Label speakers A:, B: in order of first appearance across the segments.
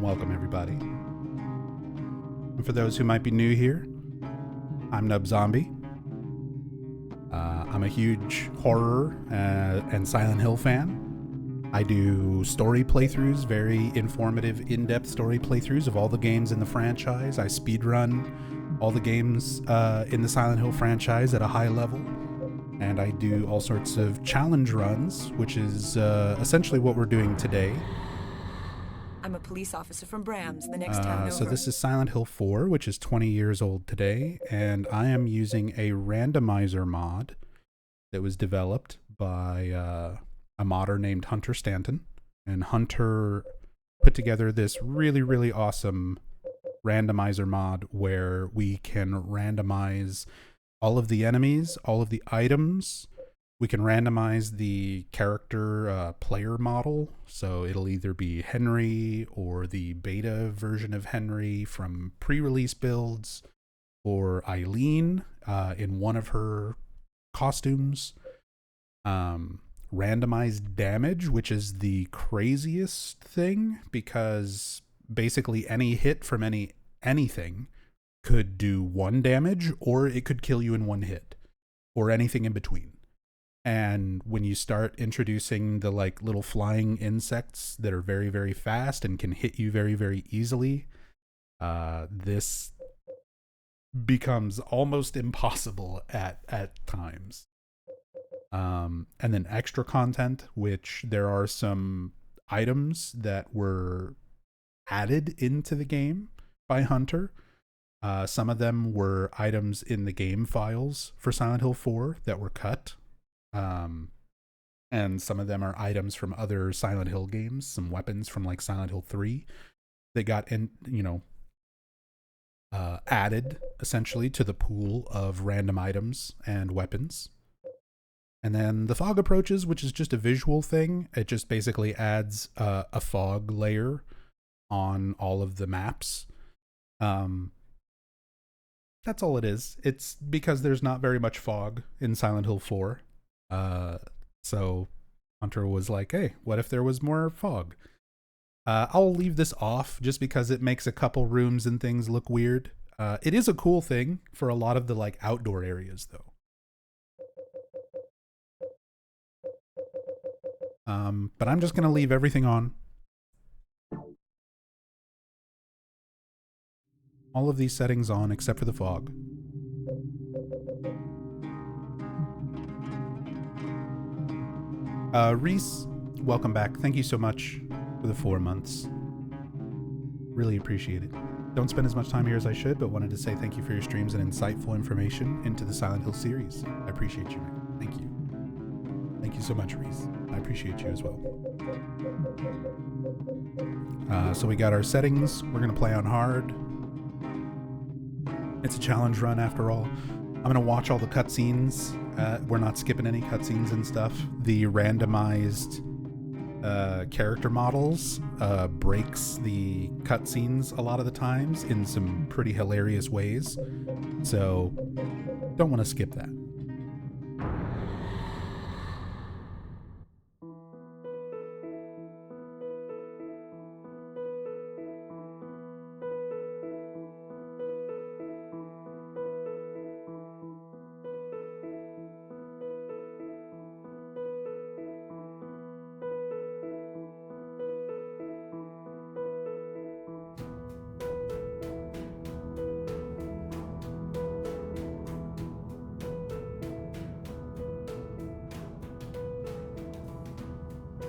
A: welcome everybody. And for those who might be new here, I'm Nubzombie. I'm a huge horror and Silent Hill fan. I do story playthroughs, very informative, in-depth story playthroughs of all the games in the franchise. I speedrun all the games in the Silent Hill franchise at a high level. And I do all sorts of challenge runs, which is essentially what we're doing today.
B: I'm a police officer from Brams, the next town over.
A: So this is Silent Hill 4, which is 20 years old today, and I am using a randomizer mod that was developed by a modder named Hunter Stanton. And Hunter put together this really, really awesome randomizer mod where we can randomize all of the enemies, all of the items. We can randomize the character player model, so it'll either be Henry or the beta version of Henry from pre-release builds, or Eileen in one of her costumes. Randomized damage, which is the craziest thing, because basically any hit from anything could do 1 damage, or it could kill you in 1 hit, or anything in between. And when you start introducing the like little flying insects that are very, very fast and can hit you very, very easily, this becomes almost impossible at times. And then extra content, which there are some items that were added into the game by Hunter. Some of them were items in the game files for Silent Hill 4 that were cut. And some of them are items from other Silent Hill games, some weapons from like Silent Hill 3 that got added essentially to the pool of random items and weapons. And then the fog approaches, which is just a visual thing. It just basically adds a fog layer on all of the maps. That's all it is. It's because there's not very much fog in Silent Hill 4. So Hunter was like, hey, what if there was more fog? I'll leave this off just because it makes a couple rooms and things look weird. It is a cool thing for a lot of the like outdoor areas though. But I'm just going to leave everything on. All of these settings on except for the fog. Reese, welcome back. Thank you so much for the 4 months. Really appreciate it. Don't spend as much time here as I should, but wanted to say thank you for your streams and insightful information into the Silent Hill series. I appreciate you, man. Thank you. Thank you so much, Reese. I appreciate you as well. So we got our settings. We're going to play on hard. It's a challenge run after all. I'm going to watch all the cutscenes. We're not skipping any cutscenes and stuff. The randomized character models breaks the cutscenes a lot of the times in some pretty hilarious ways. So don't want to skip that.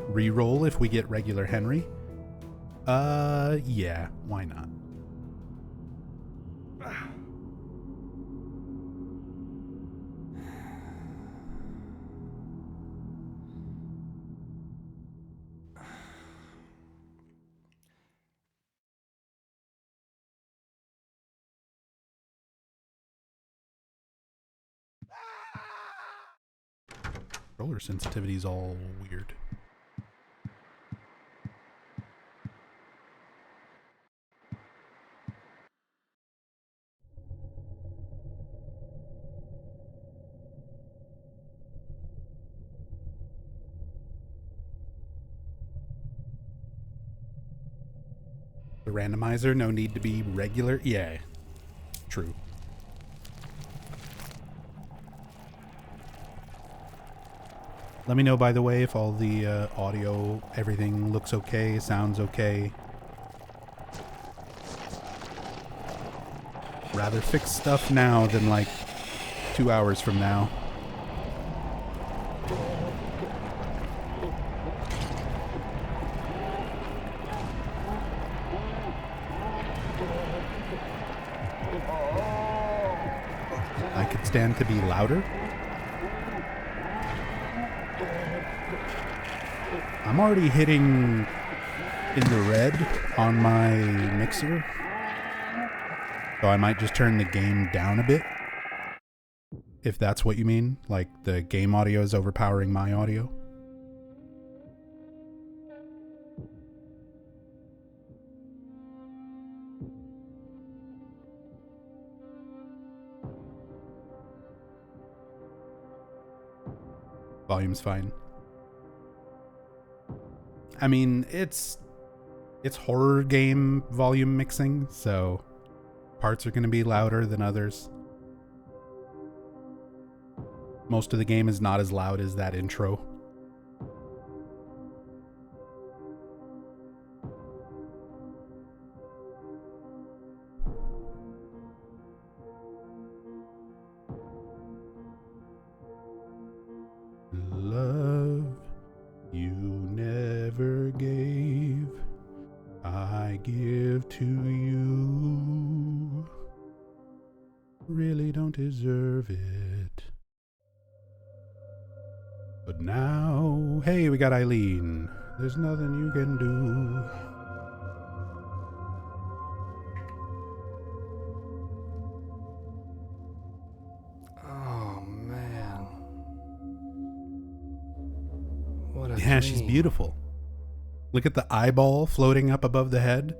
A: Reroll if we get regular Henry. Yeah, why not? Controller sensitivity is all weird. The randomizer, no need to be regular. Yeah, true. Let me know, by the way, if all the audio, everything looks okay, sounds okay. Rather fix stuff now than like 2 hours from now. I could stand to be louder. I'm already hitting in the red on my mixer, so I might just turn the game down a bit, if that's what you mean. Like the game audio is overpowering my audio. Volume's fine. I mean, it's horror game volume mixing, so parts are going to be louder than others. Most of the game is not as loud as that intro. Love you never gave, I give to you. Really don't deserve it. But now, hey, we got Eileen. There's nothing you can do.
C: Oh, man. What a
A: Yeah,
C: dream.
A: she's beautiful. Look at the eyeball floating up above the head.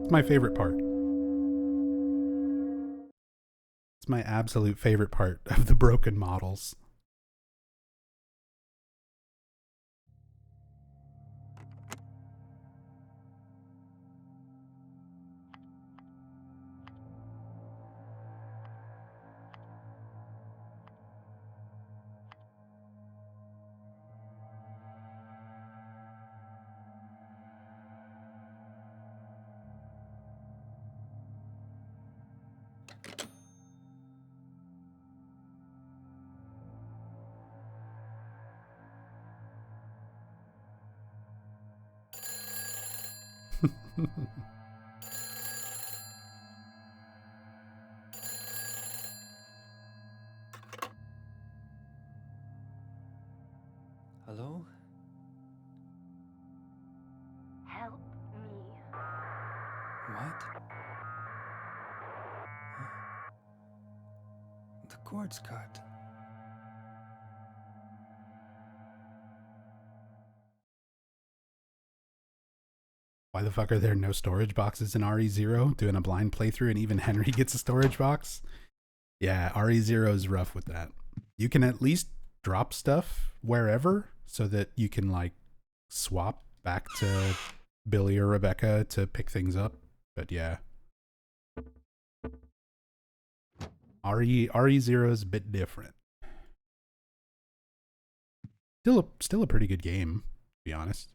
A: It's my favorite part. It's my absolute favorite part of the broken models.
C: Hello?
D: Help me.
C: What? The cord's cut.
A: Why the fuck are there no storage boxes in RE0? Doing a blind playthrough and even Henry gets a storage box? Yeah, RE0 is rough with that. You can at least drop stuff wherever so that you can like swap back to Billy or Rebecca to pick things up. But yeah. RE0 is a bit different. Still a pretty good game, to be honest.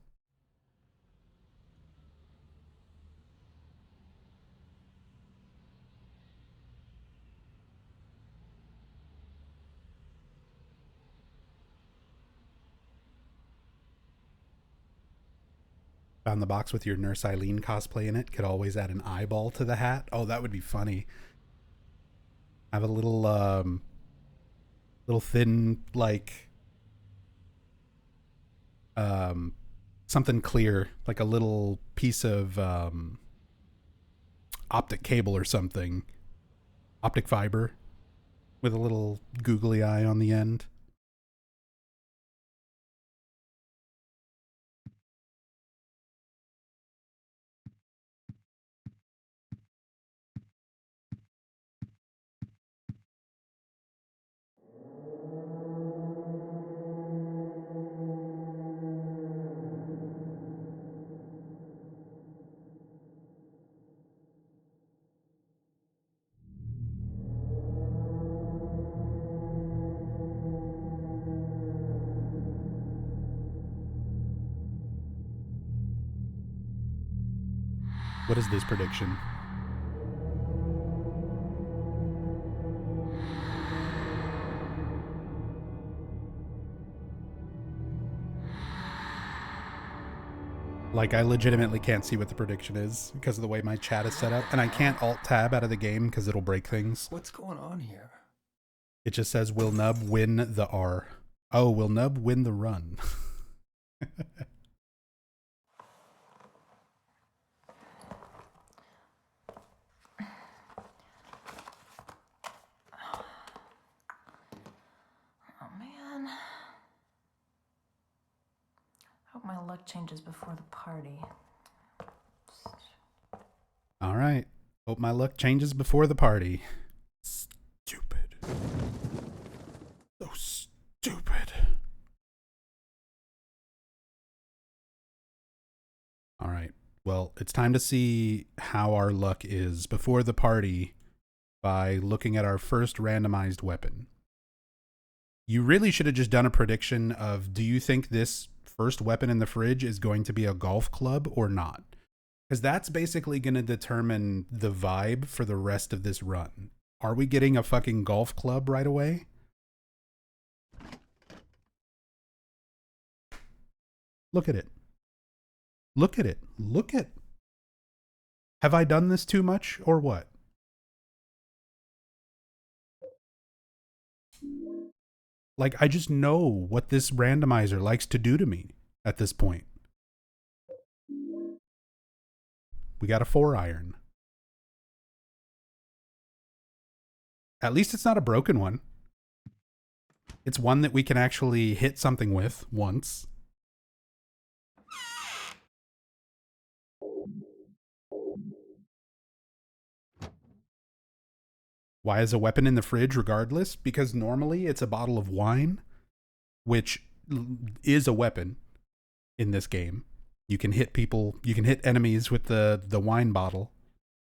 A: Found the box with your Nurse Eileen cosplay in it. Could always add an eyeball to the hat. Oh, that would be funny. Have a little little thin like something clear, like a little piece of optic cable or something, optic fiber with a little googly eye on the end. What is this prediction? Like, I legitimately can't see what the prediction is because of the way my chat is set up, and I can't alt-tab out of the game because it'll break things.
C: What's going on here?
A: It just says, will Nub win the R? Oh, will Nub win the run?
E: Oh man. Hope my luck changes before the party.
A: All right. Hope my luck changes before the party. Stupid. So stupid. All right. Well, it's time to see how our luck is before the party by looking at our first randomized weapon. You really should have just done a prediction of, do you think this first weapon in the fridge is going to be a golf club or not? Because that's basically going to determine the vibe for the rest of this run. Are we getting a fucking golf club right away? Look at it. Look at it. Look at... Have I done this too much or what? Like, I just know what this randomizer likes to do to me at this point. We got a 4-iron. At least it's not a broken one. It's one that we can actually hit something with once. Why is a weapon in the fridge regardless? Because normally it's a bottle of wine, which is a weapon in this game. You can hit people, you can hit enemies with the wine bottle,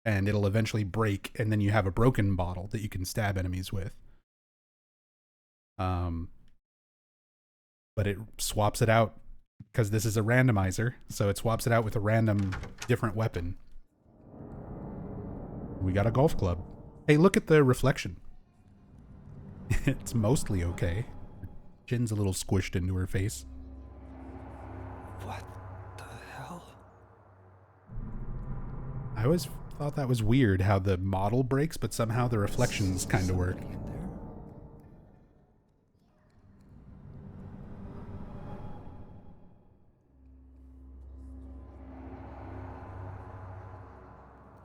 A: and it'll eventually break, and then you have a broken bottle that you can stab enemies with. But it swaps it out, because this is a randomizer, so it swaps it out with a random different weapon. We got a golf club. Hey, look at the reflection. It's mostly okay. Jin's a little squished into her face.
C: What the hell?
A: I always thought that was weird how the model breaks, but somehow the reflections kind of work.
C: Somebody in there?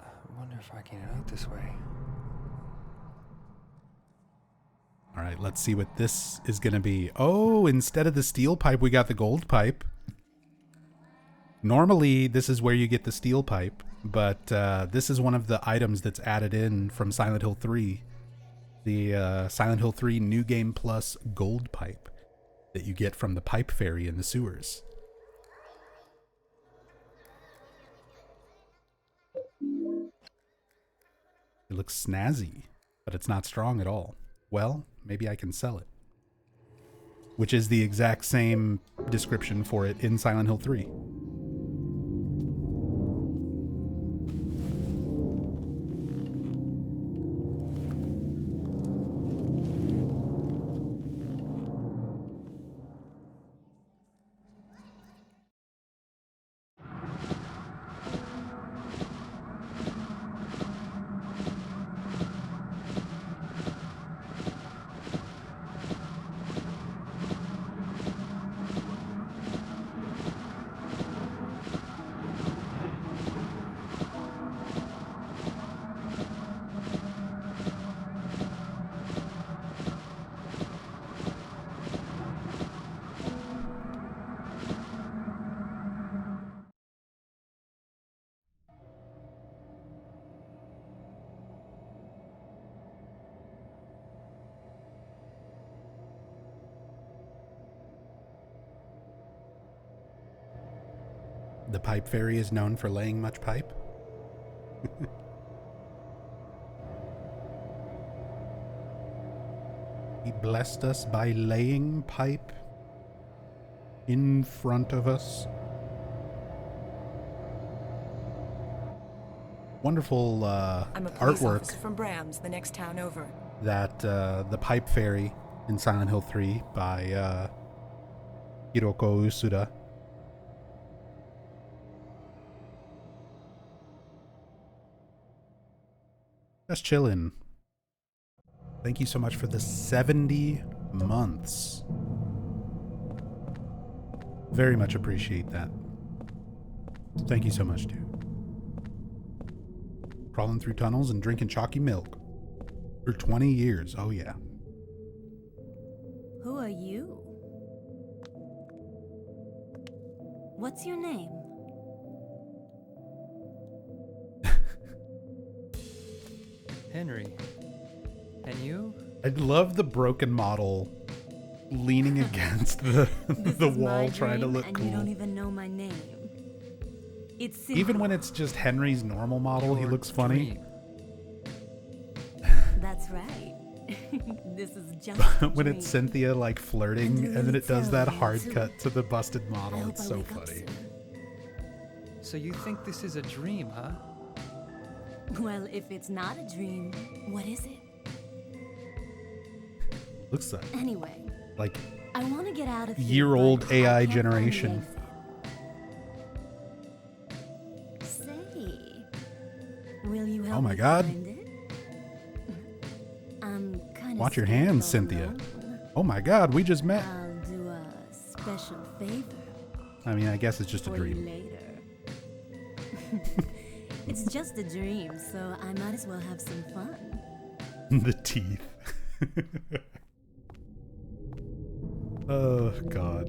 C: I wonder if I can get out this way.
A: All right, let's see what this is going to be. Oh, instead of the steel pipe, we got the gold pipe. Normally, this is where you get the steel pipe, but this is one of the items that's added in from Silent Hill 3. The Silent Hill 3 New Game Plus gold pipe that you get from the pipe fairy in the sewers. It looks snazzy, but it's not strong at all. Well, maybe I can sell it. Which is the exact same description for it in Silent Hill 3. The pipe fairy is known for laying much pipe. He blessed us by laying pipe in front of us. wonderful
B: I'm a police
A: artwork
B: officer from Brams, the next town over.
A: that the Pipe Fairy in Silent Hill 3 by Hiroko Usuda. Just chillin'. Thank you so much for the 70 months. Very much appreciate that. Thank you so much, dude. Crawling through tunnels and drinking chalky milk for 20 years. Oh, yeah.
F: Who are you? What's your name?
C: Henry. And you?
A: I love the broken model leaning against the the
F: This is
A: wall
F: my
A: trying to
F: dream,
A: look
F: and
A: cool.
F: you don't even know my name. It's simple.
A: Even when it's just Henry's normal model, he
C: Your
A: looks funny.
C: dream.
F: That's right. This is just
A: When it's Cynthia like flirting
F: And
A: and then it does that
F: really
A: hard
F: too.
A: cut to the busted
F: I
A: model.
F: hope
A: It's
F: I
A: so
F: wake up
A: funny.
F: soon.
C: So you think this is a dream, huh?
F: Well, if it's not a dream, what is it?
A: Looks
F: Anyway,
A: like
F: I want to get out of here.
A: year-old
F: but I
A: AI
F: can't find the
A: generation.
F: exit. Say, will you help
A: Oh my
F: me
A: God.
F: find it? I'm kind of
A: Watch your hands, Cynthia. Oh my god, we just met.
F: I'll do a special favor
A: I mean, I guess it's just a
F: for you
A: dream.
F: later. It's just a dream, so I might as well have some fun.
A: The teeth. Oh god.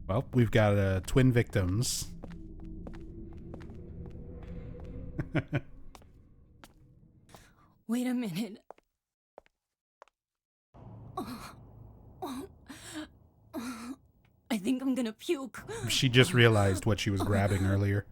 A: Well, we've got twin victims.
F: Wait a minute. I think I'm gonna puke.
A: She just realized what she was grabbing earlier.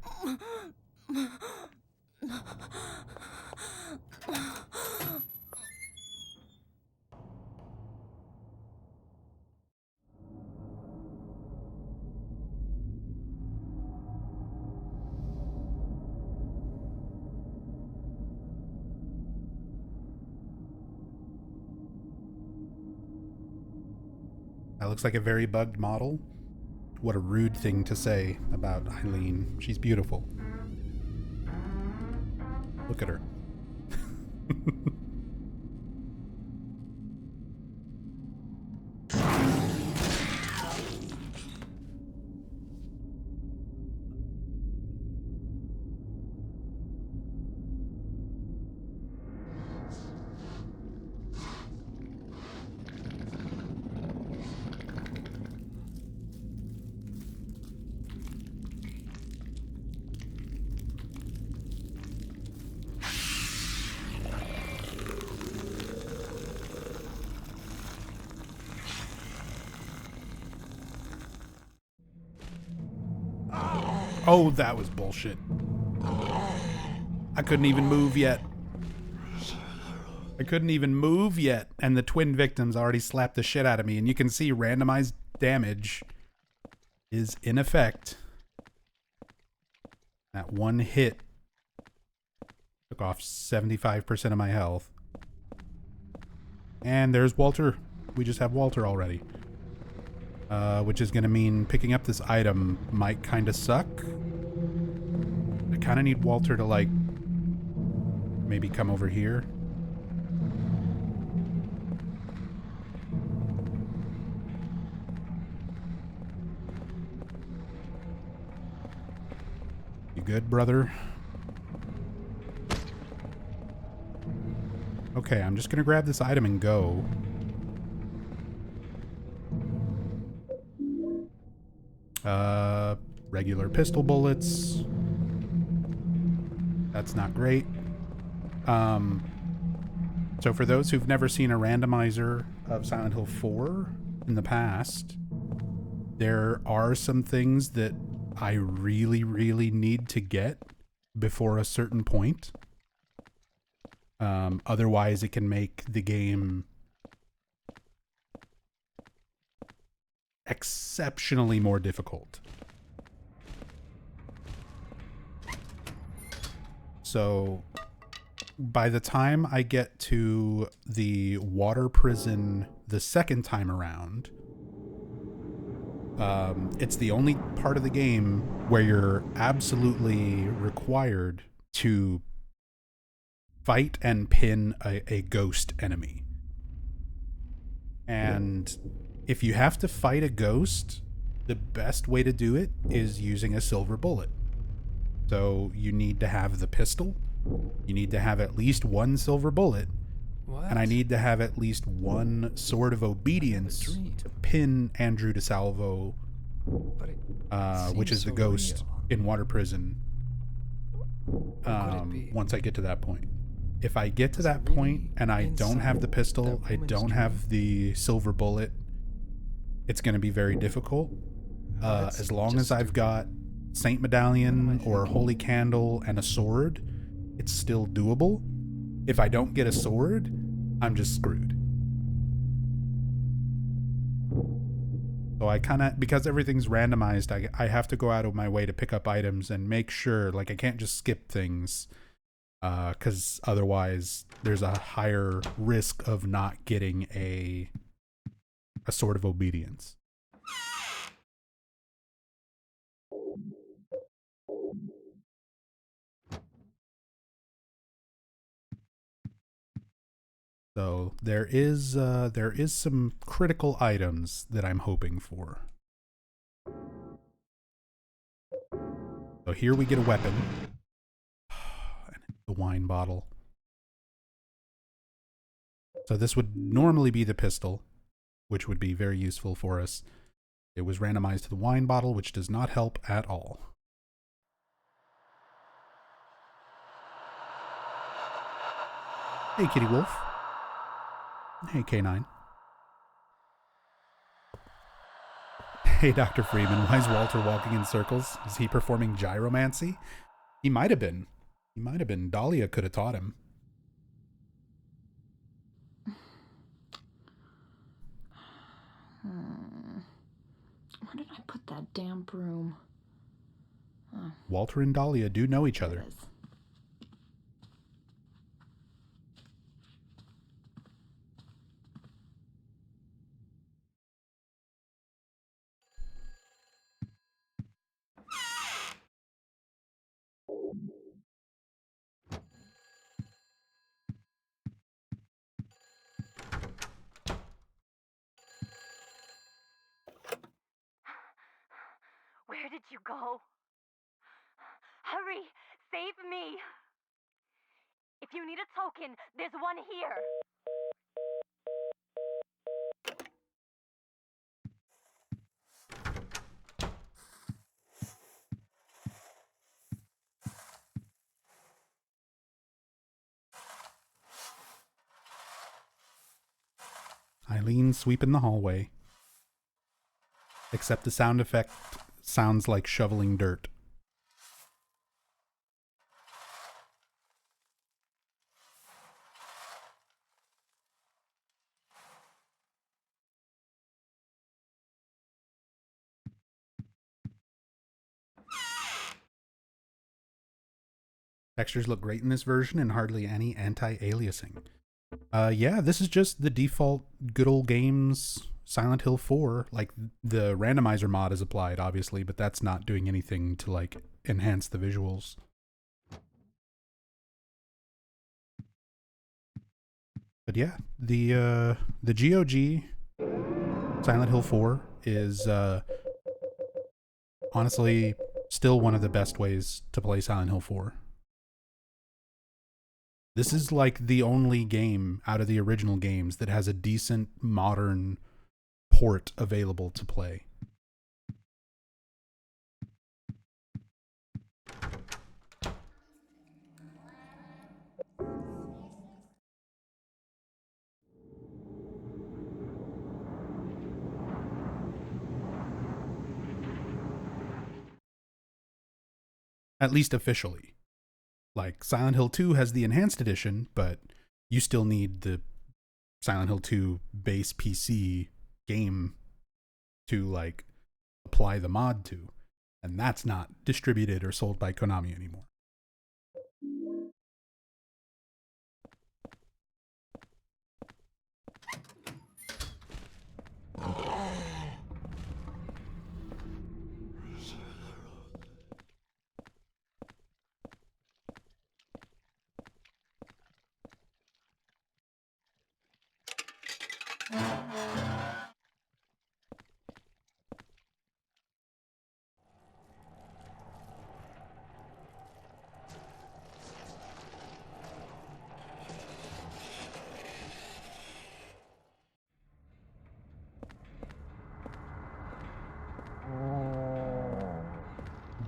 A: That looks like a very bugged model. What a rude thing to say about Eileen. She's beautiful. Look at her. Oh, that was bullshit. I couldn't even move yet. And the twin victims already slapped the shit out of me. And you can see randomized damage is in effect. That one hit took off 75% of my health. And there's Walter. We just have Walter already. Which is going to mean picking up this item might kind of suck. I kind of need Walter to, like, maybe come over here. You good, brother? Okay, I'm just going to grab this item and go. Regular pistol bullets. That's not great. So for those who've never seen a randomizer of Silent Hill 4 in the past, there are some things that I really, really need to get before a certain point. Otherwise it can make the game exceptionally more difficult. So by the time I get to the water prison the second time around, it's the only part of the game where you're absolutely required to fight and pin a ghost enemy. And if you have to fight a ghost, the best way to do it is using a silver bullet. So you need to have the pistol, you need to have at least one silver bullet, and I need to have at least one sword of obedience to pin Andrew DeSalvo, which is the ghost in water prison, once I get to that point. If I get to that point and I don't have the pistol, I don't have the silver bullet, it's going to be very difficult. As long as I've got Saint Medallion or Holy Candle and a sword, it's still doable. If I don't get a sword, I'm just screwed. So I kind of, because everything's randomized, I have to go out of my way to pick up items and make sure, like, I can't just skip things, because otherwise there's a higher risk of not getting a sword of obedience. So there is some critical items that I'm hoping for. So here we get a weapon. The wine bottle. So this would normally be the pistol, which would be very useful for us. It was randomized to the wine bottle, which does not help at all. Hey, Kitty Wolf. Hey, K9. Hey, Dr. Freeman. Why is Walter walking in circles? Is he performing gyromancy? He might have been. He might have been. Dahlia could have taught him.
E: Where did I put that damn broom? Oh,
A: Walter and Dahlia do know each other.
D: Where did you go? Hurry! Save me! If you need a token, there's one here.
A: Eileen sweeping the hallway. Except the sound effect sounds like shoveling dirt. Textures look great in this version and hardly any anti-aliasing. Yeah, this is just the default good old games Silent Hill 4. Like, the randomizer mod is applied, obviously, but that's not doing anything to, like, enhance the visuals. But yeah, the GOG Silent Hill 4 is honestly still one of the best ways to play Silent Hill 4. This is like the only game out of the original games that has a decent modern port available to play. At least officially. Like, Silent Hill 2 has the enhanced edition, but you still need the Silent Hill 2 base PC game to like apply the mod to, and that's not distributed or sold by Konami anymore.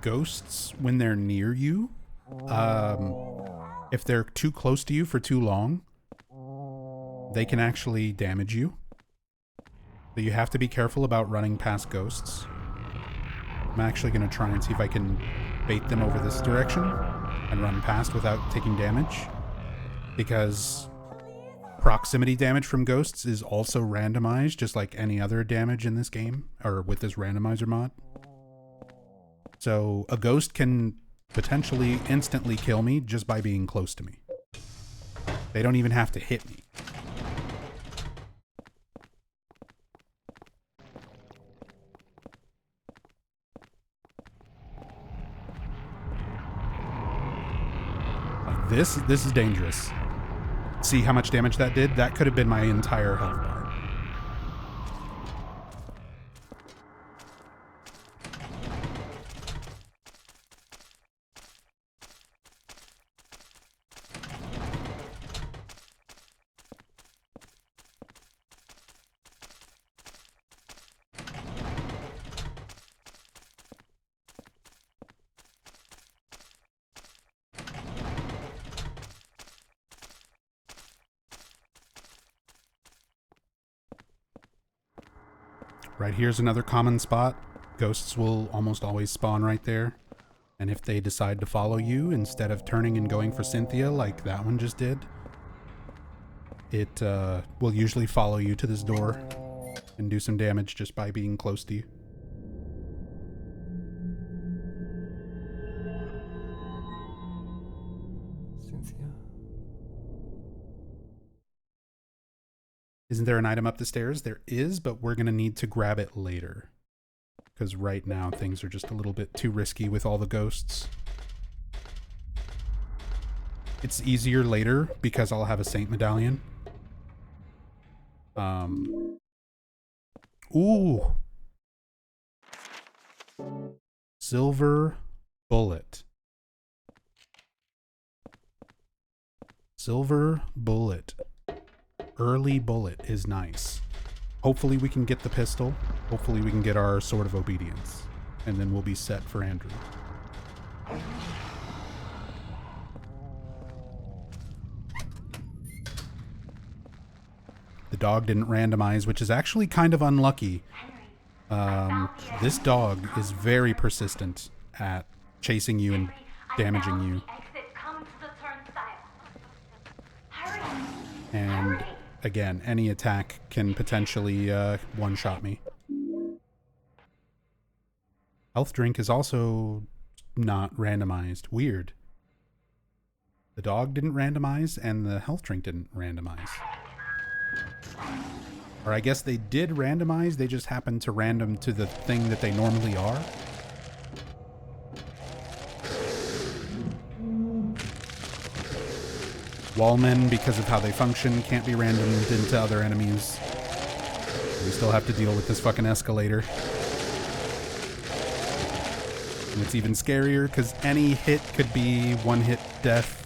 A: Ghosts, when they're near you, if they're too close to you for too long, they can actually damage you. So you have to be careful about running past ghosts. I'm actually going to try and see if I can bait them over this direction and run past without taking damage, because proximity damage from ghosts is also randomized, just like any other damage in this game, or with this randomizer mod. So a ghost can potentially instantly kill me just by being close to me. They don't even have to hit me. Like this is dangerous. See how much damage that did? That could have been my entire health bar. Right here's another common spot. Ghosts will almost always spawn right there. And if they decide to follow you, instead of turning and going for Cynthia like that one just did, it will usually follow you to this door and do some damage just by being close to you.
C: Cynthia.
A: Isn't there an item up the stairs? There is, but we're going to need to grab it later. Because right now things are just a little bit too risky with all the ghosts. It's easier later because I'll have a saint medallion. Ooh. Silver bullet. Silver bullet. Early bullet is nice. Hopefully we can get the pistol. Hopefully we can get our sword of obedience. And then we'll be set for Andrew. The dog didn't randomize, which is actually kind of unlucky. This dog is very persistent at chasing you and damaging you. And again, any attack can potentially one-shot me. Health drink is also not randomized. Weird. The dog didn't randomize and the health drink didn't randomize. Or I guess they did randomize, they just happened to random to the thing that they normally are. Wallmen, because of how they function, can't be randomed into other enemies. We still have to deal with this fucking escalator. And it's even scarier because any hit could be one-hit death.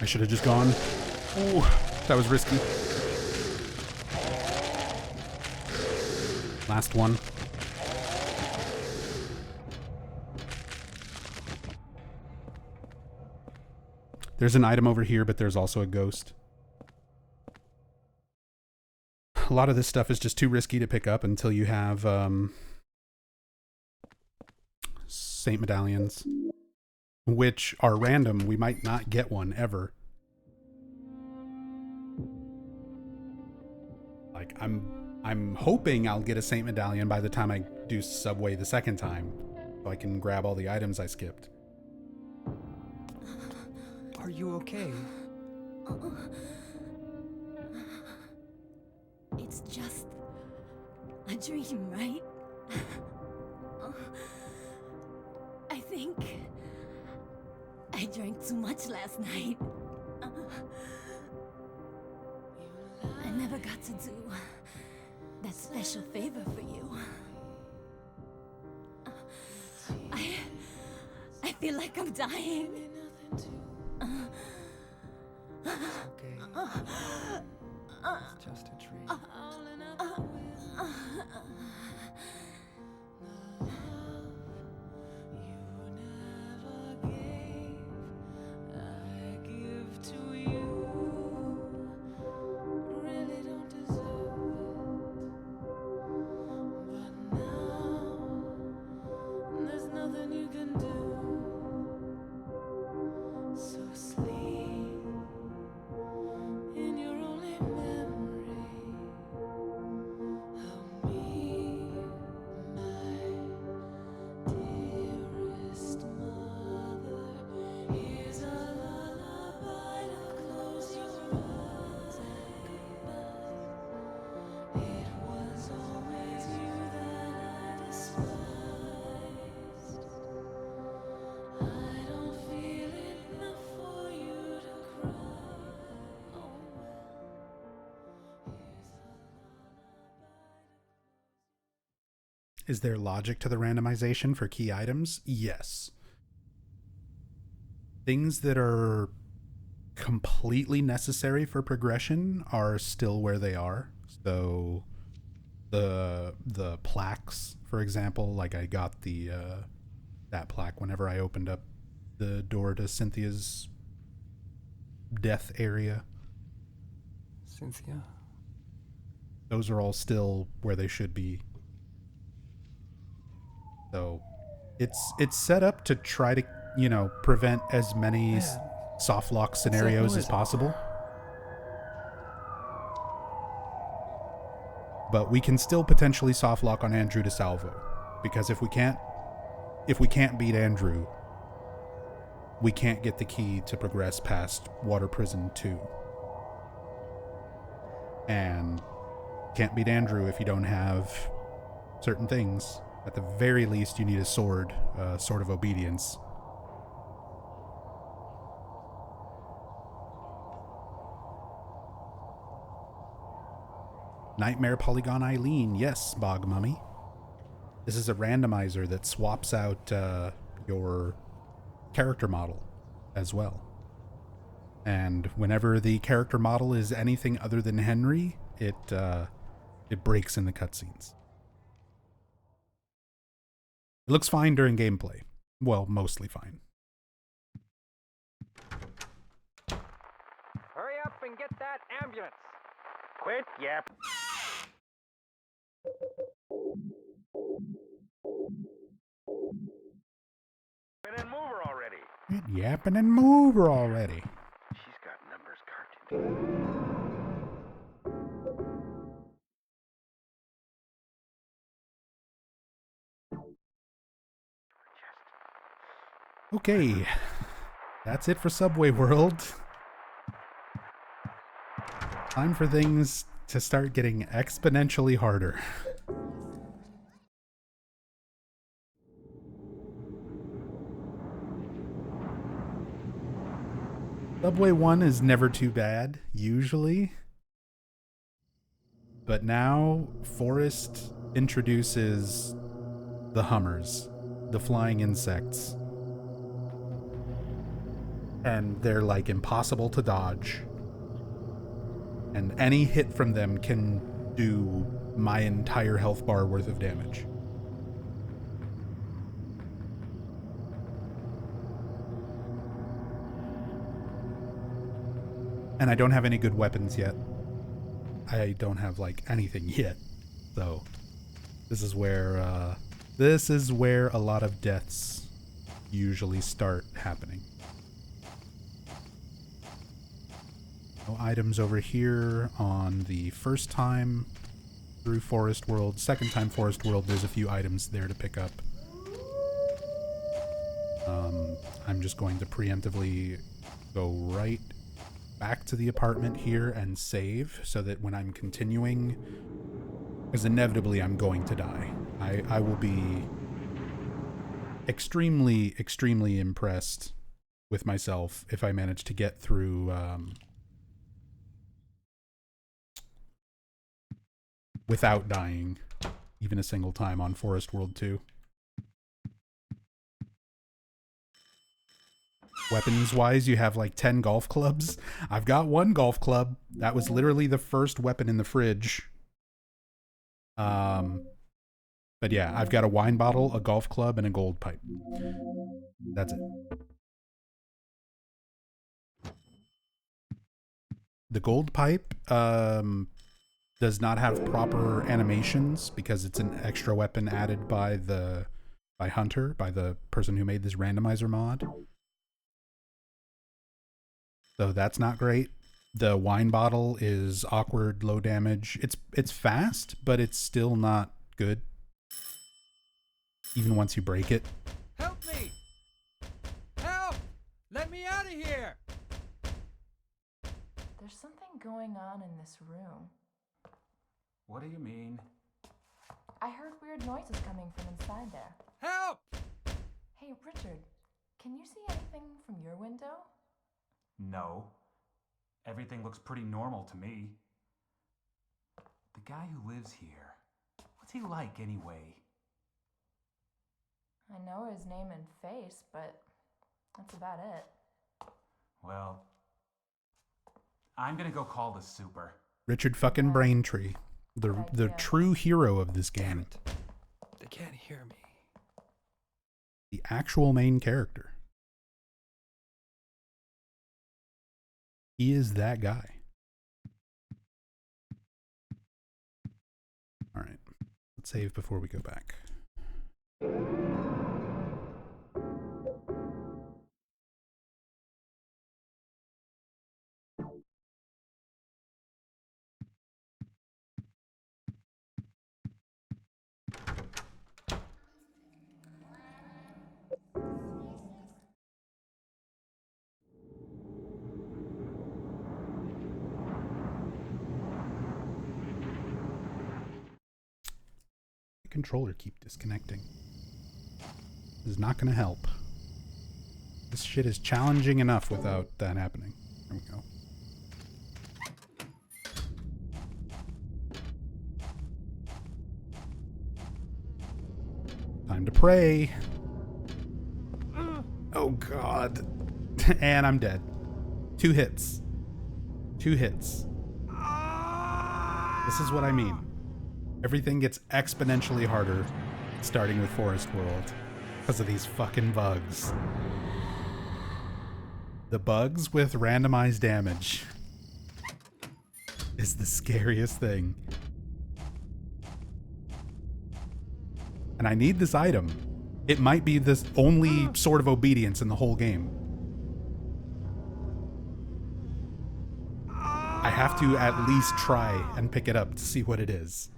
A: I should have just gone. Ooh, that was risky. Last one. There's an item over here, but there's also a ghost. A lot of this stuff is just too risky to pick up until you have saint medallions. which are random. We might not get one ever. Like, I'm hoping I'll get a Saint Medallion by the time I do Subway the second time, so I can grab all the items I skipped.
C: Are you okay?
F: It's just a dream, right? I think I drank too much last night. I never got to do that special favor for you. I feel like I'm dying.
C: Okay. It's just a dream.
A: Is there logic to the randomization for key items? Yes. Things that are completely necessary for progression are still where they are. So the plaques, for example, like I got the that plaque whenever I opened up the door to Cynthia's death area.
C: Cynthia?
A: Those are all still where they should be. So it's set up to try to, you know, prevent as many soft lock scenarios as possible. But we can still potentially soft lock on Andrew DeSalvo, because if we can't beat Andrew, we can't get the key to progress past Water Prison 2. And can't beat Andrew if you don't have certain things. At the very least, you need a sword, Sword of Obedience. Nightmare Polygon Eileen, yes, Bog Mummy. This is a randomizer that swaps out your character model as well. And whenever the character model is anything other than Henry, it breaks in the cutscenes. It looks fine during gameplay. Well, mostly fine.
G: Hurry up and get that ambulance. Quit, yap. And move her already.
A: Quit yapping and move her already.
G: She's got numbers carved into her.
A: Okay, that's it for Subway World. Time for things to start getting exponentially harder. Subway 1 is never too bad, usually. But now, Forrest introduces the Hummers, the flying insects. And they're like impossible to dodge. And any hit from them can do my entire health bar worth of damage. And I don't have any good weapons yet. I don't have like anything yet. So this is where a lot of deaths usually start happening. No items over here on the first time through Forest World. Second time Forest World, there's a few items there to pick up. I'm just going to preemptively go right back to the apartment here and save so that when I'm continuing, because inevitably I'm going to die. I will be extremely, extremely impressed with myself if I manage to get through without dying even a single time on Forest World 2. Weapons-wise, you have like 10 golf clubs. I've got one golf club. That was literally the first weapon in the fridge. But yeah, I've got a wine bottle, a golf club, and a gold pipe. That's it. The gold pipe does not have proper animations because it's an extra weapon added by Hunter, by the person who made this randomizer mod. So that's not great. The wine bottle is awkward, low damage. It's fast, but it's still not good. Even once you break it.
C: Help me! Help! Let me out of here!
E: There's something going on in this room.
H: What do you mean?
E: I heard weird noises coming from inside there.
C: Help!
E: Hey, Richard, can you see anything from your window?
H: No. Everything looks pretty normal to me. The guy who lives here, what's he like anyway?
E: I know his name and face, but that's about it.
H: Well, I'm gonna go call the super.
A: Richard fucking Braintree. The true hero of this game.
C: Damn it. They can't hear me.
A: The actual main character. He is that guy. All right. Let's save before we go back. Controller keep disconnecting. This is not going to help. This shit is challenging enough without that happening. There we go. Time to pray. Oh god. And I'm dead. 2 hits. 2 hits. This is what I mean. Everything gets exponentially harder starting with Forest World because of these fucking bugs. The bugs with randomized damage is the scariest thing. And I need this item. It might be the only sort of obedience in the whole game. I have to at least try and pick it up to see what it is.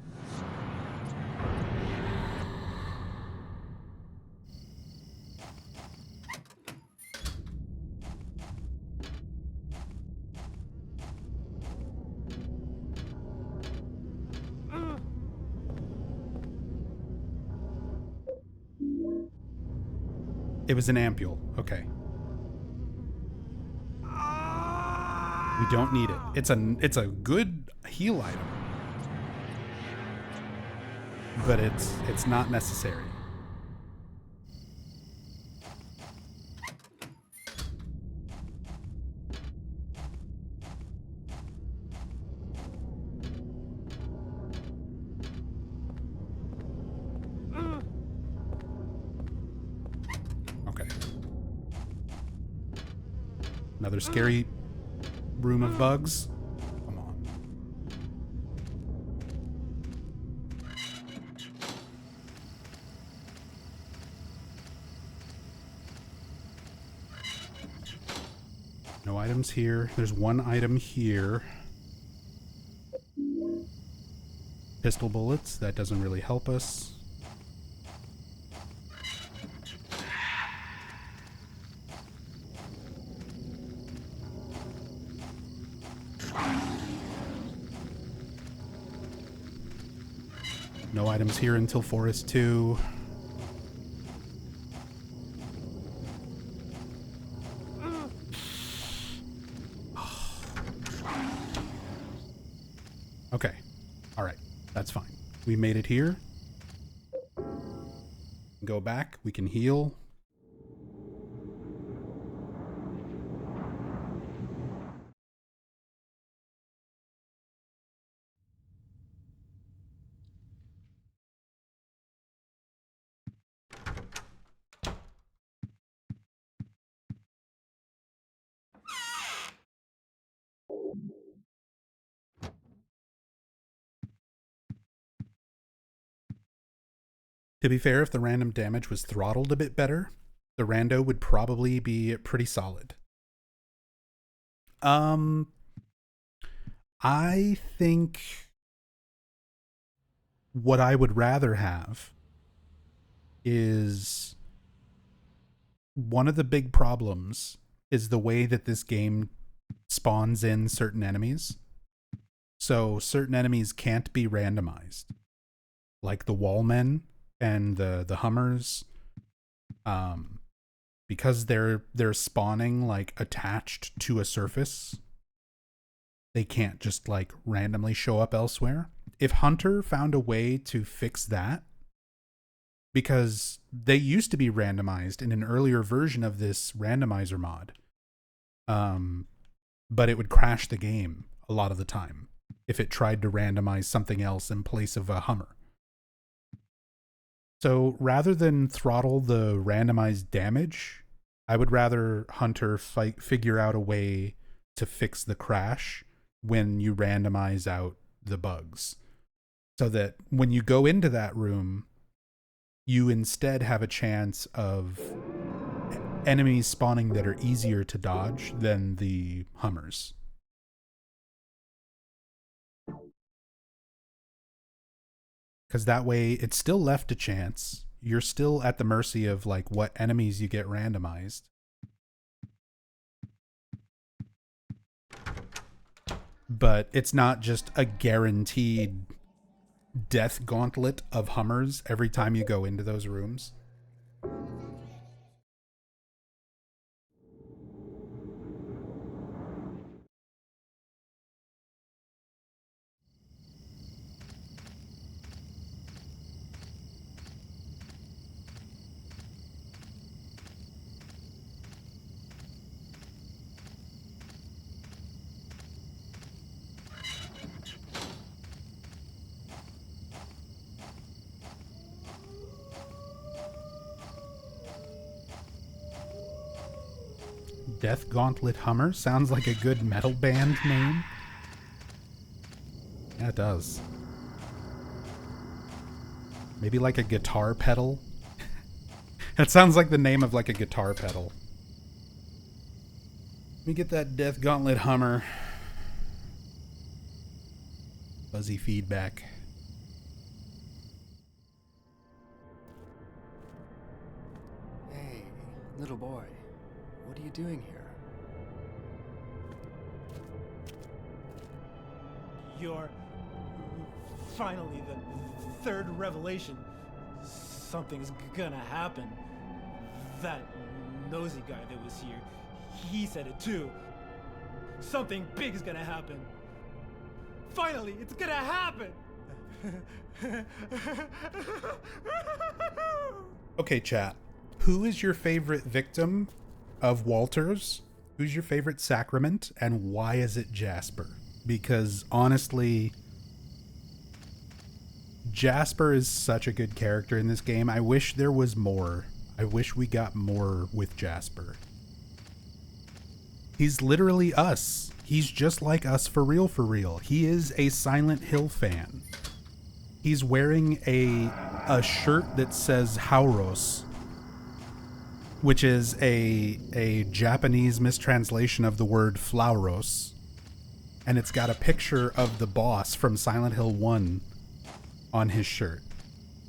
A: It was an ampule. Okay. We don't need it. It's a good heal item. But it's not necessary. Another scary room of bugs. Come on. items here. There's one item here. Pistol bullets. That doesn't really help us. No items here until Forest 2. Okay. All right. That's fine. We made it here. Go back. We can heal. To be fair, if the random damage was throttled a bit better, the rando would probably be pretty solid. I think what I would rather have is one of the big problems is the way that this game spawns in certain enemies. So certain enemies can't be randomized, like the wallmen and the Hummers, because they're spawning like attached to a surface. They can't just like randomly show up elsewhere. If Hunter found a way to fix that, because they used to be randomized in an earlier version of this randomizer mod, but it would crash the game a lot of the time if it tried to randomize something else in place of a Hummer. So rather than throttle the randomized damage, I would rather Hunter figure out a way to fix the crash when you randomize out the bugs. So that when you go into that room, you instead have a chance of enemies spawning that are easier to dodge than the Hummers. Because that way it's still left a chance. You're still at the mercy of like what enemies you get randomized. But it's not just a guaranteed death gauntlet of Hummers every time you go into those rooms. Death Gauntlet Hummer sounds like a good metal band name. Yeah, it does. Maybe like a guitar pedal. That sounds like the name of like a guitar pedal. Let me get that Death Gauntlet Hummer. Fuzzy feedback.
C: Hey, little boy. What are you doing here?
I: You're finally the third revelation. Something's gonna happen. That nosy guy that was here, he said it too. Something big is gonna happen. Finally, it's gonna happen!
A: Okay, chat. Who is your favorite victim of Walter's? Who's your favorite sacrament, and why is it Jasper? Because honestly, Jasper is such a good character in this game. I wish there was more. I wish we got more with Jasper. He's literally us. He's just like us for real, for real. He is a Silent Hill fan. He's wearing a shirt that says Hauros, which is a Japanese mistranslation of the word flauros. And it's got a picture of the boss from Silent Hill 1 on his shirt.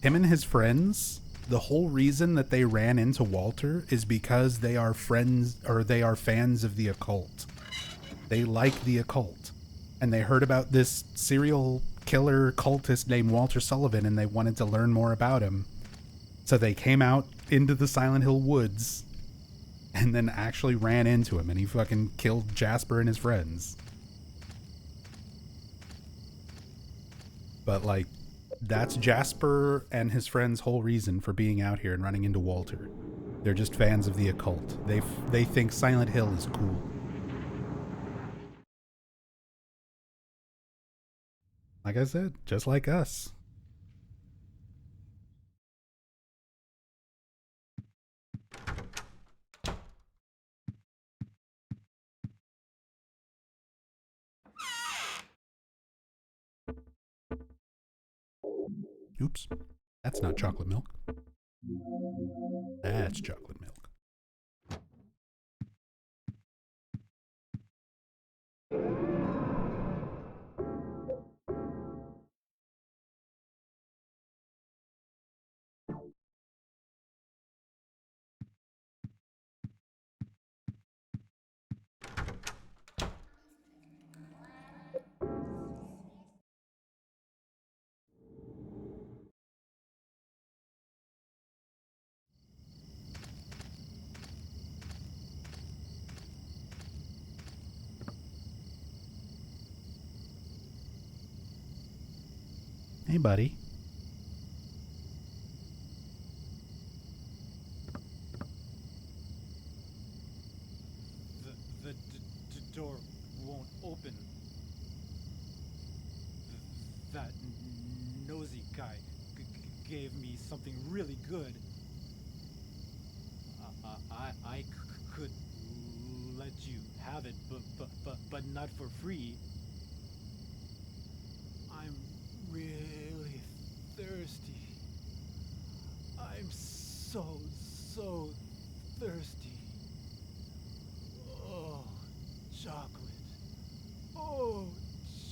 A: Him and his friends, the whole reason that they ran into Walter is because they are friends, or they are fans of the occult. They like the occult. And they heard about this serial killer cultist named Walter Sullivan, and they wanted to learn more about him. So they came out into the Silent Hill woods and then actually ran into him, and he fucking killed Jasper and his friends. But, like, that's Jasper and his friends' whole reason for being out here and running into Walter. They're just fans of the occult. They think Silent Hill is cool. Like I said, just like us. Oops. That's not chocolate milk. That's chocolate milk. Hey, buddy.
I: The door won't open. That nosy guy gave me something really good. I could let you have it, but not for free. I'm really thirsty. I'm so thirsty. Oh, chocolate. Oh,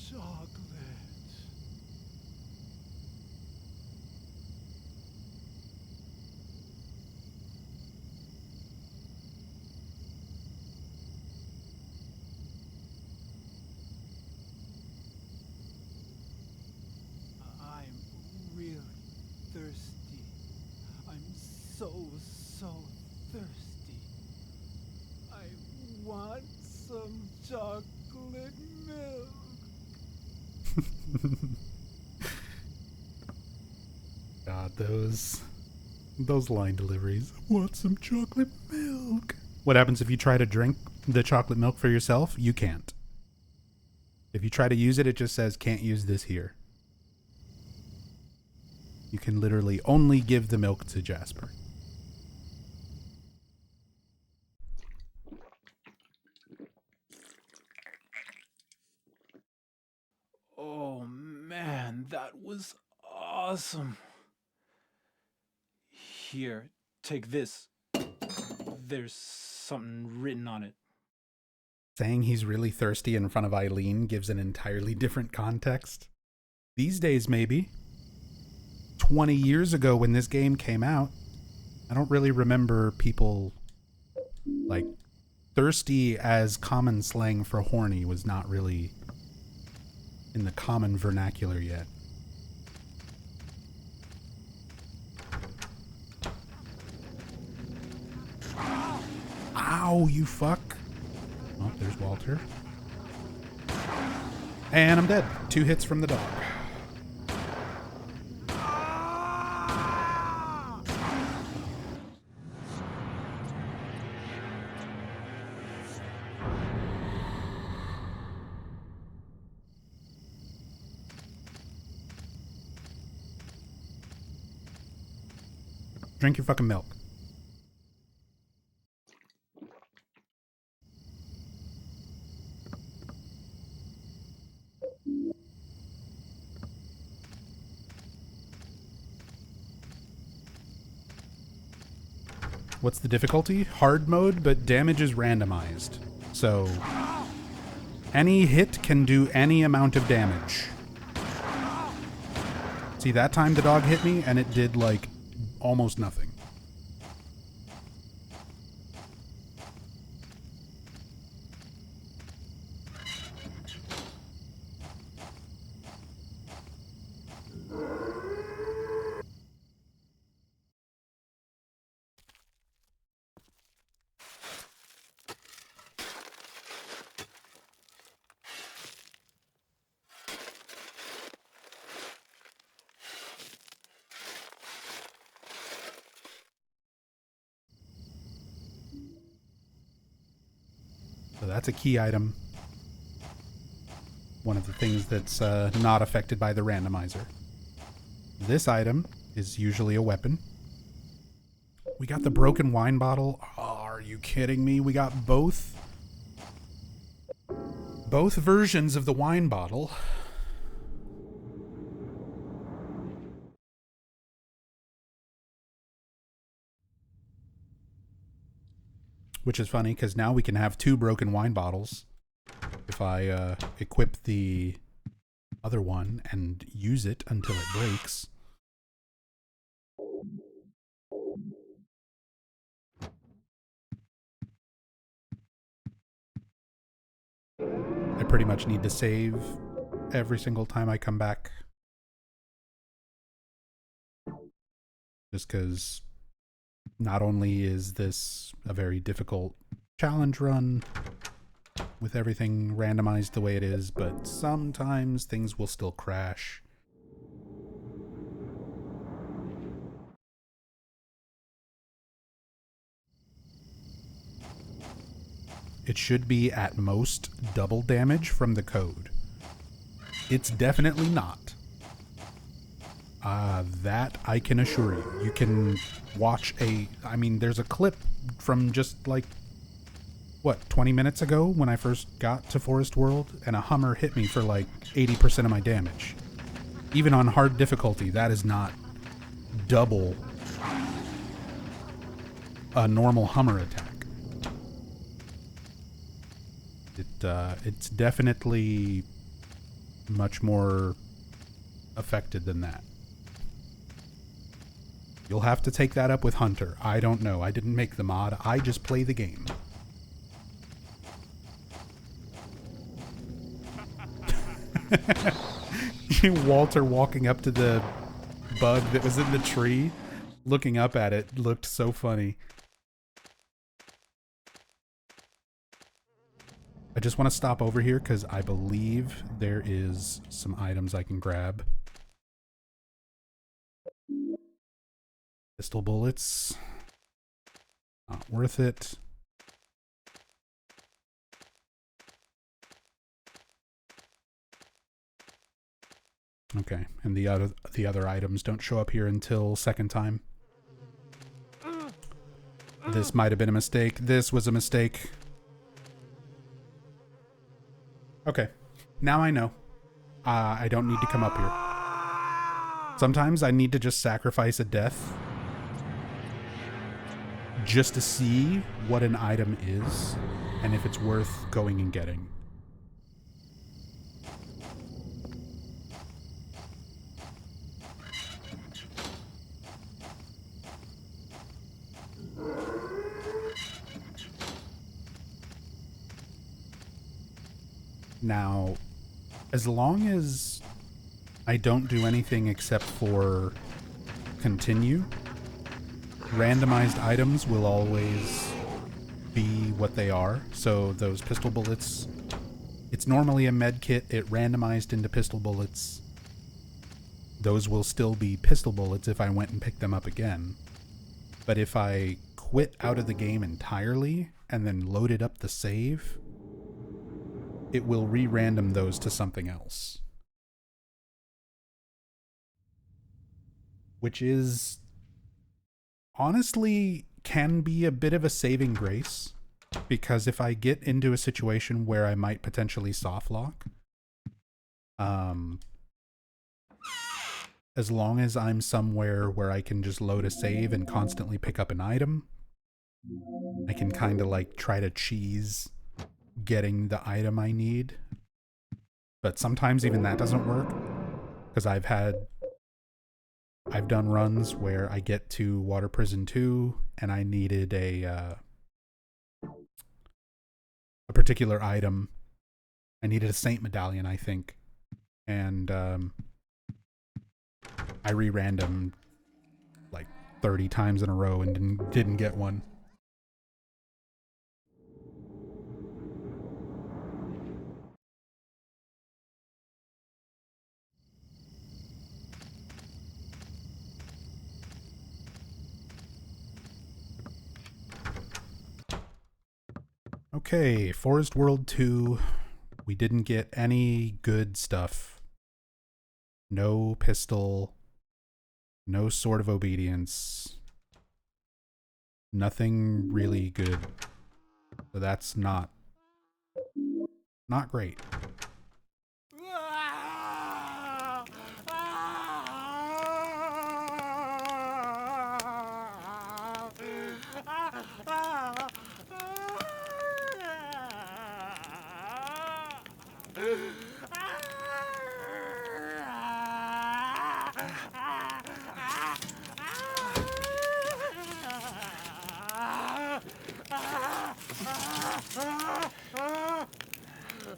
I: chocolate. I'm really thirsty. I'm so thirsty. I want some chocolate milk.
A: God, those line deliveries. I want some chocolate milk. What happens if you try to drink the chocolate milk for yourself? You can't. If you try to use it, it just says can't use this here. You can literally only give the milk to Jasper.
I: Oh man, that was awesome. Here, take this. There's something written on it.
A: Saying he's really thirsty in front of Eileen gives an entirely different context. These days, maybe. 20 years ago when this game came out, I don't really remember people, like, thirsty as common slang for horny was not really in the common vernacular yet. Ow, you fuck. Oh, there's Walter. And I'm dead. 2 hits from the dog. Drink your fucking milk. What's the difficulty? Hard mode, but damage is randomized. So any hit can do any amount of damage. See, that time the dog hit me and it did like almost nothing. So that's a key item. One of the things that's not affected by the randomizer. This item is usually a weapon. We got the broken wine bottle. Oh, are you kidding me? We got both versions of the wine bottle. Which is funny, because now we can have 2 broken wine bottles. If I equip the other one and use it until it breaks. I pretty much need to save every single time I come back. Just because not only is this a very difficult challenge run with everything randomized the way it is, but sometimes things will still crash. It should be at most double damage from the code. It's definitely not. That I can assure you. You can watch there's a clip from just like, what, 20 minutes ago when I first got to Forest World, and a Hummer hit me for like 80% of my damage. Even on hard difficulty, that is not double a normal Hummer attack. It's definitely much more affected than that. You'll have to take that up with Hunter. I don't know. I didn't make the mod. I just play the game. Walter walking up to the bug that was in the tree, looking up at it, looked so funny. I just want to stop over here because I believe there is some items I can grab. Pistol bullets. Not worth it. Okay, and the other items don't show up here until second time. This might have been a mistake. This was a mistake. Okay, now I know. I don't need to come up here. Sometimes I need to just sacrifice a death just to see what an item is and if it's worth going and getting. Now, as long as I don't do anything except for continue, randomized items will always be what they are. So those pistol bullets, it's normally a med kit, it randomized into pistol bullets. Those will still be pistol bullets if I went and picked them up again. But if I quit out of the game entirely and then loaded up the save, it will re-random those to something else. Which is honestly can be a bit of a saving grace, because if I get into a situation where I might potentially soft lock, as long as I'm somewhere where I can just load a save and constantly pick up an item, I can kind of like try to cheese getting the item I need. But sometimes even that doesn't work. Because I've done runs where I get to Water Prison 2 and I needed a particular item. I needed a Saint Medallion, I think. And I re-randomed like 30 times in a row and didn't get one. Okay, Forest World 2. We didn't get any good stuff. No pistol. No Sword of Obedience. Nothing really good. So that's not great.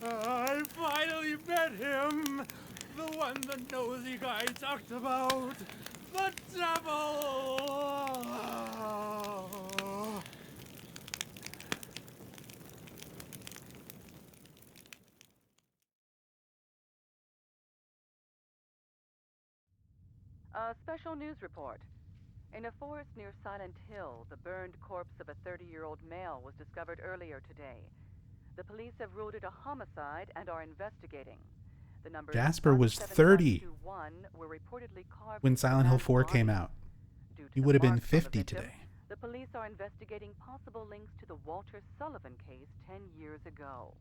C: I finally met him! The one the nosy guy talked about! The devil!
J: A special news report. In a forest near Silent Hill, the burned corpse of a 30-year-old male was discovered earlier today. The police have ruled it a homicide and are investigating. The numbers
A: Jasper was 30
J: were reportedly carved
A: when
J: into the
A: Silent Hill
J: man's
A: 4
J: body.
A: came out.
J: Due to
A: He
J: the
A: would have been
J: marks on the
A: 50
J: victim,
A: today.
J: the police are investigating possible links to the Walter Sullivan case 10 years ago.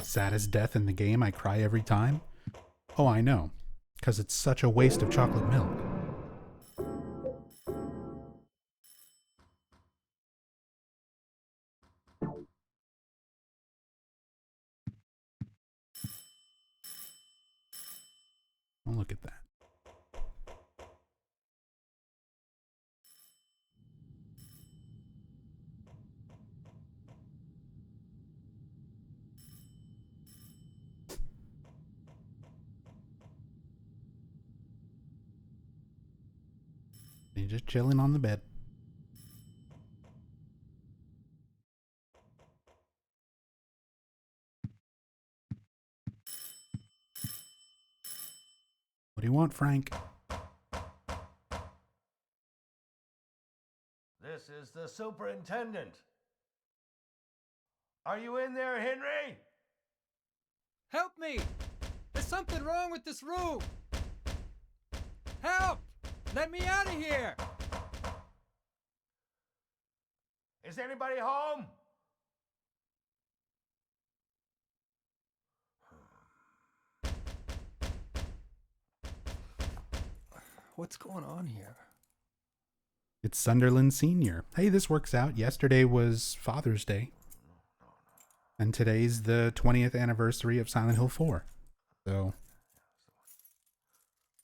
A: Saddest death in the game, I cry every time. Oh, I know. Because it's such a waste of chocolate milk. Oh, look at that. You're just chilling on the bed. What do you want, Frank?
K: This is the superintendent. Are you in there, Henry?
C: Help me! There's something wrong with this room! Help! Let me out of here!
K: Is anybody home?
I: What's going on here?
A: It's Sunderland Sr. Hey, this works out. Yesterday was Father's Day. And today's the 20th anniversary of Silent Hill 4. So,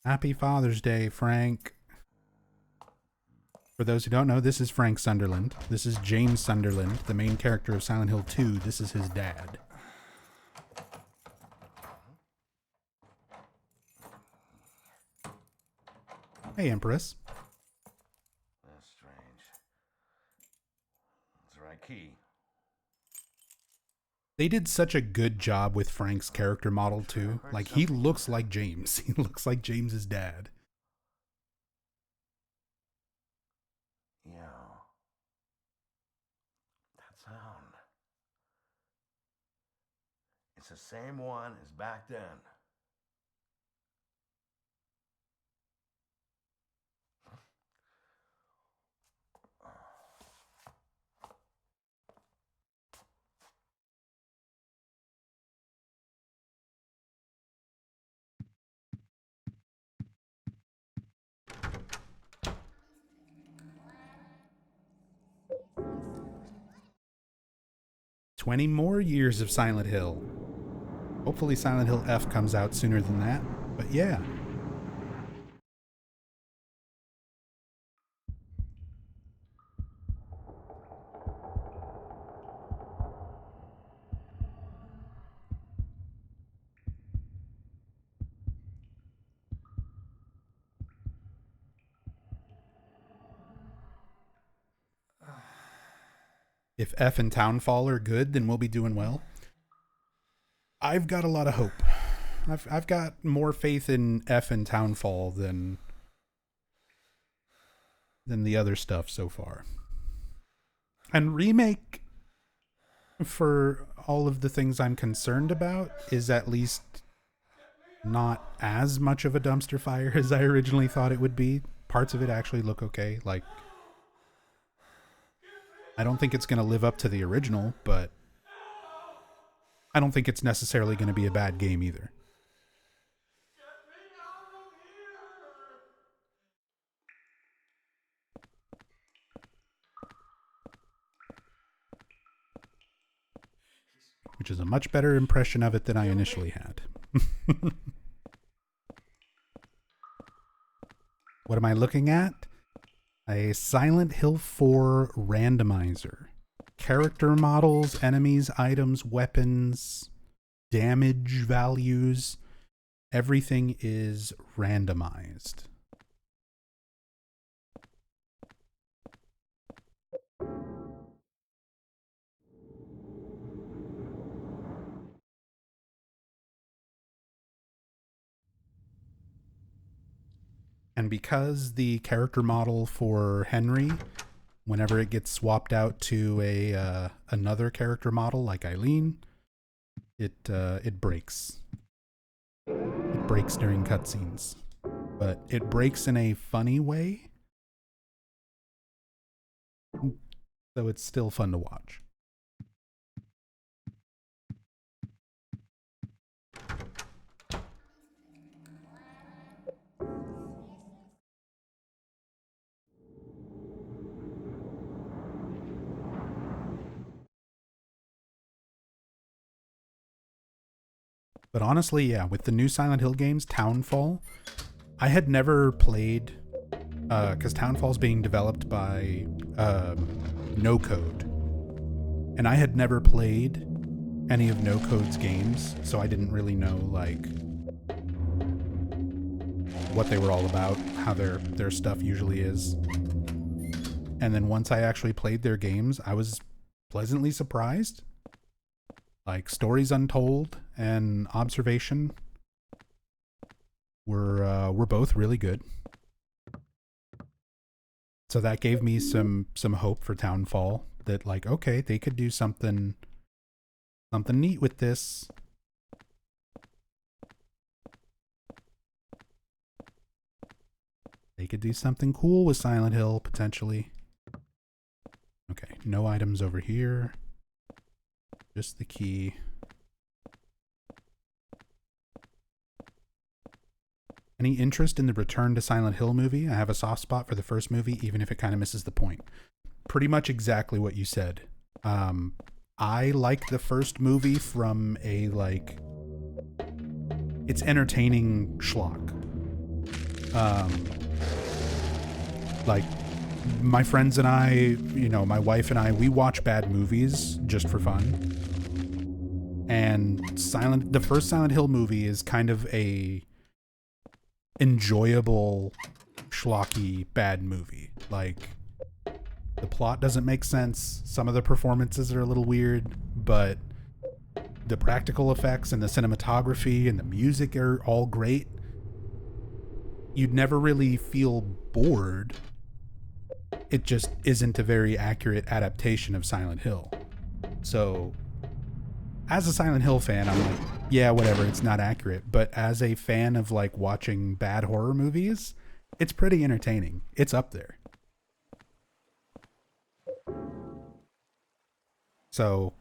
A: happy Father's Day, Frank. For those who don't know, this is Frank Sunderland. This is James Sunderland, the main character of Silent Hill 2. This is his dad. Hey, Empress.
K: That's strange. That's the right key.
A: They did such a good job with Frank's character model, too. Like, he looks like James. He looks like James's dad.
K: Yeah. That sound. It's the same one as back then.
A: 20 more years of Silent Hill. Hopefully Silent Hill F comes out sooner than that. But yeah. If F and Townfall are good, then we'll be doing well. I've got a lot of hope. I've got more faith in F and Townfall than the other stuff so far. And Remake, for all of the things I'm concerned about, is at least not as much of a dumpster fire as I originally thought it would be. Parts of it actually look okay. Like, I don't think it's going to live up to the original, but I don't think it's necessarily going to be a bad game either. Which is a much better impression of it than I initially had. What am I looking at? A Silent Hill 4 randomizer. Character models, enemies, items, weapons, damage values. Everything is randomized. And because the character model for Henry, whenever it gets swapped out to a another character model like Eileen, it breaks. It breaks during cutscenes, but it breaks in a funny way, so it's still fun to watch. But honestly, yeah, with the new Silent Hill games, Townfall, I had never played, because Townfall's being developed by No Code. And I had never played any of No Code's games, so I didn't really know, like, what they were all about, how their stuff usually is. And then once I actually played their games, I was pleasantly surprised. Like, Stories Untold and Observation were both really good. So that gave me some hope for Townfall, that, like, okay, they could do something neat with this. They could do something cool with Silent Hill, potentially. Okay, no items over here. Just the key. Any interest in the Return to Silent Hill movie? I have a soft spot for the first movie, even if it kind of misses the point. Pretty much exactly what you said. I liked the first movie from a, like, it's entertaining schlock. Like, my friends and I, you know, my wife and I, we watch bad movies just for fun. And the first Silent Hill movie is kind of a enjoyable, schlocky, bad movie. Like, the plot doesn't make sense. Some of the performances are a little weird, but the practical effects and the cinematography and the music are all great. You'd never really feel bored. It just isn't a very accurate adaptation of Silent Hill. So, as a Silent Hill fan, I'm like, yeah, whatever, it's not accurate. But as a fan of, like, watching bad horror movies, it's pretty entertaining. It's up there. So,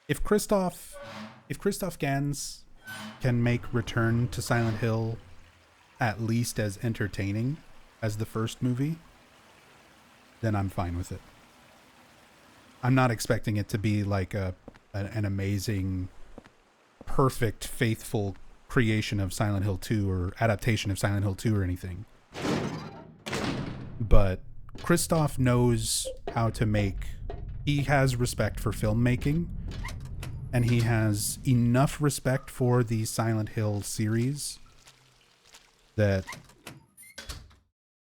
A: if Christoph Gans can make Return to Silent Hill at least as entertaining as the first movie, then I'm fine with it. I'm not expecting it to be like an amazing, perfect, faithful creation of Silent Hill 2 or adaptation of Silent Hill 2 or anything. But Christoph knows how to make... He has respect for filmmaking, and he has enough respect for the Silent Hill series that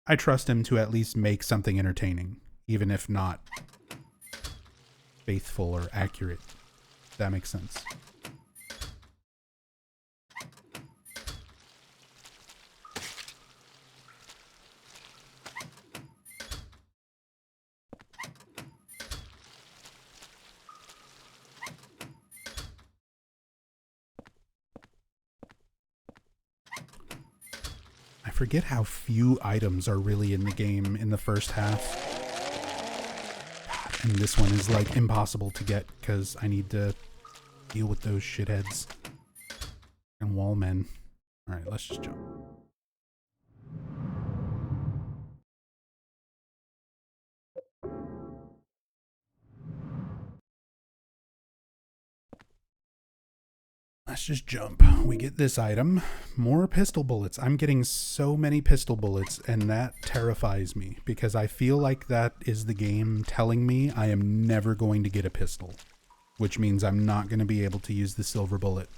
A: I trust him to at least make something entertaining, even if not faithful or accurate. If that makes sense. I forget how few items are really in the game in the first half. And this one is like impossible to get because I need to deal with those shitheads and wallmen. Alright, let's just jump. Let's just jump. We get this item. More pistol bullets. I'm getting so many pistol bullets, and that terrifies me because I feel like that is the game telling me I am never going to get a pistol, which means I'm not going to be able to use the silver bullet,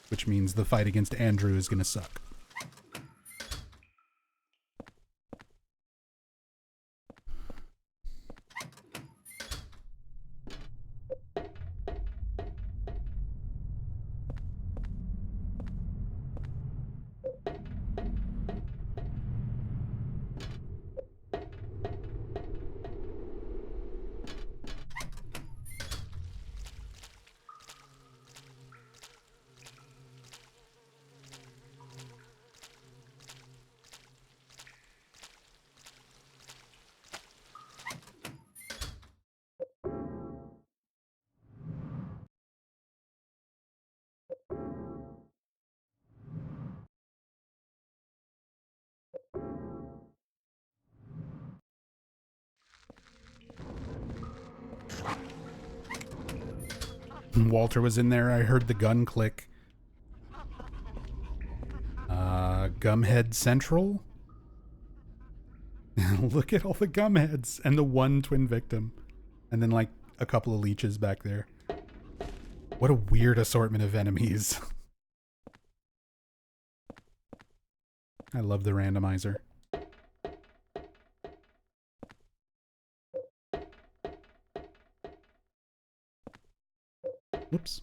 A: which means the fight against Andrew is going to suck. Walter was in there. I heard the gun click. Gumhead Central? Look at all the gumheads and the one twin victim. And then like a couple of leeches back there. What a weird assortment of enemies. I love the randomizer. Whoops.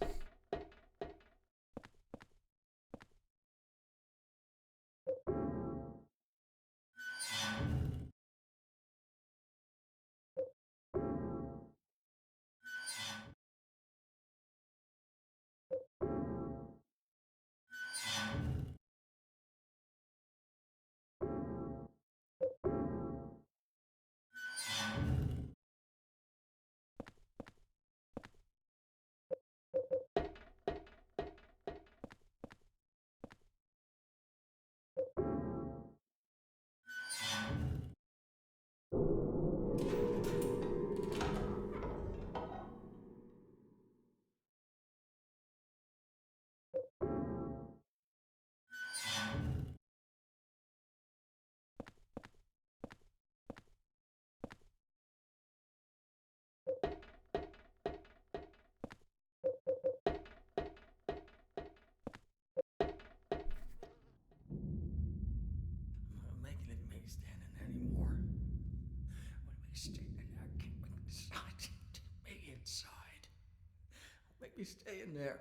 L: Make me stay in there.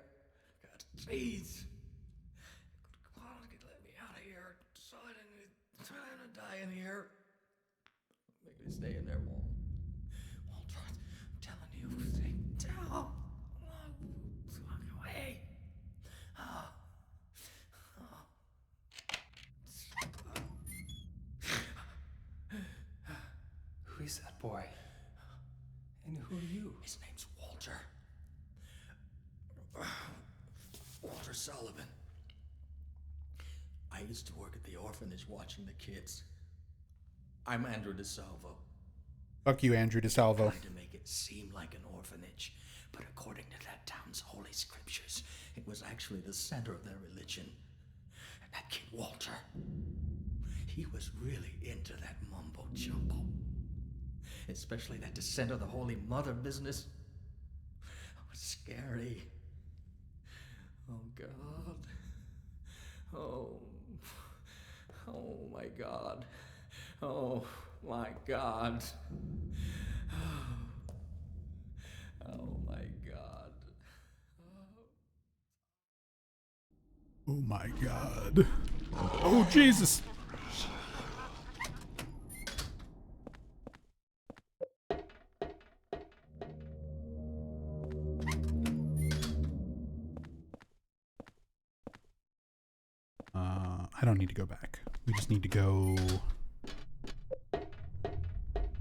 L: God, jeez. Come on, let me out of here. So I didn't die in here. Make me stay in there, Walt. Walter, I'm telling you, stay down. Walk away.
M: Who is that boy? And who are you?
L: His name's Walter. Walter Sullivan. I used to work at the orphanage watching the kids. I'm Andrew DeSalvo.
A: Fuck you, Andrew DeSalvo.
L: Trying to make it seem like an orphanage, but according to that town's holy scriptures, it was actually the center of their religion. And that kid Walter, he was really into that mumbo jumbo, especially that descent of the Holy Mother business. It was scary. Oh God. Oh my God. Oh my God. Oh my God.
A: Oh my God. Oh Jesus. I don't need to go back. We just need to go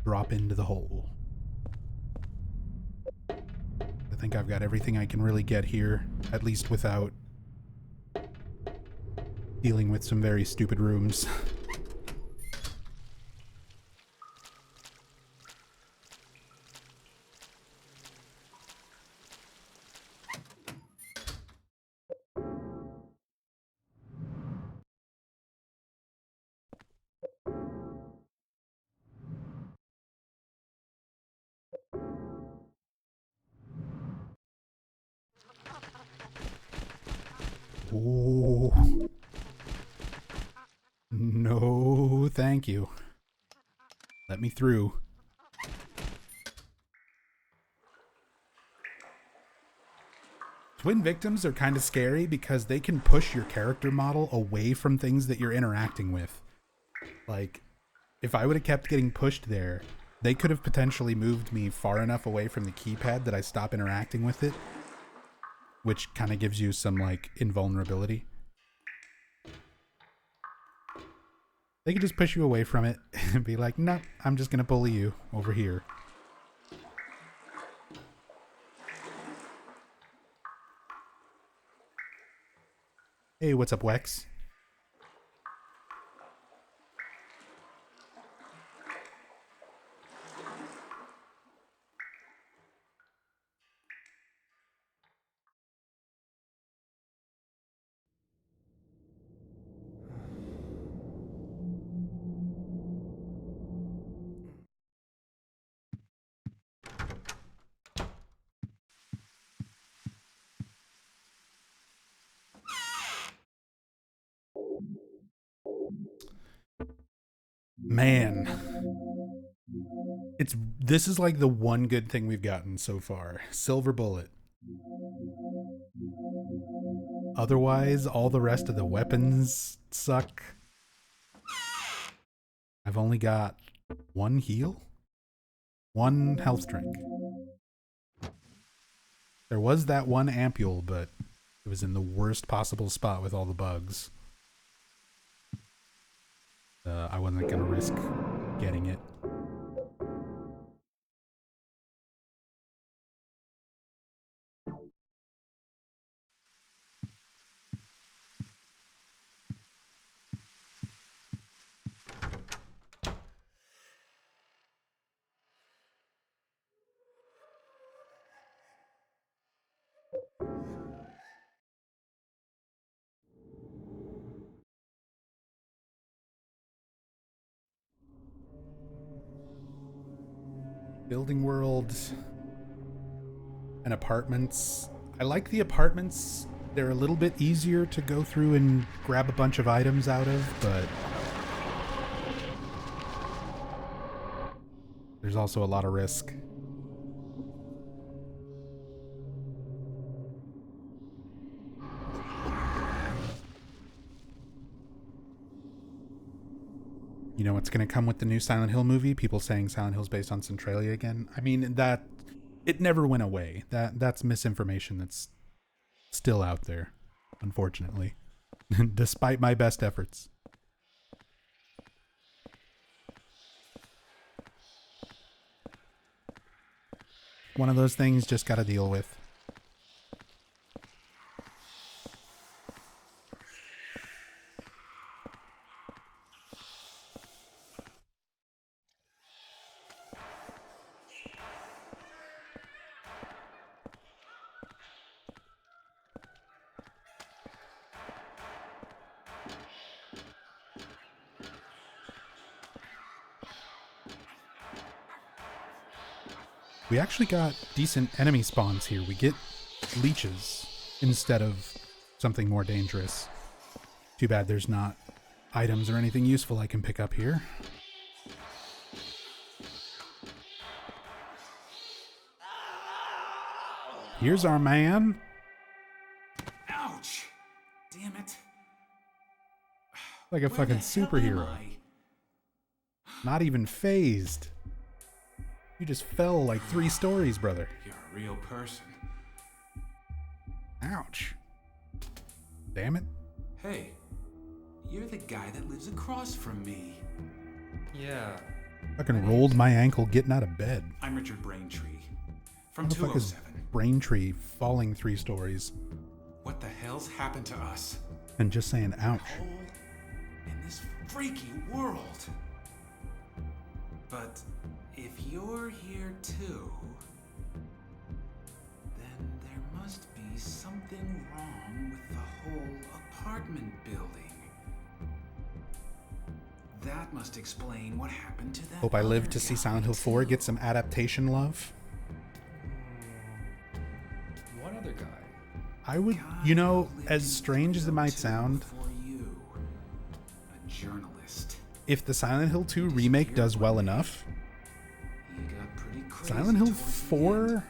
A: drop into the hole. I think I've got everything I can really get here, at least without dealing with some very stupid rooms. Oh. No, thank you. Let me through. Twin victims are kind of scary because they can push your character model away from things that you're interacting with. Like, if I would have kept getting pushed there, they could have potentially moved me far enough away from the keypad that I stop interacting with it, which kind of gives you some, like, invulnerability. They could just push you away from it and be like, no, I'm just going to bully you over here. Hey, what's up, Wex? Man, this is like the one good thing we've gotten so far. Silver bullet. Otherwise, all the rest of the weapons suck. I've only got one heal, one health drink. There was that one ampule, but it was in the worst possible spot with all the bugs. I wasn't going to risk getting it. Building world and apartments. I like the apartments. They're a little bit easier to go through and grab a bunch of items out of, but there's also a lot of risk. You know what's going to come with the new Silent Hill movie? People saying Silent Hill's based on Centralia again. I mean, it never went away. That's misinformation that's still out there, unfortunately, despite my best efforts. One of those things just got to deal with. We actually got decent enemy spawns here. We get leeches instead of something more dangerous. Too bad there's not items or anything useful I can pick up here. Here's our man.
H: Ouch! Damn it.
A: Like a
H: Where the
A: fucking
H: hell am
A: superhero.
H: I?
A: Not even phased. You just fell like 3 stories, brother.
H: You're a real person.
A: Ouch. Damn it.
H: Hey, you're the guy that lives across from me.
M: Yeah.
A: Fucking rolled my ankle getting out of bed.
H: I'm Richard Braintree. From
A: What the fuck is
H: 207.
A: Braintree falling 3 stories?
H: What the hell's happened to us?
A: And just saying ouch.
H: Hole in this freaky world. But if you're here too, then there must be something wrong with the whole apartment building. That must explain what happened to that.
A: Hope I live
H: other
A: to see
H: guy,
A: Silent Hill 4
H: too.
A: get some adaptation love.
M: What other guy?
A: I would, you know, as strange as it might sound,
H: For you, a journalist.
A: if the Silent Hill 2 remake does well enough,
H: You got pretty crazy
A: Silent Hill
H: towards the
A: 4
H: end.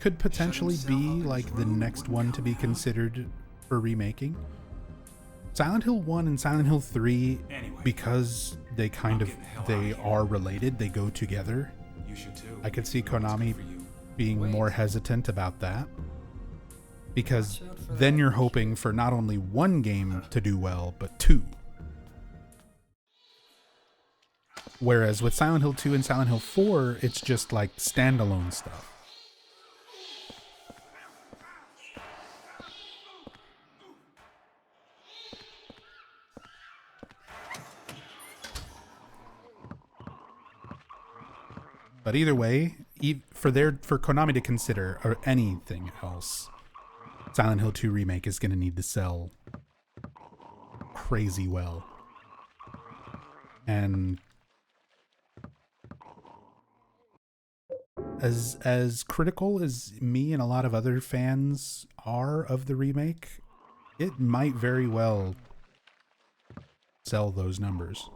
A: could potentially
H: himself up
A: be
H: in
A: like
H: his
A: the
H: room,
A: next
H: wouldn't
A: one
H: come
A: to be
H: out.
A: considered for remaking. Silent Hill 1 and Silent Hill 3,
H: Anyway,
A: because they kind
H: I'm
A: of,
H: getting the hell
A: they
H: outta here.
A: are related, they go together.
H: You should too.
A: I could see
H: It's good
A: Konami
H: for you.
A: being
M: Wait.
A: more hesitant about that. Because
M: Watch out for
A: then
M: that
A: you're hoping for not only one game to do well, but 2. Whereas with Silent Hill 2 and Silent Hill 4, it's just like standalone stuff. But either way, for Konami to consider or anything else, Silent Hill 2 remake is going to need to sell crazy well. And as critical as me and a lot of other fans are of the remake, it might very well sell those numbers.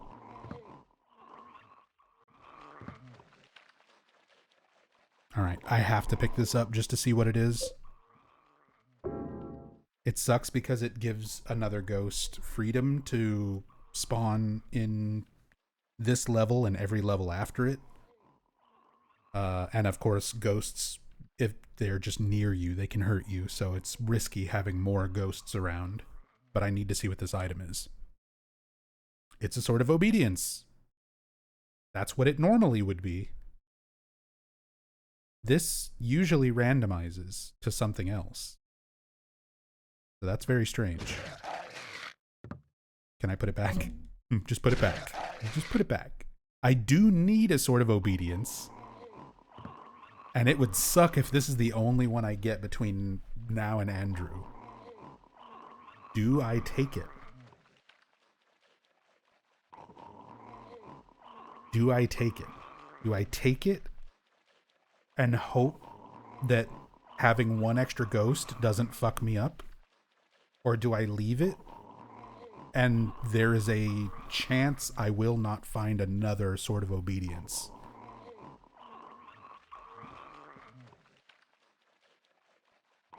A: All right, I have to pick this up just to see what it is. It sucks because it gives another ghost freedom to spawn in this level and every level after it. And of course, ghosts, if they're just near you, they can hurt you. So it's risky having more ghosts around. But I need to see what this item is. It's a Sword of Obedience. That's what it normally would be. This usually randomizes to something else. So that's very strange. Can I put it back? Just put it back. Just put it back. I do need a Sword of Obedience. And it would suck if this is the only one I get between now and Andrew. Do I take it? Do I take it? Do I take it and hope that having one extra ghost doesn't fuck me up? Or do I leave it and there is a chance I will not find another Sword of Obedience?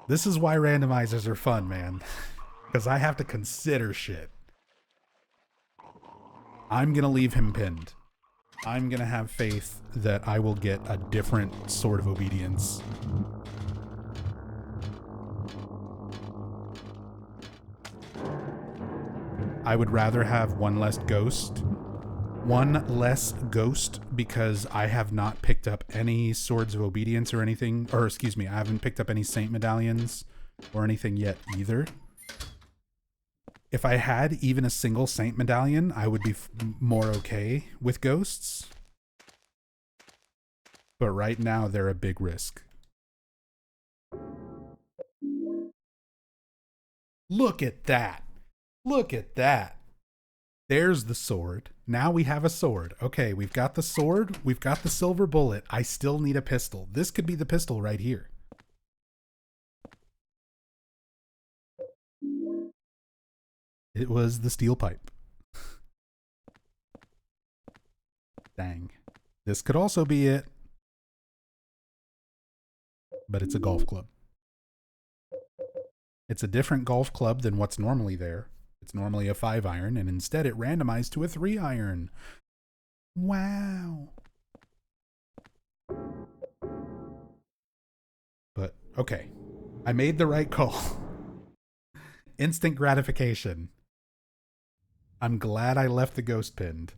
A: This is why randomizers are fun, man. Because I have to consider shit. I'm going to leave him pinned. I'm going to have faith that I will get a different Sword of Obedience. I would rather have one less ghost. One less ghost because I have not picked up any Swords of Obedience or anything. Or excuse me, I haven't picked up any Saint Medallions or anything yet either. If I had even a single Saint Medallion, I would be more okay with ghosts. But right now, they're a big risk. Look at that. Look at that. There's the sword. Now we have a sword. Okay, we've got the sword. We've got the silver bullet. I still need a pistol. This could be the pistol right here. It was the steel pipe. Dang. This could also be it. But it's a golf club. It's a different golf club than what's normally there. It's normally a 5-iron, and instead it randomized to a 3-iron. Wow. But, okay. I made the right call. Instant gratification. I'm glad I left the ghost pinned.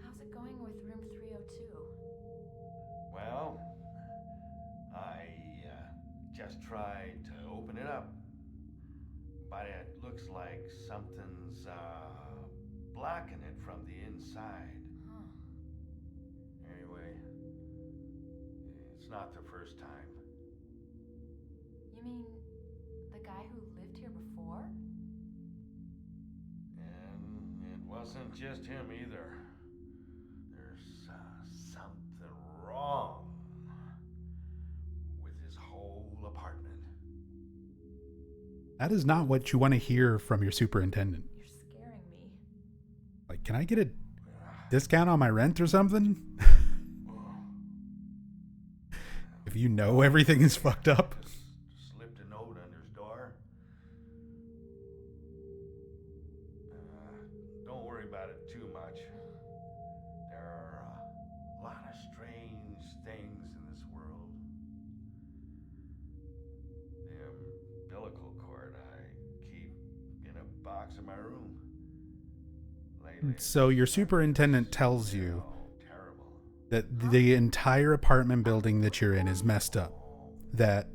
E: How's it going with room 302?
K: Well, I just tried to open it up, but it looks like something's blocking it from the inside.
E: Huh.
K: Anyway, it's not the first time.
E: You mean the guy who lived here before?
K: And it wasn't just him either. There's something wrong with his whole apartment.
A: That is not what you want to hear from your superintendent.
E: You're scaring me.
A: Like, can I get a discount on my rent or something? If you know everything is fucked up.
K: Slipped a note under his door. Don't worry about it too much. There are a lot of strange things in this world. The umbilical cord I keep in a box in my room. Lately,
A: So your superintendent tells you that the entire apartment building that you're in is messed up. That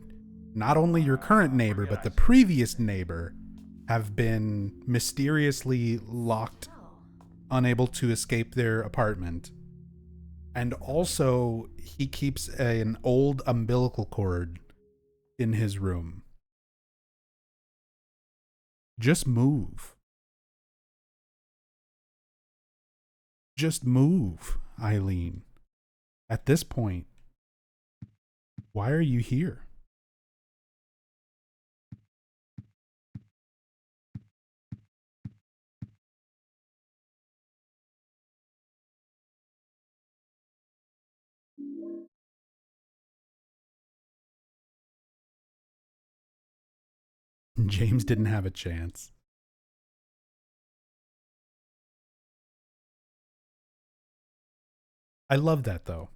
A: not only your current neighbor, but the previous neighbor have been mysteriously locked, unable to escape their apartment. And also, he keeps an old umbilical cord in his room. Just move. Just move, Eileen. At this point, why are you here? James didn't have a chance. I love that, though.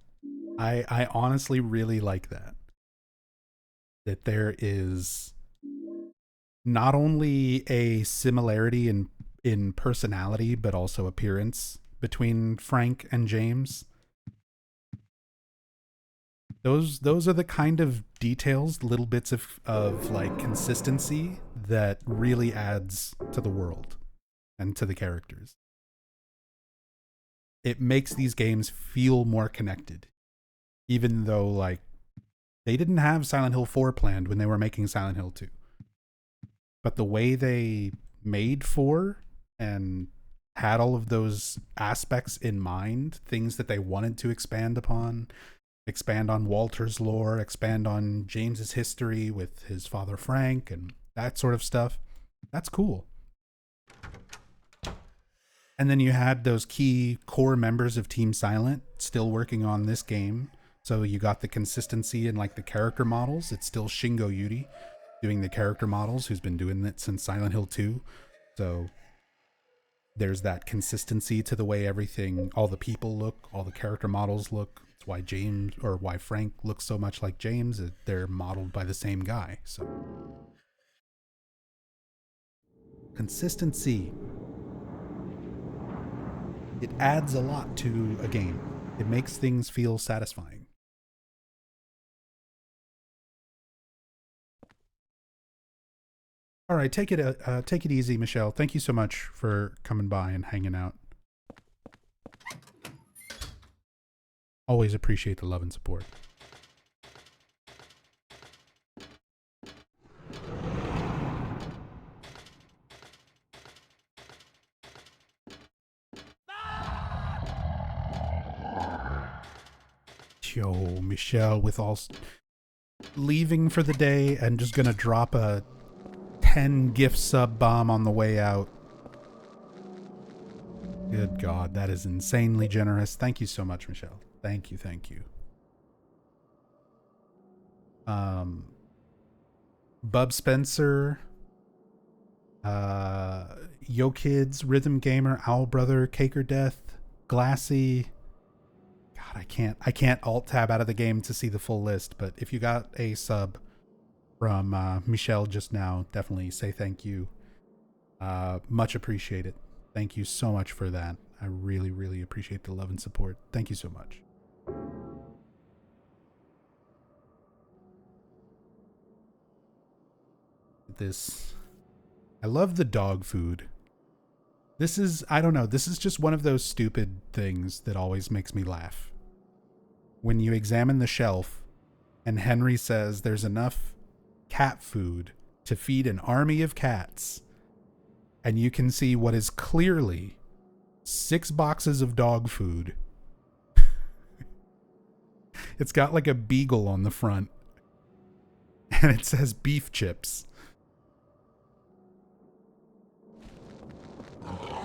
A: I honestly really like that. That there is not only a similarity in personality, but also appearance between Frank and James. Those are the kind of details, little bits of like consistency that really adds to the world and to the characters. It makes these games feel more connected. Even though, like, they didn't have Silent Hill 4 planned when they were making Silent Hill 2. But the way they made 4 and had all of those aspects in mind, things that they wanted to expand upon, expand on Walter's lore, expand on James's history with his father Frank, and that sort of stuff, that's cool. And then you had those key core members of Team Silent still working on this game. So you got the consistency in like the character models. It's still Shingo Yuri doing the character models, who's been doing it since Silent Hill 2. So there's that consistency to the way everything, all the people look, all the character models look. It's why James, or why Frank looks so much like James. They're modeled by the same guy. So consistency. It adds a lot to a game. It makes things feel satisfying. All right, take it easy, Michelle. Thank you so much for coming by and hanging out. Always appreciate the love and support. Yo, Michelle with all leaving for the day and just gonna drop a 10 gift sub bomb on the way out. Good God, that is insanely generous. Thank you so much, Michelle. Thank you, thank you. Bub Spencer, Yo Kids, Rhythm Gamer, Owl Brother, Caker Death, Glassy. God, I can't alt tab out of the game to see the full list, but if you got a sub from Michelle just now, definitely say thank you. Much appreciated. Thank you so much for that. I really, really appreciate the love and support. Thank you so much. I love the dog food. This is, I don't know, this is just one of those stupid things that always makes me laugh. When you examine the shelf and Henry says there's enough cat food to feed an army of cats, and you can see what is clearly 6 boxes of dog food. It's got like a beagle on the front, and it says beef chips.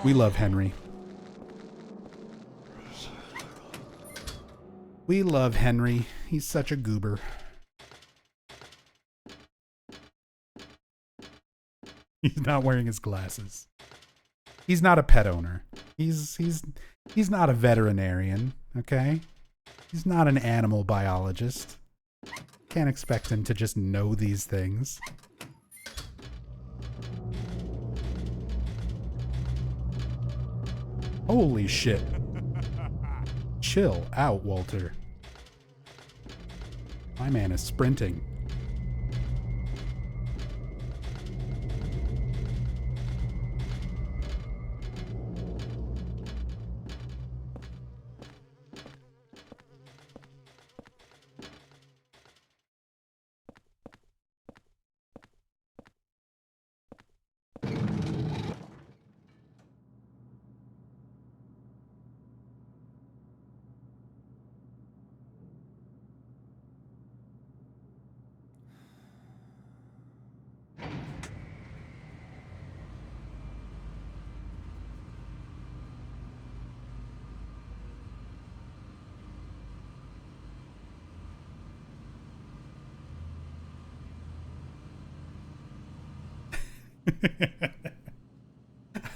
A: We love Henry. We love Henry. He's such a goober. He's not wearing his glasses. He's not a pet owner. He's not a veterinarian, okay? He's not an animal biologist. Can't expect him to just know these things. Holy shit. Chill out, Walter. My man is sprinting.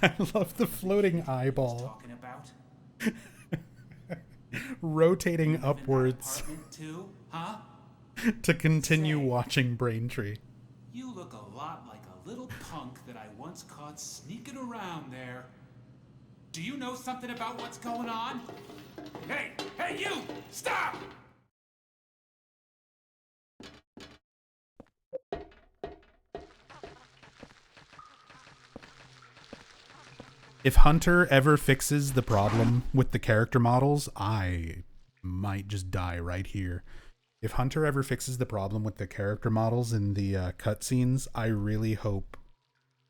A: I love the floating eyeball. Rotating upwards
H: too, huh?
A: to continue watching Braintree.
H: You look a lot like a little punk that I once caught sneaking around there. Do you know something about what's going on? Hey, you! Stop!
A: If Hunter ever fixes the problem with the character models, I might just die right here. If Hunter ever fixes the problem with the character models in the cutscenes, I really hope.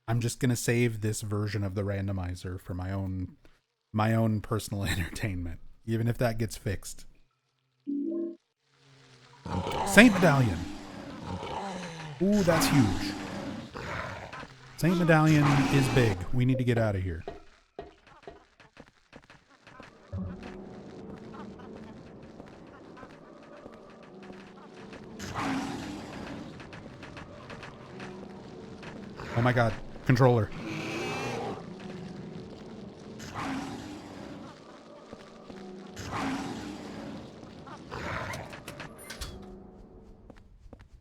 A: I'm just gonna save this version of the randomizer for my own personal entertainment, even if that gets fixed. Saint Medallion. Ooh, that's huge. Saint Medallion is big. We need to get out of here. Oh my god, controller.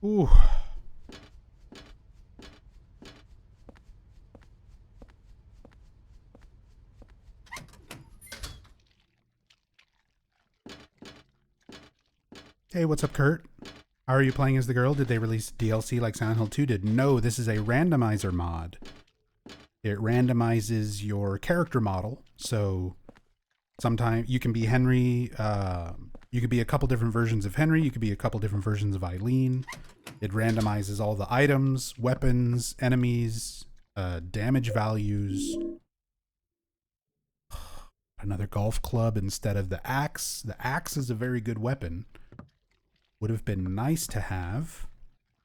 A: Ooh. Hey, what's up, Kurt? How are you playing as the girl? Did they release DLC like Silent Hill 2 did? No, this is a randomizer mod. It randomizes your character model. So sometimes you can be Henry. You could be a couple different versions of Henry. You could be a couple different versions of Eileen. It randomizes all the items, weapons, enemies, damage values. Another golf club instead of the axe. The axe is a very good weapon. Would have been nice to have.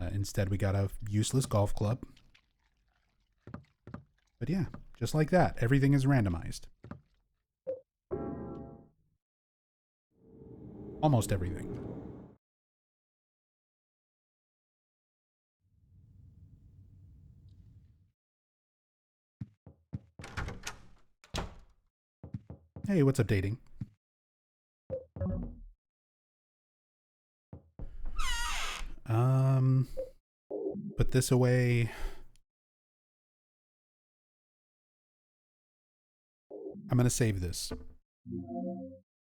A: Instead, we got a useless golf club. But yeah, just like that, everything is randomized. Almost everything. Hey, what's up, dating? Put this away. I'm going to save this.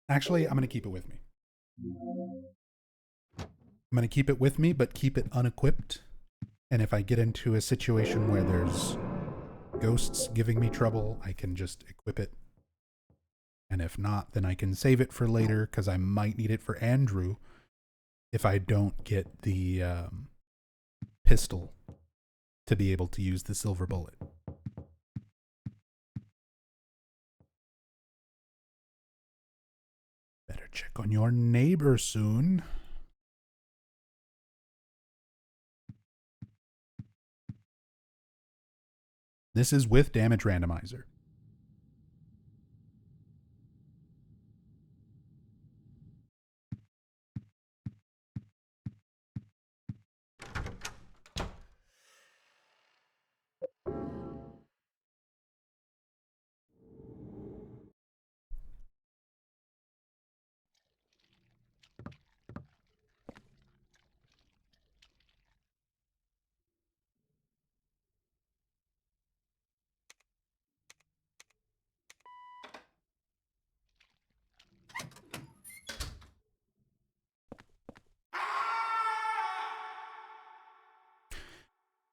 A: Actually, I'm going to keep it with me. I'm going to keep it with me, but keep it unequipped. And if I get into a situation where there's ghosts giving me trouble, I can just equip it. And if not, then I can save it for later, because I might need it for Andrew if I don't get the pistol to be able to use the silver bullet. Better check on your neighbor soon. This is with damage randomizer.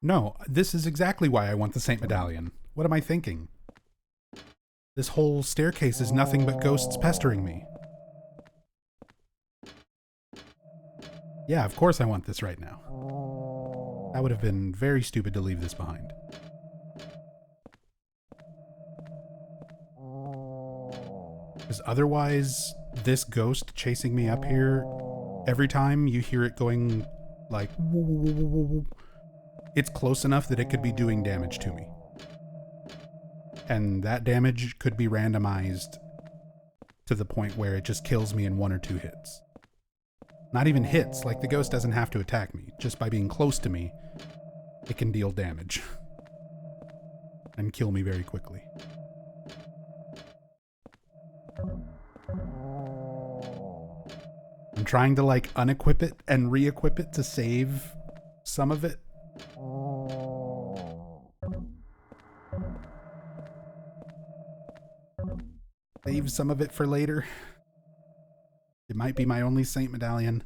A: No, this is exactly why I want the Saint Medallion. What am I thinking? This whole staircase is nothing but ghosts pestering me. Yeah, of course I want this right now. That would have been very stupid to leave this behind. Because otherwise, this ghost chasing me up here, every time you hear it going like, woo, woo, woo, woo, woo, it's close enough that it could be doing damage to me. And that damage could be randomized to the point where it just kills me in 1 or 2 hits. Not even hits, like the ghost doesn't have to attack me. Just by being close to me, it can deal damage. And kill me very quickly. I'm trying to like unequip it and re-equip it to save some of it. Save some of it for later. It might be my only Saint Medallion.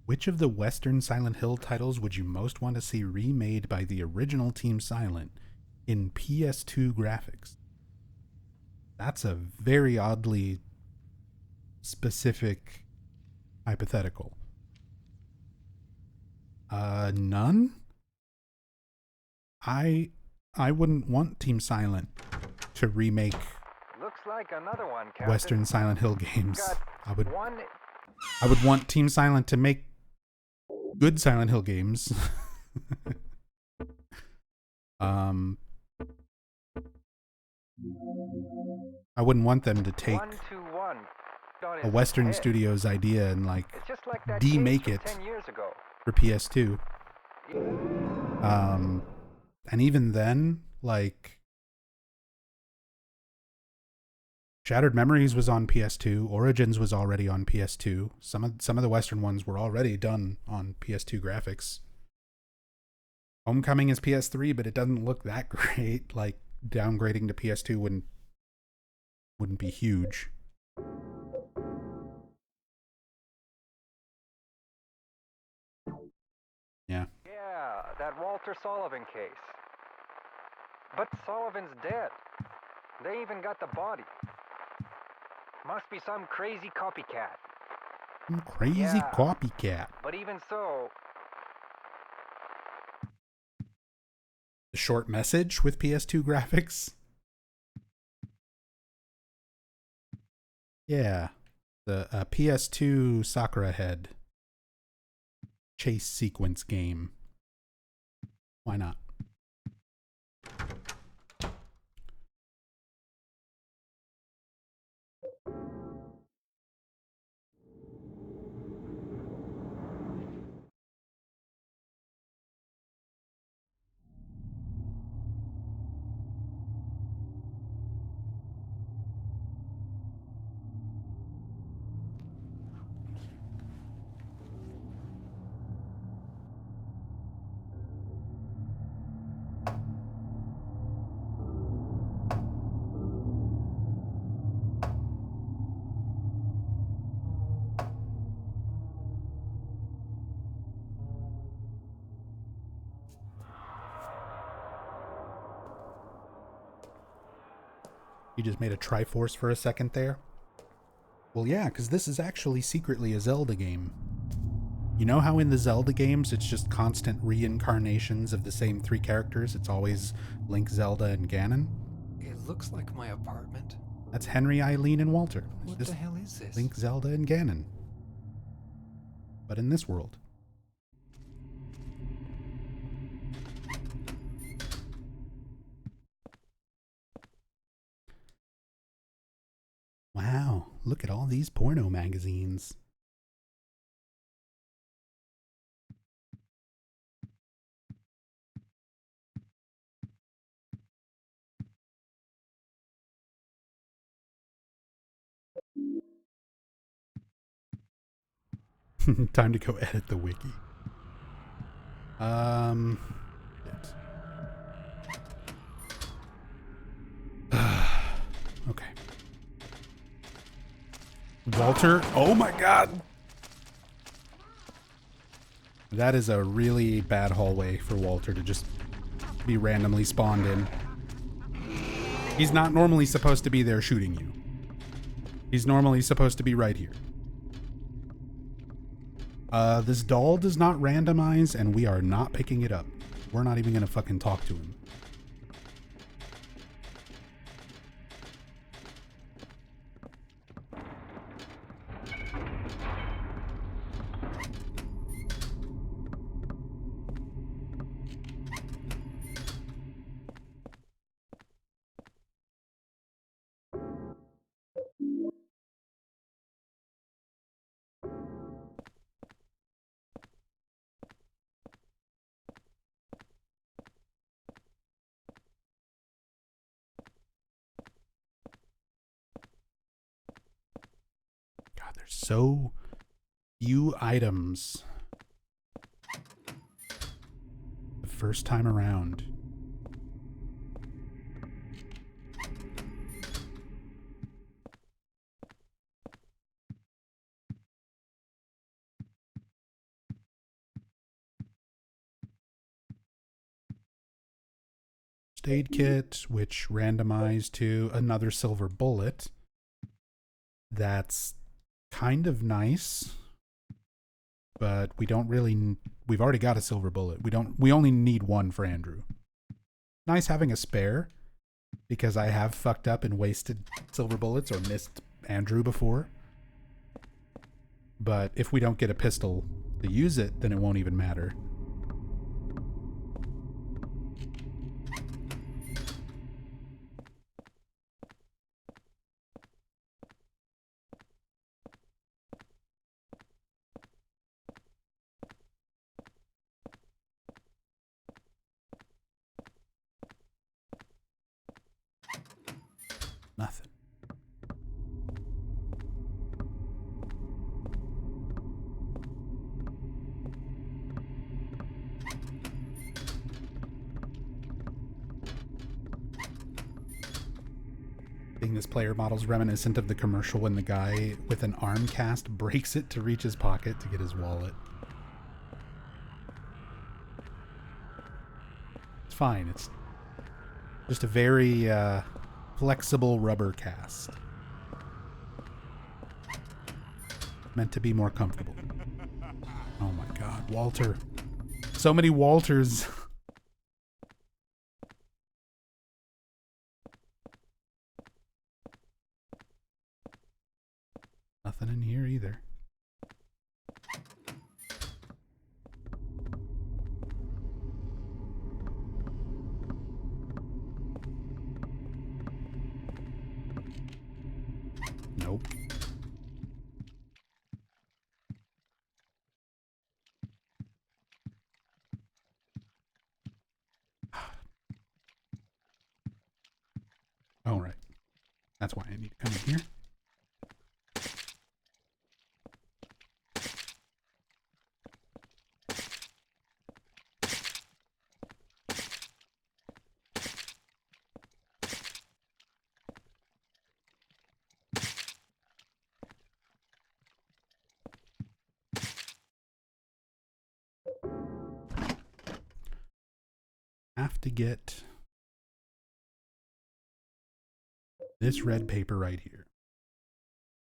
A: Which of the Western Silent Hill titles would you most want to see remade by the original Team Silent in PS2 graphics. That's a very oddly specific hypothetical. None? I wouldn't want Team Silent to remake
G: Looks like another one, Captain.
A: Western Silent Hill games.
G: Got
A: I would
G: one.
A: I would want Team Silent to make good Silent Hill games. I wouldn't want them to take
G: 121 on
A: a
G: his
A: Western
G: head.
A: Studios idea and like
G: It's just like that
A: demake
G: case
A: it
G: from 10 years ago.
A: for PS2. And even then, like Shattered Memories was on PS2, Origins was already on PS2. Some of the Western ones were already done on PS2 graphics. Homecoming is PS3, but it doesn't look that great. Like downgrading to PS2 wouldn't be huge. Yeah.
G: Yeah, that Walter Sullivan case. But Sullivan's dead. They even got the body. Must be some crazy copycat.
A: Crazy
G: Yeah,
A: copycat.
G: But even so,
A: The short message with PS2 graphics. Yeah. The PS2 Sakura Head chase sequence game. Why not? You just made a Triforce for a second there? Well, yeah, because this is actually secretly a Zelda game. You know how in the Zelda games it's just constant reincarnations of the same three characters? It's always Link, Zelda, and Ganon?
M: It looks like my apartment.
A: That's Henry, Eileen, and Walter. It's
M: What
A: just
M: the hell is this?
A: Link, Zelda, and Ganon. But in this world. Wow, look at all these porno magazines. Time to go edit the wiki. Okay. Walter, oh my god! That is a really bad hallway for Walter to just be randomly spawned in. He's not normally supposed to be there shooting you. He's normally supposed to be right here. This doll does not randomize, and we are not picking it up. We're not even gonna fucking talk to him. God, there's so few items the first time around. first aid kit, which randomized to another silver bullet. That's kind of nice, but we don't really, we've already got a silver bullet. We only need one for Andrew. Nice having a spare, because I have fucked up and wasted silver bullets or missed Andrew before. But if we don't get a pistol to use it, then it won't even matter. Nothing. I think this player model's reminiscent of the commercial when the guy with an arm cast breaks it to reach his pocket to get his wallet. It's fine. It's just a very flexible rubber cast. Meant to be more comfortable. Oh my god, Walter. So many Walters. Nothing in here either. Nope. All right. That's why I need to come in here. Have to get this red paper right here.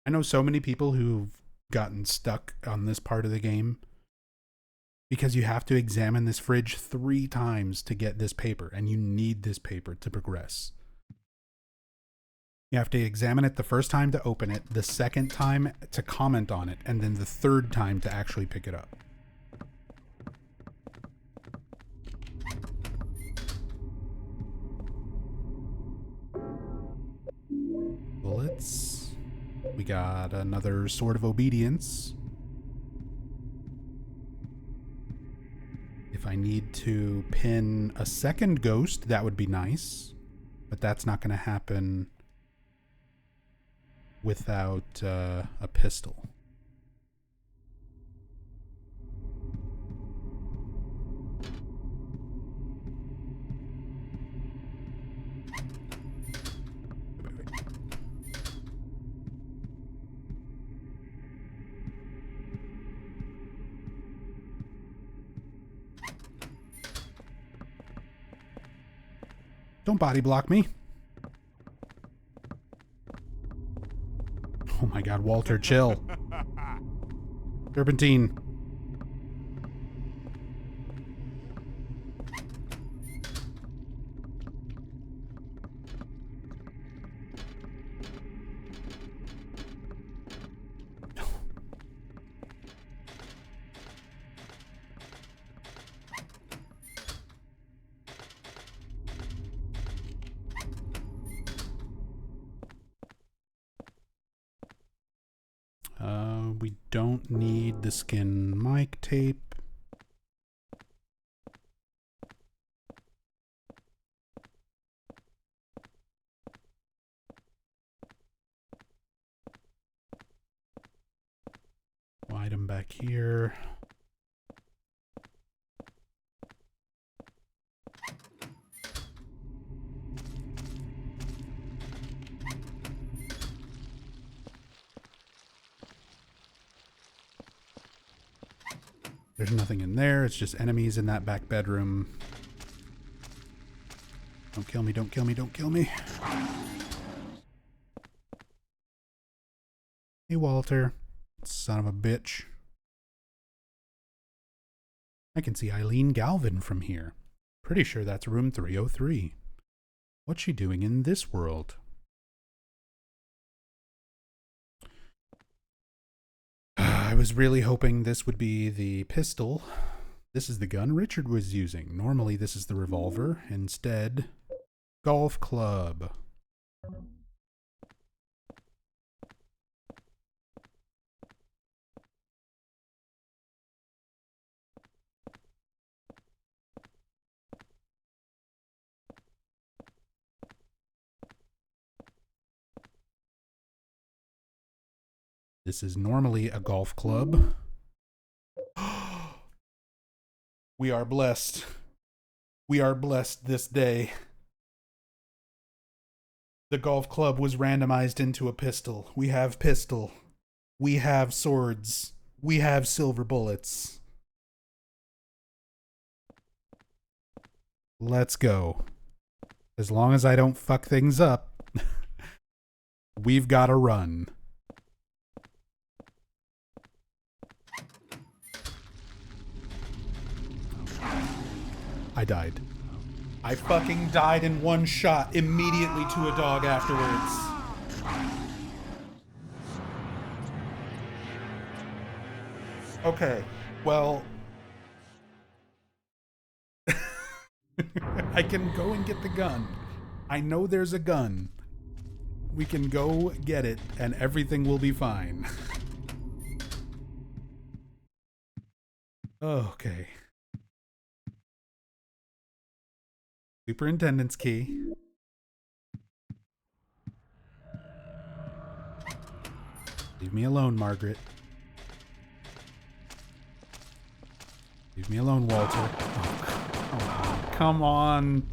A: I know so many people who've gotten stuck on this part of the game because you have to examine this fridge 3 times to get this paper, and you need this paper to progress. You have to examine it the first time to open it, the second time to comment on it, and then the third time to actually pick it up. Bullets. We got another Sword of Obedience. If I need to pin a second ghost, that would be nice. But that's not going to happen without a pistol. Don't body block me. Oh my god, Walter, chill. Serpentine. We don't need the skin mic tape. Item back here. There's nothing in there. It's just enemies in that back bedroom. Don't kill me, don't kill me, don't kill me. Hey, Walter. Son of a bitch. I can see Eileen Galvin from here. Pretty sure that's room 303. What's she doing in this world? I was really hoping this would be the pistol. This is the gun Richard was using. Normally this is the revolver. Instead, golf club. This is normally a golf club. We are blessed. We are blessed this day. The golf club was randomized into a pistol. We have pistol. We have swords. We have silver bullets. Let's go. As long as I don't fuck things up, we've got to run. I died. I fucking died in one shot immediately to a dog afterwards. Okay, well... I can go and get the gun. I know there's a gun. We can go get it and everything will be fine. Okay. Superintendent's key. Leave me alone, Margaret. Leave me alone, Walter. Oh, come on.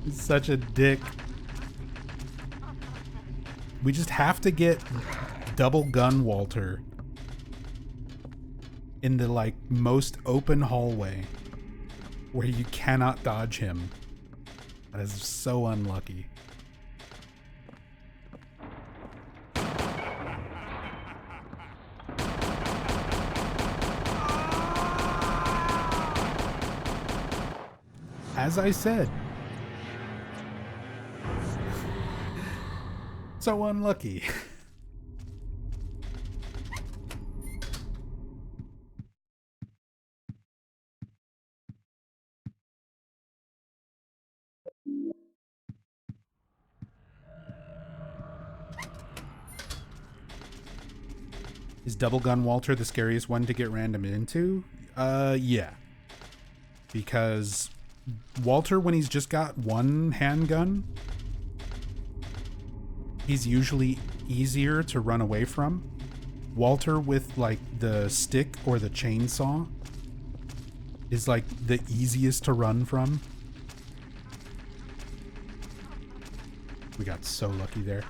A: He's such a dick. We just have to get double gun Walter in the, like, most open hallway where you cannot dodge him. That is so unlucky. As I said. So unlucky. Is double gun Walter the scariest one to get random into? Yeah. Because Walter, when he's just got one handgun, he's usually easier to run away from. Walter with, like, the stick or the chainsaw is, like, the easiest to run from. We got so lucky there.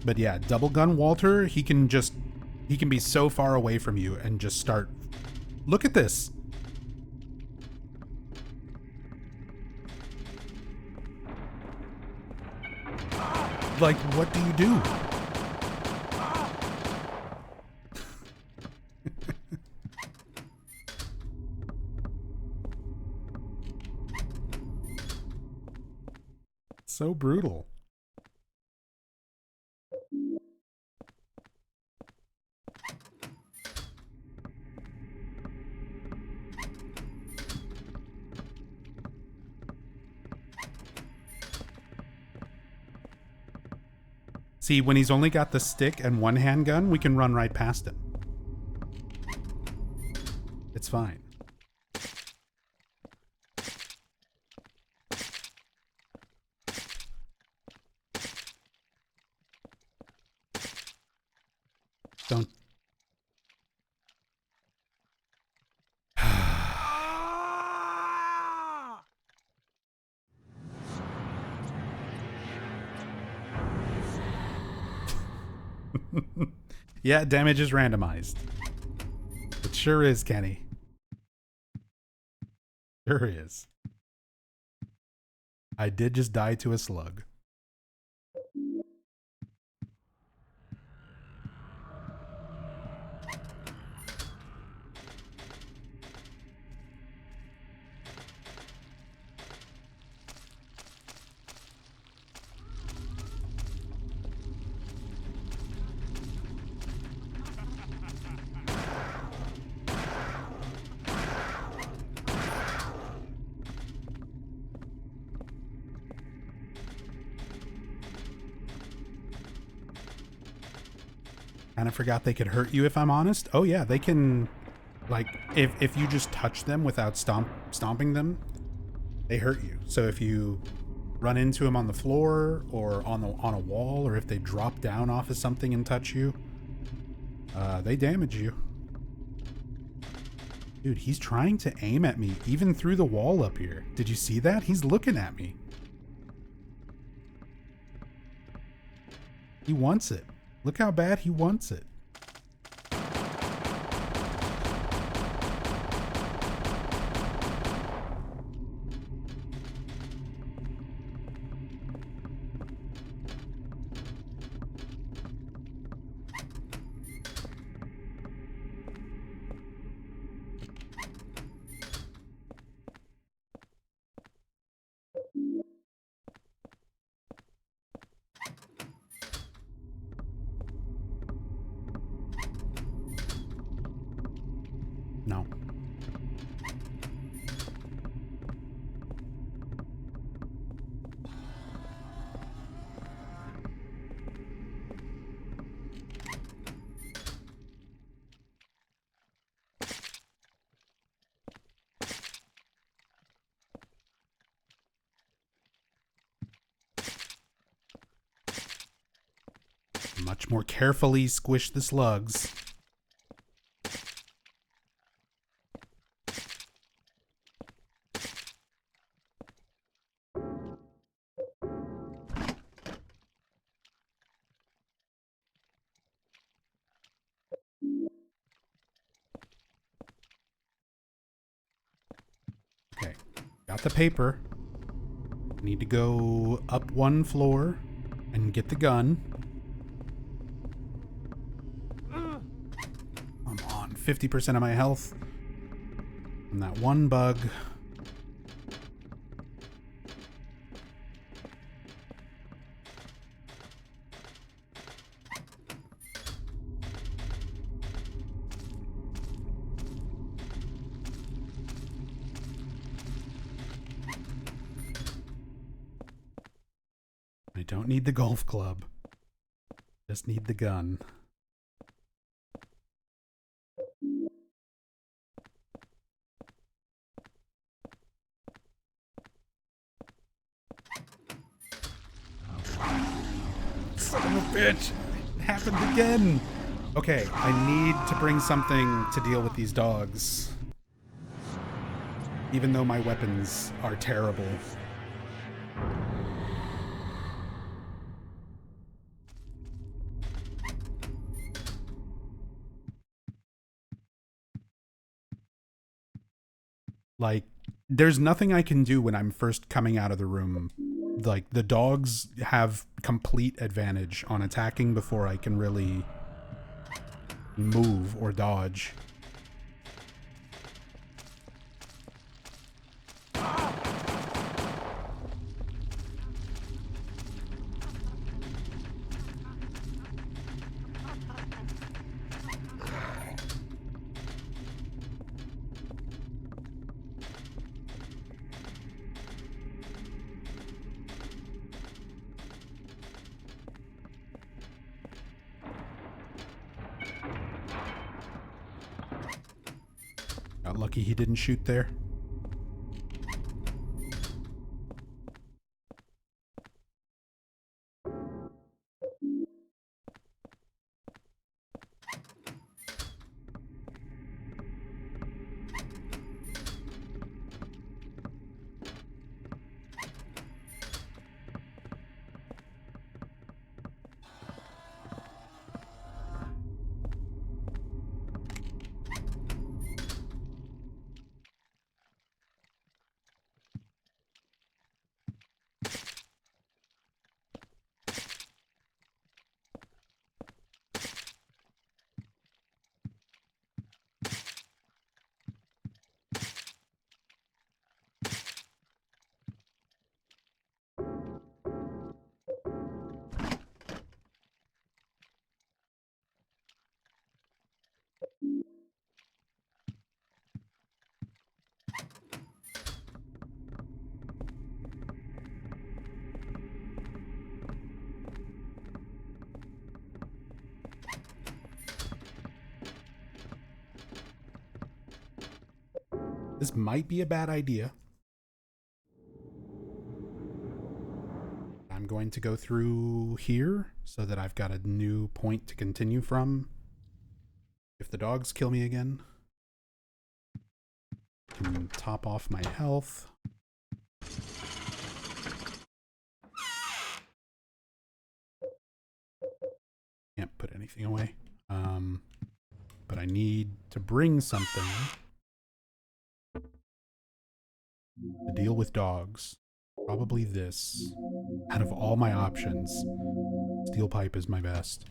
A: But yeah, double gun Walter, he can be so far away from you and just start. Look at this. Like, what do you do? So brutal. See, when he's only got the stick and one handgun, we can run right past him. It's fine. Don't. Yeah, damage is randomized. It sure is, Kenny. Sure is. I did just die to a slug. And I forgot they could hurt you, if I'm honest. Oh yeah, they can, like, if you just touch them without stomping them, they hurt you. So if you run into them on the floor or on a wall, or if they drop down off of something and touch you, they damage you. Dude, he's trying to aim at me, even through the wall up here. Did you see that? He's looking at me. He wants it. Look how bad he wants it. No. Much more carefully squish the slugs. Okay, got the paper. Need to go up one floor and get the gun. I'm on 50% of my health from that one bug. I don't need the golf club. Just need the gun. Son of a bitch! It happened again! Okay, I need to bring something to deal with these dogs. Even though my weapons are terrible. Like, there's nothing I can do when I'm first coming out of the room. Like, the dogs have complete advantage on attacking before I can really move or dodge. Got lucky he didn't shoot there. This might be a bad idea. I'm going to go through here so that I've got a new point to continue from. If the dogs kill me again, I can top off my health. Can't put anything away. But I need to bring something to deal with dogs. Probably this. Out of all my options, steel pipe is my best.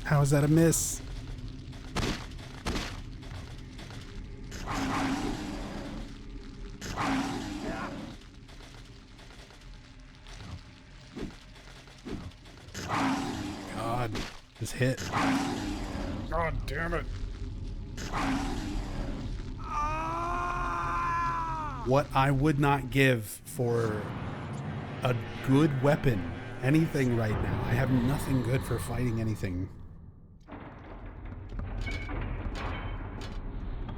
A: How is that a miss? God, just hit. God damn it. What I would not give for a good weapon. Anything right now. I have nothing good for fighting anything.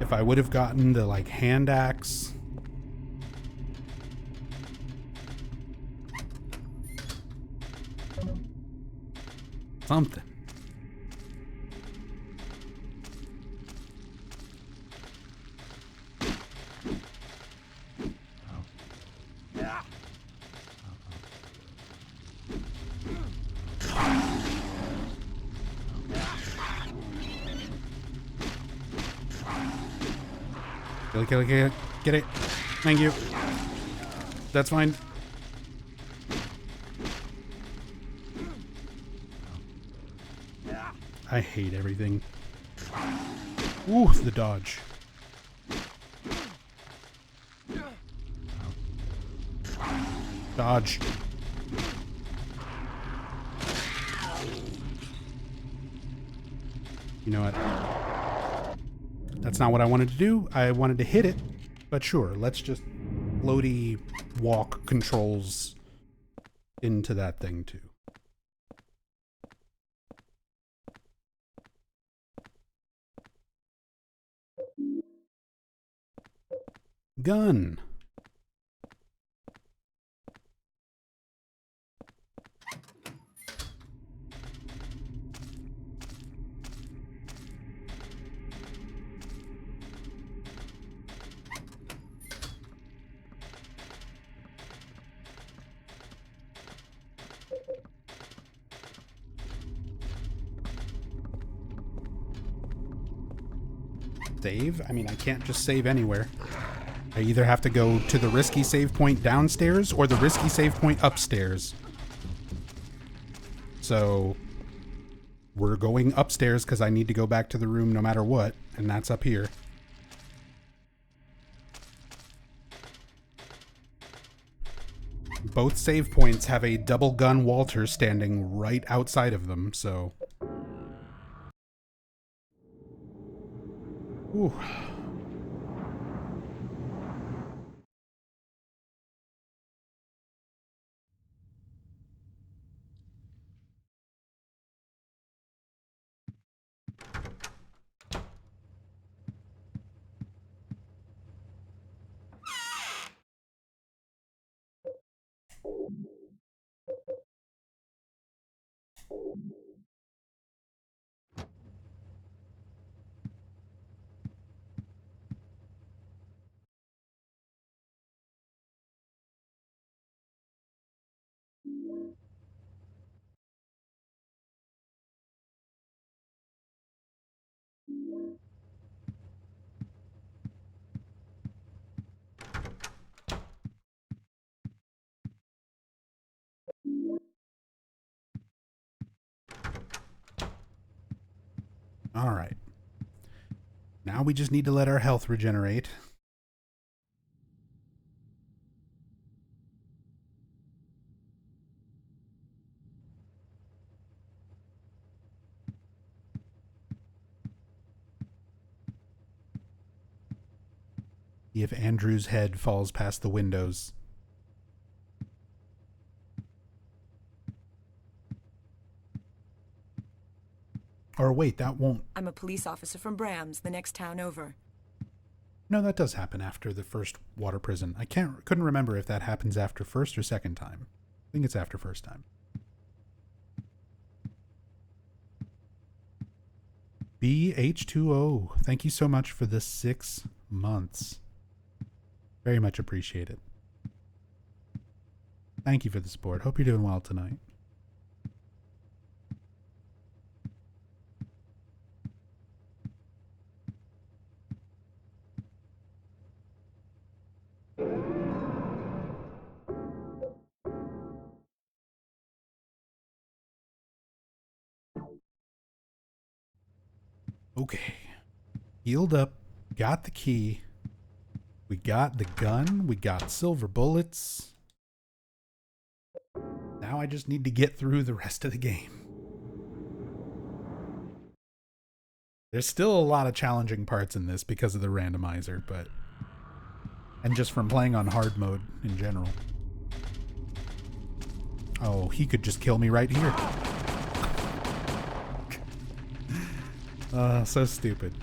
A: If I would have gotten the, like, hand axe. Something. Get it. Thank you. That's fine. I hate everything. Ooh, the dodge. Dodge. You know what? That's not what I wanted to do. I wanted to hit it, but sure, let's just floaty walk controls into that thing too. Gun. Save? I mean, I can't just save anywhere. I either have to go to the risky save point downstairs or the risky save point upstairs. So we're going upstairs because I need to go back to the room no matter what, and that's up here. Both save points have a double gun Walter standing right outside of them, so... Ooh. All right. Now we just need to let our health regenerate. See if Andrew's head falls past the windows. Or wait, that won't...
B: I'm a police officer from Brams, the next town over.
A: No, that does happen after the first water prison. I couldn't remember if that happens after first or second time. I think it's after first time. BH2O, thank you so much for the 6 months. Very much appreciate it. Thank you for the support. Hope you're doing well tonight. Okay. Healed up. Got the key. We got the gun. We got silver bullets. Now I just need to get through the rest of the game. There's still a lot of challenging parts in this because of the randomizer, but... And just from playing on hard mode in general. Oh, he could just kill me right here. So stupid.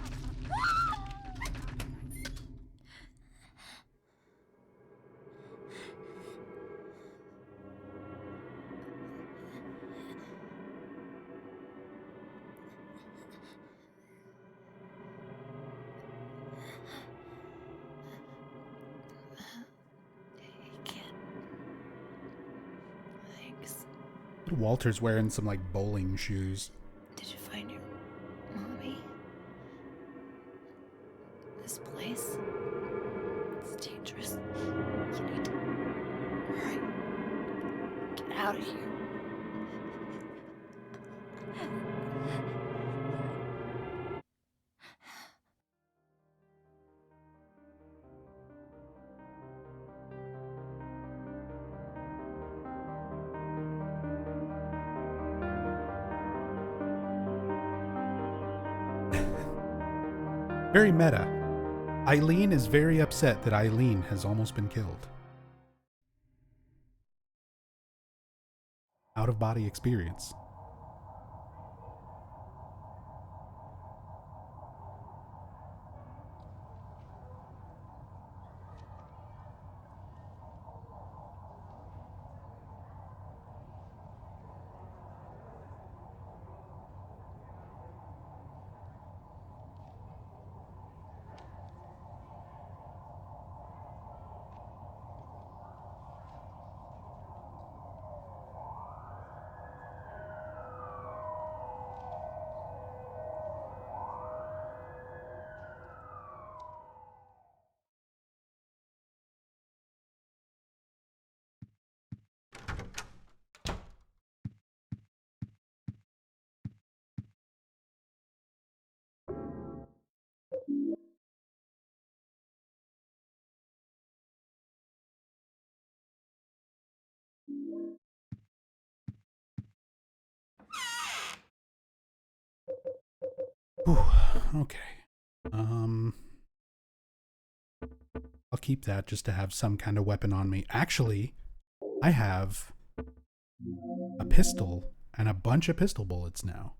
A: Walter's wearing some like bowling shoes.
F: Did you find your mommy? This place, it's dangerous. You need to hurry. Get out of here.
A: Very meta. Eileen is very upset that Eileen has almost been killed. Out-of-body experience. Whew, okay. I'll keep that just to have some kind of weapon on me. Actually, I have a pistol and a bunch of pistol bullets now.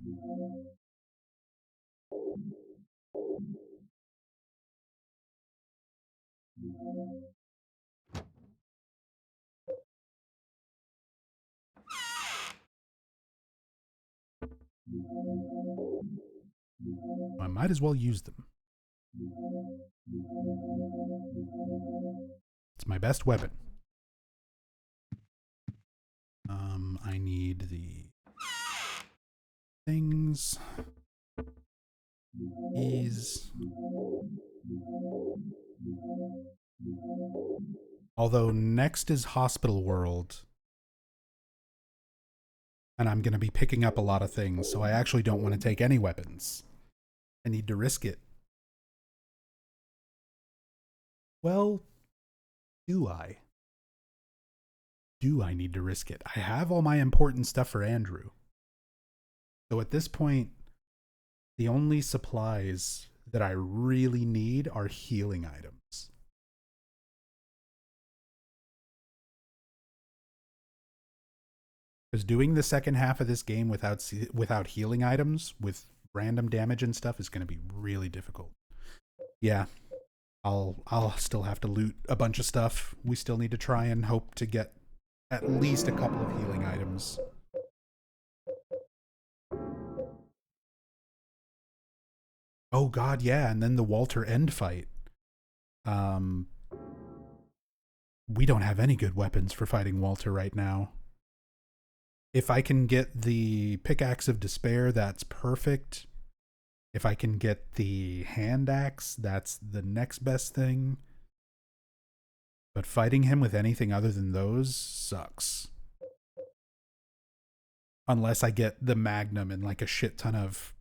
A: I might as well use them. It's my best weapon. I need the things. He's... Although next is Hospital World. And I'm going to be picking up a lot of things, so I actually don't want to take any weapons. I need to risk it. Well, do I? Do I need to risk it? I have all my important stuff for Andrew. So at this point, the only supplies that I really need are healing items. Because doing the second half of this game without healing items, with random damage and stuff, is going to be really difficult. Yeah, I'll still have to loot a bunch of stuff. We still need to try and hope to get at least a couple of healing items. Oh god, yeah, and then the Walter end fight. We don't have any good weapons for fighting Walter right now. If I can get the Pickaxe of Despair, that's perfect. If I can get the Hand Axe, that's the next best thing. But fighting him with anything other than those sucks. Unless I get the Magnum and like a shit ton of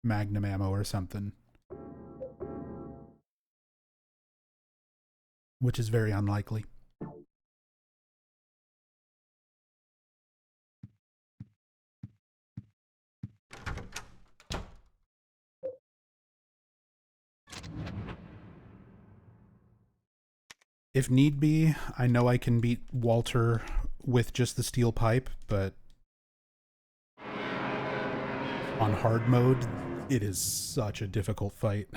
A: Magnum ammo or something. Which is very unlikely. If need be, I know I can beat Walter with just the steel pipe, but on hard mode, it is such a difficult fight.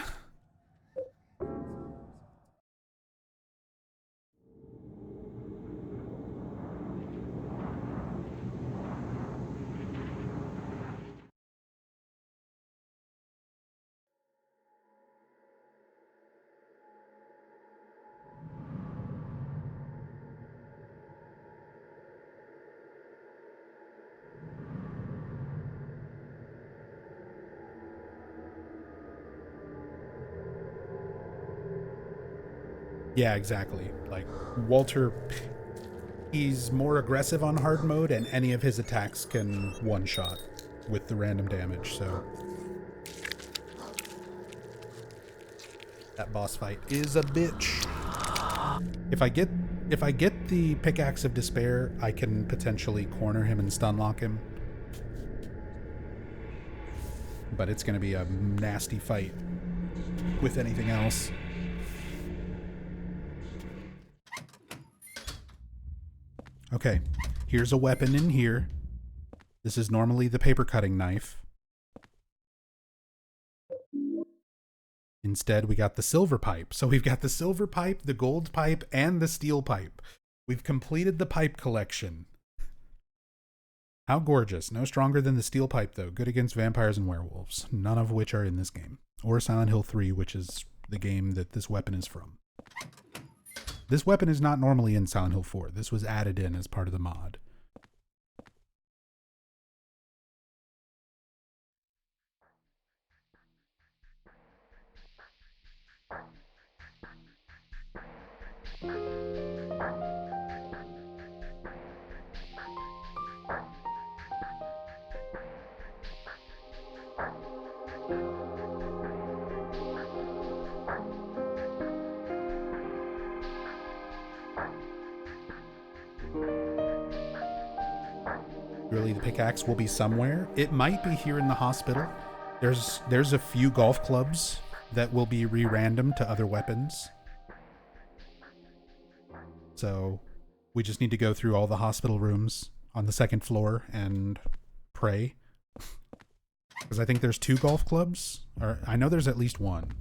A: Yeah, exactly. Like, Walter, he's more aggressive on hard mode, and any of his attacks can one-shot with the random damage, so... That boss fight is a bitch. If I get the Pickaxe of Despair, I can potentially corner him and stun lock him. But it's gonna be a nasty fight with anything else. Okay, here's a weapon in here. This is normally the paper cutting knife. Instead, we got the silver pipe. So we've got the silver pipe, the gold pipe, and the steel pipe. We've completed the pipe collection. How gorgeous. No stronger than the steel pipe, though. Good against vampires and werewolves, none of which are in this game. Or Silent Hill 3, which is the game that this weapon is from. This weapon is not normally in Silent Hill 4. This was added in as part of the mod. Really, the pickaxe will be somewhere. It might be here in the hospital. There's a few golf clubs that will be re-random to other weapons. So we just need to go through all the hospital rooms on the second floor and pray. Because I think there's 2 golf clubs. Or I know there's at least 1.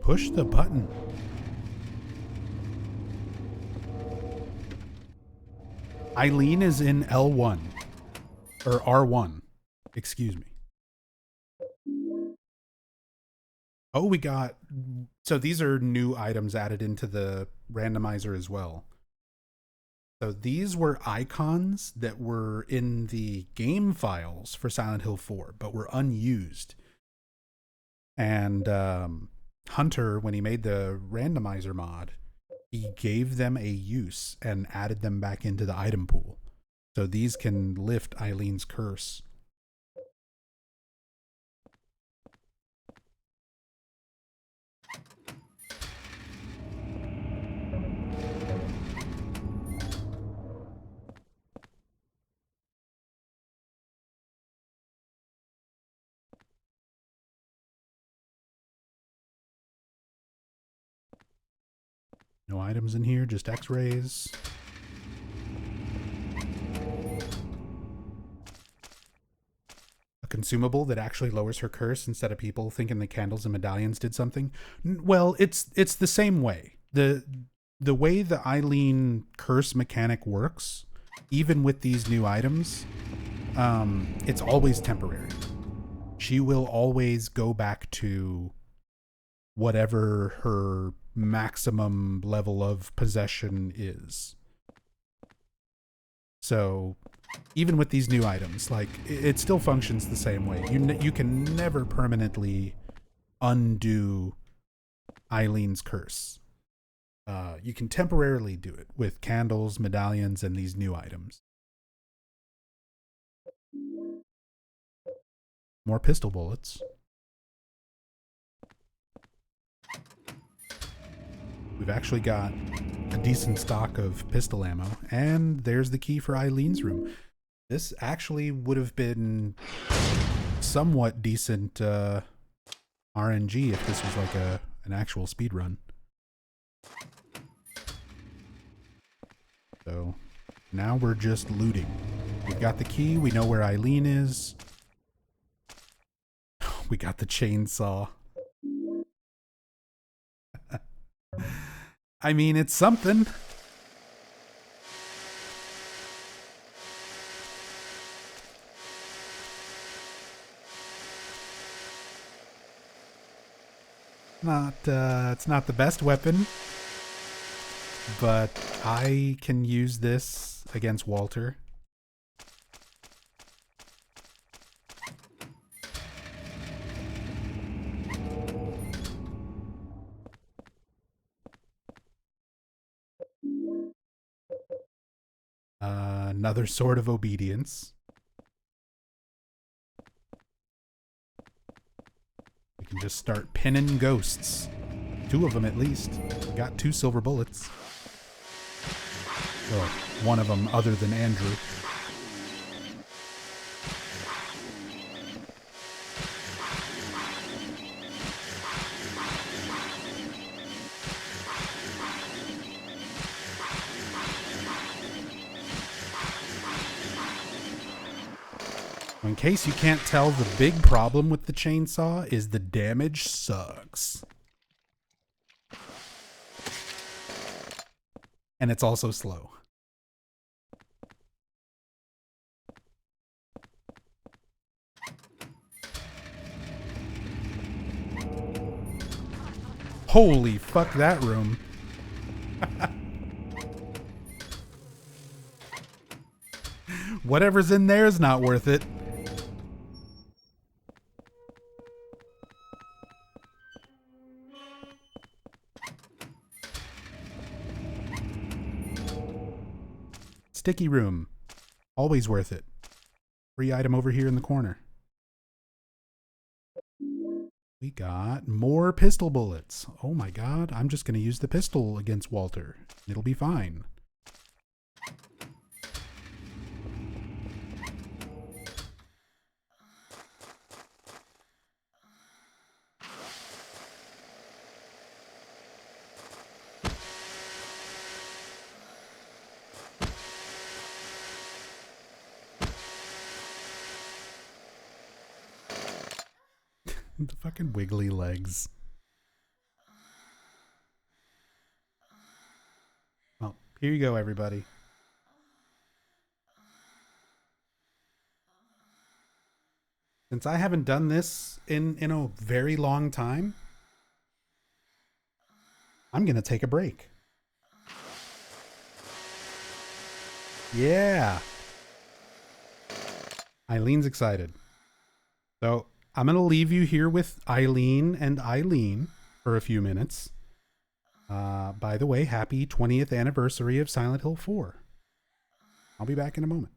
A: push the button. Eileen is in L1. Or R1. Excuse me. Oh, we got... So these are new items added into the randomizer as well. So these were icons that were in the game files for Silent Hill 4, but were unused. And Hunter, when he made the randomizer mod, he gave them a use and added them back into the item pool. So these can lift Eileen's curse. No items in here, just x-rays. A consumable that actually lowers her curse instead of people thinking the candles and medallions did something. Well, it's the same way. The way the Eileen curse mechanic works, even with these new items, it's always temporary. She will always go back to whatever her maximum level of possession is. So even with these new items, like, it still functions the same way. You can never permanently undo Eileen's curse. You can temporarily do it with candles, medallions, and these new items. More pistol bullets. We've actually got a decent stock of pistol ammo, and there's the key for Eileen's room. This actually would have been somewhat decent RNG if this was like an actual speed run. So now we're just looting. We've got the key, we know where Eileen is. We got the chainsaw. I mean, it's something. It's not the best weapon, but I can use this against Walter. Another sword of obedience. We can just start pinning ghosts. 2 of them at least. Got 2 silver bullets. Well, one of them other than Andrew. In case you can't tell, the big problem with the chainsaw is the damage sucks. And it's also slow. Holy fuck that room. Whatever's in there is not worth it. Sticky room. Always worth it. Free item over here in the corner. We got more pistol bullets. Oh my god, I'm just going to use the pistol against Walter. It'll be fine. The fucking wiggly legs. Here you go, everybody. Since I haven't done this in a very long time, I'm going to take a break. Yeah. Eileen's excited. So I'm going to leave you here with Eileen and Eileen for a few minutes. By the way, happy 20th anniversary of Silent Hill 4. I'll be back in a moment.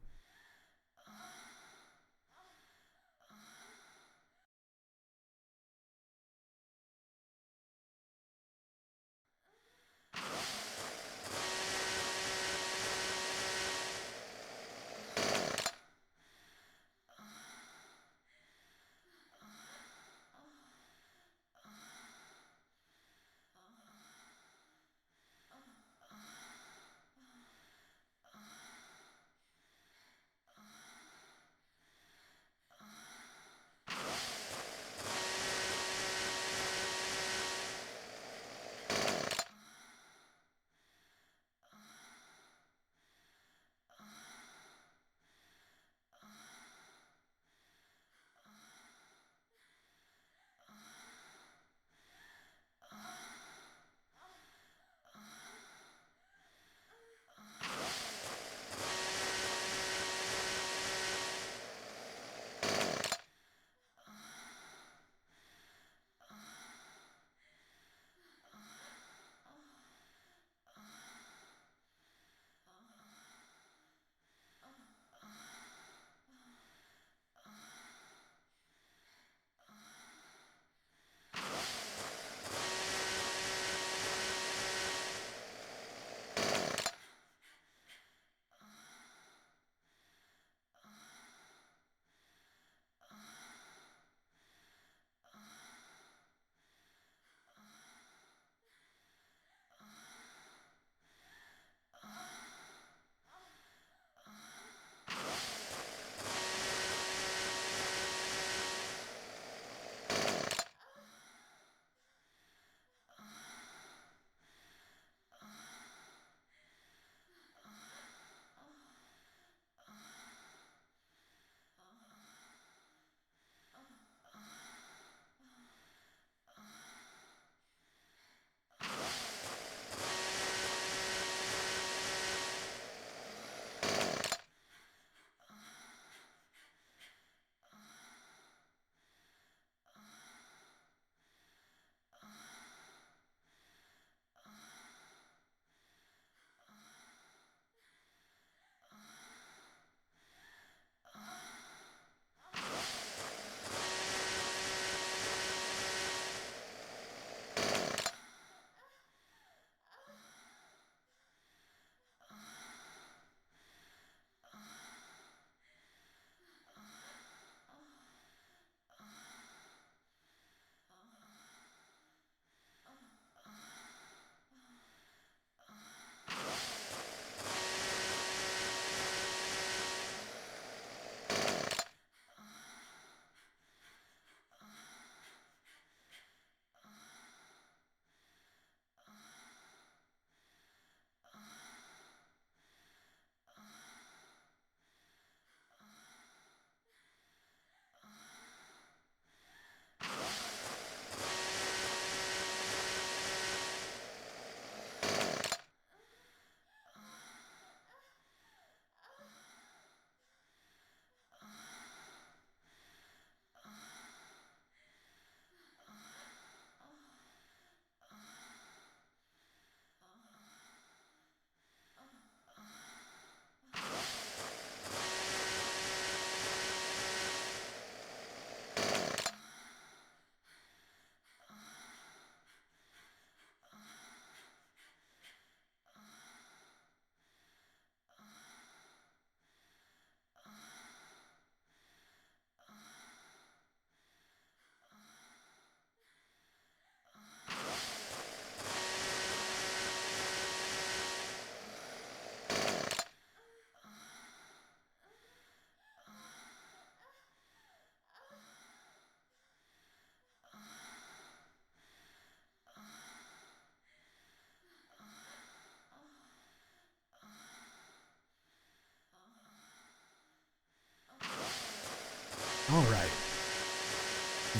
A: All right.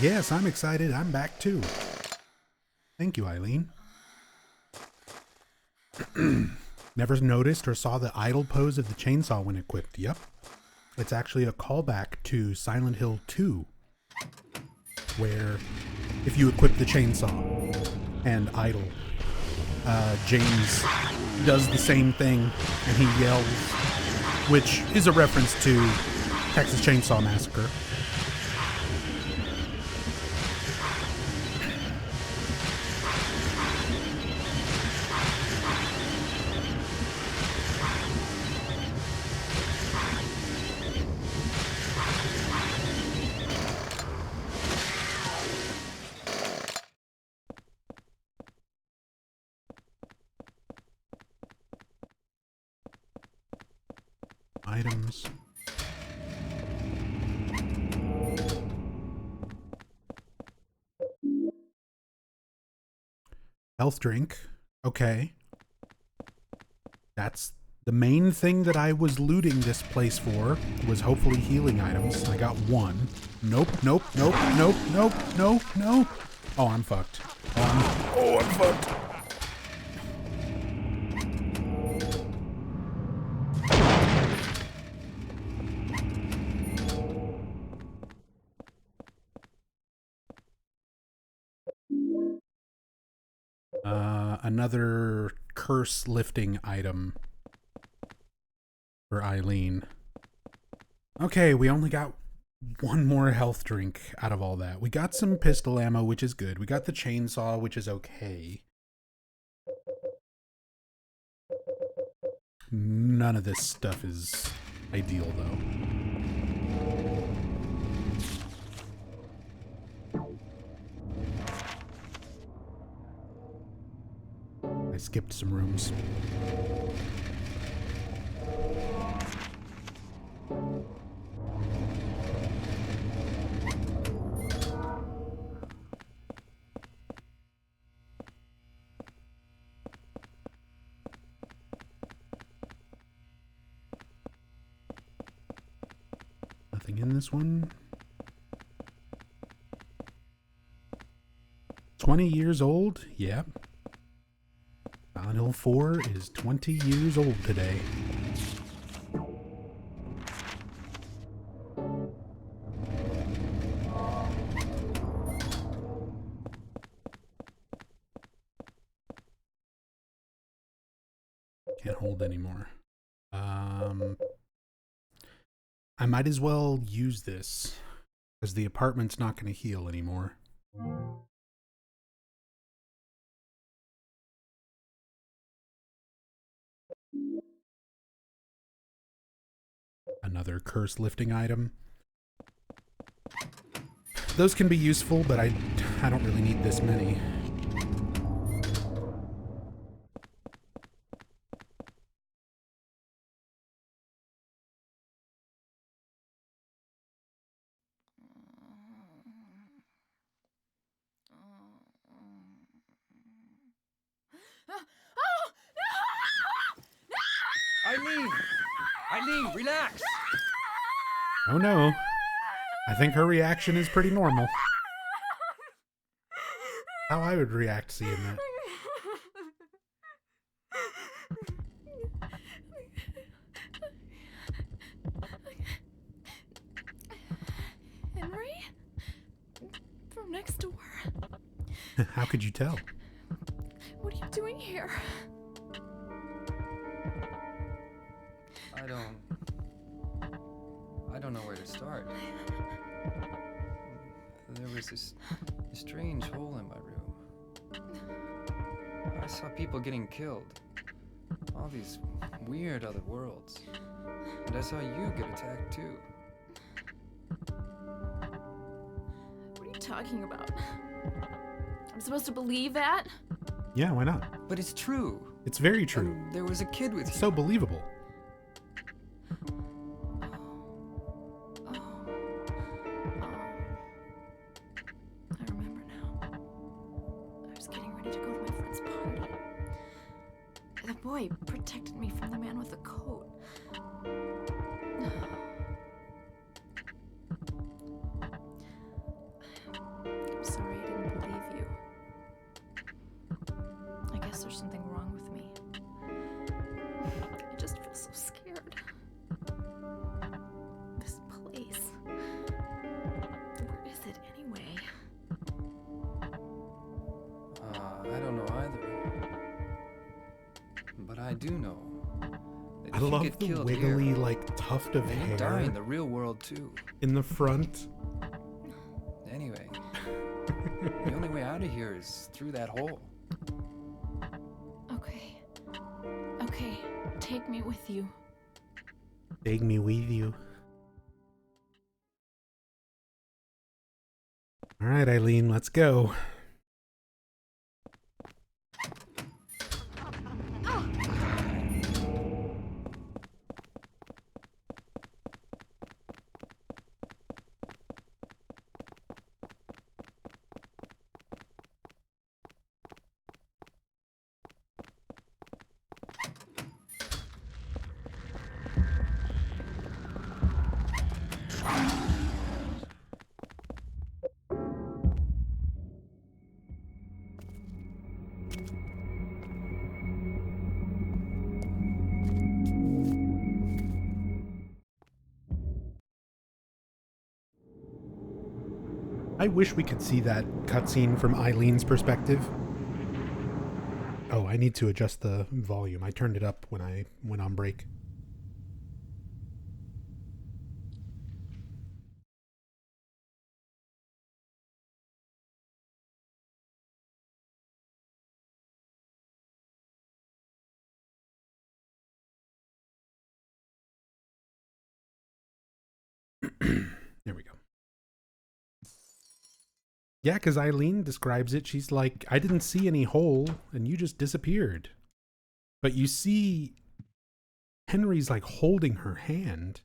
A: Yes, I'm excited. I'm back too. Thank you, Eileen. Never noticed or saw the idle pose of the chainsaw when equipped. Yep. It's actually a callback to Silent Hill 2, where if you equip the chainsaw and idle, James does the same thing and he yells, which is a reference to Texas Chainsaw Massacre. Items. Health drink. Okay. That's the main thing that I was looting this place for, was hopefully healing items. I got one. Nope, nope, nope, nope, nope, nope, no. Oh, I'm fucked. Oh, I'm fucked. Another curse lifting item for Eileen. Okay, we only got one more health drink out of all that. We got some pistol ammo, which is good. We got the chainsaw, which is okay. None of this stuff is ideal, though. I skipped some rooms. Nothing in this one. 20 years old? Yep. Silent Hill 4 is 20 years old today. Can't hold anymore. I might as well use this, because the apartment's not going to heal anymore. Another curse lifting item. Those can be useful, but I don't really need this many.
L: Eileen! Eileen, relax!
A: Oh no. I think her reaction is pretty normal. How I would react seeing that.
F: Henry? From next door.
A: How could you tell?
F: What are you doing here?
L: I don't know where to start. There was this strange hole in my room. I saw people getting killed. All these weird other worlds. And I saw you get attacked too.
F: What are you talking about? I'm supposed to believe that?
A: Yeah, why not?
L: But it's true.
A: It's very true.
L: And there was a kid with you.
A: So believable.
F: Protected me from the man with the coat.
N: do know that
A: I
N: if you
A: love
N: get
A: the
N: killed
A: wiggly,
N: here,
A: like, tuft of
N: then you
A: hair
N: die in the real world too.
A: in the front.
N: Anyway, the only way out of here is through that hole.
E: Okay. Okay, take me with you.
A: Take me with you. All right, Eileen, let's go. I wish we could see that cutscene from Eileen's perspective. Oh, I need to adjust the volume. I turned it up when I went on break. There we go. Yeah, because Eileen describes it. She's like, I didn't see any hole, and you just disappeared. But you see Henry's like holding her hand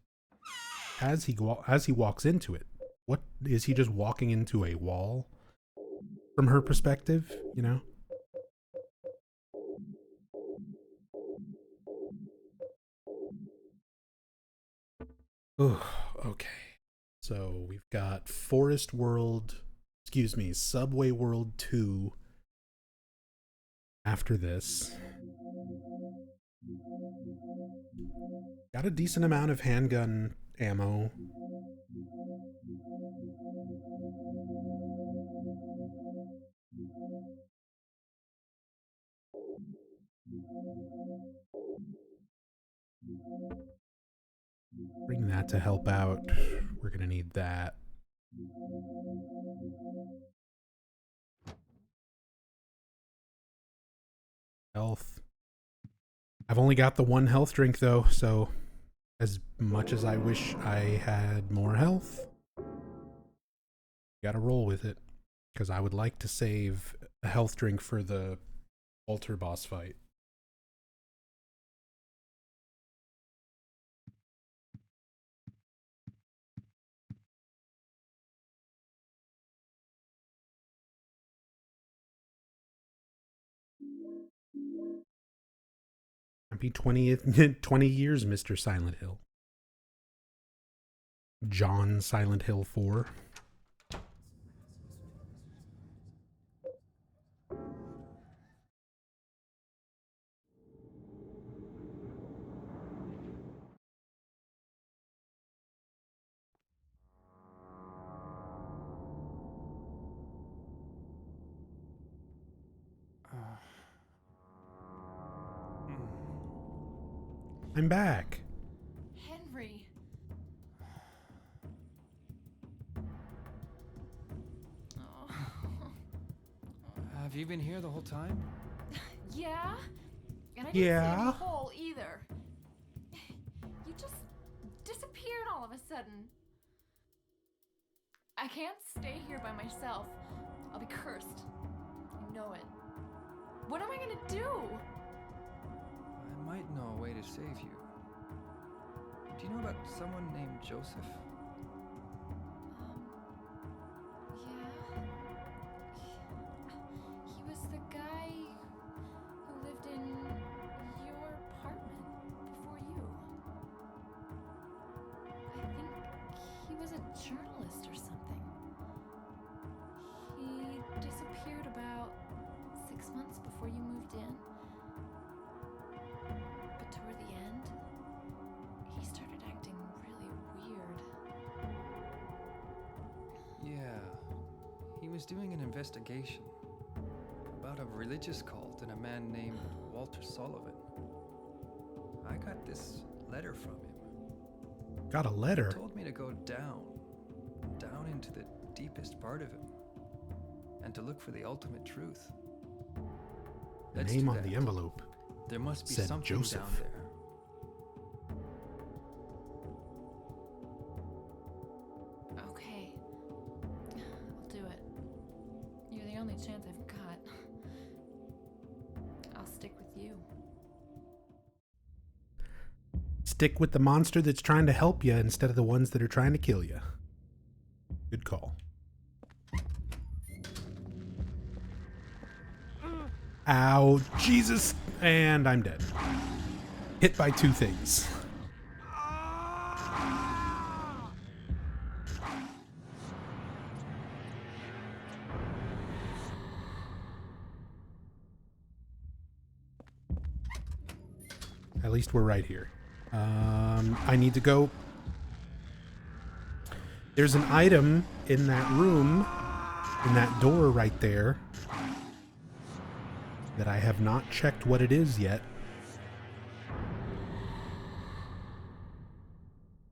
A: as he walks into it. What is he just walking into a wall? From her perspective, you know? Oh, okay. So we've got Subway World 2 after this. Got a decent amount of handgun ammo. Bring that to help out. We're gonna need that. Health. I've only got the one health drink though, so as much as I wish I had more health, gotta roll with it. Because I would like to save a health drink for the Walter boss fight. Happy 20 years, Mr. Silent Hill. John Silent Hill 4. I'm back.
E: Henry.
N: Have you been here the whole time?
E: Yeah? And I didn't see any hole either. You just disappeared all of a sudden. I can't stay here by myself. I'll be cursed. You know it. What am I gonna do?
N: I might know a way to save you. Do you know about someone named Joseph?
E: Yeah. He was the guy who lived in your apartment before you. I think he was a journalist or something. He disappeared about 6 months before you moved in. But toward the end, he started acting really weird.
N: Yeah. He was doing an investigation about a religious cult and a man named Walter Sullivan. I got this letter from him.
A: Got a letter?
N: He told me to go down into the deepest part of him, and to look for the ultimate truth.
A: The
N: Let's
A: name
N: do
A: on
N: that.
A: the envelope
N: There must be
A: said
N: something
A: Joseph.
N: down there.
E: Okay. I'll do it. You're the only chance I've got. I'll stick with you.
A: Stick with the monster that's trying to help you instead of the ones that are trying to kill you. Good call. Ow, Jesus, and I'm dead. Hit by two things. At least we're right here. I need to go. There's an item in that room, in that door right there, that I have not checked what it is yet.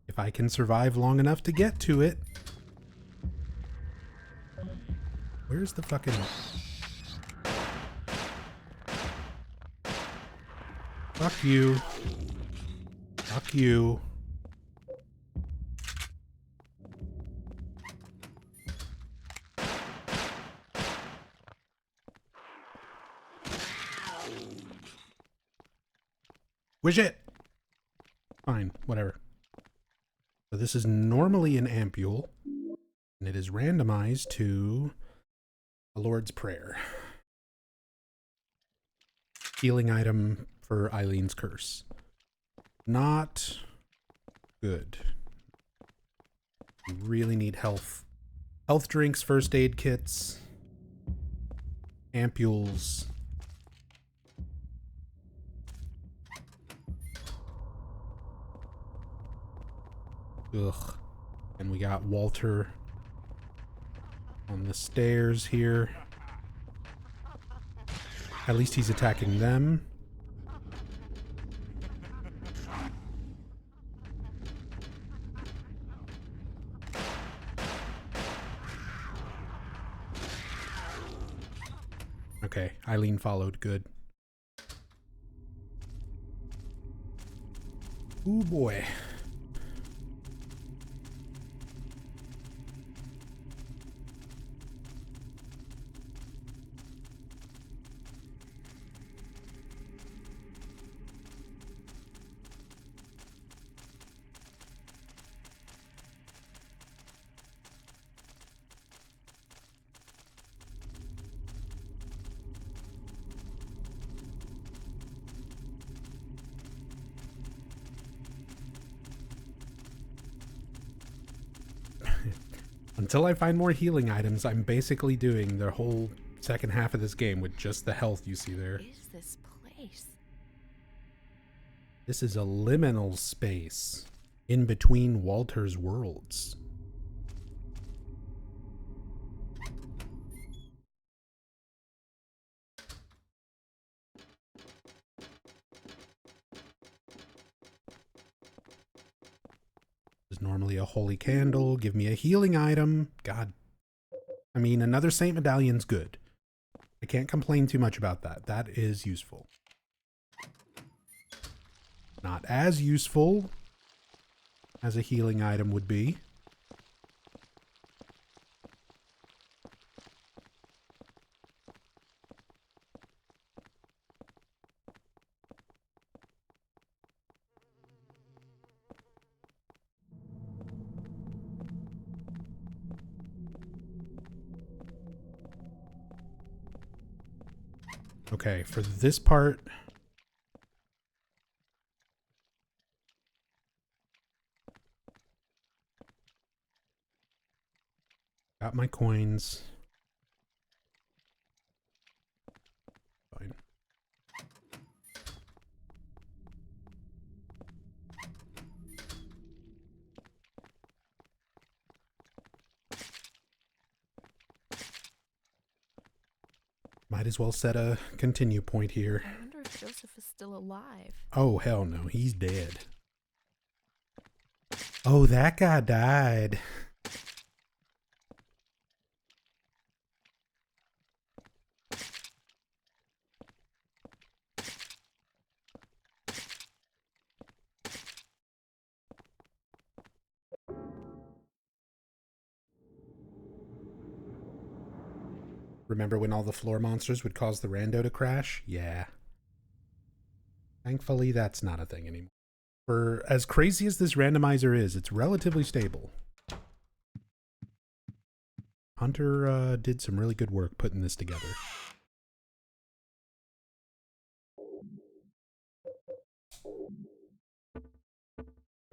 A: If I can survive long enough to get to it. Where's the fucking... Fuck you. Fuck you. Wish it! Fine, whatever. So this is normally an ampule, and it is randomized to a Lord's Prayer. Healing item for Eileen's curse. Not good. You really need health. Health drinks, first aid kits, ampules. Ugh. And we got Walter on the stairs here. At least he's attacking them. Okay, Eileen followed. Good. Ooh boy. Until I find more healing items, I'm basically doing the whole second half of this game with just the health you see there.
F: What is this place?
A: This is a liminal space in between Walter's worlds. There's normally a holy candle. Give me a healing item. God. I mean, another Saint Medallion's good. I can't complain too much about that. That is useful. Not as useful as a healing item would be. Okay, for this part, got my coins. Fine. Might as well set a continue point here.
F: I wonder if Joseph is still alive.
A: Oh, hell no. He's dead. Oh, that guy died. Remember when all the floor monsters would cause the rando to crash? Yeah. Thankfully, that's not a thing anymore. For as crazy as this randomizer is, it's relatively stable. Hunter did some really good work putting this together.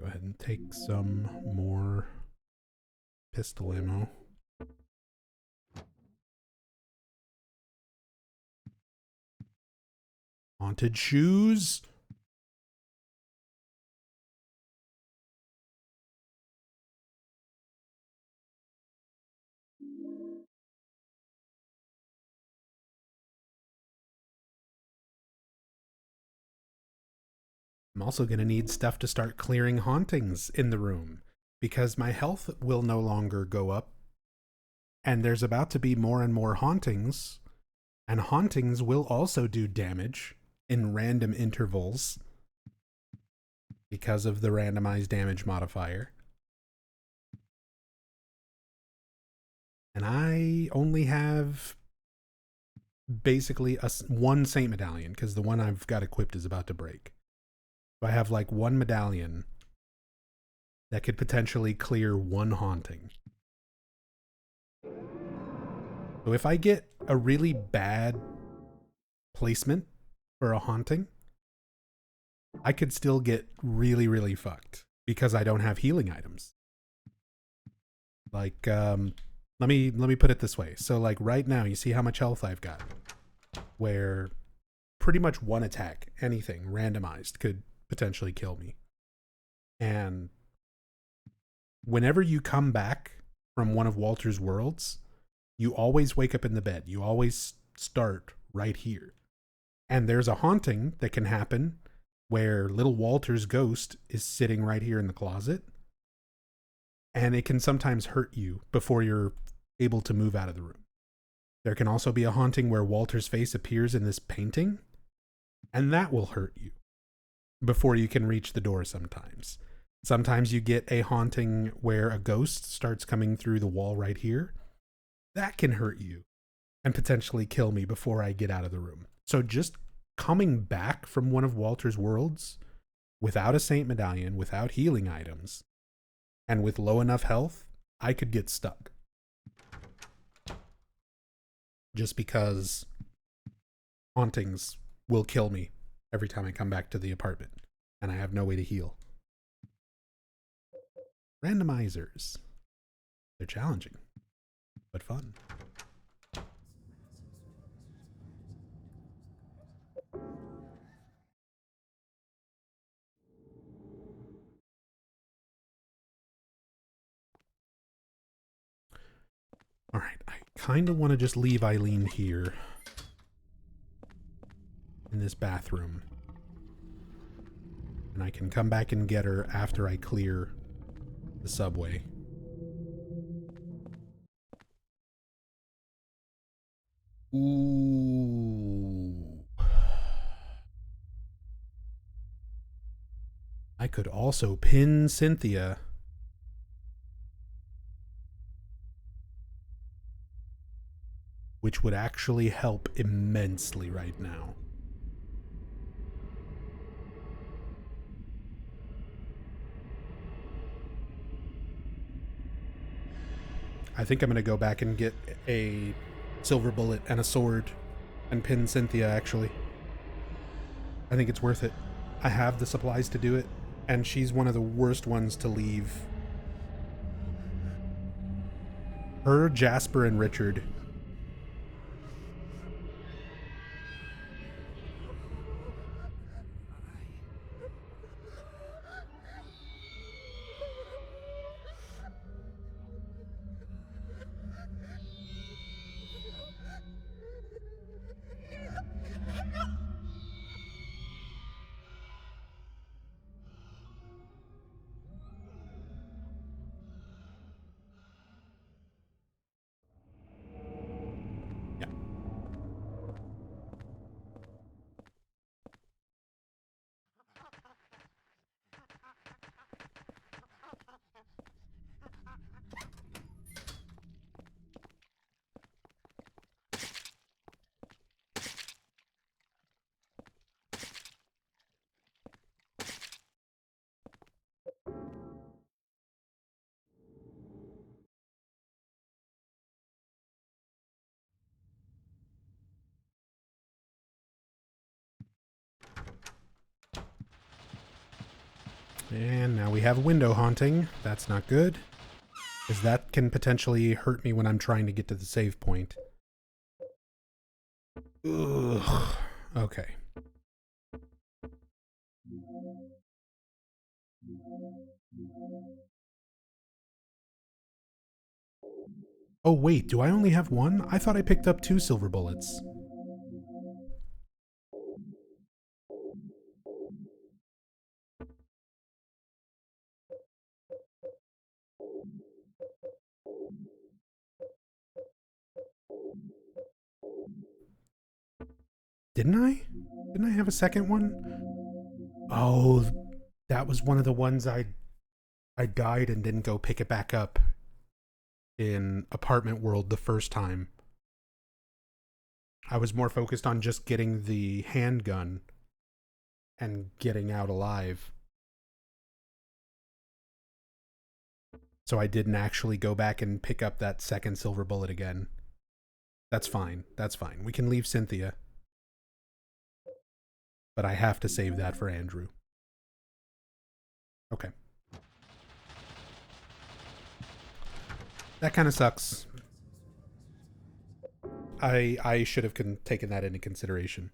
A: Go ahead and take some more pistol ammo. Haunted shoes. I'm also going to need stuff to start clearing hauntings in the room because my health will no longer go up. And there's about to be more and more hauntings. And hauntings will also do damage in random intervals because of the randomized damage modifier. And I only have basically one Saint Medallion because the one I've got equipped is about to break. So I have like one medallion that could potentially clear one haunting. So if I get a really bad placement for a haunting, I could still get really, really fucked because I don't have healing items. Like, let me put it this way. So like right now, you see how much health I've got, where pretty much one attack, anything randomized, could potentially kill me. And whenever you come back from one of Walter's worlds, you always wake up in the bed. You always start right here. And there's a haunting that can happen where little Walter's ghost is sitting right here in the closet. And it can sometimes hurt you before you're able to move out of the room. There can also be a haunting where Walter's face appears in this painting, and that will hurt you before you can reach the door sometimes. Sometimes you get a haunting where a ghost starts coming through the wall right here. That can hurt you and potentially kill me before I get out of the room. So just coming back from one of Walter's worlds without a Saint Medallion, without healing items, and with low enough health, I could get stuck. Just because hauntings will kill me every time I come back to the apartment, and I have no way to heal. Randomizers. They're challenging, but fun. All right, I kind of want to just leave Eileen here in this bathroom. And I can come back and get her after I clear the subway. Ooh. I could also pin Cynthia. Which would actually help immensely right now. I think I'm going to go back and get a silver bullet and a sword and pin Cynthia, actually. I think it's worth it. I have the supplies to do it, and she's one of the worst ones to leave. Her, Jasper, and Richard. And now we have a window haunting. That's not good, because that can potentially hurt me when I'm trying to get to the save point. Ugh. Okay. Oh wait, do I only have one? I thought I picked up 2 silver bullets. Didn't I? Didn't I have a second one? Oh, that was one of the ones I died and didn't go pick it back up in Apartment World the first time. I was more focused on just getting the handgun and getting out alive. So I didn't actually go back and pick up that second silver bullet again. That's fine. That's fine. We can leave Cynthia. But I have to save that for Andrew. Okay. That kind of sucks. I should have taken that into consideration.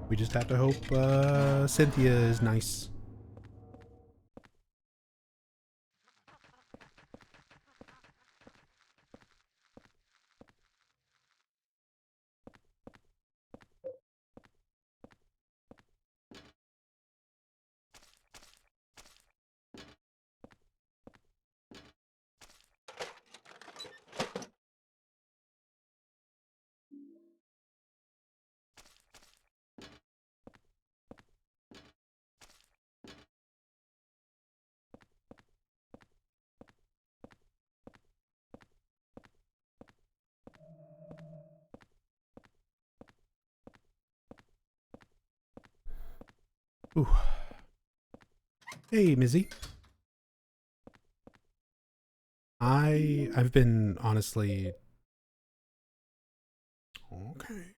A: We just have to hope Cynthia is nice. Ooh. Hey, Mizzy. I've been honestly... Okay.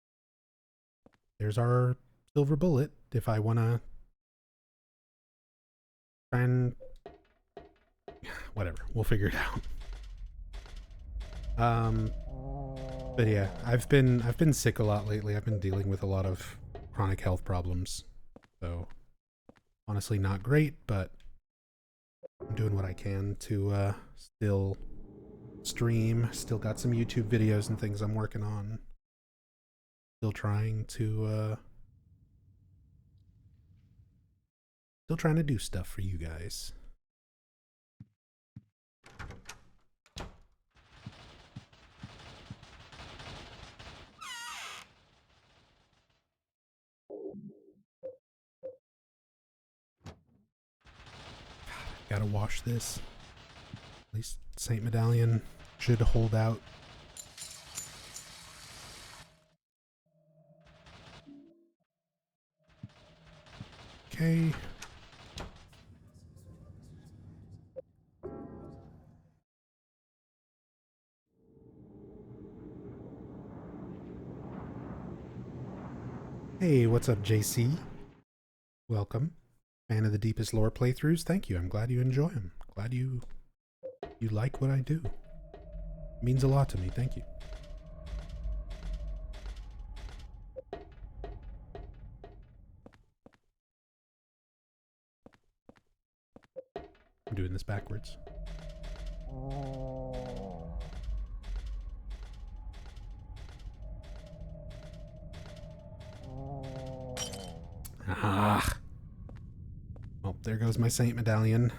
A: There's our silver bullet if I want to try and... Whatever, we'll figure it out. But yeah, I've been sick a lot lately. I've been dealing with a lot of chronic health problems. So honestly not great, but I'm doing what I can to still stream. Still got some YouTube videos and things I'm working on. Still trying to do stuff for you guys. Gotta wash this. At least Saint Medallion should hold out. Okay. Hey, what's up, JC? Welcome. Fan of the Deepest Lore playthroughs. Thank you. I'm glad you enjoy them. Glad you like what I do. It means a lot to me. Thank you. I'm doing this backwards. Ah. Well, there goes my Saint Medallion.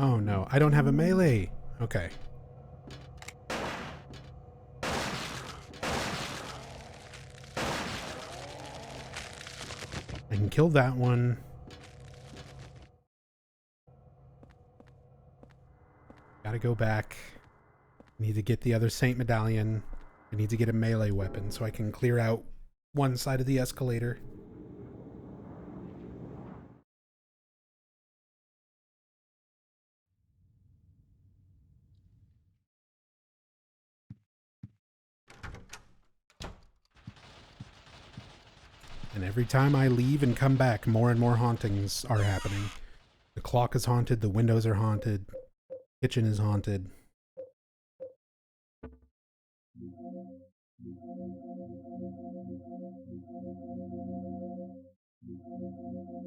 A: Oh no, I don't have a melee. Okay. I can kill that one. Gotta go back. Need to get the other Saint Medallion. I need to get a melee weapon so I can clear out one side of the escalator. And every time I leave and come back, more and more hauntings are happening. The clock is haunted, the windows are haunted, kitchen is haunted.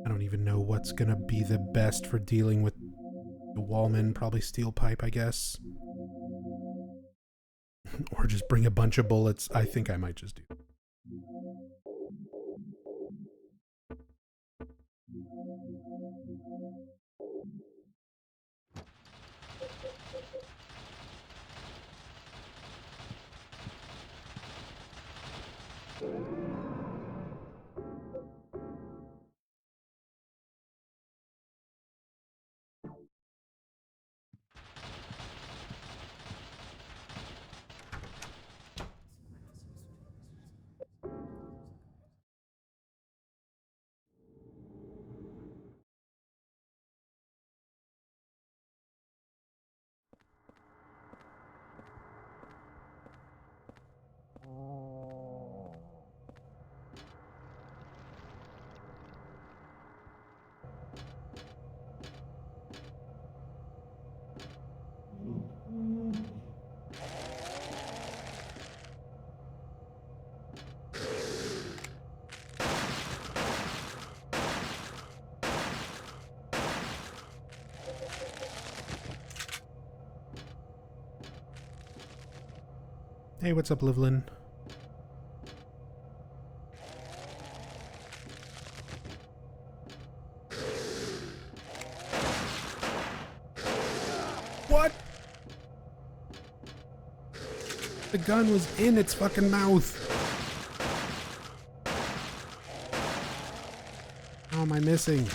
A: I don't even know what's gonna be the best for dealing with the wallman. Probably steel pipe, I guess. Or just bring a bunch of bullets. I think I might just do. Hey, what's up, Livlin? What? The gun was in its fucking mouth. How am I missing?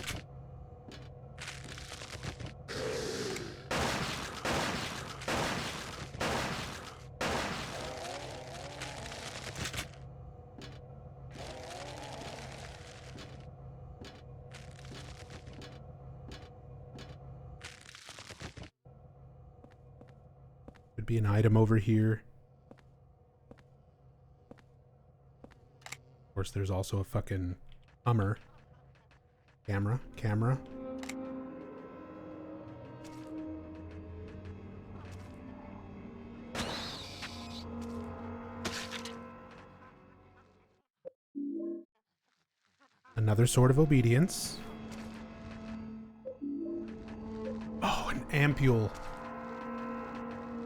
A: Be an item over here. Of course, there's also a fucking Hummer. Camera. Another sword of obedience. Oh, an ampule.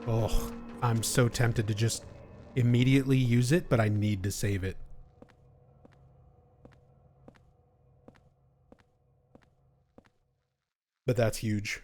A: Oh, I'm so tempted to just immediately use it, but I need to save it. But that's huge.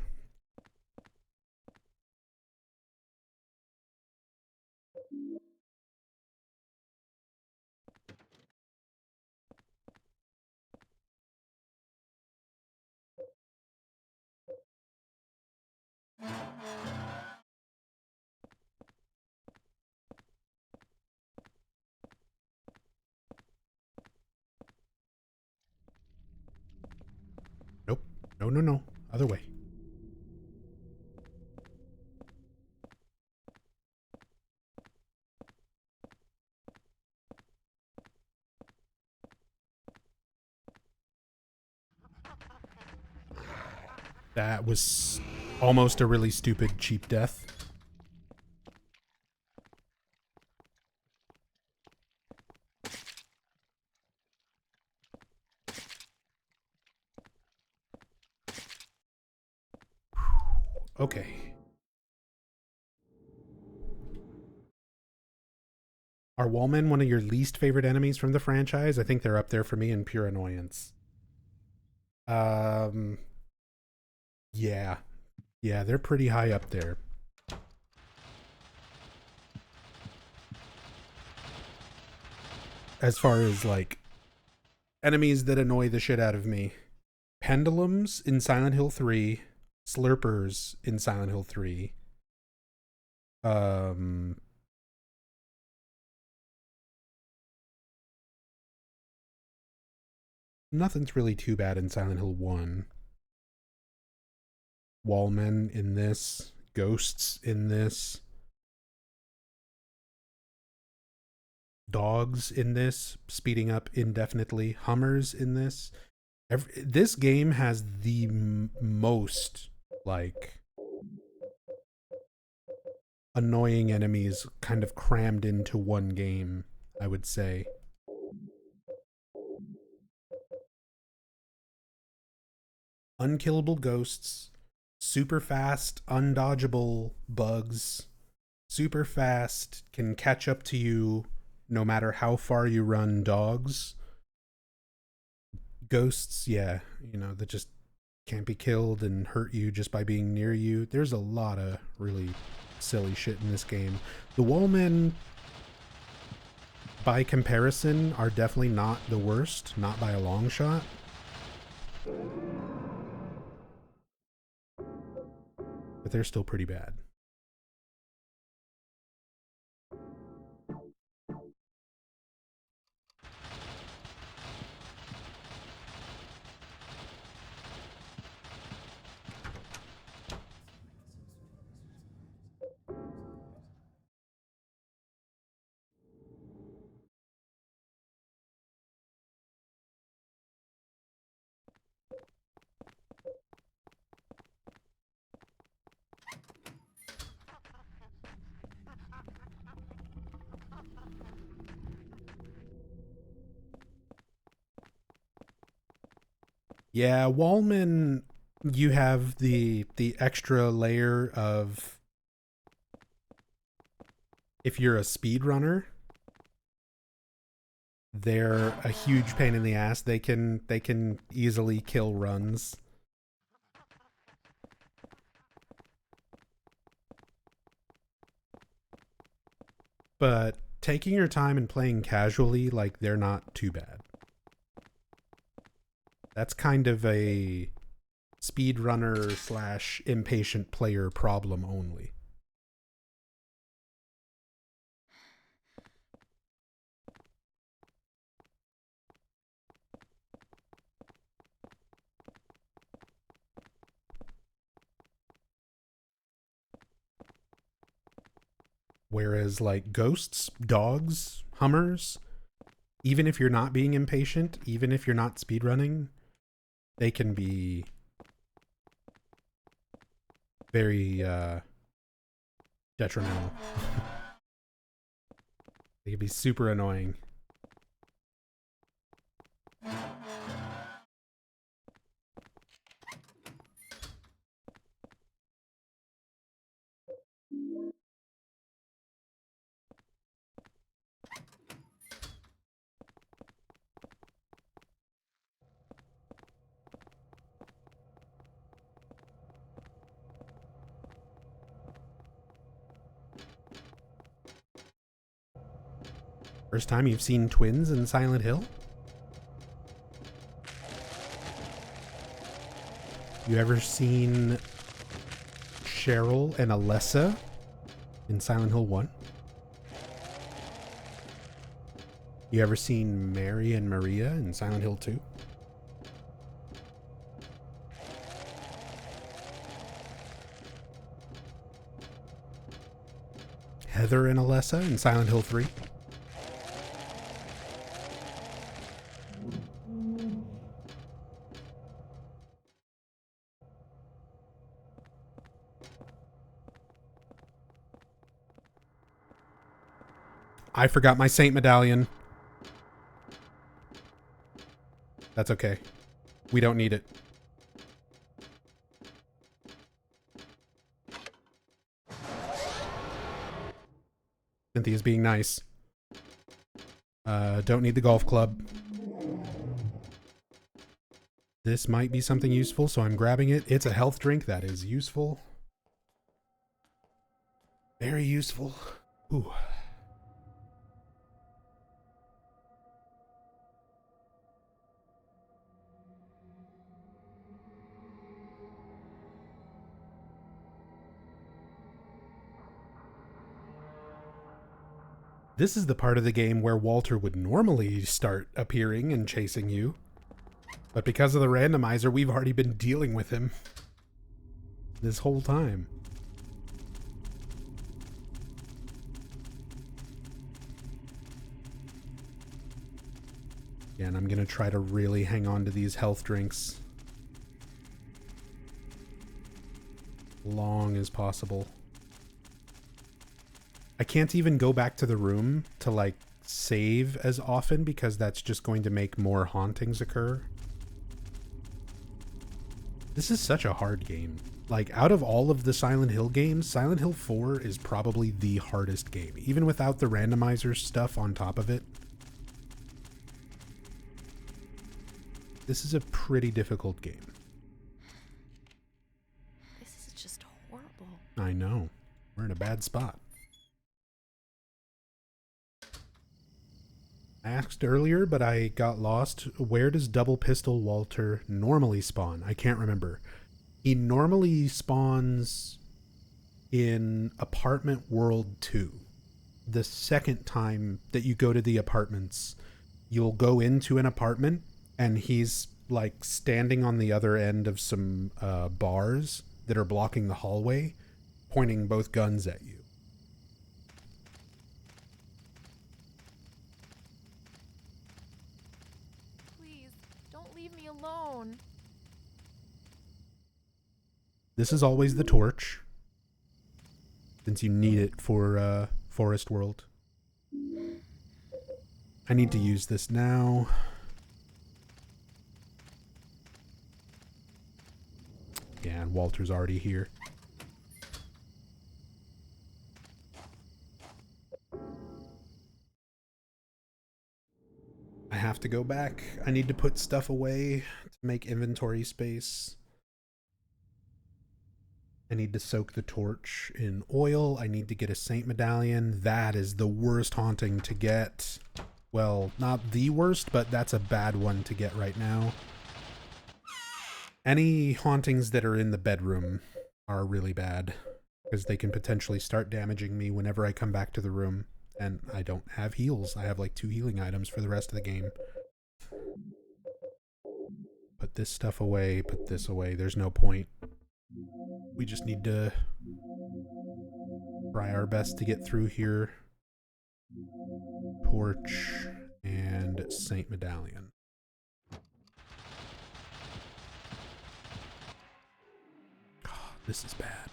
A: Nope. No. Other way. That was almost a really stupid, cheap death. Okay. Are Wallmen one of your least favorite enemies from the franchise? I think they're up there for me in pure annoyance. Yeah. Yeah, they're pretty high up there. As far as, like, enemies that annoy the shit out of me. Pendulums in Silent Hill 3. Slurpers in Silent Hill 3. Nothing's really too bad in Silent Hill 1. Wallmen in this. Ghosts in this. Dogs in this. Speeding up indefinitely. Hummers in this. This game has the most, like, annoying enemies kind of crammed into one game, I would say. Unkillable ghosts, super fast, undodgeable bugs, super fast, can catch up to you no matter how far you run dogs. Ghosts, yeah, you know, that just can't be killed and hurt you just by being near you. There's a lot of really silly shit in this game. The Wallmen, by comparison, are definitely not the worst, not by a long shot. But they're still pretty bad. Yeah, Wallman, you have the extra layer of, if you're a speedrunner, they're a huge pain in the ass. They can easily kill runs. But taking your time and playing casually, like, they're not too bad. That's kind of a speedrunner / impatient player problem only. Whereas, like, ghosts, dogs, hummers, even if you're not being impatient, even if you're not speedrunning, they can be very detrimental. They can be super annoying. First time you've seen twins in Silent Hill? You ever seen Cheryl and Alessa in Silent Hill 1? You ever seen Mary and Maria in Silent Hill 2? Heather and Alessa in Silent Hill 3? I forgot my Saint medallion. That's okay. We don't need it. Cynthia's being nice. Don't need the golf club. This might be something useful, so I'm grabbing it. It's a health drink that is useful. Very useful. Ooh. This is the part of the game where Walter would normally start appearing and chasing you. But because of the randomizer, we've already been dealing with him this whole time. Yeah, and I'm going to try to really hang on to these health drinks long as possible. I can't even go back to the room to like save as often because that's just going to make more hauntings occur. This is such a hard game. Like, out of all of the Silent Hill games, Silent Hill 4 is probably the hardest game, even without the randomizer stuff on top of it. This is a pretty difficult game.
F: This is just horrible.
A: I know. We're in a bad spot. I asked earlier, but I got lost. Where does Double Pistol Walter normally spawn? I can't remember. He normally spawns in Apartment World 2. The second time that you go to the apartments, you'll go into an apartment and he's like standing on the other end of some bars that are blocking the hallway, pointing both guns at you.
E: Alone.
A: This is always the torch, since you need it for Forest World. I need to use this now. Yeah, and Walter's already here. I have to go back. I need to put stuff away to make inventory space. I need to soak the torch in oil. I need to get a saint medallion. That is the worst haunting to get. Well, not the worst, but that's a bad one to get right now. Any hauntings that are in the bedroom are really bad, because they can potentially start damaging me whenever I come back to the room. And I don't have heals. I have like 2 healing items for the rest of the game. Put this stuff away, put this away. There's no point. We just need to try our best to get through here. Torch and Saint Medallion. Oh, this is bad.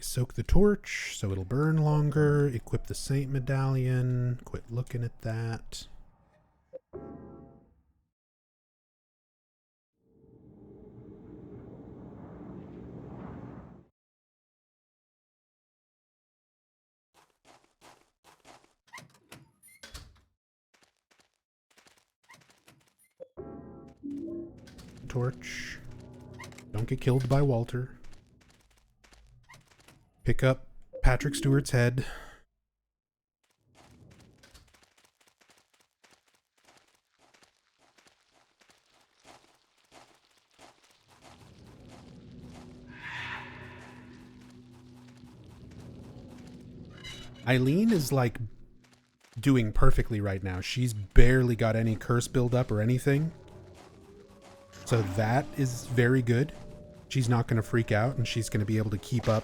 A: Soak the torch so it'll burn longer. Equip the Saint Medallion. Quit looking at that. Torch. Don't get killed by Walter. Pick up Patrick Stewart's head. Eileen is like doing perfectly right now. She's barely got any curse buildup or anything. So that is very good. She's not going to freak out and she's going to be able to keep up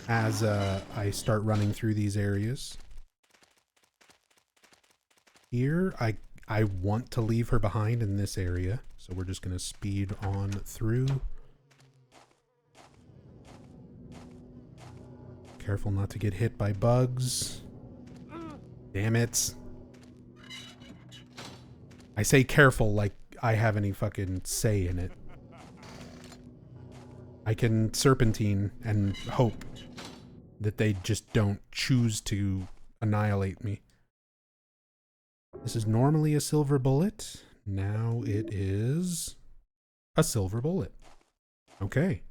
A: as I start running through these areas. Here, I want to leave her behind in this area, so we're just going to speed on through. Careful not to get hit by bugs. Damn it. I say careful like I have any fucking say in it. I can serpentine and hope that they just don't choose to annihilate me. This is normally a silver bullet. Now it is a silver bullet. Okay.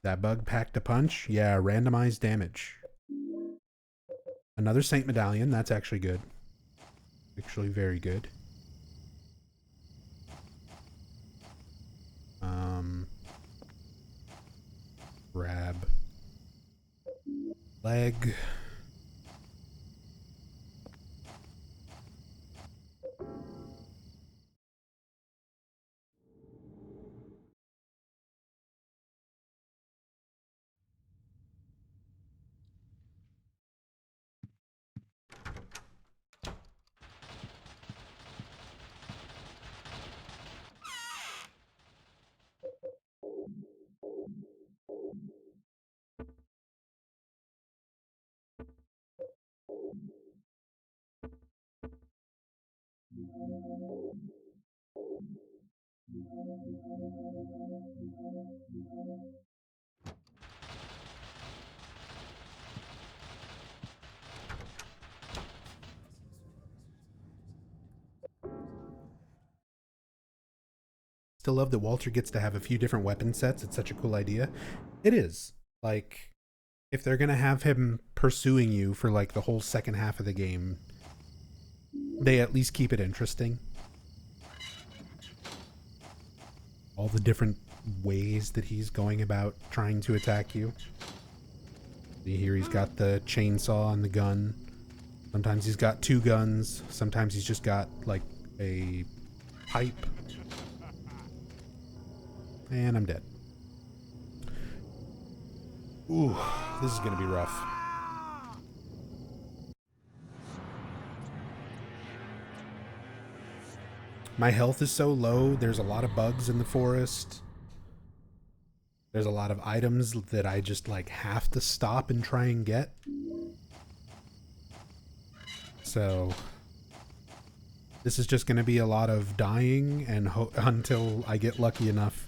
A: That bug packed a punch. Yeah, randomized damage. Another Saint Medallion. That's actually good. Actually very good. Grab. Leg. Still love that Walter gets to have a few different weapon sets. It's such a cool idea. It is. Like, if they're gonna have him pursuing you for like the whole second half of the game, they at least keep it interesting. All the different ways that he's going about trying to attack you. See here he's got the chainsaw and the gun. Sometimes he's got two guns. Sometimes he's just got like a pipe. And I'm dead. Ooh, this is gonna be rough. My health is so low. There's a lot of bugs in the forest. There's a lot of items that I just like have to stop and try and get. So this is just gonna be a lot of dying and until I get lucky enough.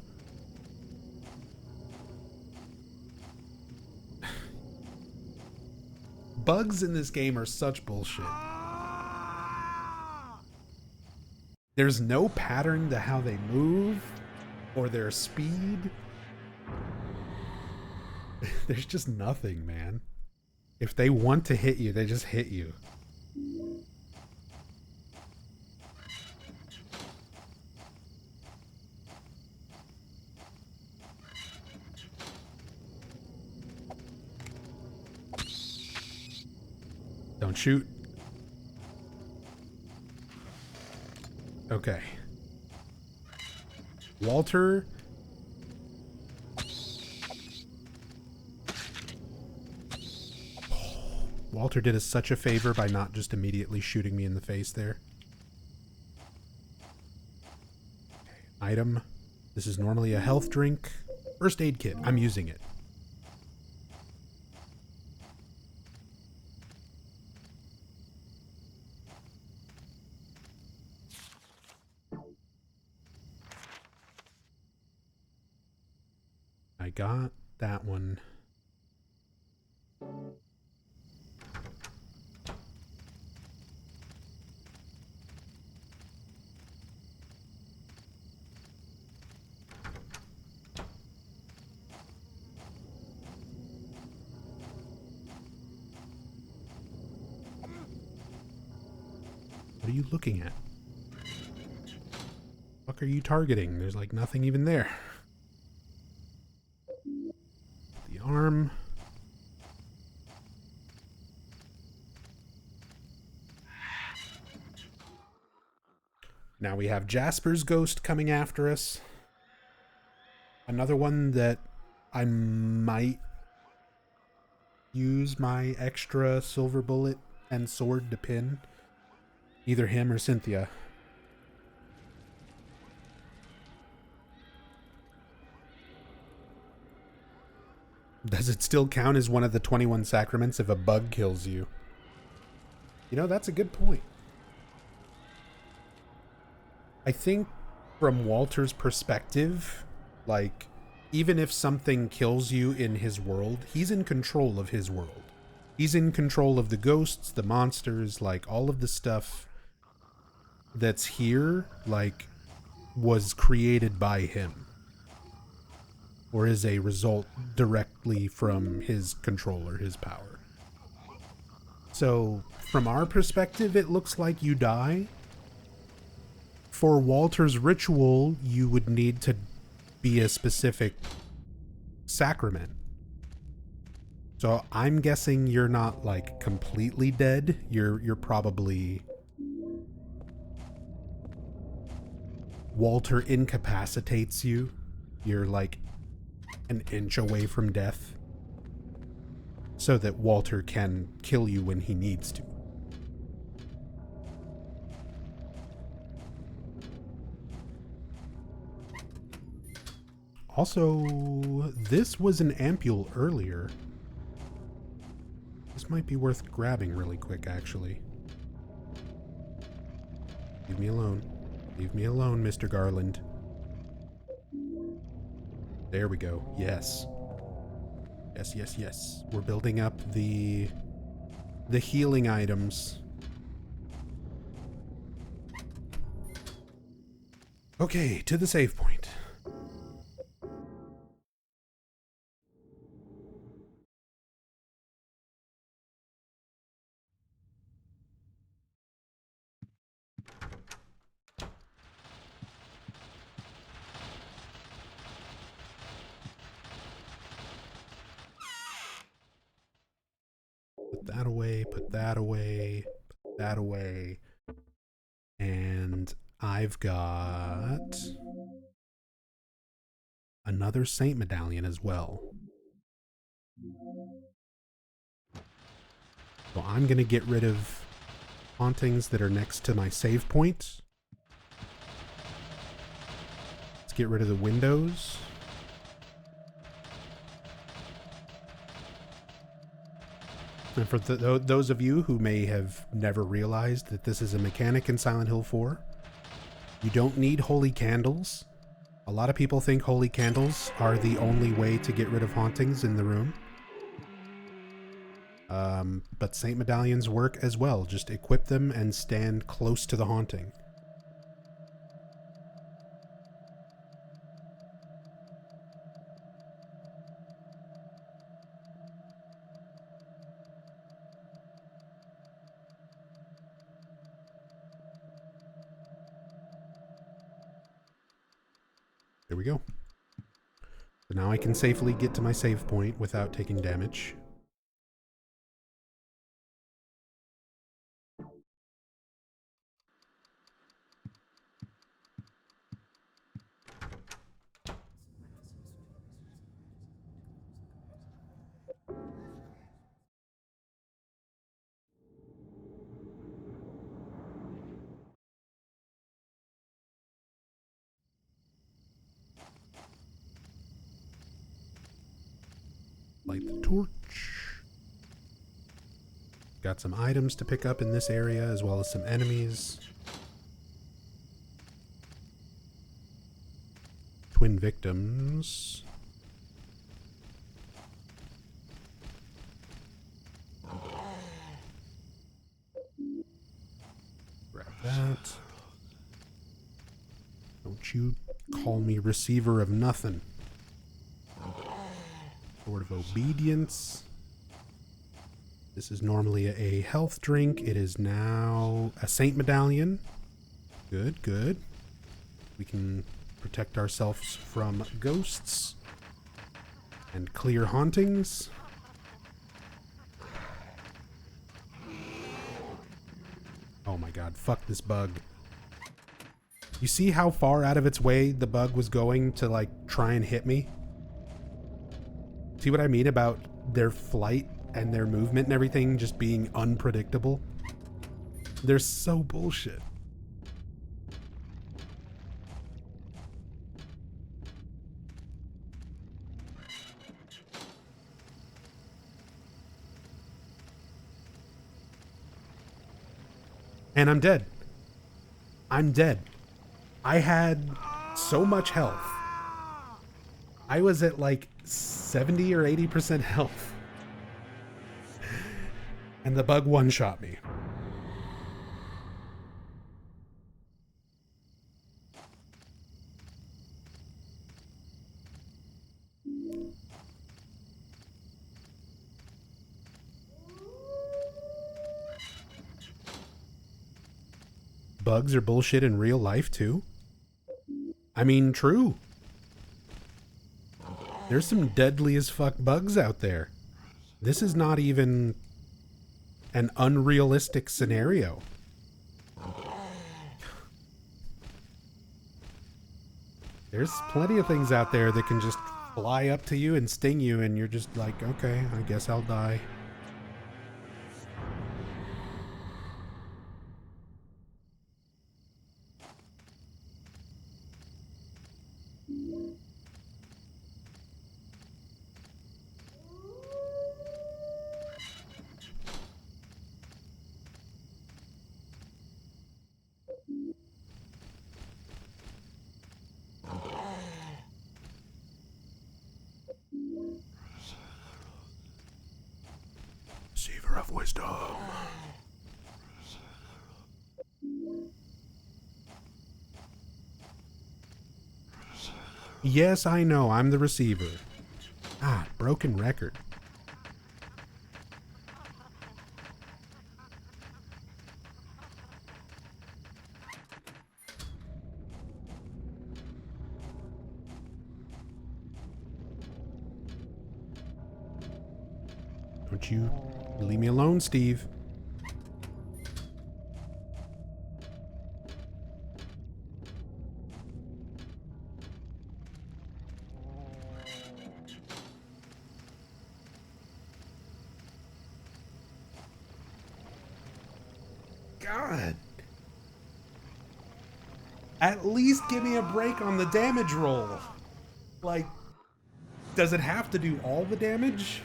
A: Bugs in this game are such bullshit. There's no pattern to how they move or their speed. There's just nothing, man. If they want to hit you, they just hit you. Don't shoot. Okay. Walter. Walter did us such a favor by not just immediately shooting me in the face there. Okay. Item. This is normally a health drink. First aid kit. I'm using it. I got that one. What are you looking at? What are you targeting? There's like nothing even there. The arm. Now we have Jasper's ghost coming after us. Another one that I might use my extra silver bullet and sword to pin. Either him or Cynthia. Does it still count as one of the 21 sacraments if a bug kills you? You know, that's a good point. I think from Walter's perspective, like, even if something kills you in his world, he's in control of his world. He's in control of the ghosts, the monsters, like, all of the stuff that's here, like, was created by him. Or is a result directly from his control or his power. So, from our perspective, it looks like you die. For Walter's ritual, you would need to be a specific sacrament. So I'm guessing you're not like completely dead. You're probably... Walter incapacitates you. You're like an inch away from death. So that Walter can kill you when he needs to. Also, this was an ampule earlier. This might be worth grabbing really quick, actually. Leave me alone. Leave me alone, Mr. Garland. There we go. Yes. Yes, yes, yes. We're building up the healing items. Okay, to the save point. Put that away, put that away, put that away. And I've got another Saint medallion as well. So I'm going to get rid of hauntings that are next to my save point. Let's get rid of the windows. And for those of you who may have never realized that this is a mechanic in Silent Hill 4, you don't need holy candles. A lot of people think holy candles are the only way to get rid of hauntings in the room. But Saint medallions work as well. Just equip them and stand close to the haunting. There we go. So now I can safely get to my save point without taking damage. Light the torch. Got some items to pick up in this area, as well as some enemies. Twin victims. Grab that. Don't you call me receiver of nothing. Sword of Obedience. This is normally a health drink. It is now a Saint medallion. Good, good. We can protect ourselves from ghosts and clear hauntings. Oh my god, fuck this bug. You see how far out of its way the bug was going to like try and hit me? See what I mean about their flight and their movement and everything just being unpredictable? They're so bullshit. And I'm dead. I'm dead. I had so much health. I was at like 70 or 80% health. And the bug one-shot me. Bugs are bullshit in real life too? I mean, true. There's some deadly as fuck bugs out there. This is not even an unrealistic scenario. There's plenty of things out there that can just fly up to you and sting you, and you're just like, okay, I guess I'll die. Receiver of wisdom. Yes, I know, I'm the receiver. Ah, broken record. Don't you leave me alone, Steve. God. At least give me a break on the damage roll. Like, does it have to do all the damage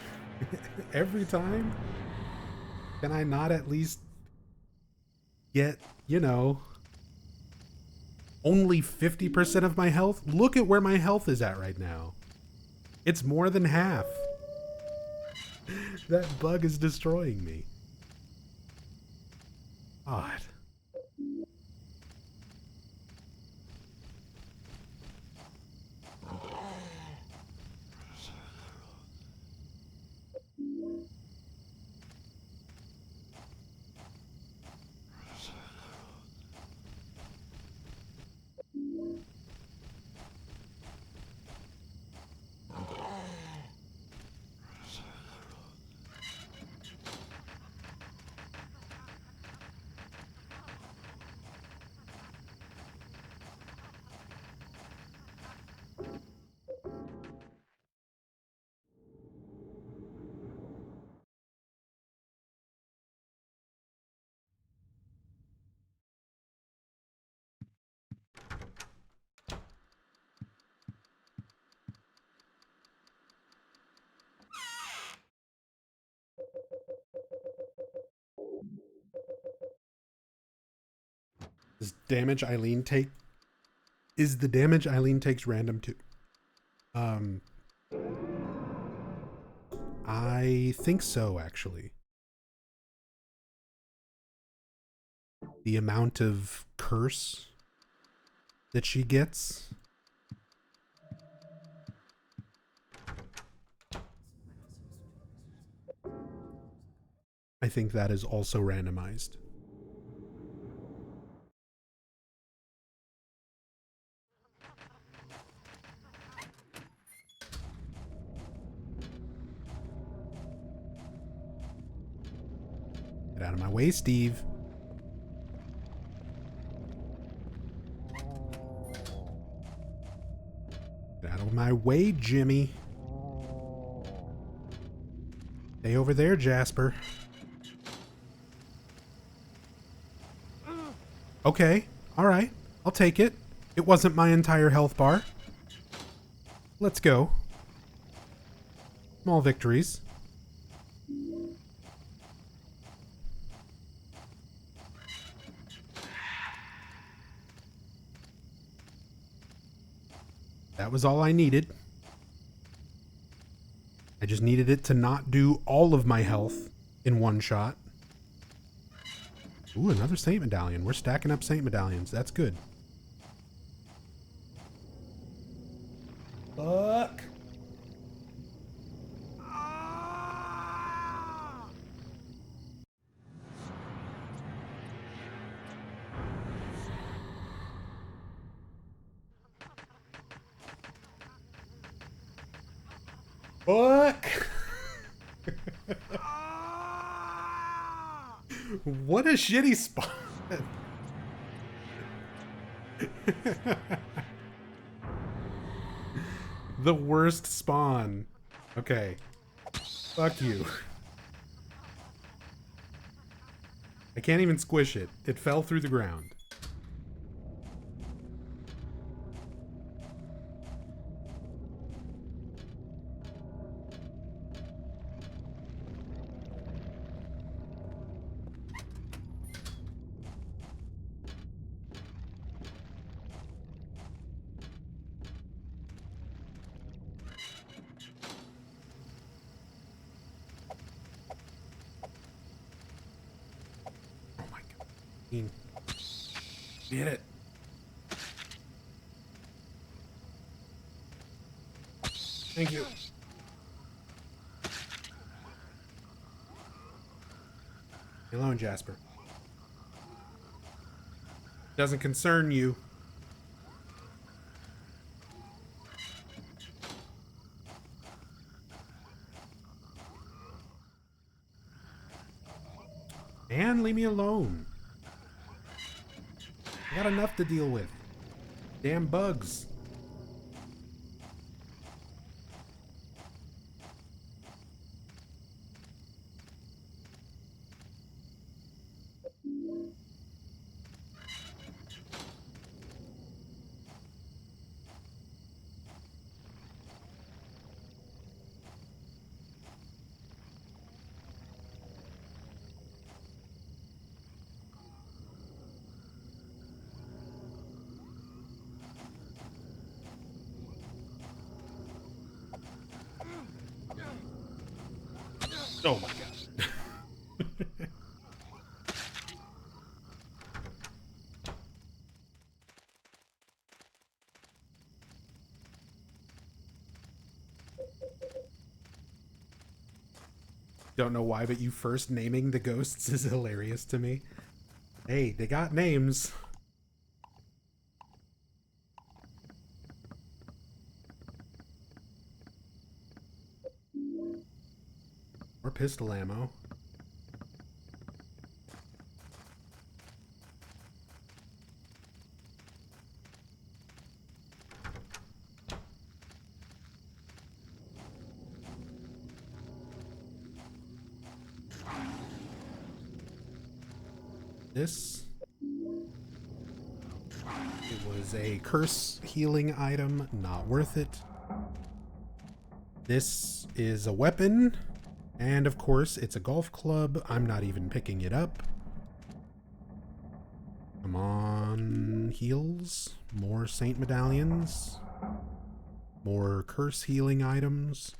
A: every time? Can I not at least get, you know, only 50% of my health? Look at where my health is at right now. It's more than half. That bug is destroying me. God. Does damage Eileen take? Is the damage Eileen takes random too? I think so, actually. The amount of curse that she gets. I think that is also randomized. Get out of my way, Steve. Get out of my way, Jimmy. Stay over there, Jasper. Okay, alright. I'll take it. It wasn't my entire health bar. Let's go. Small victories. That was all I needed. I just needed it to not do all of my health in one shot. Ooh, another saint medallion. We're stacking up saint medallions. That's good. Fuck. Fuck. What a shitty spot. The worst spawn. Okay. Fuck you. I can't even squish it. It fell through the ground. Get it. Thank you. Hello, Jasper. Doesn't concern you. And leave me alone. I got enough to deal with. Damn bugs. Oh my god. Don't know why, but you first naming the ghosts is hilarious to me. Hey, they got names. More pistol ammo. This. It was a curse healing item, not worth it. This is a weapon, and of course it's a golf club. I'm not even picking it up. Come on, heals. More saint medallions. More curse healing items.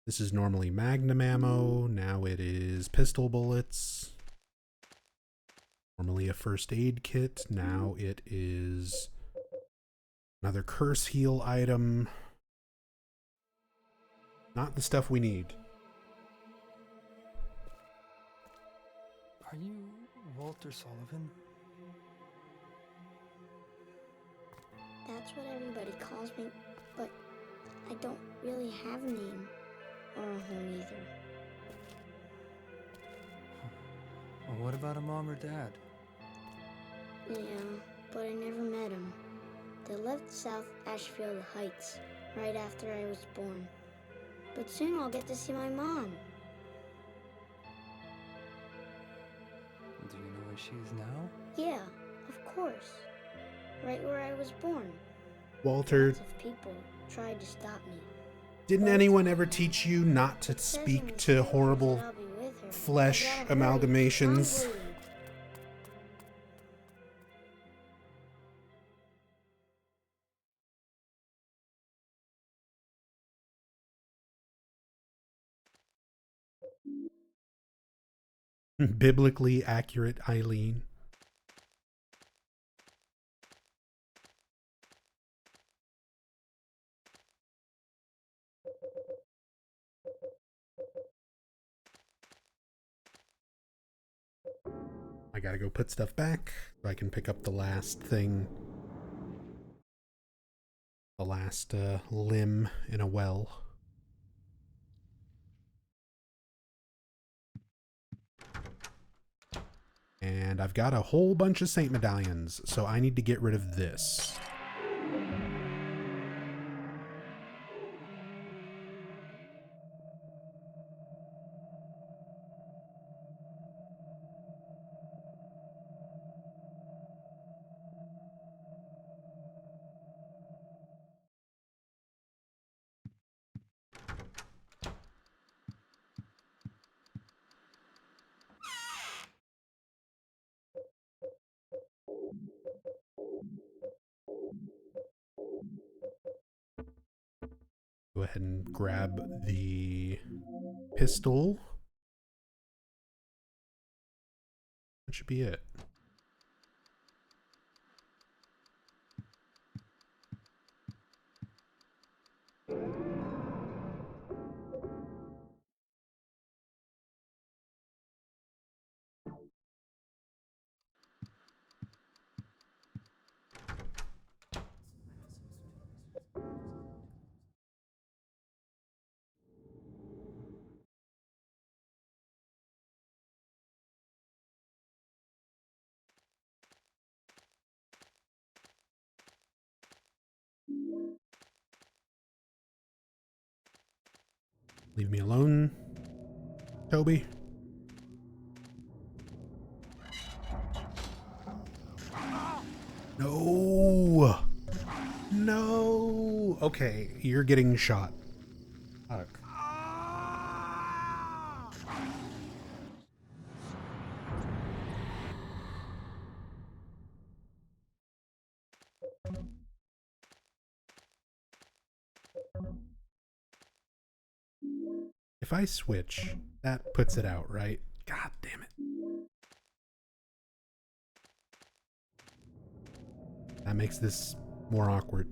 A: This is normally magnum ammo, now it is pistol bullets. Normally a first aid kit, now it is another curse heal item. Not the stuff we need.
N: Are you Walter Sullivan?
O: That's what everybody calls me, but I don't really have a name or a home either.
N: Well, what about a mom or dad?
O: Yeah, but I never met them. They left South Ashfield Heights right after I was born. But soon I'll get to see my mom.
N: Do you know where she is now?
O: Yeah, of course. Right where I was born.
A: Walter,
O: Lots of people tried to stop me.
A: didn't anyone ever teach you not to speak to horrible flesh amalgamations? Biblically accurate Eileen. I gotta go put stuff back so I can pick up the last thing. The last limb in a well. And I've got a whole bunch of saint medallions, so I need to get rid of this. Go ahead and grab the pistol. That should be it. Leave me alone, Toby. No! No! Okay, you're getting shot. Fuck. If I switch, that puts it out, right? God damn it. That makes this more awkward.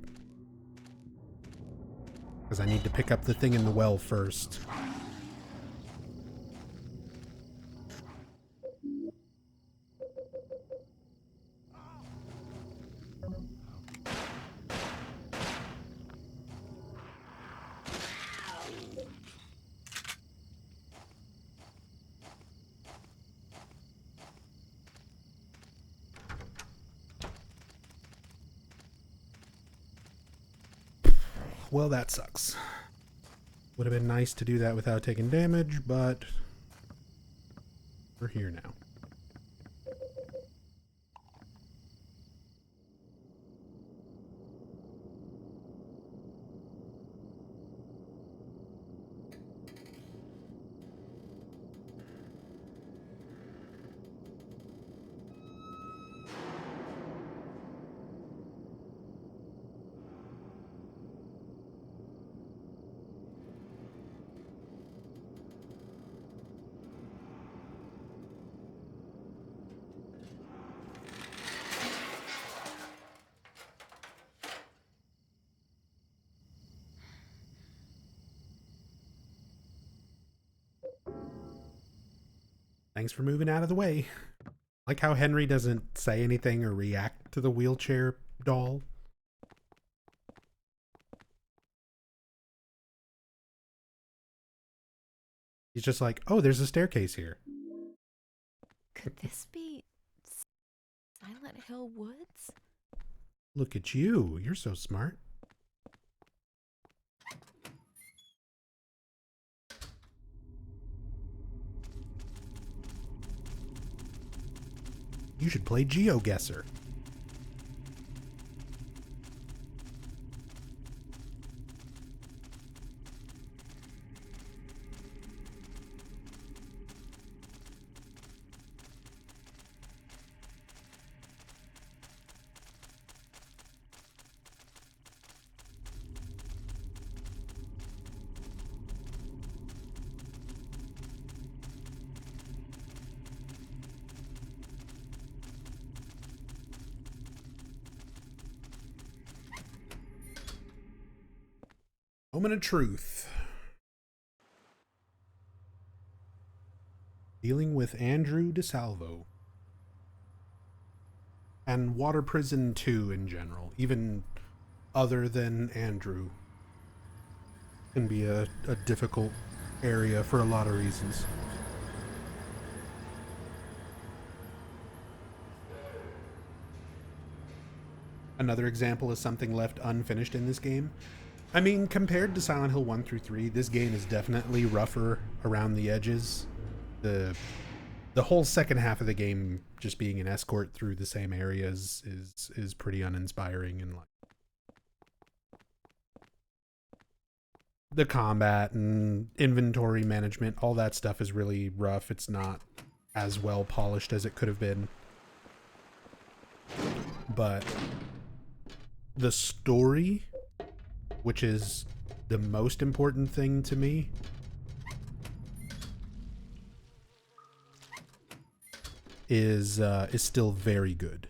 A: Because I need to pick up the thing in the well first. Well, that sucks. Would have been nice to do that without taking damage, but we're here now. Thanks for moving out of the way. Like how Henry doesn't say anything or react to the wheelchair doll. He's just like, oh, there's a staircase here.
F: Could this be Silent Hill Woods?
A: Look at you. You're so smart. You should play GeoGuessr. Moment of truth. Dealing with Andrew DeSalvo. And Water Prison 2 in general. Even other than Andrew. Can be a difficult area for a lot of reasons. Another example is something left unfinished in this game. I mean, compared to Silent Hill 1 through 3, this game is definitely rougher around the edges. The whole second half of the game just being an escort through the same areas is pretty uninspiring, and like the combat and inventory management, all that stuff is really rough. It's not as well polished as it could have been. But the story, which is the most important thing to me, is still very good.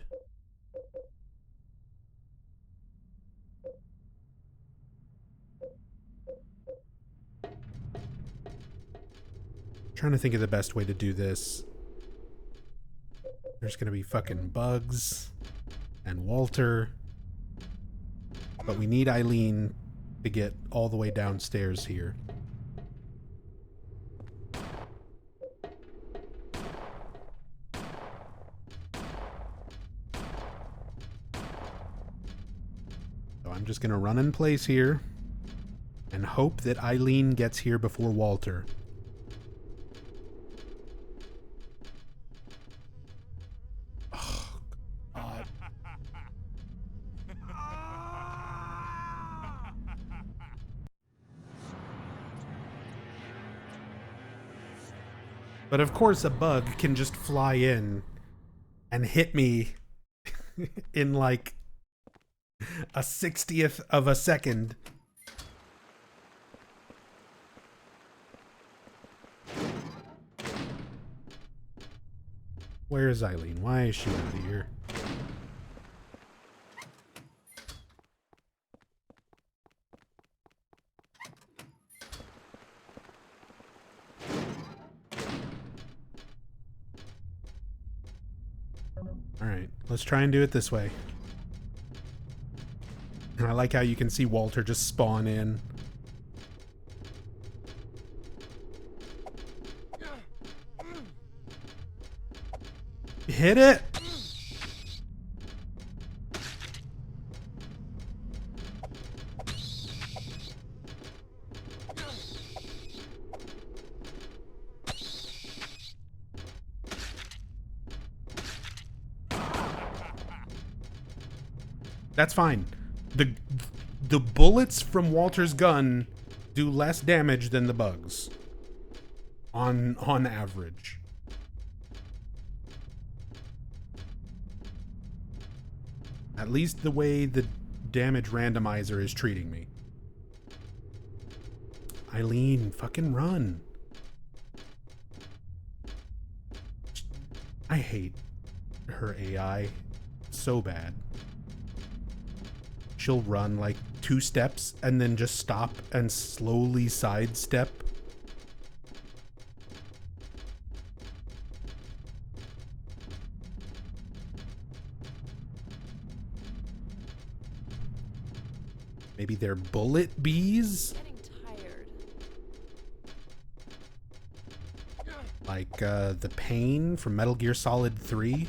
A: Trying to think of the best way to do this. There's gonna be fucking bugs and Walter, but we need Eileen to get all the way downstairs here. So I'm just gonna run in place here and hope that Eileen gets here before Walter. But of course a bug can just fly in and hit me in like a 60th of a second. Where is Eileen? Why is she not here? Alright, let's try and do it this way. And I like how you can see Walter just spawn in. Hit it! That's fine. The bullets from Walter's gun do less damage than the bugs. On average. At least the way the damage randomizer is treating me. Eileen, fucking run. I hate her AI so bad. She'll run like 2 steps and then just stop and slowly sidestep. Maybe they're bullet bees? Like the pain from Metal Gear Solid 3.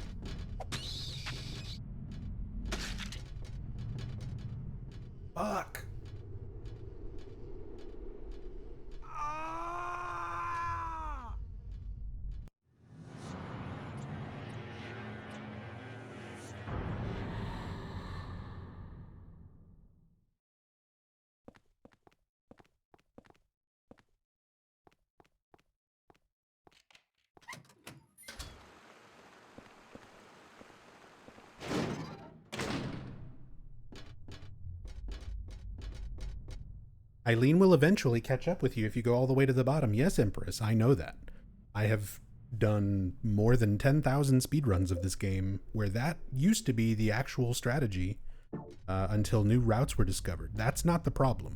A: Fuck. Eileen will eventually catch up with you if you go all the way to the bottom. Yes, Empress, I know that. I have done more than 10,000 speedruns of this game where that used to be the actual strategy until new routes were discovered. That's not the problem.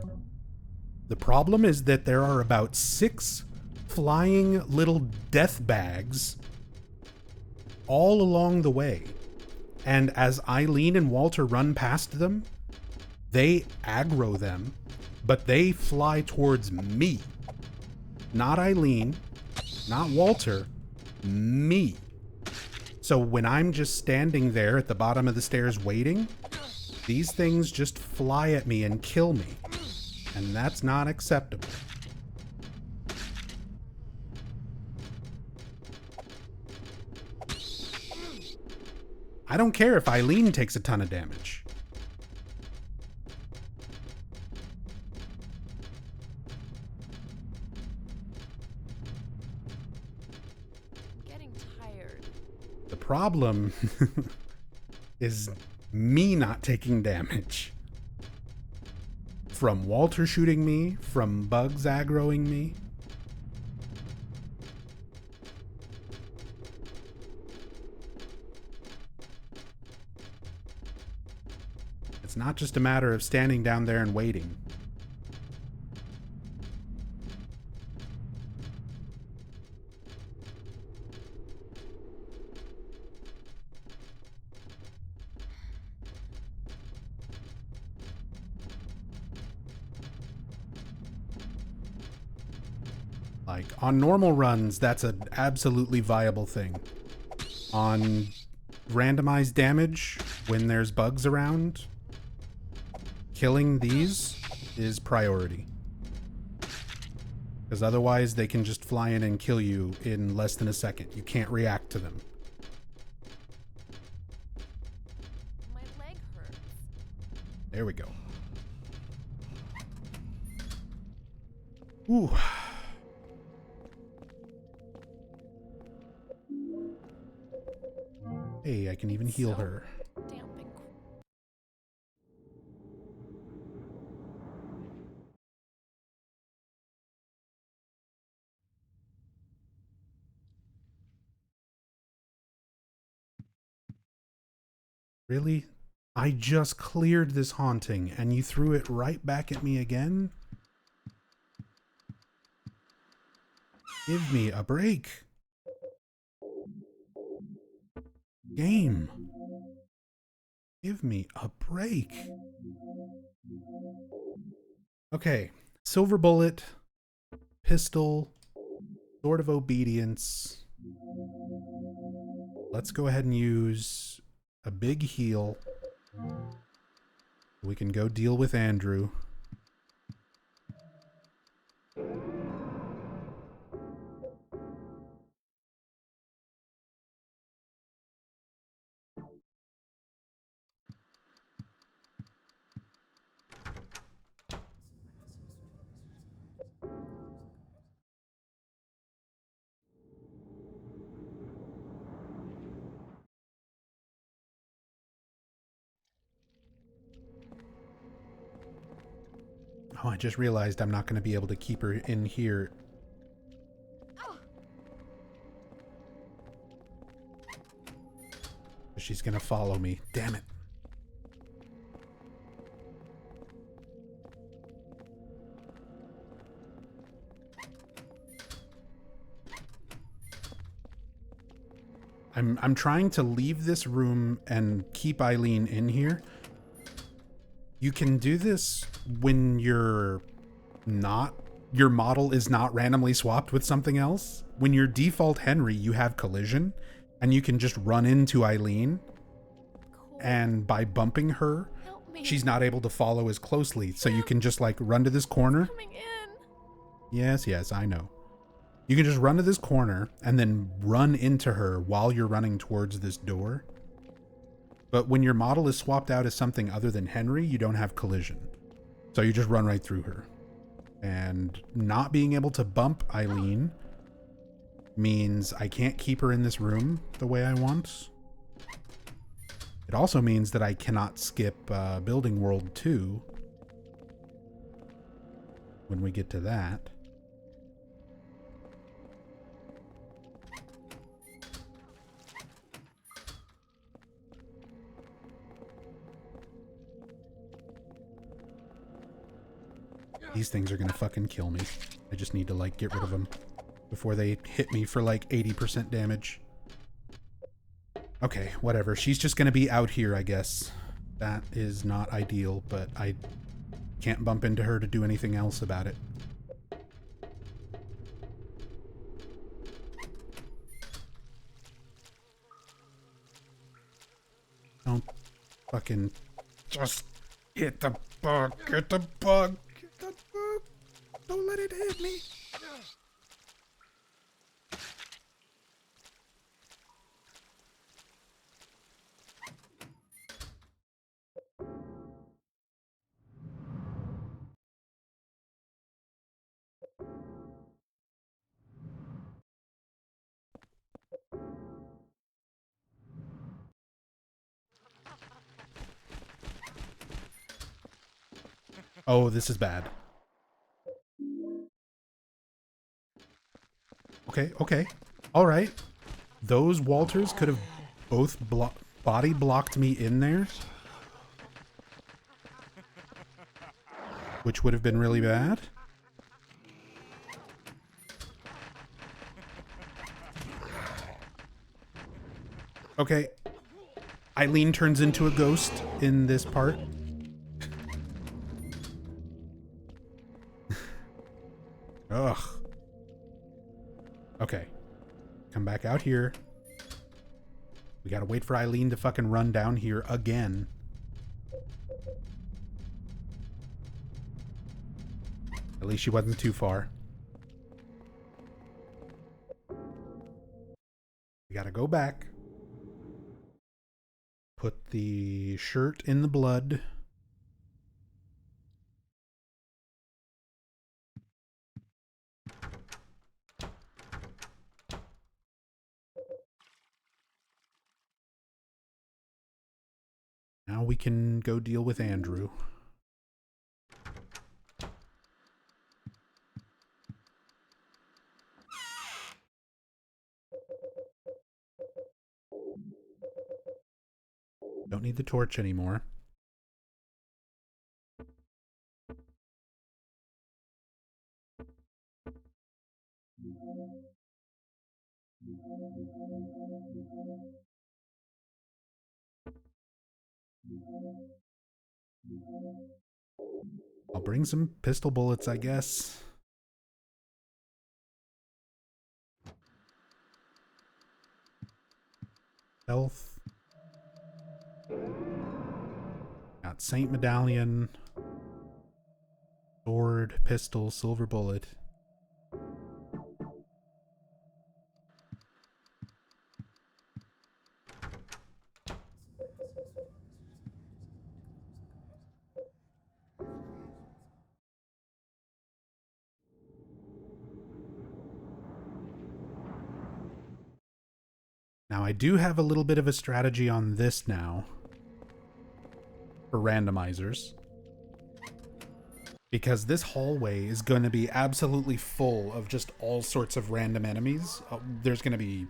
A: The problem is that there are about 6 flying little death bags all along the way. And as Eileen and Walter run past them, they aggro them, but they fly towards me. Not Eileen, not Walter, me. So when I'm just standing there at the bottom of the stairs waiting, these things just fly at me and kill me. And that's not acceptable. I don't care if Eileen takes a ton of damage.
E: I'm getting tired.
A: The problem is me not taking damage. From Walter shooting me, from bugs aggroing me. It's not just a matter of standing down there and waiting. Like, on normal runs, that's an absolutely viable thing. On randomized damage, when there's bugs around, killing these is priority. Because otherwise they can just fly in and kill you in less than a second. You can't react to them.
E: My leg hurts.
A: There we go. Ooh. Hey, I can even heal her.
E: Damping.
A: Really? I just cleared this haunting and you threw it right back at me again? Give me a break. Game. Give me a break. Okay. Silver bullet, pistol, sword of obedience. Let's go ahead and use a big heal. We can go deal with Andrew. Oh, I just realized I'm not going to be able to keep her in here. She's going to follow me. Damn it. I'm trying to leave this room and keep Eileen in here. You can do this when your model is not randomly swapped with something else. When you're default Henry, you have collision and you can just run into Eileen. Cool. And by bumping her, she's not able to follow as closely. So you can just like run to this corner.
E: Coming in.
A: Yes, I know. You can just run to this corner and then run into her while you're running towards this door. But when your model is swapped out as something other than Henry, you don't have collision. So you just run right through her. And not being able to bump Eileen means I can't keep her in this room the way I want. It also means that I cannot skip Building World 2 when we get to that. These things are gonna fucking kill me. I just need to, like, get rid of them before they hit me for, like, 80% damage. Okay, whatever. She's just gonna be out here, I guess. That is not ideal, but I can't bump into her to do anything else about it. Don't fucking just hit the bug. Get the bug. Get the bug. Don't let it hit me. Oh, this is bad. Okay, okay. All right. Those Walters could have both body blocked me in there, which would have been really bad. Okay. Eileen turns into a ghost in this part. Ugh. Okay. Come back out here. We gotta wait for Eileen to fucking run down here again. At least she wasn't too far. We gotta go back. Put the shirt in the blood. Now we can go deal with Andrew. Don't need the torch anymore. I'll bring some pistol bullets, I guess. Health. Got Saint Medallion. Sword, pistol, silver bullet. Now, I do have a little bit of a strategy on this now for randomizers, because this hallway is going to be absolutely full of just all sorts of random enemies. There's going to be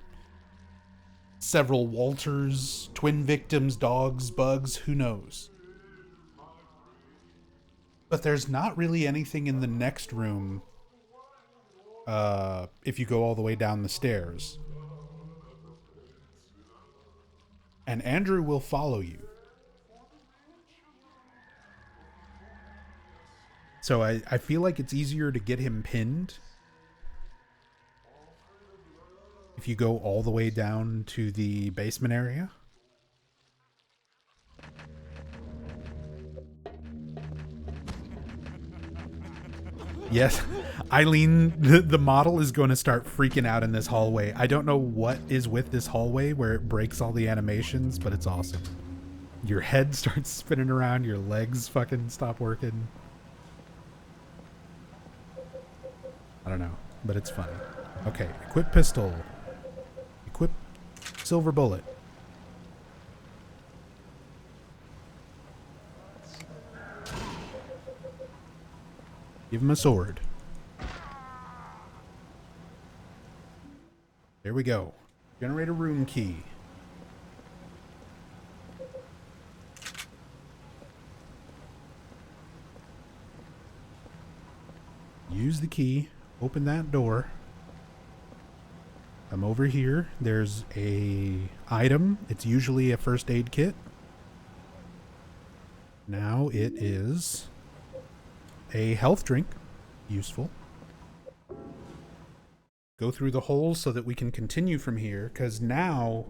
A: several Walters, twin victims, dogs, bugs, who knows. But there's not really anything in the next room if you go all the way down the stairs. And Andrew will follow you. So I feel like it's easier to get him pinned if you go all the way down to the basement area. Yes, Eileen, the model is going to start freaking out in this hallway. I don't know what is with this hallway where it breaks all the animations, but it's awesome. Your head starts spinning around, your legs fucking stop working. I don't know, but it's funny. Okay, equip pistol. Equip silver bullet. Give him a sword. There we go. Generate a room key. use the key, open that door. Come over here. There's a item. It's usually a first aid kit. Now it is a health drink. Useful. Go through the holes so that we can continue from here, because now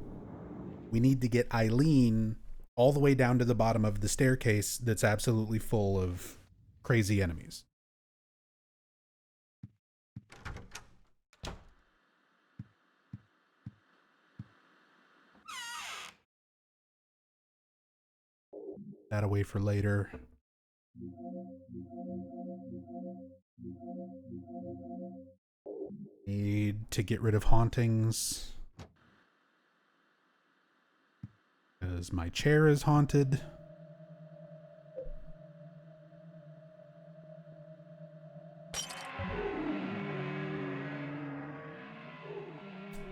A: we need to get Eileen all the way down to the bottom of the staircase that's absolutely full of crazy enemies. That away for later. Need to get rid of hauntings. Because my chair is haunted.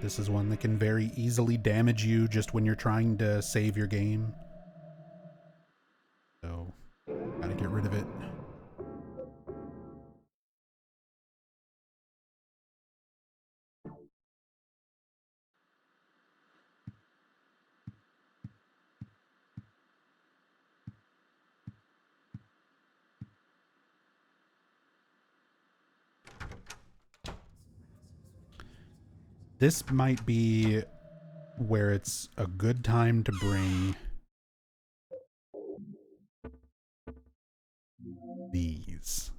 A: This is one that can very easily damage you just when you're trying to save your game. So, gotta get rid of it. This might be where it's a good time to bring these.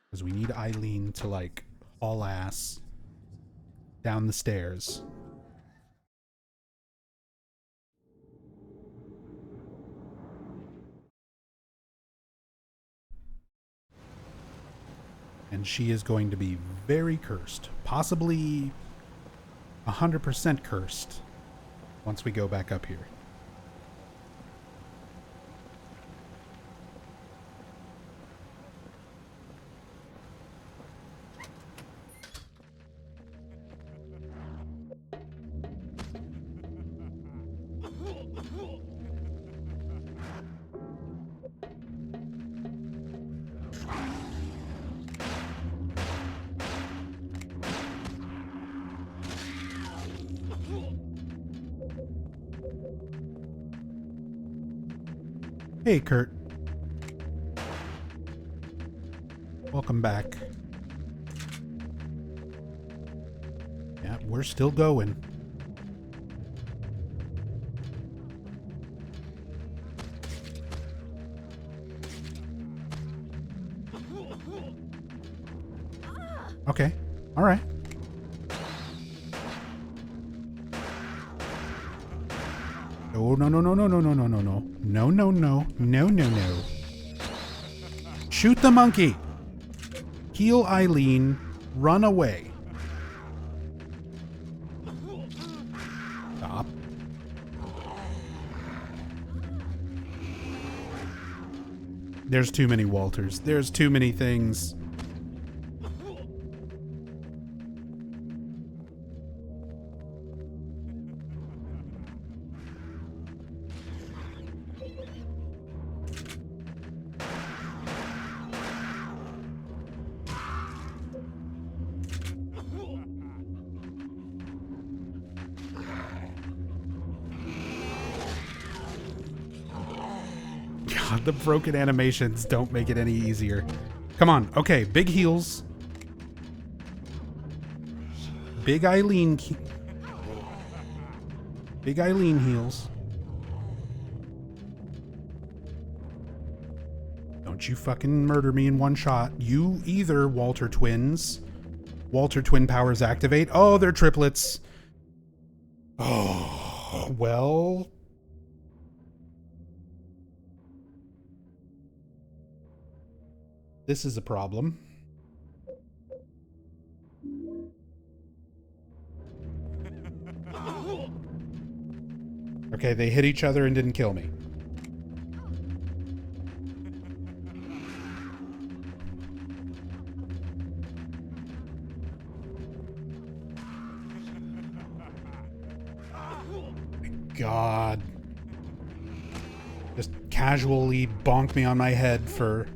A: Because we need Eileen to, like, haul ass down the stairs. And she is going to be very cursed. Possibly 100% cursed once we go back up here. Hey, Kurt. Welcome back. Yeah, we're still going. Okay. All right. Oh, no, no, no, no, no, no, no, no, no. No, no, no. No, no, no. Shoot the monkey. Heal Eileen. Run away. Stop. There's too many Walters. There's too many things. God, the broken animations don't make it any easier. Come on. Okay, big heals. Big Eileen. Big Eileen heals. Don't you fucking murder me in one shot. You either, Walter twins. Walter twin powers activate. Oh, they're triplets. Oh, well. This is a problem. Okay, they hit each other and didn't kill me. God. Just casually bonk me on my head for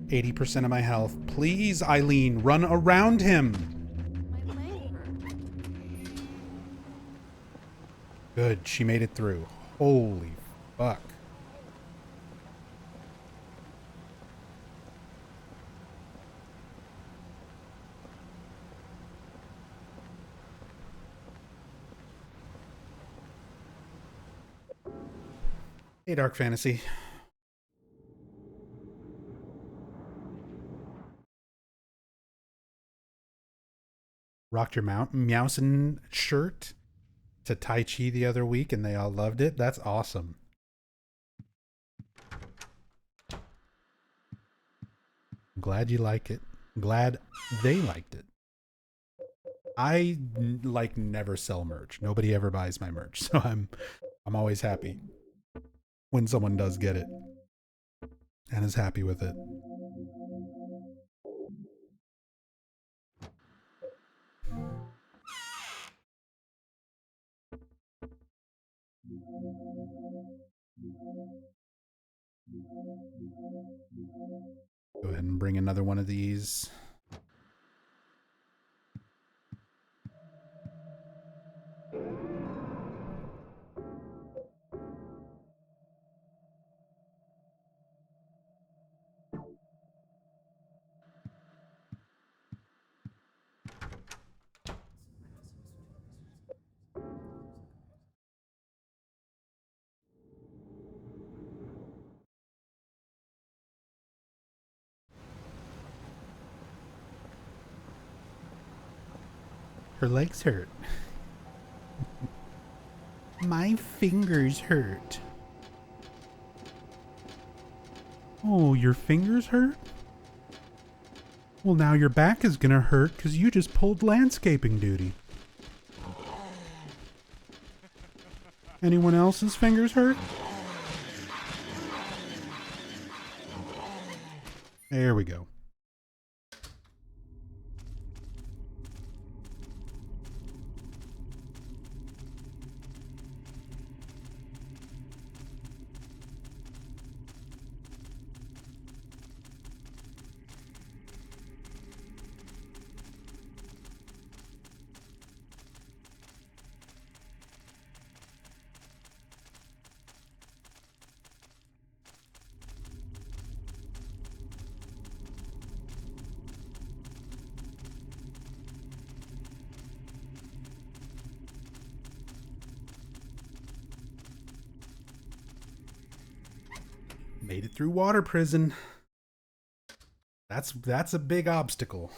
A: 80% of my health. Please, Eileen, run around him.
E: My leg hurt.
A: Good, she made it through. Holy fuck. Hey, Dark Fantasy. Rocked your Meowson shirt to Tai Chi the other week and they all loved it. That's awesome. I'm glad you like it. I'm glad they liked it. I like never sell merch. Nobody ever buys my merch, so I'm always happy when someone does get it and is happy with it. Go ahead and bring another one of these. Her legs hurt. My fingers hurt. Oh, your fingers hurt? Well, now your back is gonna hurt because you just pulled landscaping duty. Anyone else's fingers hurt? There we go. Made it through water prison. That's a big obstacle.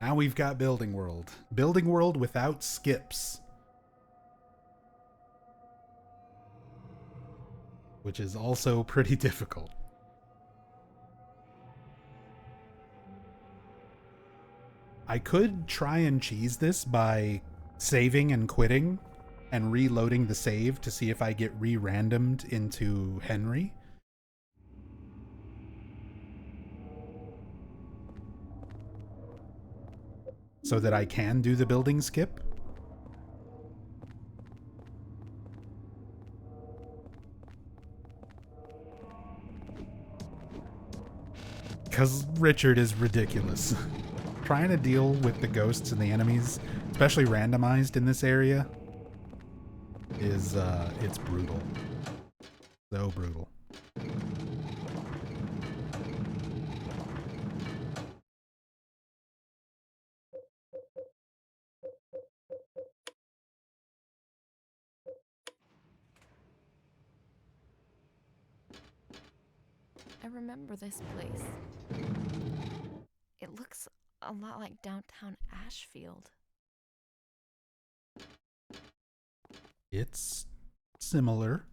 A: Now we've got building world. Building world without skips. Which is also pretty difficult. I could try and cheese this by saving and quitting and reloading the save to see if I get re-randomed into Henry. So that I can do the building skip. Because Richard is ridiculous. Trying to deal with the ghosts and the enemies, especially randomized in this area, is, it's brutal. So brutal.
E: I remember this place. It looks a lot like downtown Ashfield.
A: It's similar.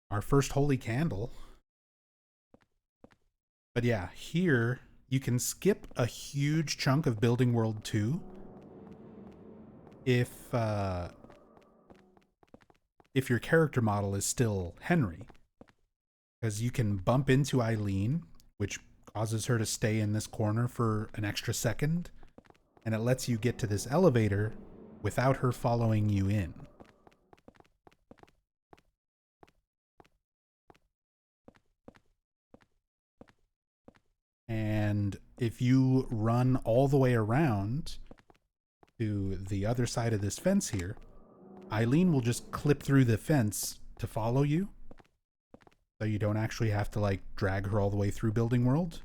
A: Our first holy candle. But yeah, here you can skip a huge chunk of Building World 2 if your character model is still Henry, because you can bump into Eileen, which causes her to stay in this corner for an extra second, and it lets you get to this elevator without her following you in. And if you run all the way around to the other side of this fence here, Eileen will just clip through the fence to follow you. So you don't actually have to like drag her all the way through Building World.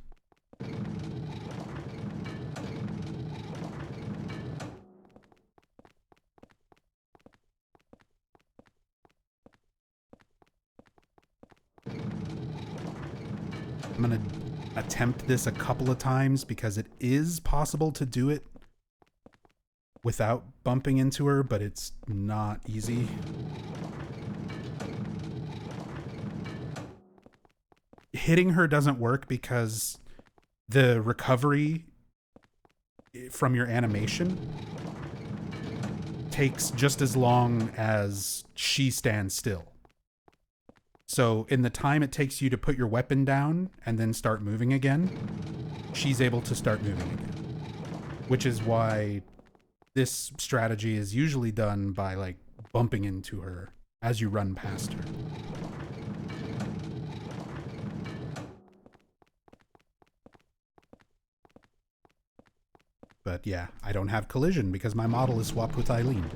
A: I'm gonna attempt this a couple of times because it is possible to do it without bumping into her, but it's not easy. Hitting her doesn't work because the recovery from your animation takes just as long as she stands still. So in the time it takes you to put your weapon down and then start moving again, she's able to start moving again. Which is why this strategy is usually done by like bumping into her as you run past her. But yeah, I don't have collision because my model is swapped with Eileen.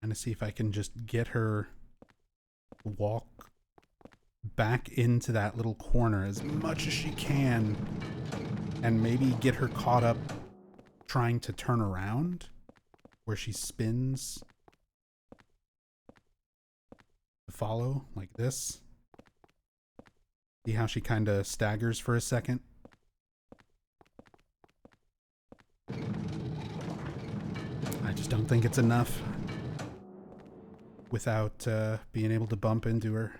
A: To see if I can just get her to walk back into that little corner as much as she can and maybe get her caught up trying to turn around where she spins to follow like this. See how she kind of staggers for a second? I just don't think it's enough without being able to bump into her.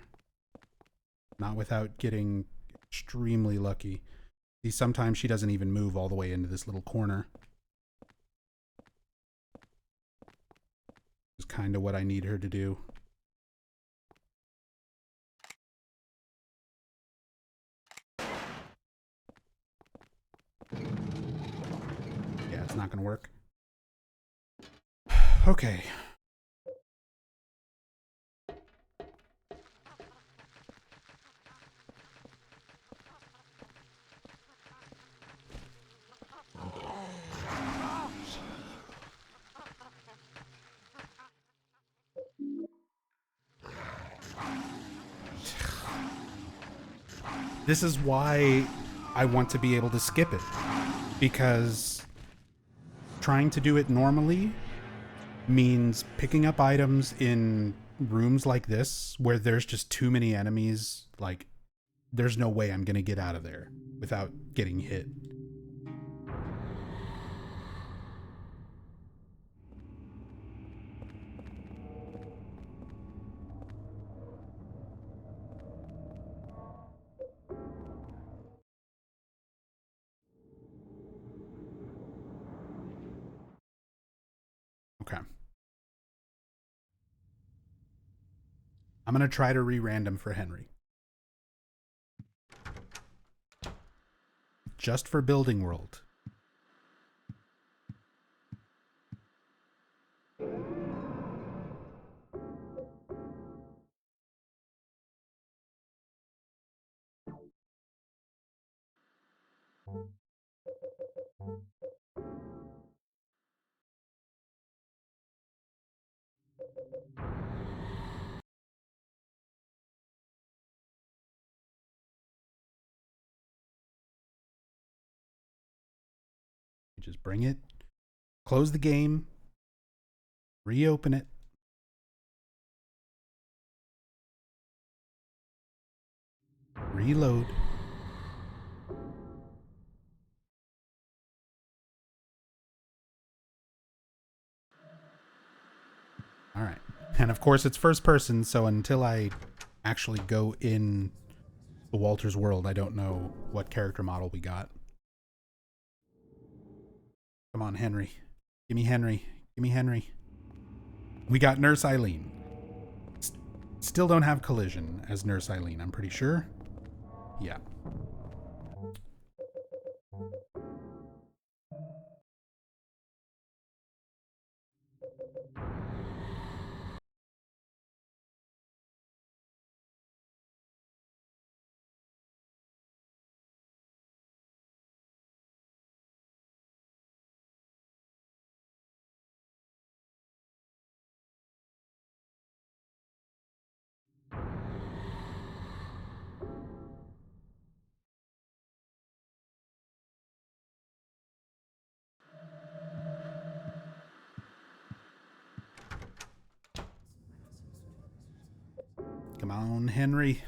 A: Not without getting extremely lucky. See, sometimes she doesn't even move all the way into this little corner. Is kind of what I need her to do. Yeah, it's not gonna work. Okay. This is why I want to be able to skip it, because trying to do it normally means picking up items in rooms like this where there's just too many enemies. Like, there's no way I'm gonna get out of there without getting hit. Okay. I'm gonna try to re-random for Henry. Just for Building World. Just bring it, close the game, reopen it, Reload. All right. And of course it's first person, so until I actually go in the Walter's world, I don't know what character model we got. Come on, Henry. Give me Henry. Give me Henry. We got Nurse Eileen. Still don't have collision as Nurse Eileen, I'm pretty sure. Yeah. Come on, Henry.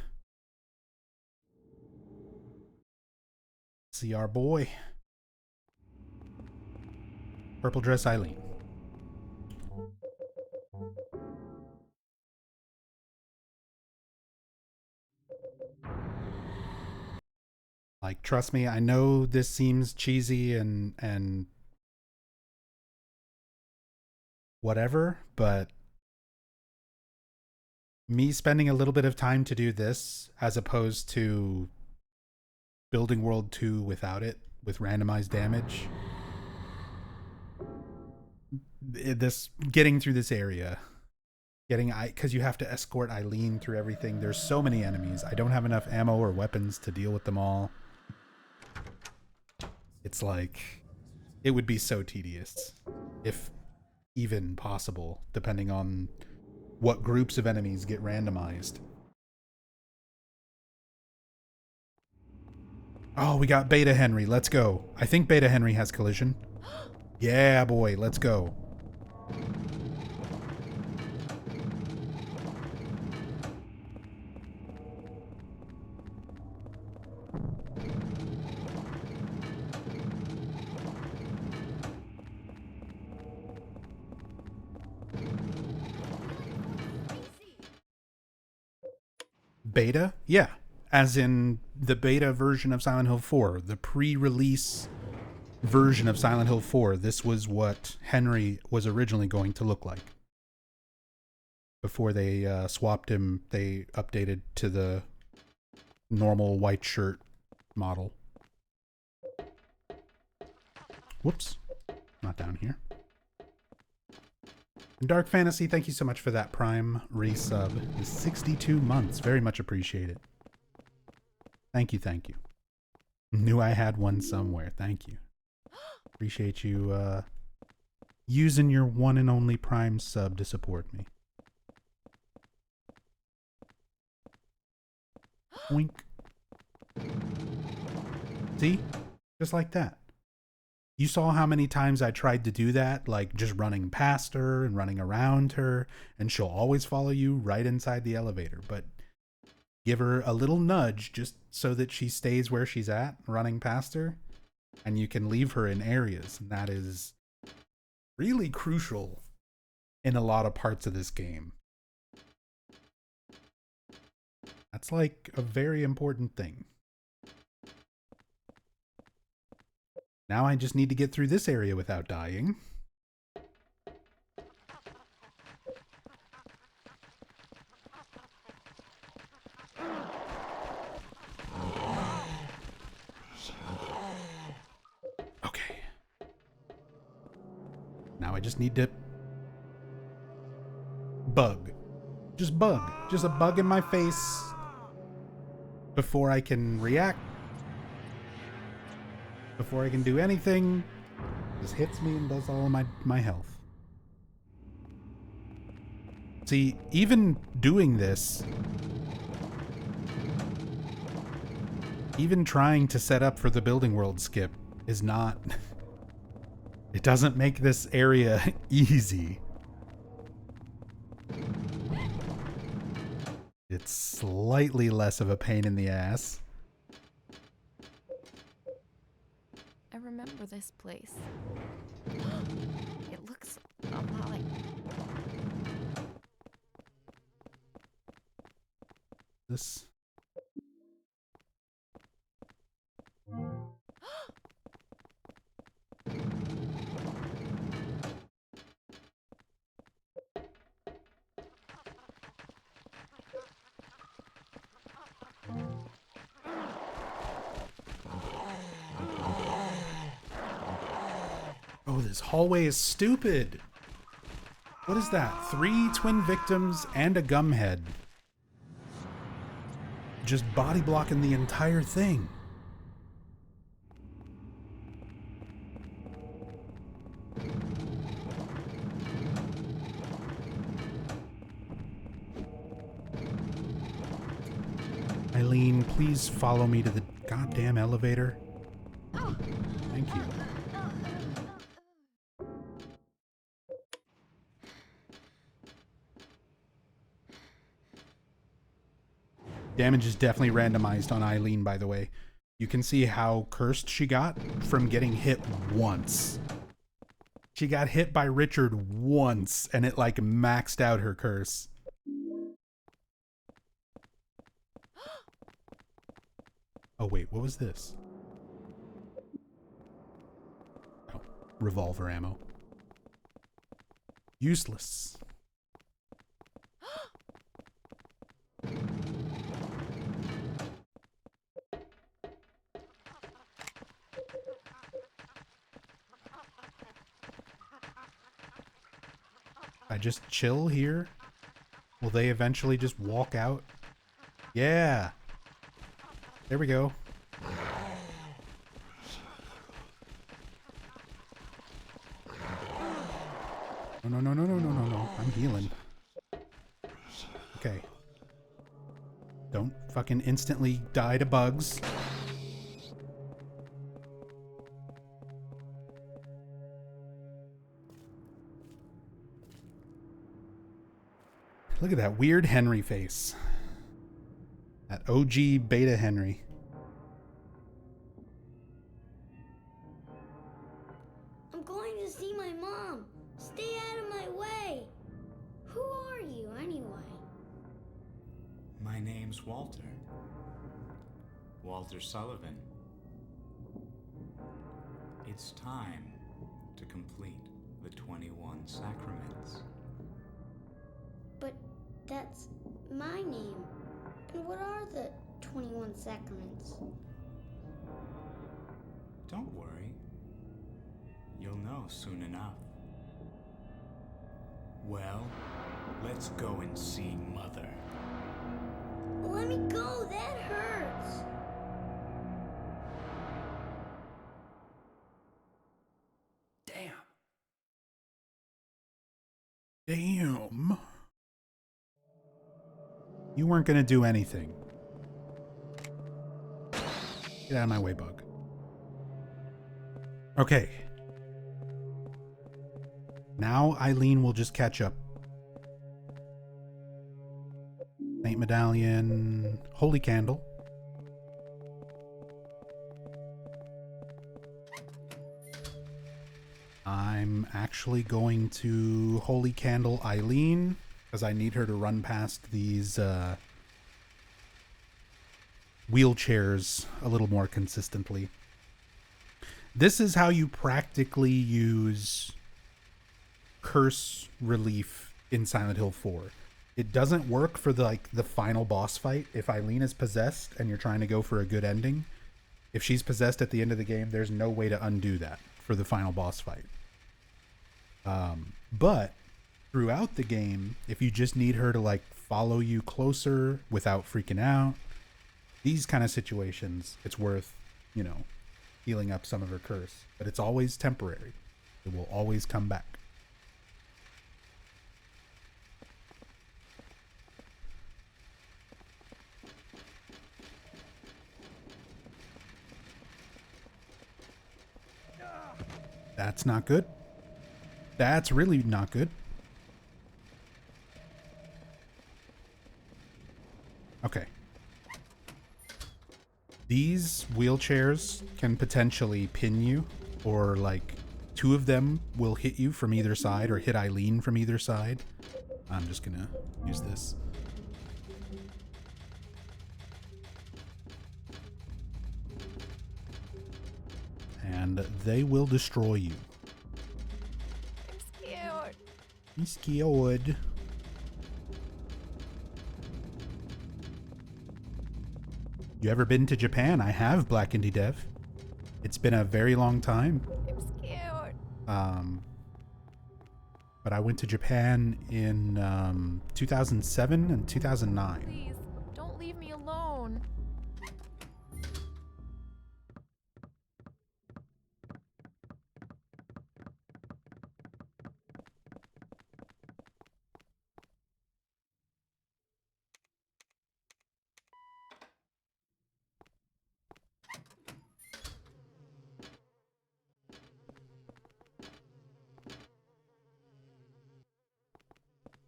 A: See our boy. Purple dress Eileen. Like, trust me, I know this seems cheesy and whatever, but me spending a little bit of time to do this as opposed to building World 2 without it, with randomized damage. Getting through this area, because you have to escort Eileen through everything. There's so many enemies. I don't have enough ammo or weapons to deal with them all. It's like, it would be so tedious, if even possible, depending on what groups of enemies get randomized. Oh, we got Beta Henry. Let's go. I think Beta Henry has collision. Yeah, boy. Let's go. Beta? Yeah. As in the beta version of Silent Hill 4, the pre-release version of Silent Hill 4, this was what Henry was originally going to look like. Before they swapped him, they updated to the normal white shirt model. Whoops. Not down here. Dark Fantasy, thank you so much for that Prime resub. The 62 months. Very much appreciated. Thank you, thank you. Knew I had one somewhere. Thank you. Appreciate you using your one and only Prime sub to support me. Wink. See? Just like that. You saw how many times I tried to do that, like just running past her and running around her, and she'll always follow you right inside the elevator. But give her a little nudge just so that she stays where she's at, running past her, and you can leave her in areas. And that is really crucial in a lot of parts of this game. That's like a very important thing. Now I just need to get through this area without dying. Okay. Now I just need to bug. Just bug. Just a bug in my face before I can react. Before I can do anything, just hits me and does all of my health. See, even doing this, even trying to set up for the building world skip is not, it doesn't make this area easy. but slightly less of a pain in the ass.
E: I remember this place. It looks a lot like...
A: This. Oh, this hallway is stupid. What is that? 3 twin victims and a gumhead. Just body blocking the entire thing. Eileen, please follow me to the goddamn elevator. Thank you. Damage is definitely randomized on Eileen, by the way. You can see how cursed she got from getting hit once. She got hit by Richard once, and it like maxed out her curse. Oh wait, what was this? Oh, revolver ammo. Useless. I just chill here? Will they eventually just walk out? Yeah. There we go. No, no, no, no, no, no, no, no. I'm healing. Okay. Don't fucking instantly die to bugs. Look at that weird Henry face. That OG beta Henry.
O: I'm going to see my mom. Stay out of my way. Who are you, anyway?
H: My name's Walter. Walter Sullivan. It's time to complete the 21 sacraments.
O: But that's my name. And what are the 21 sacraments?
H: Don't worry. You'll know soon enough. Well, let's go and see Mother.
O: Let me go, that hurts.
A: Damn. You weren't gonna do anything. Get out of my way, bug. Okay. Now Eileen will just catch up. Saint Medallion. Holy Candle. I'm actually going to Holy Candle Eileen because I need her to run past these wheelchairs a little more consistently. This is how you practically use curse relief in Silent Hill 4. It doesn't work for the final boss fight. If Eileen is possessed and you're trying to go for a good ending, if she's possessed at the end of the game, there's no way to undo that for the final boss fight. But throughout the game, if you just need her to follow you closer without freaking out, these kind of situations, it's worth, healing up some of her curse. But it's always temporary. It will always come back. That's not good. That's really not good. Okay. These wheelchairs can potentially pin you, or like 2 of them will hit you from either side or hit Eileen from either side. I'm just gonna use this. And they will destroy you.
E: I'm scared.
A: I'm scared. You ever been to Japan? I have, Black Indie Dev. It's been a very long time.
E: I'm scared.
A: But I went to Japan in 2007 and 2009.
E: Please, don't leave me alone.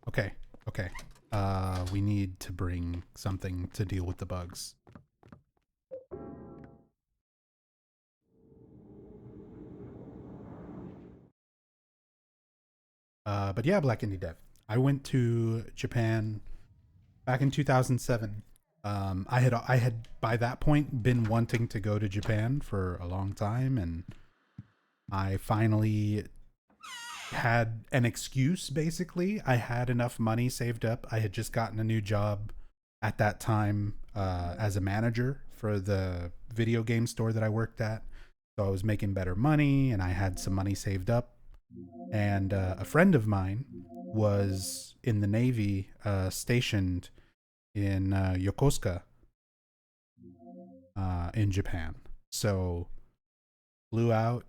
A: Okay, okay. We need to bring something to deal with the bugs. But yeah, Black Indie Dev. I went to Japan back in 2007. I had by that point been wanting to go to Japan for a long time, and I finally had an excuse. Basically, I had enough money saved up. I had just gotten a new job at that time as a manager for the video game store that I worked at. So I was making better money, and I had some money saved up. And a friend of mine was in the Navy, stationed in Yokosuka, in Japan. So flew out,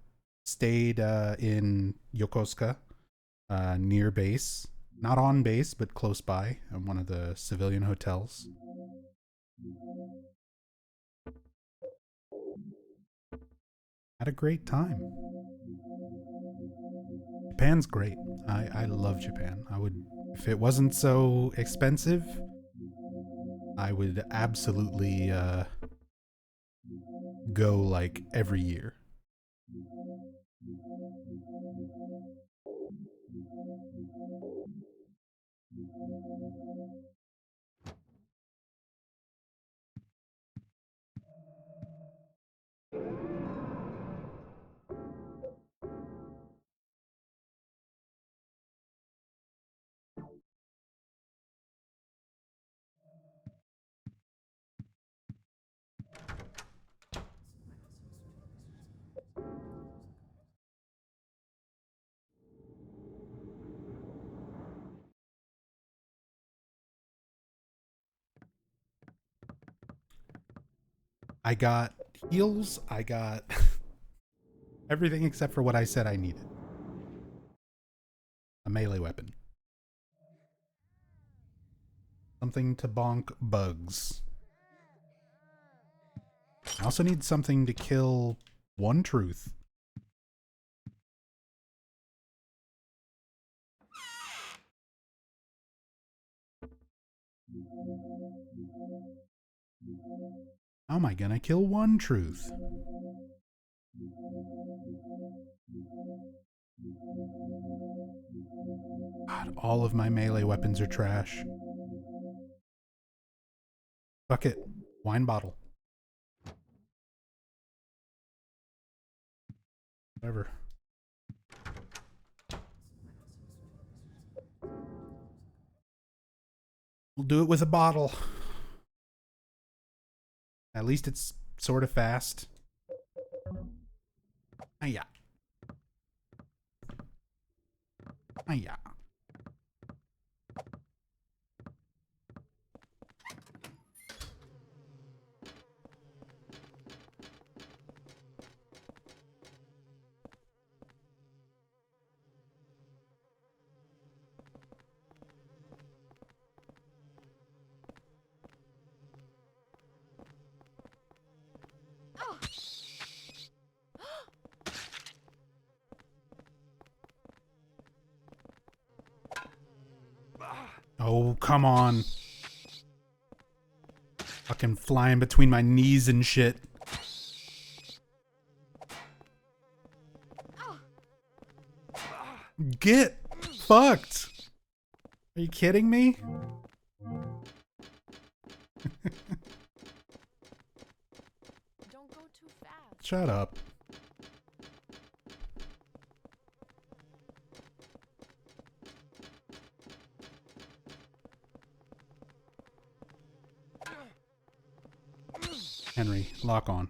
A: stayed in Yokosuka, near base, not on base, but close by, in one of the civilian hotels. Had a great time. Japan's great. I love Japan. I would, if it wasn't so expensive, I would absolutely go like every year. I got heals, I got everything except for what I said I needed. A melee weapon. Something to bonk bugs. I also need something to kill one truth. How am I gonna kill one truth? God, all of my melee weapons are trash. Bucket. Wine bottle. Whatever. We'll do it with a bottle. At least it's sort of fast. Hiya. Hiya. Oh, come on. Fucking flying between my knees and shit. Get fucked. Are you kidding me?
E: Don't go too fast.
A: Shut up. Henry, lock on.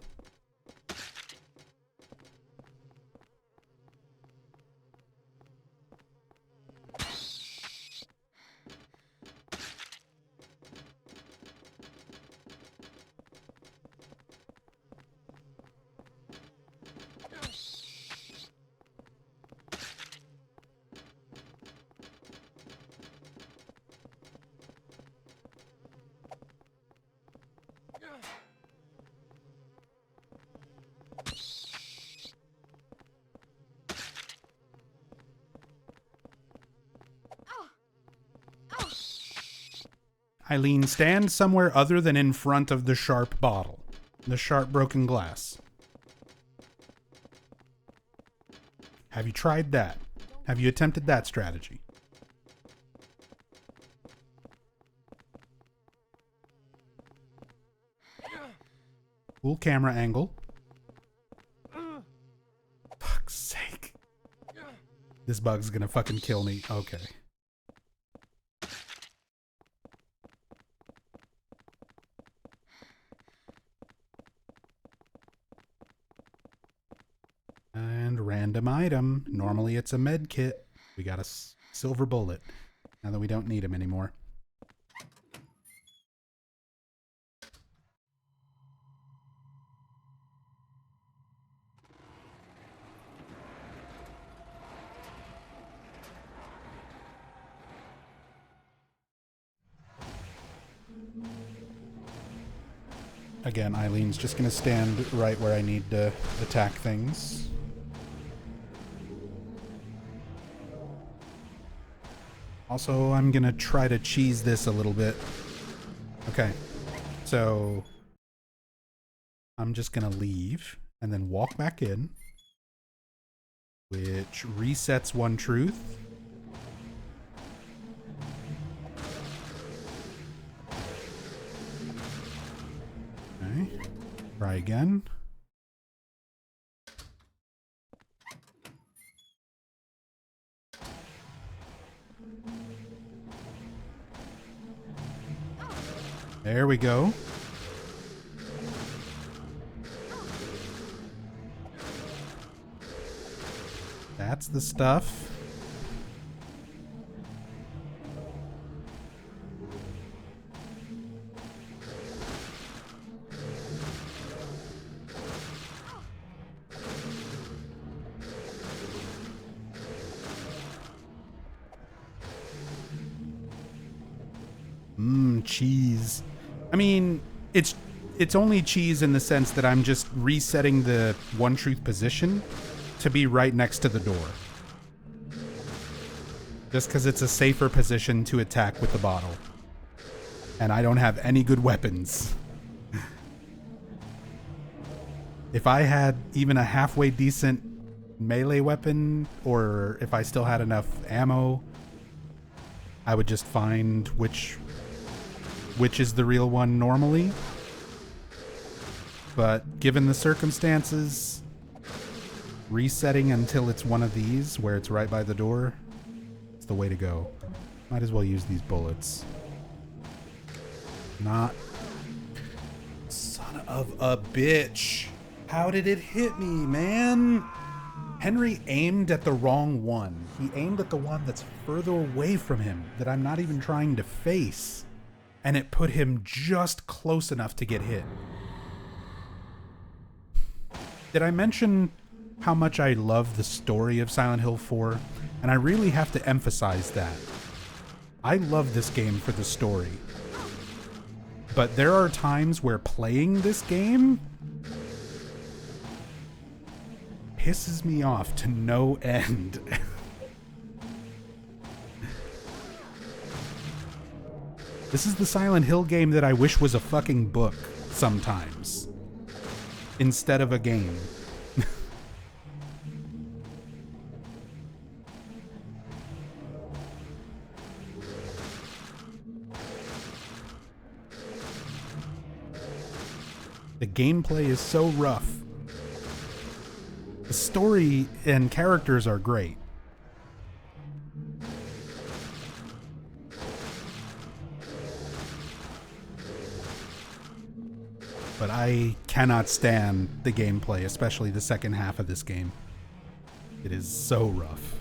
A: Eileen, stand somewhere other than in front of the sharp bottle. The sharp broken glass. Have you tried that? Have you attempted that strategy? Cool camera angle. Fuck's sake. This bug's gonna fucking kill me. Okay. And random item. Normally it's a med kit. We got a silver bullet. Now that we don't need him anymore. Again, Eileen's just gonna stand right where I need to attack things. Also, I'm gonna try to cheese this a little bit. Okay, so I'm just gonna leave and then walk back in, which resets one truth. Okay, try again. There we go. That's the stuff. Cheese. I mean, it's only cheese in the sense that I'm just resetting the one truth position to be right next to the door. Just because it's a safer position to attack with the bottle. And I don't have any good weapons. If I had even a halfway decent melee weapon, or if I still had enough ammo, I would just find which is the real one normally. But given the circumstances, resetting until it's one of these where it's right by the door is the way to go. Might as well use these bullets. Not. Son of a bitch. How did it hit me, man? Henry aimed at the wrong one. He aimed at the one that's further away from him, that I'm not even trying to face. And it put him just close enough to get hit. Did I mention how much I love the story of Silent Hill 4? And I really have to emphasize that. I love this game for the story. But there are times where playing this game pisses me off to no end. This is the Silent Hill game that I wish was a fucking book sometimes, instead of a game. The gameplay is so rough. The story and characters are great. But I cannot stand the gameplay, especially the second half of this game. It is so rough.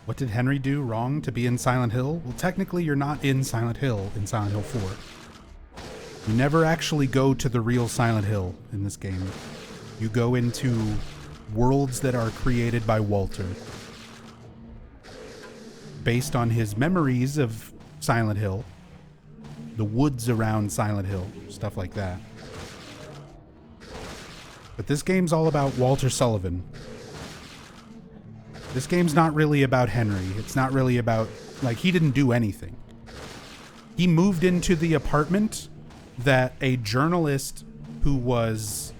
A: What did Henry do wrong to be in Silent Hill? Well, technically you're not in Silent Hill 4. You never actually go to the real Silent Hill in this game. You go into worlds that are created by Walter, based on his memories of Silent Hill, the woods around Silent Hill, stuff like that. But this game's all about Walter Sullivan. This game's not really about Henry. It's not really about, like, he didn't do anything. He moved into the apartment that a journalist who was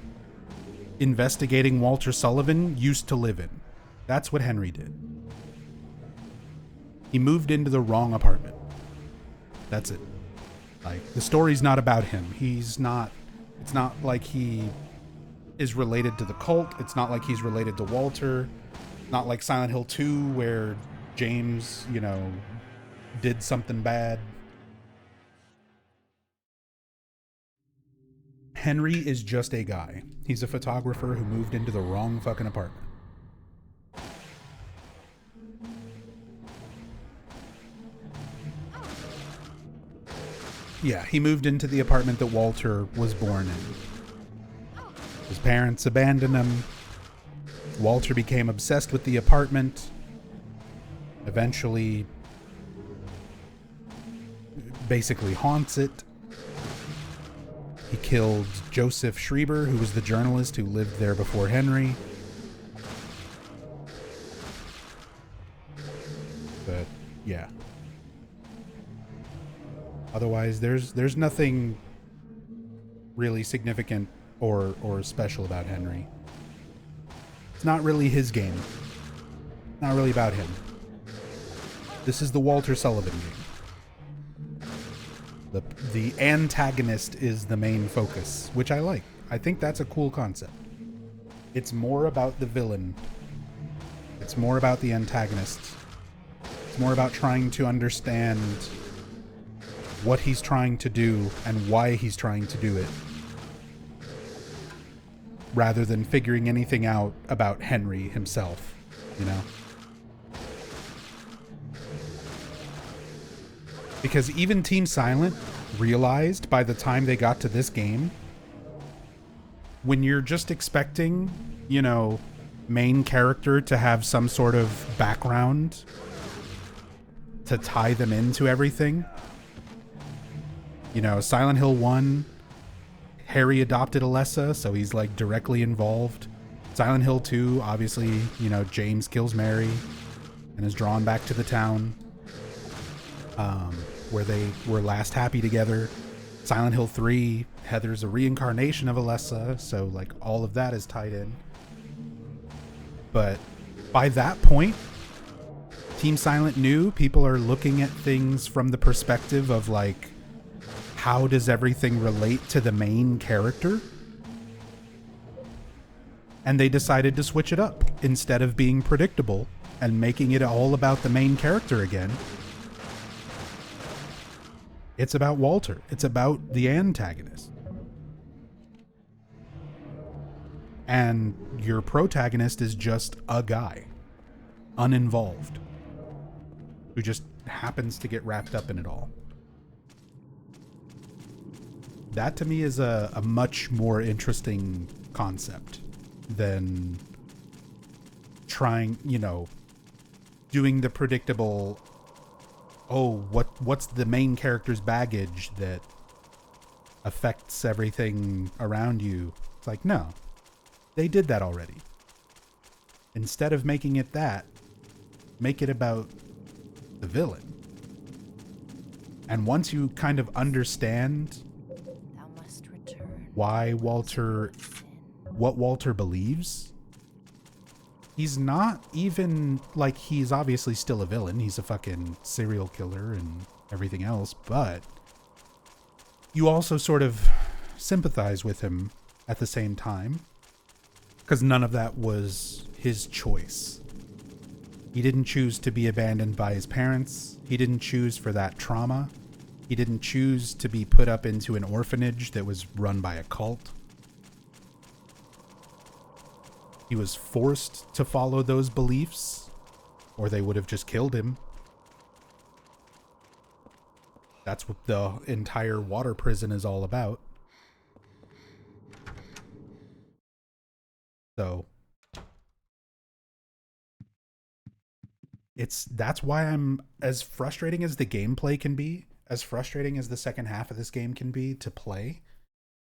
A: investigating Walter Sullivan used to live in. That's what Henry did. He moved into the wrong apartment. That's it. Like, the story's not about him. It's not like he is related to the cult. It's not like he's related to Walter. Not like Silent Hill 2, where James, did something bad. Henry is just a guy. He's a photographer who moved into the wrong fucking apartment. Yeah, he moved into the apartment that Walter was born in. His parents abandoned him. Walter became obsessed with the apartment. Eventually, basically haunts it. He killed Joseph Schreiber, who was the journalist who lived there before Henry. But, yeah. Otherwise, there's nothing really significant or special about Henry. It's not really his game. Not really about him. This is the Walter Sullivan game. The antagonist is the main focus, which I like. I think that's a cool concept. It's more about the villain. It's more about the antagonist. It's more about trying to understand what he's trying to do and why he's trying to do it, rather than figuring anything out about Henry himself, Because even Team Silent realized by the time they got to this game, when you're just expecting, main character to have some sort of background to tie them into everything. Silent Hill 1, Harry adopted Alessa, so he's like directly involved. Silent Hill 2, obviously, James kills Mary and is drawn back to the town where they were last happy together. Silent Hill 3, Heather's a reincarnation of Alessa, so like all of that is tied in. But by that point, Team Silent knew people are looking at things from the perspective of like, how does everything relate to the main character? And they decided to switch it up. Instead of being predictable and making it all about the main character again, it's about Walter. It's about the antagonist. And your protagonist is just a guy, uninvolved, who just happens to get wrapped up in it all. That to me is a much more interesting concept than trying, doing the predictable, oh, what's the main character's baggage that affects everything around you. It's like, no, they did that already. Instead of making it that, make it about the villain. And once you kind of understand why what Walter believes, he's not even, like, he's obviously still a villain. He's a fucking serial killer and everything else, but you also sort of sympathize with him at the same time, because none of that was his choice. He didn't choose to be abandoned by his parents. He didn't choose for that trauma. He didn't choose to be put up into an orphanage that was run by a cult. He was forced to follow those beliefs, or they would have just killed him. That's what the entire water prison is all about. So that's why I'm, as frustrating as the gameplay can be, as frustrating as the second half of this game can be to play,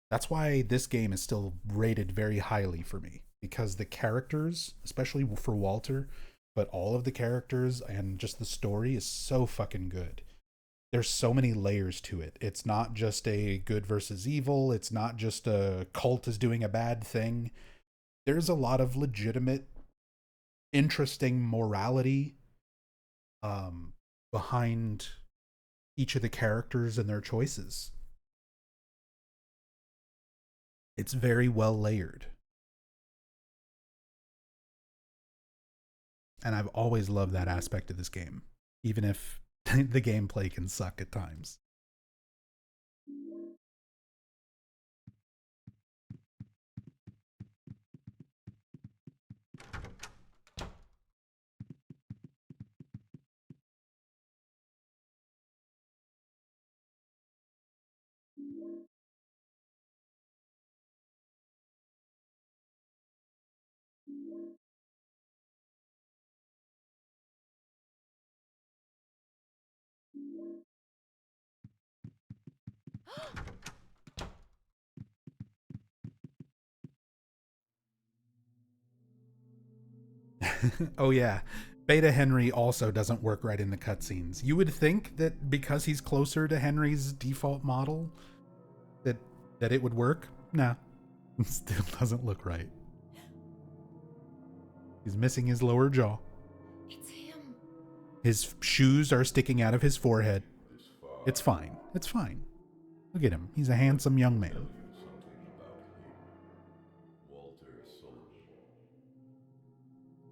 A: that's why this game is still rated very highly for me, because the characters, especially for Walter, but all of the characters and just the story is so fucking good. There's so many layers to it. It's not just a good versus evil. It's not just a cult is doing a bad thing. There's a lot of legitimate, interesting morality behind each of the characters and their choices. It's very well layered. And I've always loved that aspect of this game, even if the gameplay can suck at times. Oh yeah, Beta Henry also doesn't work right in the cutscenes. You would think that because he's closer to Henry's default model, that it would work. No, it still doesn't look right. He's missing his lower jaw.
E: It's him.
A: His shoes are sticking out of his forehead. It's fine. It's fine. Look at him. He's a handsome young man.
K: Walter Sullivan.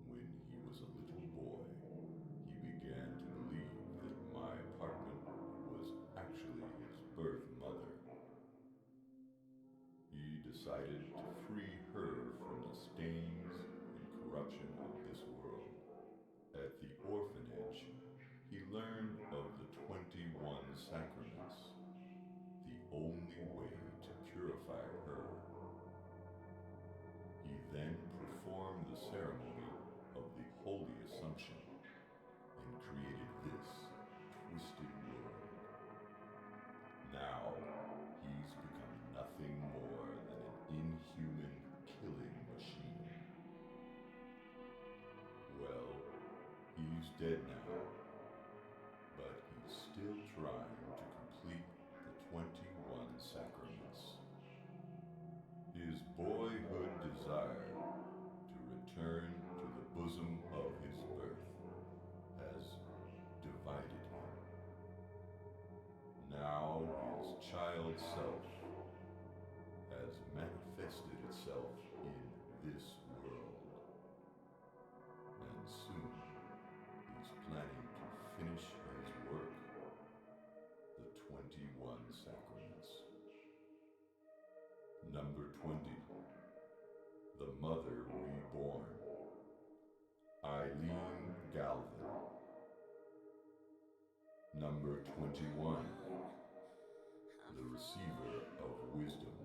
K: When he was a little boy, he began to believe that my apartment was actually his birth mother. He decided to free her from the stains and corruption of this world. At the orphanage, he learned of the 21 sacraments, the only way to purify her. He then performed the ceremony of the Holy Assumption and created this twisted world. Now, he's become nothing more than an inhuman killing machine. Well, he's dead now, but he's still trying to complete the 21 sacraments. His boyhood desire to return to the bosom of his birth has divided him. Now his child self has manifested itself in this world. And soon he's planning to finish his work, the 21 sacraments. Number 20. The Mother Reborn. Eileen Galvin. Number 21. The Receiver of Wisdom.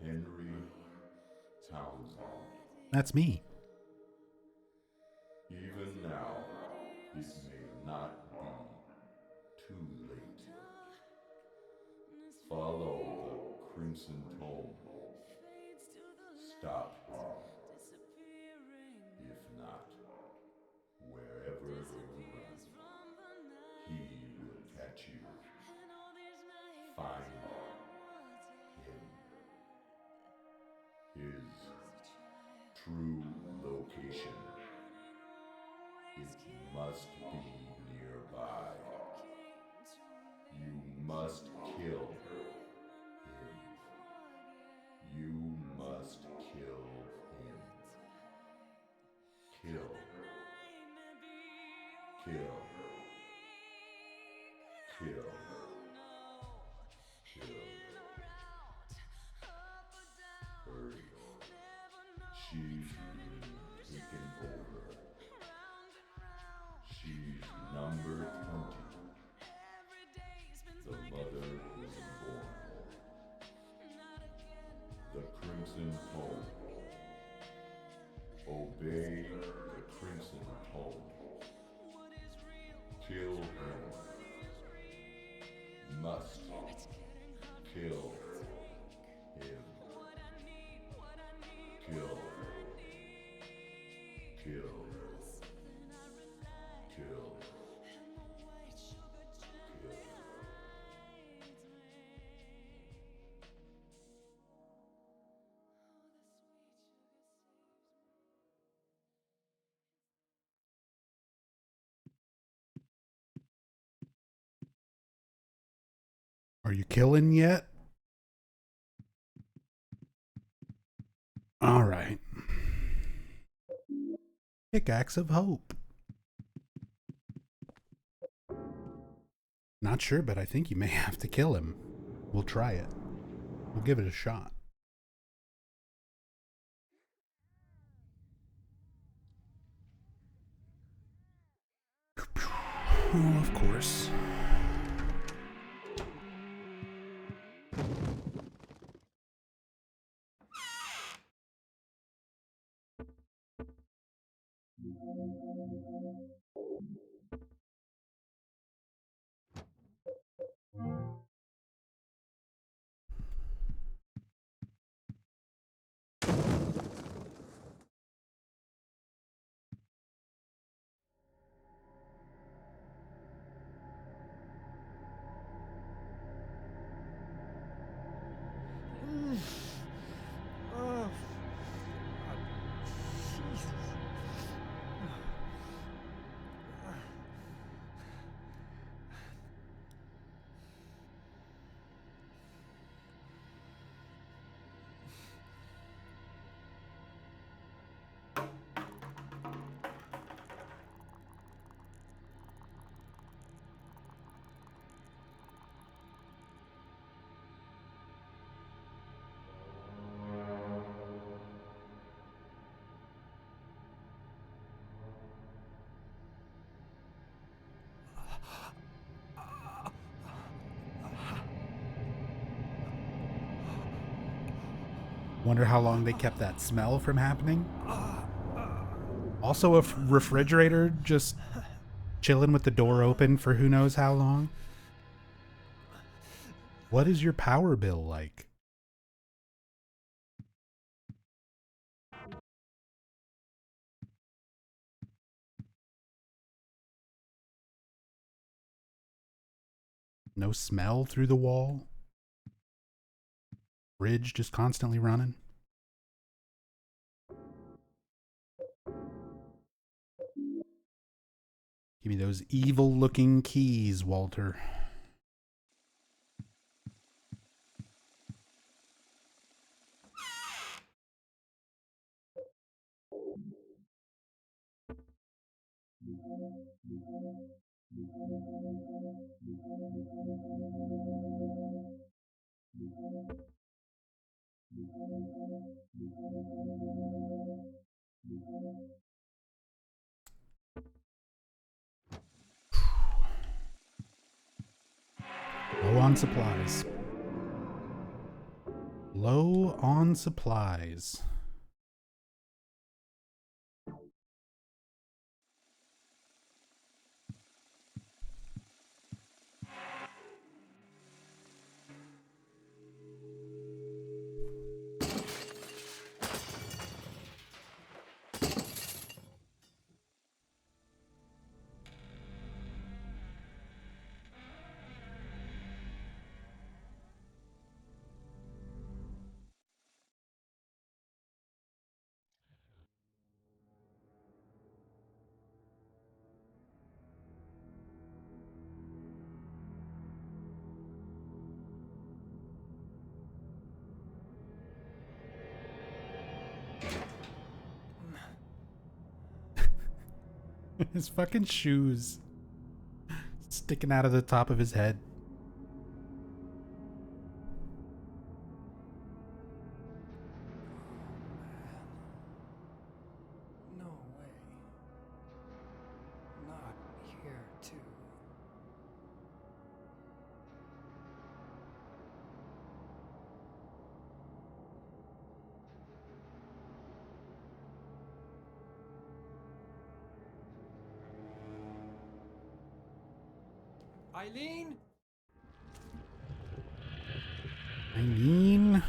K: Henry Townsend.
A: That's me.
K: Even now, it may not crimson tome. Stop him. If not, wherever you run, he will catch you. Find him. His true location. It must be nearby. You must kill him. You must kill him. Kill. Kill. Kill. Kill. Hurry. She's being taken over. She's number 20. The mother was born. The Crimson Tome. Obey the Crimson Tome. Kill him. Must kill him. Kill. Kill. Kill.
A: Are you killing yet? All right. Pickaxe of Hope. Not sure, but I think you may have to kill him. We'll try it. We'll give it a shot. Oh, of course.
I: Oh, Jesus.
A: Wonder how long they kept that smell from happening. Also, a refrigerator just chilling with the door open for who knows how long. What is your power bill like? No smell through the wall? Fridge just constantly running? Give me those evil-looking keys, Walter. Low on supplies. Low on supplies. His fucking shoes sticking out of the top of his head.
M: No way. Not here, too. Eileen?
A: Eileen?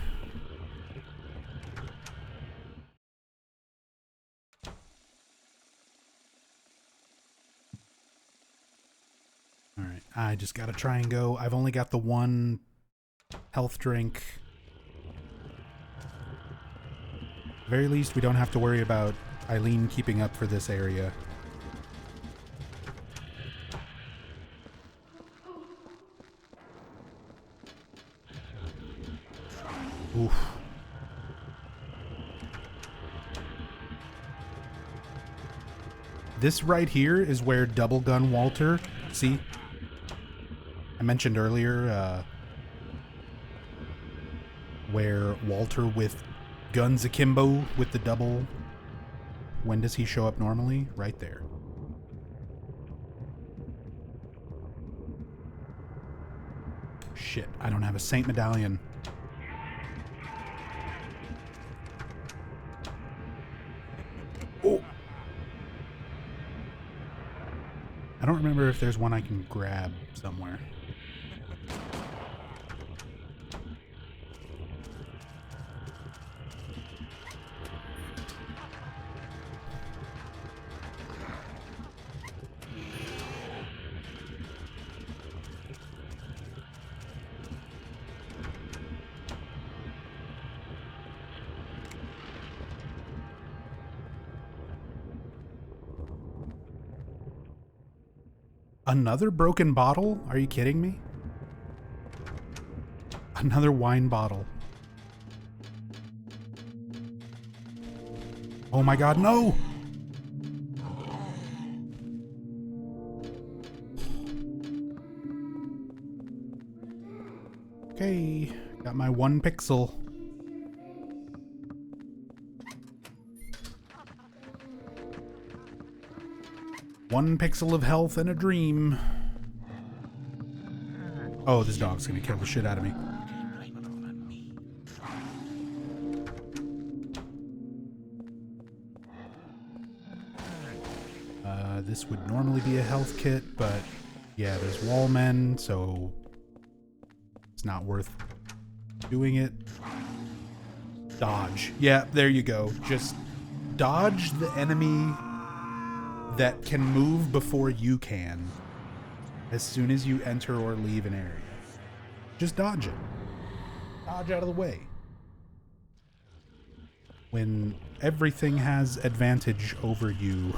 A: Alright, I just gotta try and go. I've only got the one health drink. At the very least, we don't have to worry about Eileen keeping up for this area. Oof. This right here is where Double Gun Walter, see? I mentioned earlier, where Walter with guns akimbo with the double. When does he show up normally? Right there. Shit, I don't have a Saint Medallion. Oh! I don't remember if there's one I can grab somewhere. Another broken bottle? Are you kidding me? Another wine bottle. Oh my god, no! Okay, got my 1 pixel. One pixel of health and a dream. Oh, this dog's gonna kill the shit out of me. This would normally be a health kit, but yeah, there's wall men, so it's not worth doing it. Dodge. Yeah, there you go. Just dodge the enemy that can move before you can as soon as you enter or leave an area. Just dodge it. Dodge out of the way. When everything has advantage over you.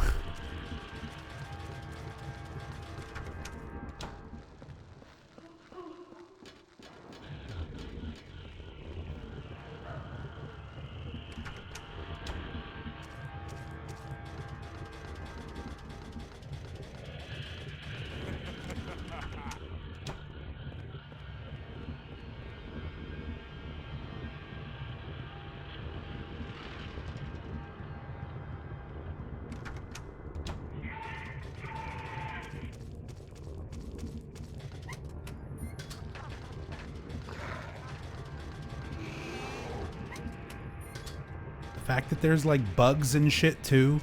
A: The fact that there's like bugs and shit too.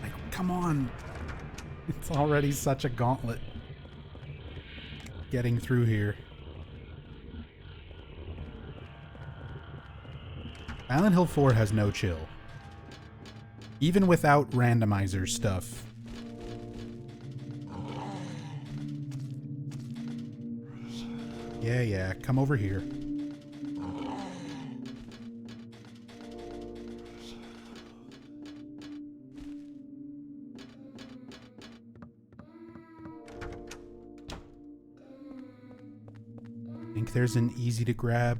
A: Like, come on. It's already such a gauntlet getting through here. Silent Hill 4 has no chill. Even without randomizer stuff. Yeah, come over here. I think there's an easy to grab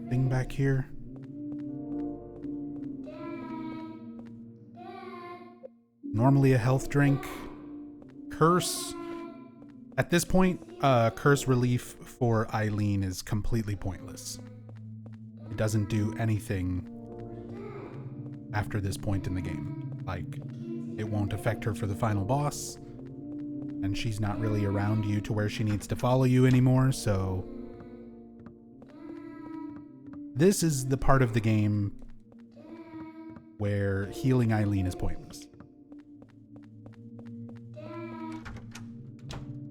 A: thing back here. normally a health drink. Curse. At this point, curse relief for Eileen is completely pointless. It doesn't do anything after this point in the game. Like, it won't affect her for the final boss, and she's not really around you to where she needs to follow you anymore, so this is the part of the game where healing Eileen is pointless.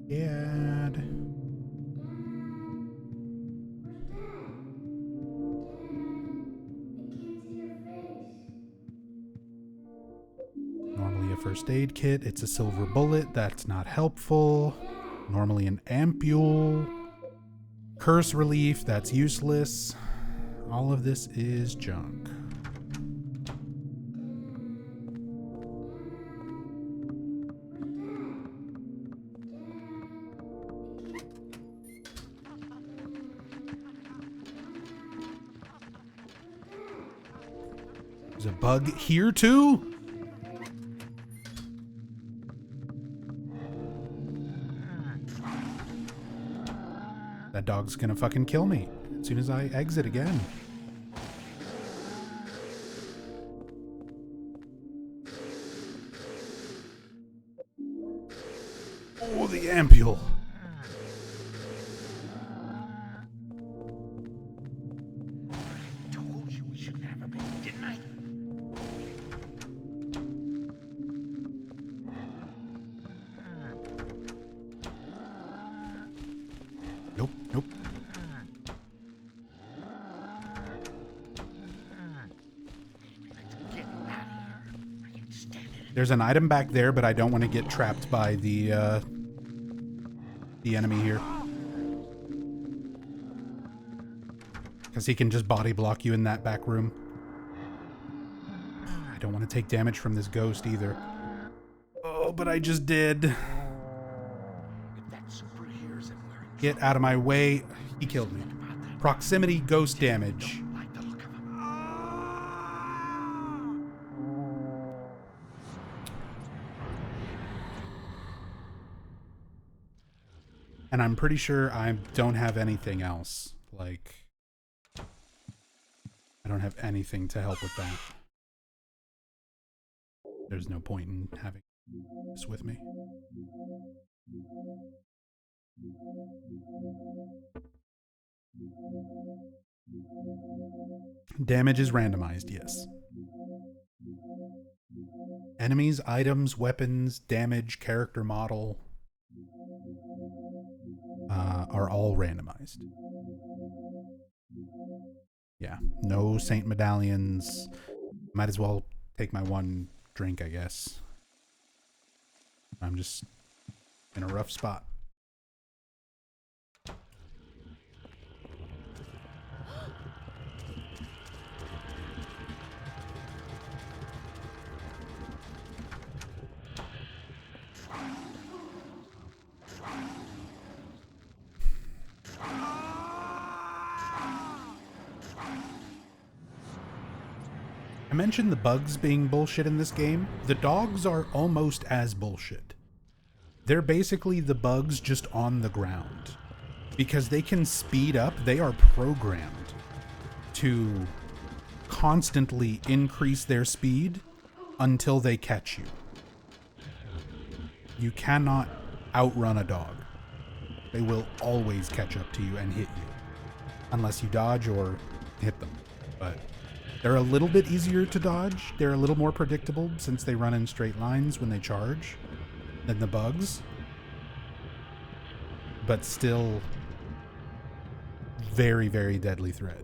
A: Dad. Normally a first aid kit. It's a silver bullet. That's not helpful. Normally an ampule. Curse relief. That's useless. All of this is junk. There's a bug here too? That dog's gonna fucking kill me as soon as I exit again. Oh, the ampule.
C: Told you we shouldn't have a baby, didn't I?
A: Nope, nope. There's an item back there, but I don't want to get trapped by the enemy here. Because he can just body block you in that back room. I don't want to take damage from this ghost either. Oh, but I just did. Get out of my way. He killed me. Proximity ghost damage. And I'm pretty sure I don't have anything else. Like, I don't have anything to help with that. There's no point in having this with me. Damage is randomized, yes. Enemies, items, weapons, damage, character model are all randomized. Yeah, no saint medallions. Might as well take my one drink, I guess. I'm just in a rough spot. I mentioned the bugs being bullshit in this game. The dogs are almost as bullshit. They're basically the bugs just on the ground. Because they can speed up, they are programmed to constantly increase their speed until they catch you. You cannot outrun a dog. They will always catch up to you and hit you. Unless you dodge or hit them. But they're a little bit easier to dodge. They're a little more predictable since they run in straight lines when they charge than the bugs. But still very, very deadly threat.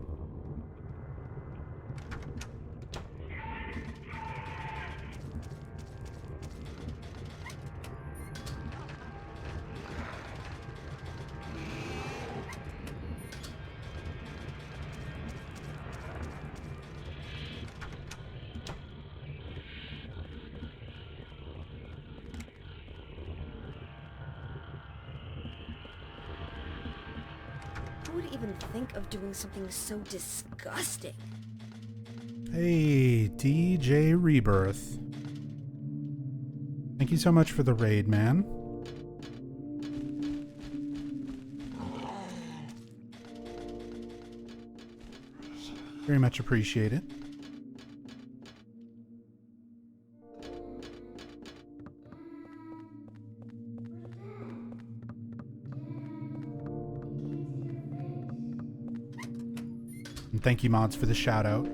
P: Who would even think of doing something so disgusting?
A: Hey, DJ Rebirth. Thank you so much for the raid, man. Very much appreciate it. And thank you, mods, for the shout out.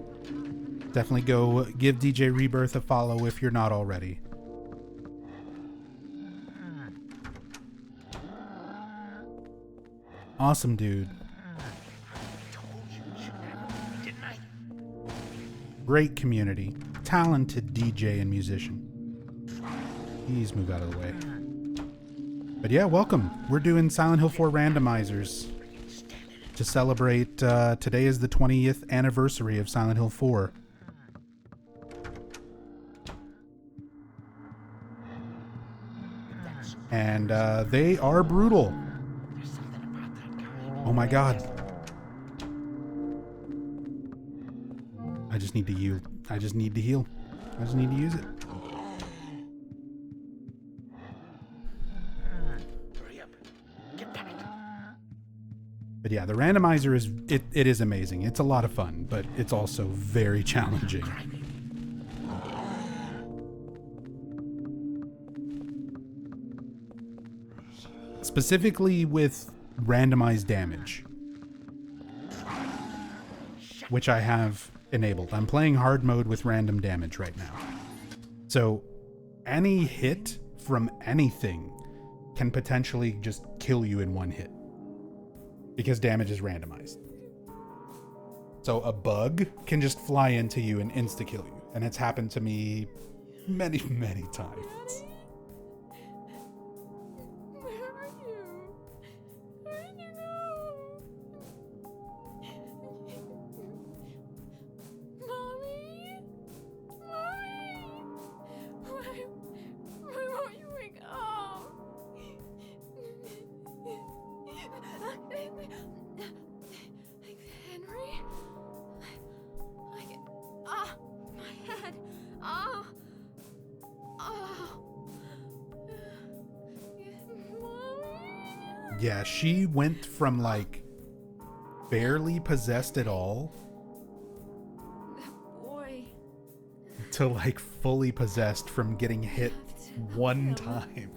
A: Definitely go give DJ Rebirth a follow if you're not already. Awesome, dude. Great community. Talented DJ and musician. Please move out of the way. But yeah, welcome. We're doing Silent Hill 4 randomizers to celebrate. Today is the 20th anniversary of Silent Hill 4. And they are brutal. Oh my god. I just need to heal. I just need to heal. I just need to use it. But yeah, the randomizer is it is amazing. It's a lot of fun, but it's also very challenging. Specifically with randomized damage, which I have enabled. I'm playing hard mode with random damage right now. So any hit from anything can potentially just kill you in one hit because damage is randomized. So a bug can just fly into you and insta-kill you. And it's happened to me many, many times. Yeah, she went from like barely possessed at all to like fully possessed from getting hit one time.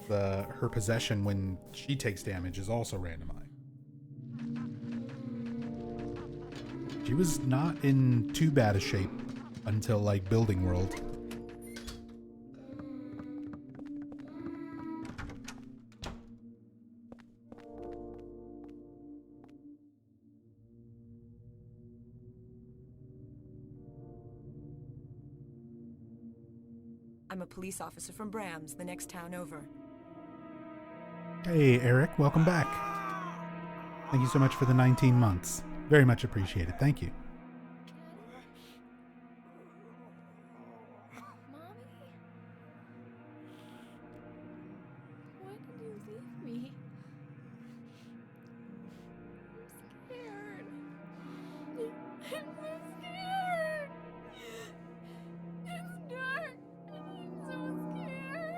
A: Her possession when she takes damage is also randomized. She was not in too bad a shape until like Building World.
B: I'm a police officer from Brams, the next town over.
A: Hey, Eric, welcome back. Thank you so much for the 19 months. Very much appreciated. Thank you.
E: Why did you leave me? I'm scared. I'm so scared. It's dark. I'm so scared.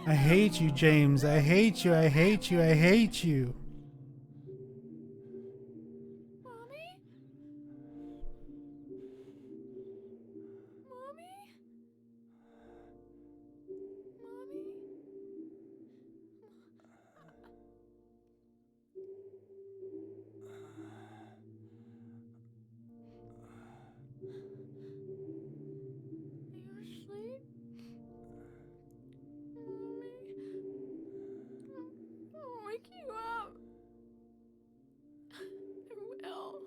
A: I hate you, James. I hate you. I hate you. I hate you.
E: Wake you up. I will.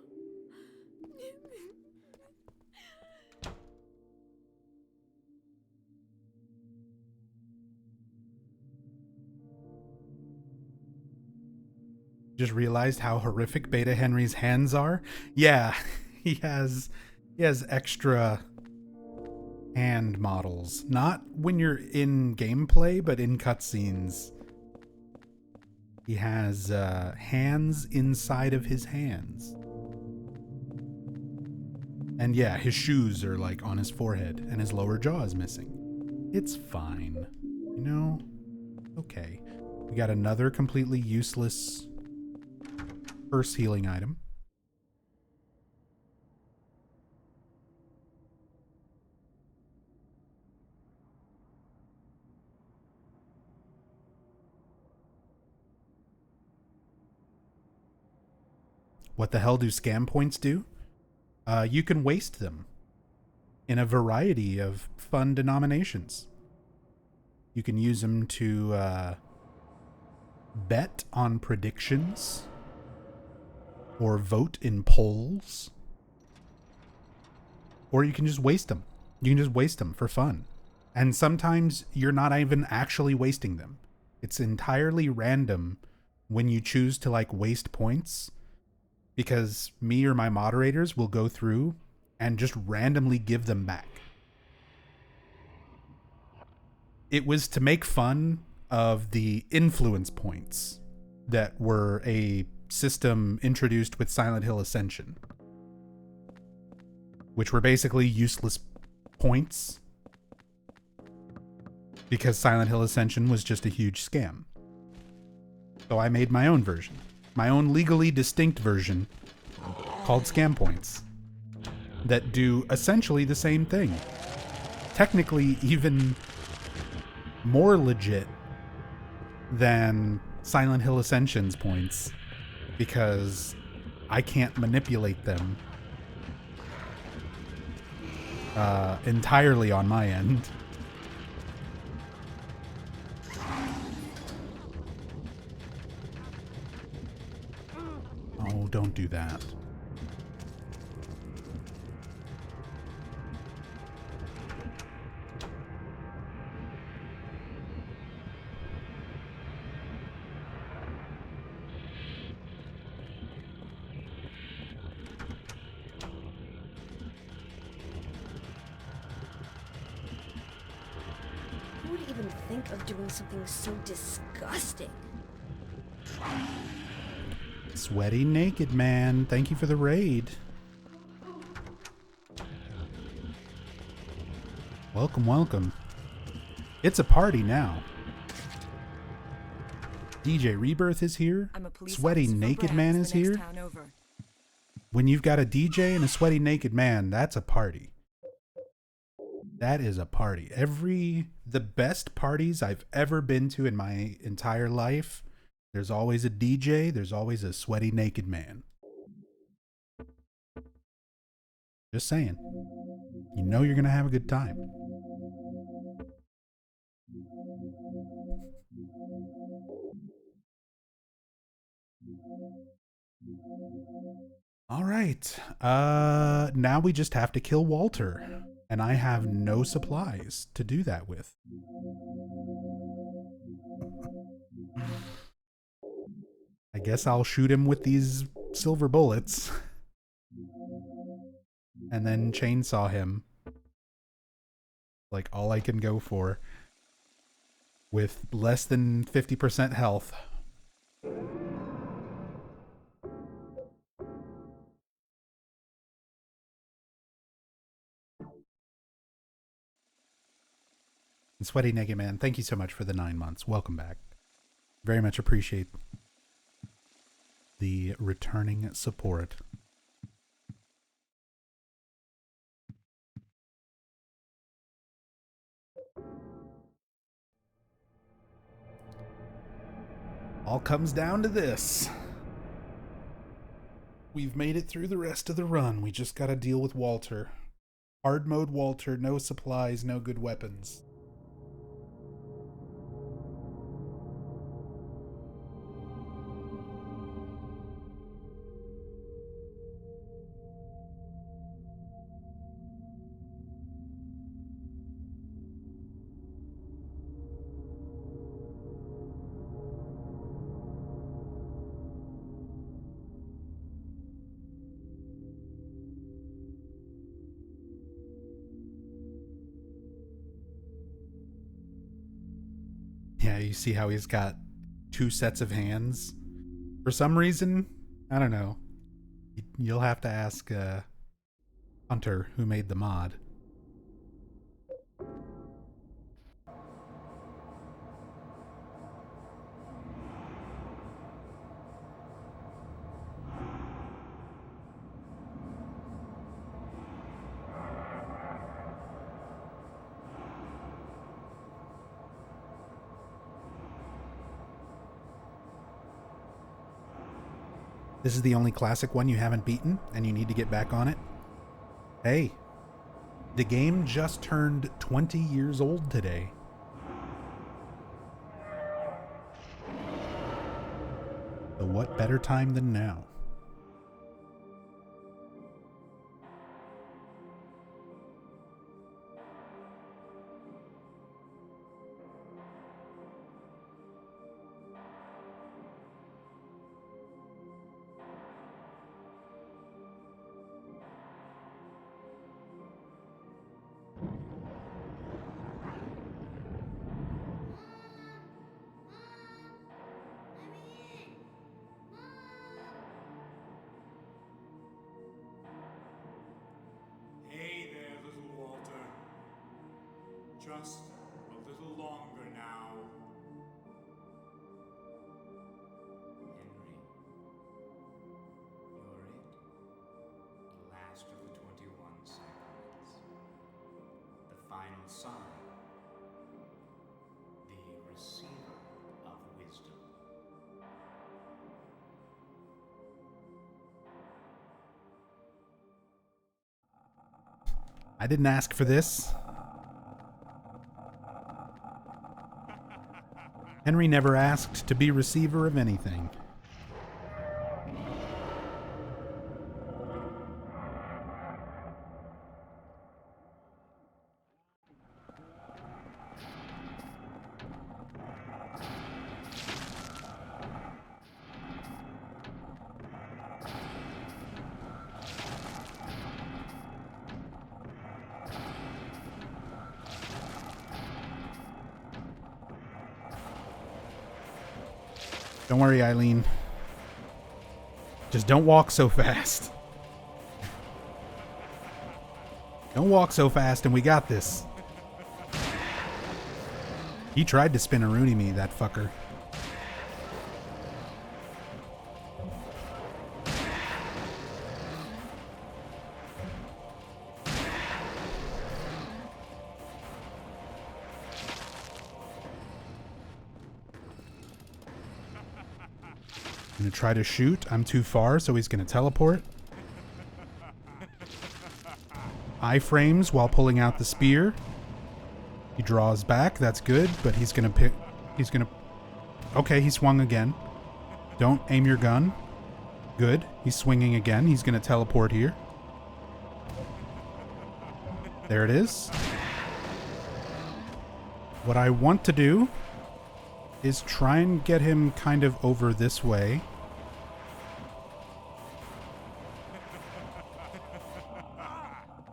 A: Just realized how horrific Beta Henry's hands are. Yeah, he has extra hand models. Not when you're in gameplay, but in cutscenes. He has hands inside of his hands. And yeah, his shoes are like on his forehead and his lower jaw is missing. It's fine. You know? Okay. We got another completely useless first healing item. What the hell do scam points do? You can waste them in a variety of fun denominations. You can use them to bet on predictions or vote in polls, or you can just waste them. You can just waste them for fun. And sometimes you're not even actually wasting them. It's entirely random when you choose to like waste points, because me or my moderators will go through and just randomly give them back. It was to make fun of the influence points that were a system introduced with Silent Hill Ascension, which were basically useless points because Silent Hill Ascension was just a huge scam. So I made my own version, my own legally distinct version called Scam Points that do essentially the same thing. Technically even more legit than Silent Hill Ascension's points, because I can't manipulate them entirely on my end. Oh, don't do that.
P: Who would even think of doing something so disgusting?
A: Sweaty Naked Man, thank you for the raid. Welcome, welcome. It's a party now. DJ Rebirth is here. Sweaty Naked Man is here. When you've got a DJ and a sweaty naked man, that's a party. That is a party. The best parties I've ever been to in my entire life, there's always a DJ, there's always a sweaty naked man. Just saying. You know you're gonna have a good time. All right. Now we just have to kill Walter. And I have no supplies to do that with. I guess I'll shoot him with these silver bullets. And then chainsaw him. Like all I can go for. With less than 50% health. And Sweaty Naked Man, thank you so much for the 9 months. Welcome back. Very much appreciate the returning support. All comes down to this. We've made it through the rest of the run. We just gotta deal with Walter. Hard mode Walter, no supplies, no good weapons. Yeah, you see how he's got 2 sets of hands? For some reason, I don't know. You'll have to ask Hunter, who made the mod. This is the only classic one you haven't beaten, and you need to get back on it? Hey, the game just turned 20 years old today. So what better time than now?
H: Hey there, little Walter. Just a little longer now. Henry, you're it. The last of the 21 sacraments. The final sign. The receiver of wisdom.
A: I didn't ask for this. Henry never asked to be receiver of anything. Don't worry, Eileen. Just don't walk so fast. Don't walk so fast and we got this. He tried to spin a Rooney me, that fucker. I'm gonna try to shoot. I'm too far, so he's gonna teleport. Iframes while pulling out the spear. He draws back. That's good, but he's gonna pick. He's gonna. Okay, he swung again. Don't aim your gun. Good. He's swinging again. He's gonna teleport here. There it is. What I want to do is try and get him kind of over this way.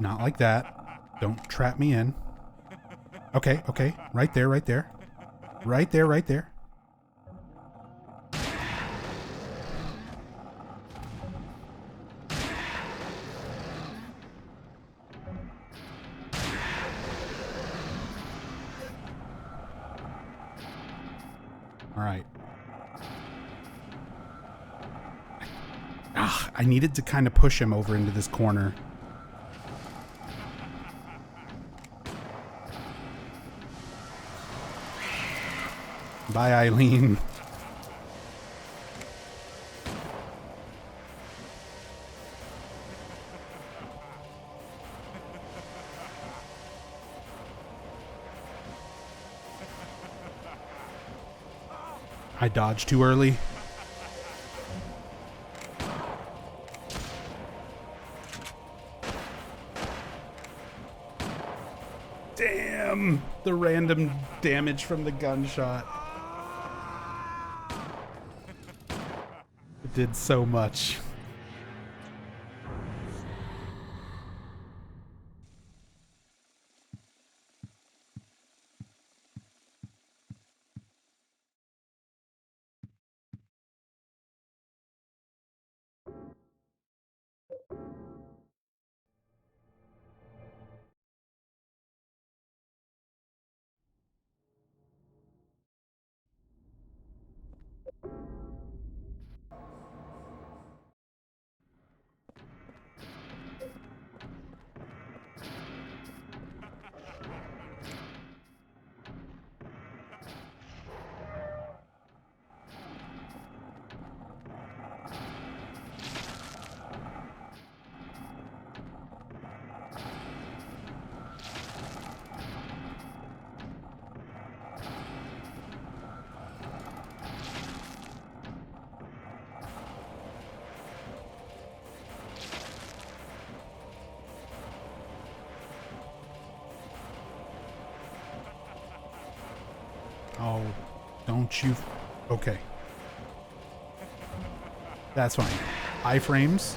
A: Not like that. Don't trap me in. Okay, okay. Right there, right there. Right there, right there. All right. I needed to kind of push him over into this corner. Bye, Eileen. I dodged too early. Damn! The random damage from the gunshot. It did so much. Bitch, you... Okay. That's fine. Iframes.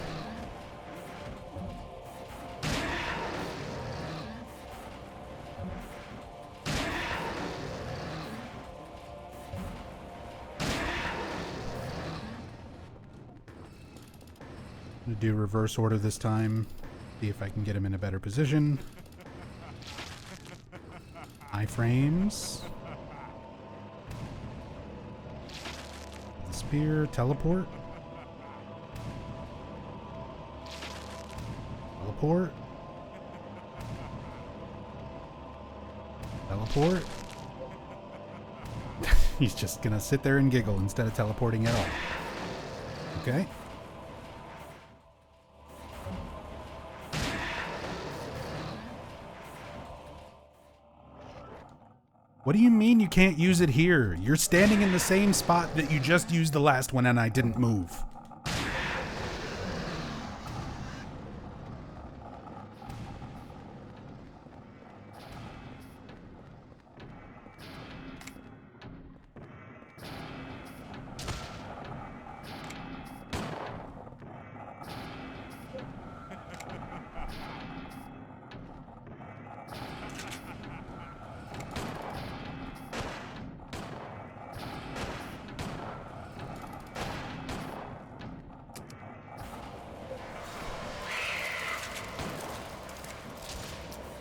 A: I'm gonna do reverse order this time. See if I can get him in a better position. Iframes. The spear, teleport. Teleport. Teleport. He's just gonna sit there and giggle instead of teleporting at all. Okay. What do you mean you can't use it here? You're standing in the same spot that you just used the last one and I didn't move.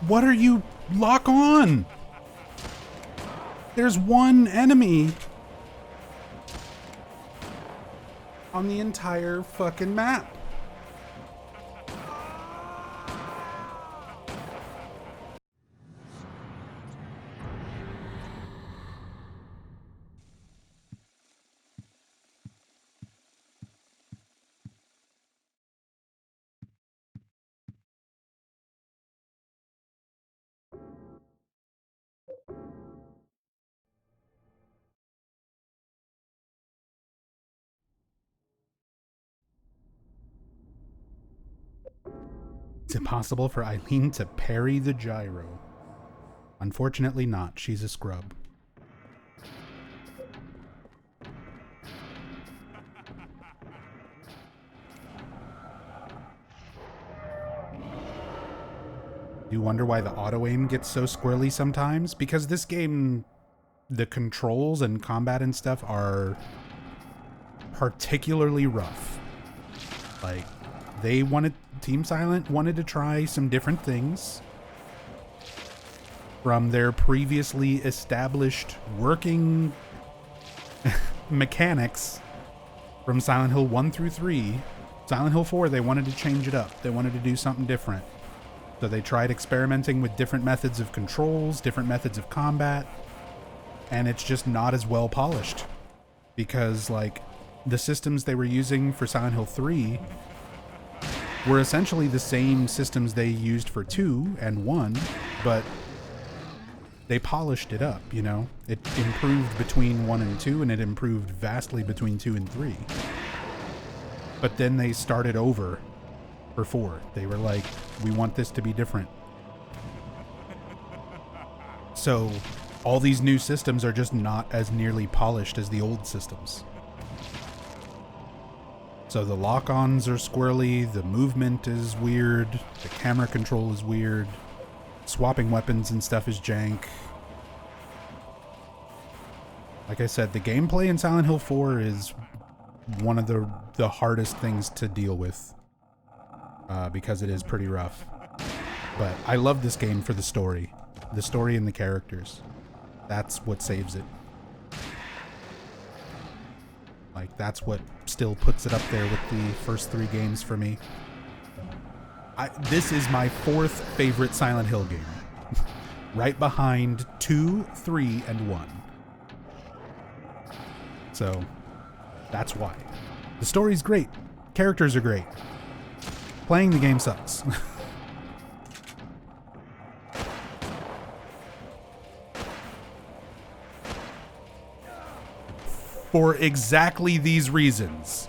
A: What are you... Lock on! There's one enemy on the entire fucking map. It's impossible for Eileen to parry the gyro. Unfortunately not. She's a scrub. You wonder why the auto-aim gets so squirrely sometimes? Because this game, the controls and combat and stuff are particularly rough. Like, Team Silent wanted to try some different things from their previously established working mechanics from Silent Hill 1 through 3. Silent Hill 4, they wanted to change it up. They wanted to do something different. So they tried experimenting with different methods of controls, different methods of combat, and it's just not as well polished. Because, like, the systems they were using for Silent Hill 3 were essentially the same systems they used for 2 and 1, but they polished it up, you know? It improved between 1 and 2, and it improved vastly between 2 and 3. But then they started over for 4. They were like, we want this to be different. So all these new systems are just not as nearly polished as the old systems. So the lock-ons are squirrely, the movement is weird, the camera control is weird, swapping weapons and stuff is jank. Like I said, the gameplay in Silent Hill 4 is one of the hardest things to deal with, because it is pretty rough. But I love this game for the story and the characters. That's what saves it. Like, that's what still puts it up there with the first 3 games for me. This is my 4th favorite Silent Hill game. Right behind 2, 3, and 1. So, that's why. The story's great. Characters are great. Playing the game sucks. For exactly these reasons.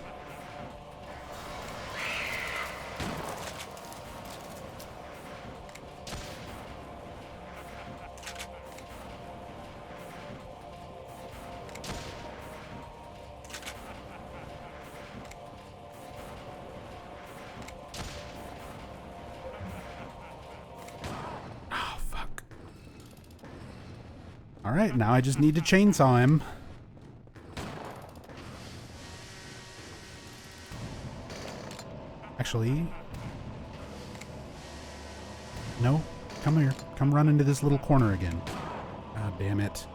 A: Alright, now I just need to chainsaw him. Actually... No. Come here. Come run into this little corner again. Ah, damn it.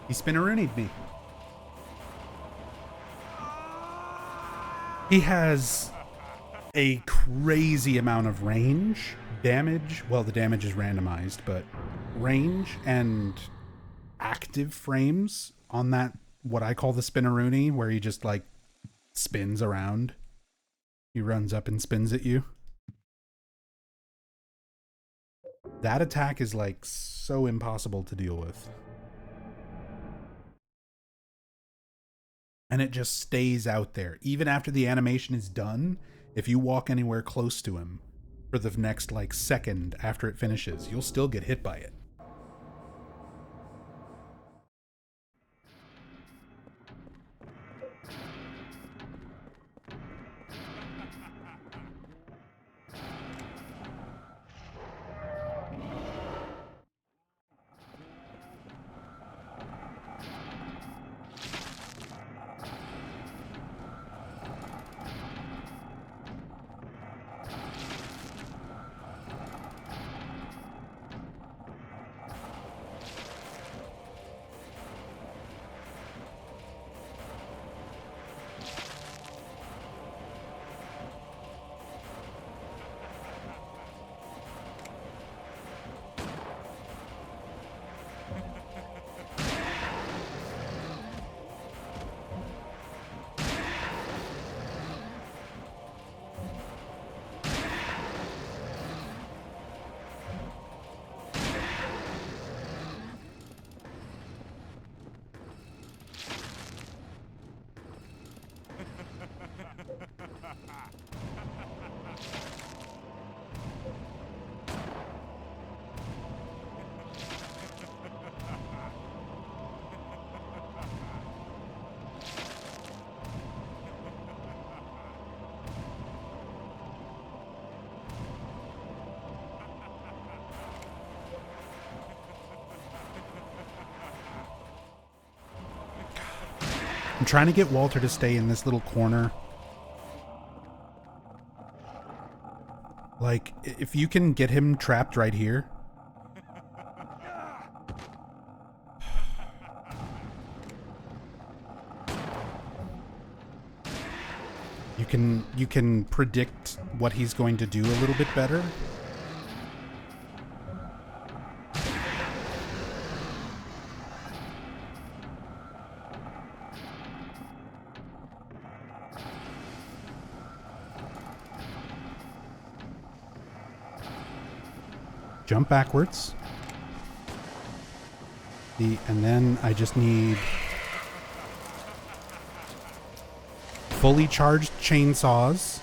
A: He spinneroonied me. He has a crazy amount of range, damage. Well, the damage is randomized, but range and active frames on that, what I call the spinneroony, where he just like spins around. He runs up and spins at you. That attack is like so impossible to deal with. And it just stays out there. Even after the animation is done, if you walk anywhere close to him for the next like second after it finishes, you'll still get hit by it. I'm trying to get Walter to stay in this little corner. Like, if you can get him trapped right here. You can predict what he's going to do a little bit better. Jump backwards. And then I just need fully charged chainsaws.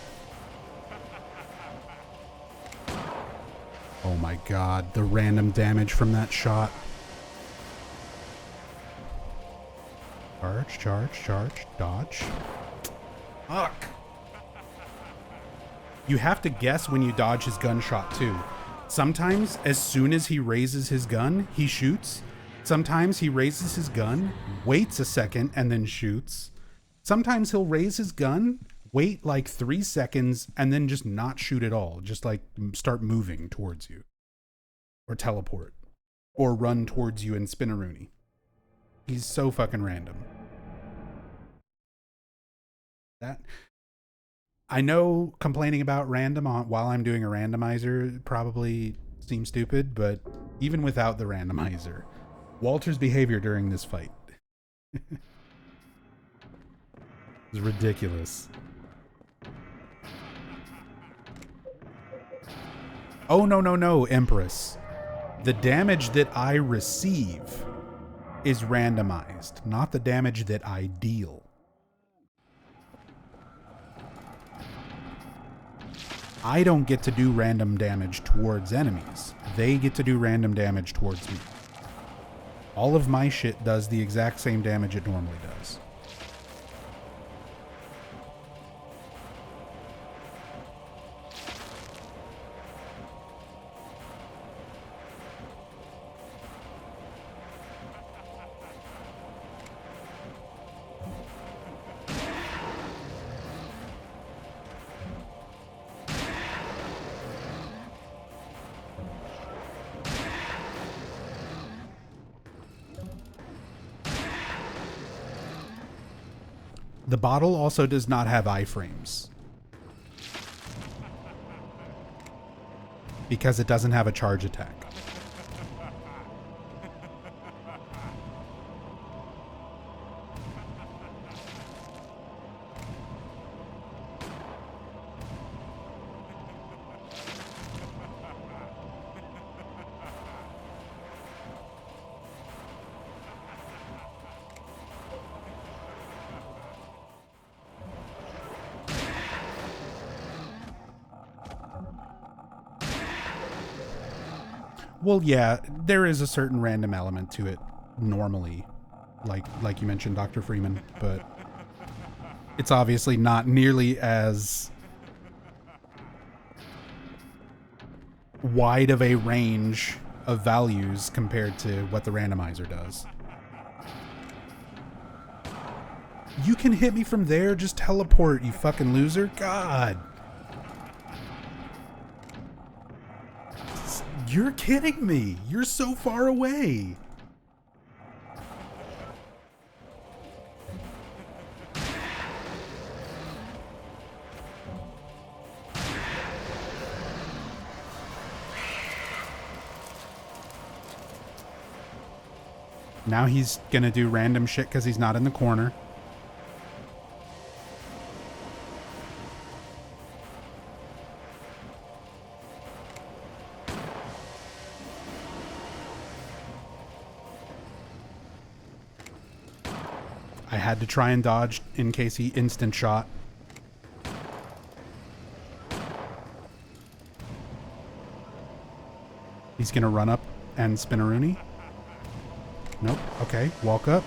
A: Oh my god, the random damage from that shot. Charge, charge, charge, dodge. Fuck. You have to guess when you dodge his gunshot too. Sometimes, as soon as he raises his gun, he shoots. Sometimes he raises his gun, waits a second, and then shoots. Sometimes he'll raise his gun, wait like 3 seconds, and then just not shoot at all. Just like start moving towards you. Or teleport. Or run towards you and spinneroony. He's so fucking random. I know complaining about random while I'm doing a randomizer probably seems stupid, but even without the randomizer, Walter's behavior during this fight is ridiculous. Oh, no, Empress. The damage that I receive is randomized, not the damage that I deal. I don't get to do random damage towards enemies. They get to do random damage towards me. All of my shit does the exact same damage it normally does. The bottle also does not have iframes. Because it doesn't have a charge attack. Well, yeah, there is a certain random element to it normally, like you mentioned, Dr. Freeman, but it's obviously not nearly as wide of a range of values compared to what the randomizer does. You can hit me from there, just teleport, you fucking loser. God. You're kidding me. You're so far away. Now he's gonna do random shit because he's not in the corner. I had to try and dodge in case he instant shot. He's gonna run up and spin a Rooney. Nope. Okay. Walk up.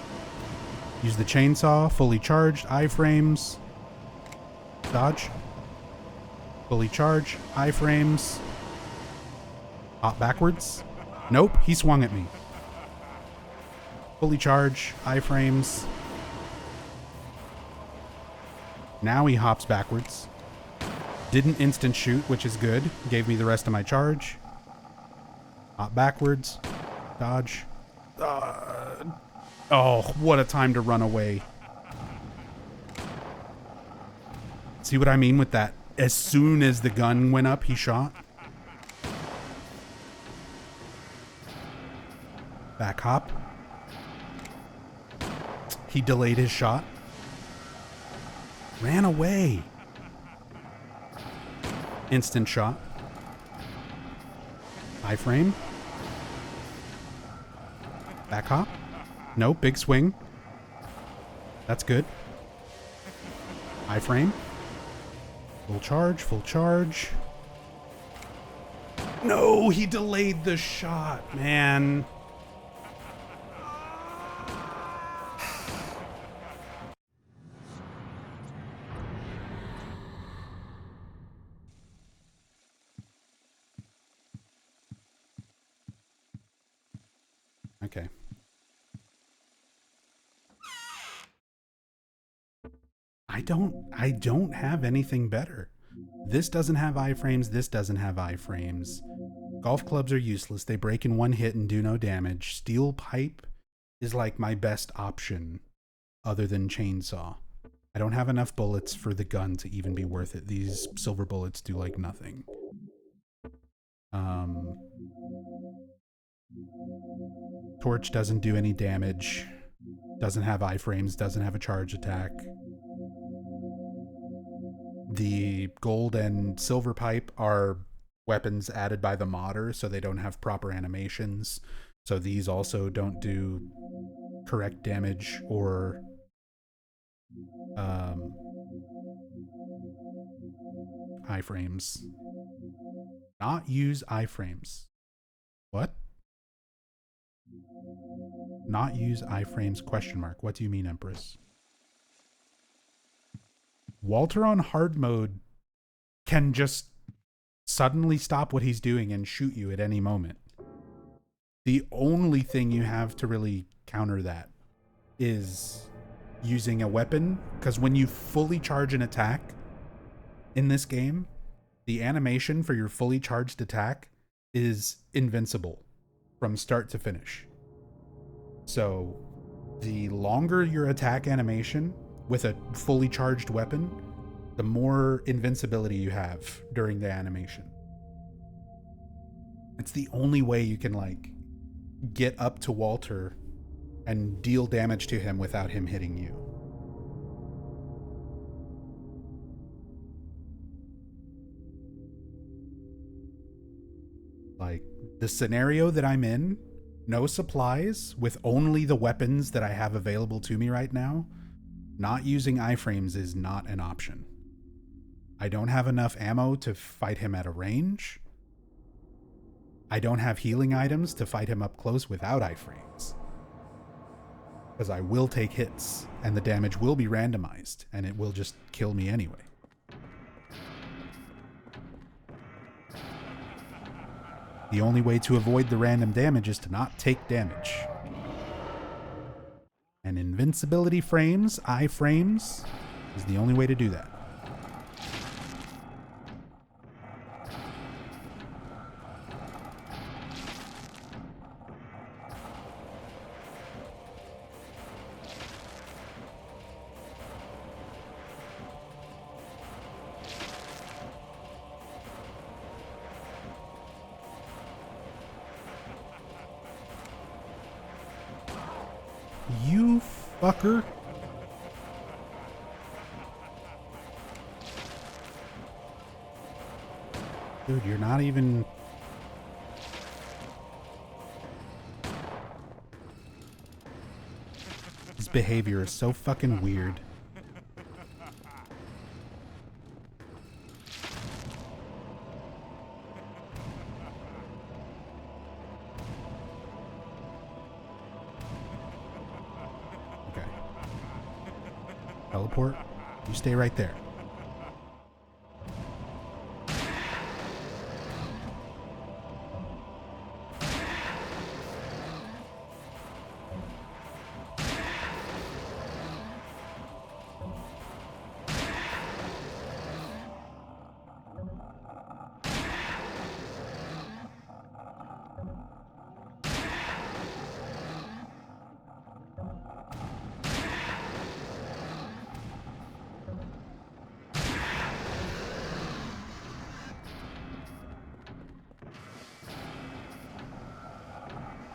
A: Use the chainsaw. Fully charged. Iframes. Dodge. Fully charged. Iframes. Hop backwards. Nope. He swung at me. Fully charged. Iframes. Now he hops backwards. Didn't instant shoot, which is good. Gave me the rest of my charge. Hop backwards. Dodge. Oh, what a time to run away. See what I mean with that? As soon as the gun went up, he shot. Back hop. He delayed his shot. Ran away. Instant shot. Iframe. Back hop. Nope, big swing. That's good. Iframe. Full charge, full charge. No, he delayed the shot, man. Okay. I don't have anything better. This doesn't have iframes, this doesn't have iframes. Golf clubs are useless. They break in one hit and do no damage. Steel pipe is like my best option other than chainsaw. I don't have enough bullets for the gun to even be worth it. These silver bullets do like nothing. Torch doesn't do any damage. Doesn't have iframes, doesn't have a charge attack. The gold and silver pipe are weapons added by the modder, so they don't have proper animations. So these also don't do correct damage or iframes. Not use iframes. What? Not use iframes ? What do you mean, Empress? Walter on hard mode can just suddenly stop what he's doing and shoot you at any moment. The only thing you have to really counter that is using a weapon, because when you fully charge an attack in this game, the animation for your fully charged attack is invincible from start to finish. So the longer your attack animation with a fully charged weapon, the more invincibility you have during the animation. It's the only way you can like get up to Walter and deal damage to him without him hitting you. Like the scenario that I'm in, no supplies, with only the weapons that I have available to me right now, not using iframes is not an option. I don't have enough ammo to fight him at a range. I don't have healing items to fight him up close without iframes. Because I will take hits, and the damage will be randomized, and it will just kill me anyway. The only way to avoid the random damage is to not take damage. And invincibility frames, iframes, is the only way to do that. You fucker. Dude, you're not even... His behavior is so fucking weird. Teleport. You stay right there.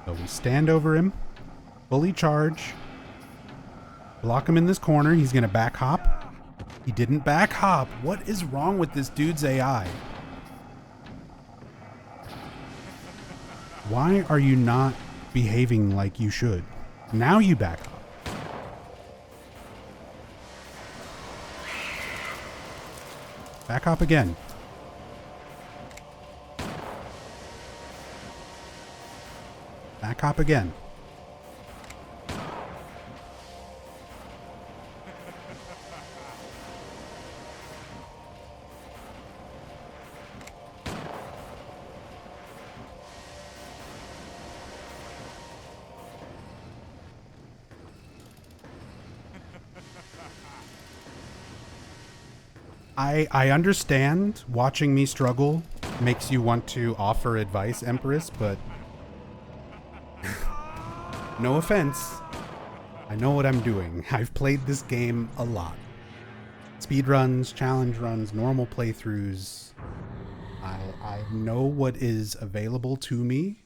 A: So we stand over him, fully charge, block him in this corner. He's going to back hop. He didn't back hop. What is wrong with this dude's AI? Why are you not behaving like you should? Now you back hop. Back hop again. Back hop again. I understand watching me struggle makes you want to offer advice, Empress, but no offense. I know what I'm doing. I've played this game a lot. Speed runs, challenge runs, normal playthroughs. I know what is available to me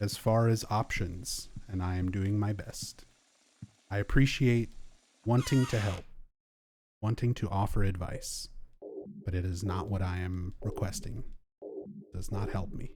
A: as far as options, and I am doing my best. I appreciate wanting to help, wanting to offer advice, but it is not what I am requesting. It does not help me.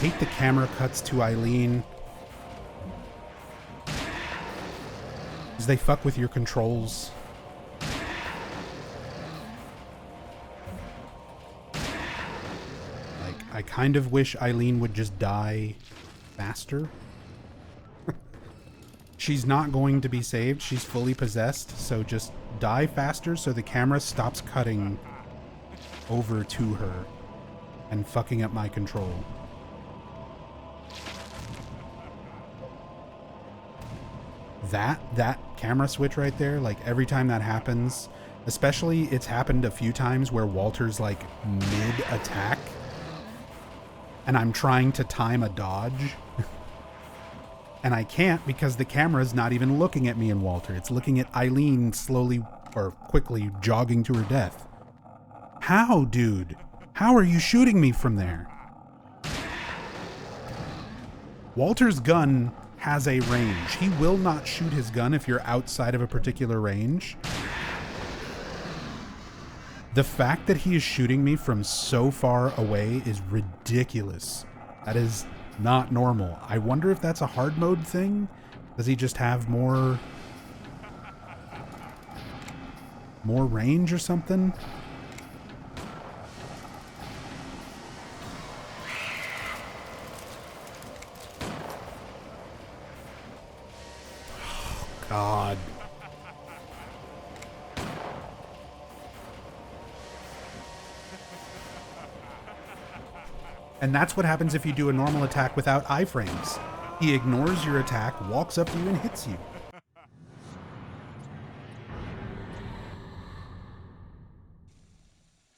A: hate the camera cuts to Eileen. Because they fuck with your controls. Like, I kind of wish Eileen would just die faster. She's not going to be saved. She's fully possessed. So just die faster so the camera stops cutting over to her and fucking up my control. That camera switch right there, like every time that happens, especially it's happened a few times where Walter's like mid-attack and I'm trying to time a dodge and I can't because the camera's not even looking at me and Walter. It's looking at Eileen slowly or quickly jogging to her death. How, dude? How are you shooting me from there? Walter's gun has a range. He will not shoot his gun if you're outside of a particular range. The fact that he is shooting me from so far away is ridiculous. That is not normal. I wonder if that's a hard mode thing? Does he just have more range or something? God. And that's what happens if you do a normal attack without iframes. He ignores your attack, walks up to you, and hits you.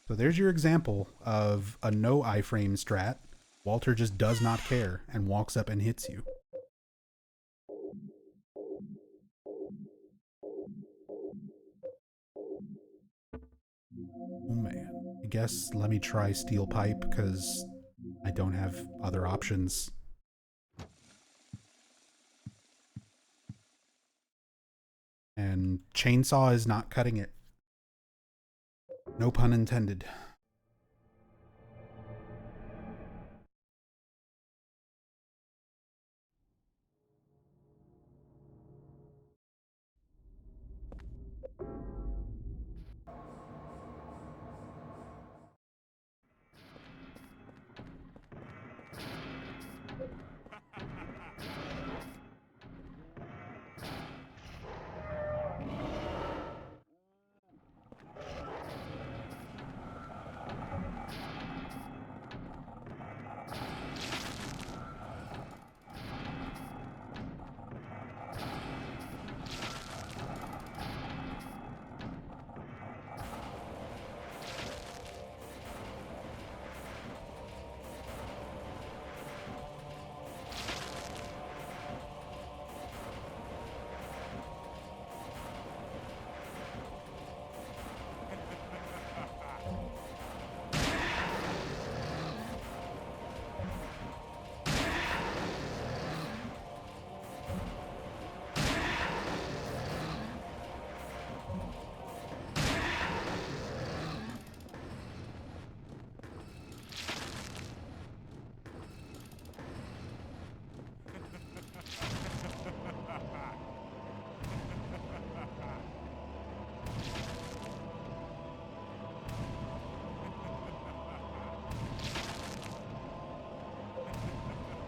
A: So there's your example of a no iframe strat. Walter just does not care and walks up and hits you. Oh man, I guess let me try steel pipe because I don't have other options. And chainsaw is not cutting it. No pun intended.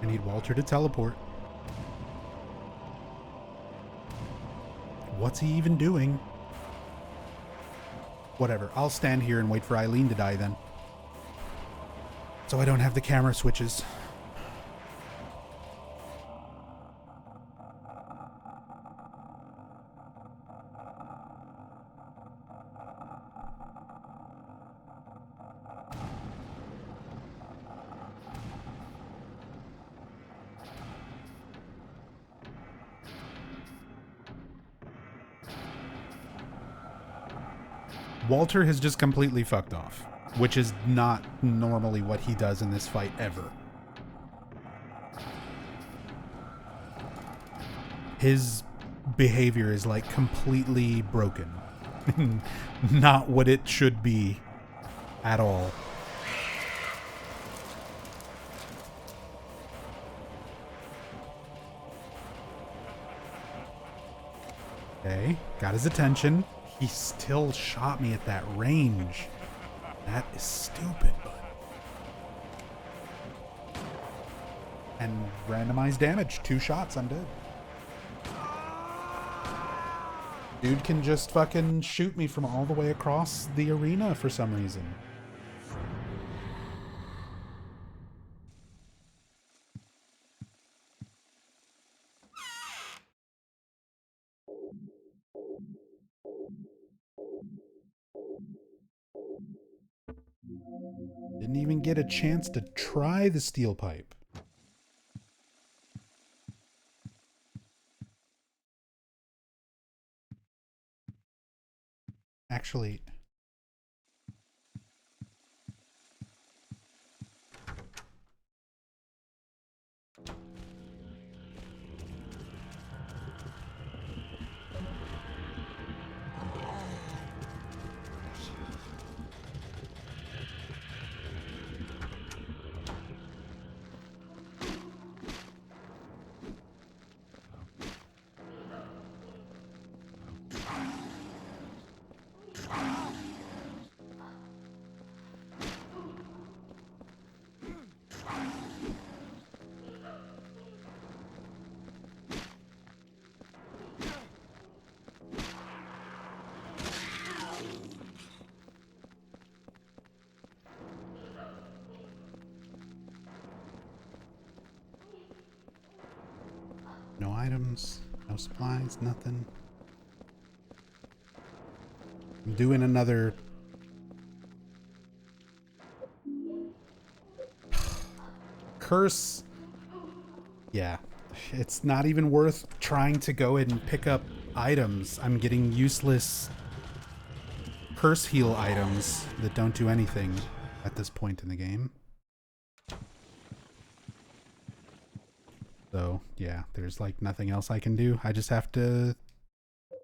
A: I need Walter to teleport. What's he even doing? Whatever, I'll stand here and wait for Eileen to die then. So I don't have the camera switches. Walter has just completely fucked off, which is not normally what he does in this fight ever. His behavior is like completely broken. Not what it should be at all. Okay, got his attention. He still shot me at that range. That is stupid, bud. And randomized damage. 2 shots, I'm dead. Dude can just fucking shoot me from all the way across the arena for some reason. Didn't even get a chance to try the steel pipe. Actually, no items, no supplies, nothing. I'm doing another... curse. Yeah, it's not even worth trying to go in and pick up items. I'm getting useless curse heal items that don't do anything at this point in the game. So, yeah, there's like nothing else I can do. I just have to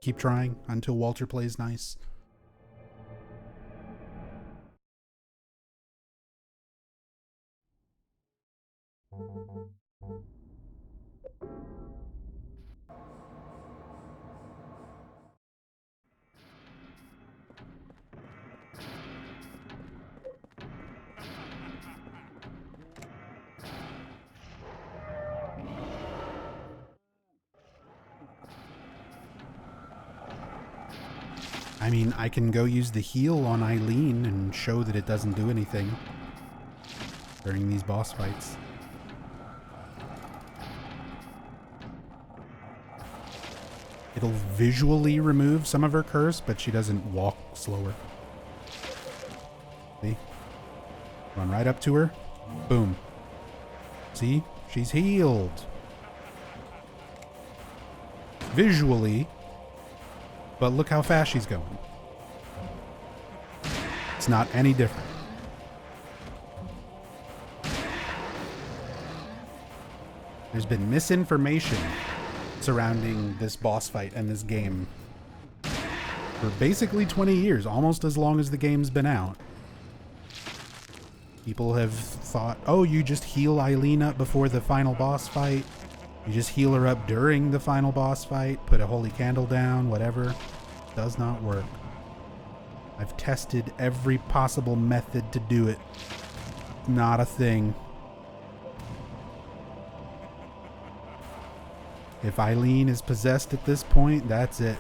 A: keep trying until Walter plays nice. I mean, I can go use the heal on Eileen and show that it doesn't do anything during these boss fights. It'll visually remove some of her curse, but she doesn't walk slower. See? Run right up to her. Boom. See? She's healed. Visually. But look how fast she's going. It's not any different. There's been misinformation surrounding this boss fight and this game for basically 20 years, almost as long as the game's been out. People have thought, oh, you just heal Eileen up before the final boss fight. You just heal her up during the final boss fight, put a holy candle down, whatever. Does not work. I've tested every possible method to do it. Not a thing. If Eileen is possessed at this point, that's it.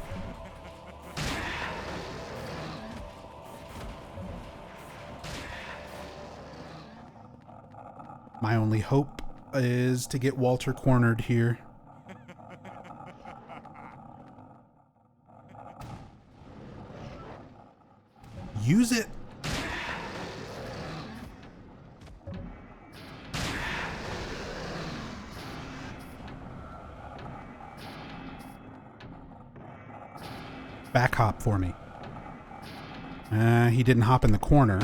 A: My only hope is to get Walter cornered here. Use it. Back hop for me. He didn't hop in the corner.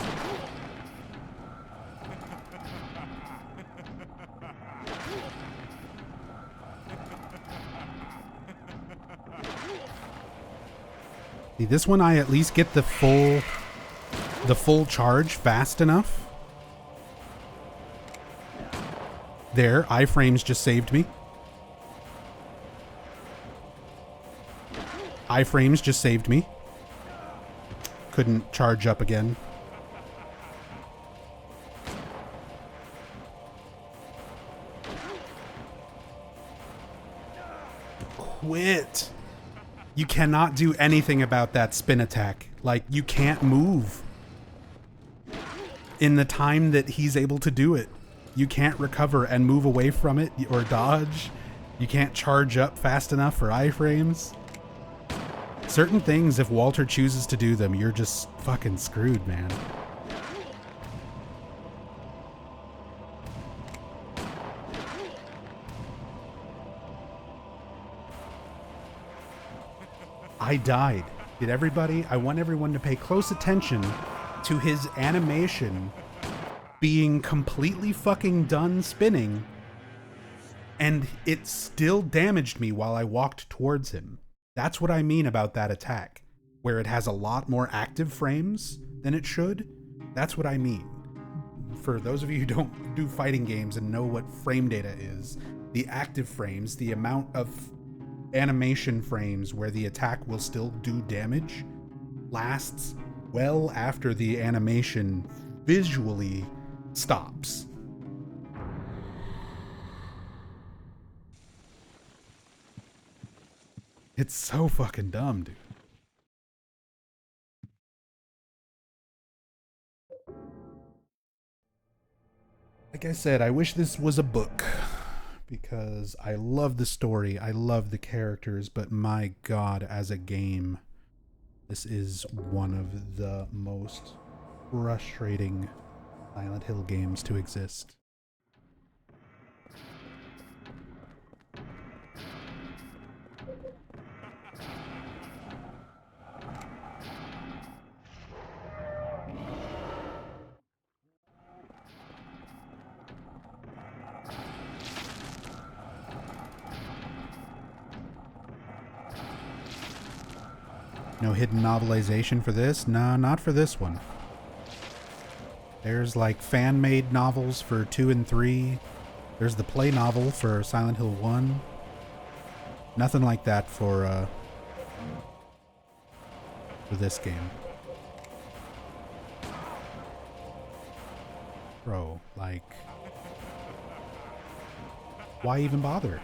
A: See, this one I at least get the full charge fast enough. There, iframes just saved me. Iframes just saved me. Couldn't charge up again. Quit. You cannot do anything about that spin attack. Like, you can't move in the time that he's able to do it. You can't recover and move away from it or dodge. You can't charge up fast enough for iframes. Certain things, if Walter chooses to do them, you're just fucking screwed, man. I died. Did everybody? I want everyone to pay close attention to his animation being completely fucking done spinning, and it still damaged me while I walked towards him. That's what I mean about that attack, where it has a lot more active frames than it should. That's what I mean. For those of you who don't do fighting games and know what frame data is, the active frames, the amount of animation frames where the attack will still do damage, lasts well after the animation visually stops. It's so fucking dumb, dude. Like I said, I wish this was a book, because I love the story, I love the characters, but my god, as a game, this is one of the most frustrating Silent Hill games to exist. No hidden novelization for this? No, not for this one. There's like fan-made novels for 2 and 3. There's the play novel for Silent Hill 1. Nothing like that for this game. Bro, like, why even bother?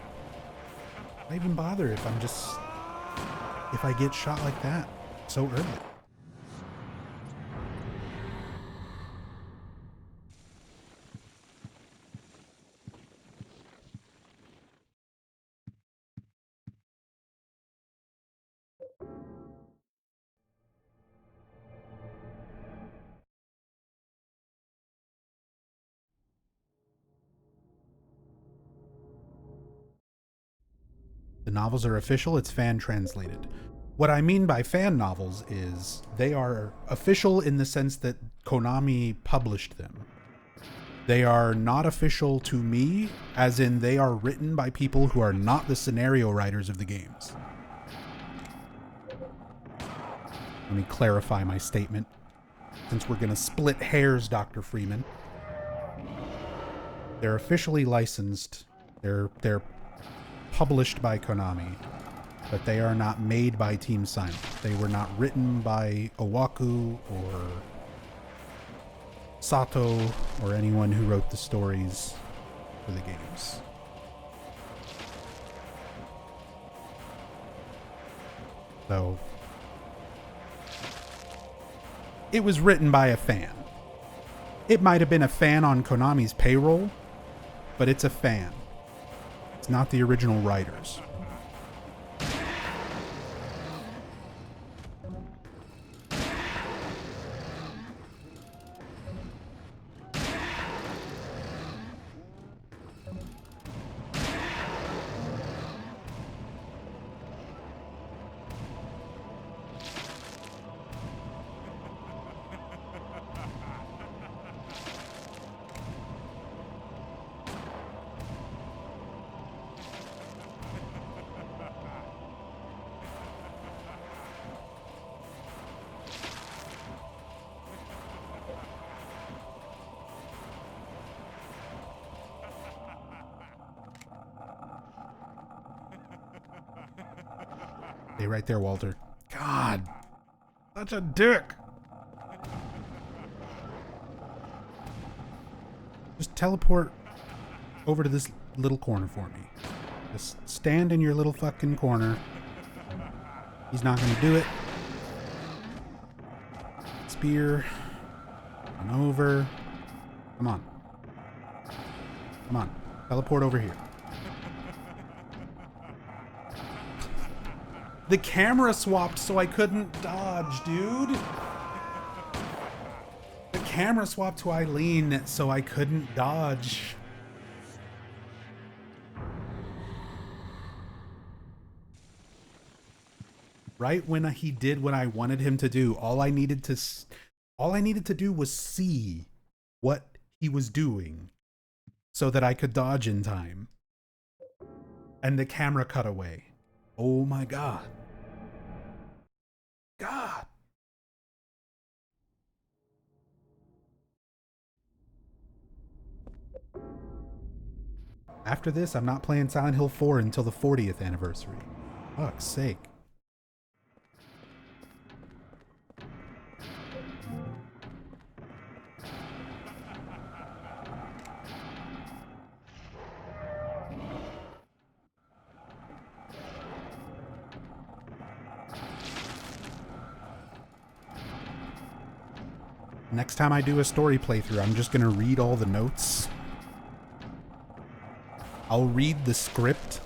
A: Why even bother if if I get shot like that so early? The novels are official, it's fan translated. What I mean by fan novels is they are official in the sense that Konami published them. They are not official to me, as in they are written by people who are not the scenario writers of the games. Let me clarify my statement, since we're gonna split hairs, Dr. Freeman. They're officially licensed. They're published by Konami, but they are not made by Team Silent. They were not written by Owaku or Sato or anyone who wrote the stories for the games. So, it was written by a fan. It might have been a fan on Konami's payroll, but it's a fan. It's not the original writers. Stay right there, Walter. God. Such a dick. Just teleport over to this little corner for me. Just stand in your little fucking corner. He's not gonna do it. Spear. Come over. Come on. Come on. Teleport over here. The camera swapped so I couldn't dodge, dude. The camera swapped to Eileen so I couldn't dodge. Right when he did what I wanted him to do, all I needed to do was see what he was doing so that I could dodge in time. And the camera cut away. Oh my God. God. After this, I'm not playing Silent Hill 4 until the 40th anniversary. Fuck's sake. Next time I do a story playthrough, I'm just gonna read all the notes. I'll read the script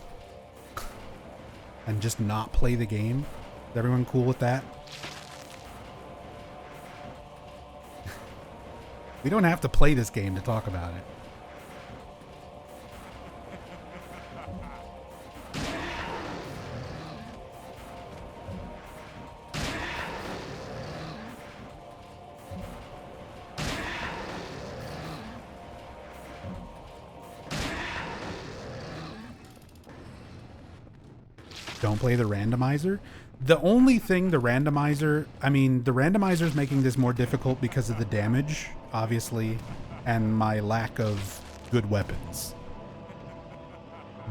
A: and just not play the game. Is everyone cool with that? We don't have to play this game to talk about it. Don't play the randomizer. The only thing the randomizer is making this more difficult because of the damage, obviously, and my lack of good weapons.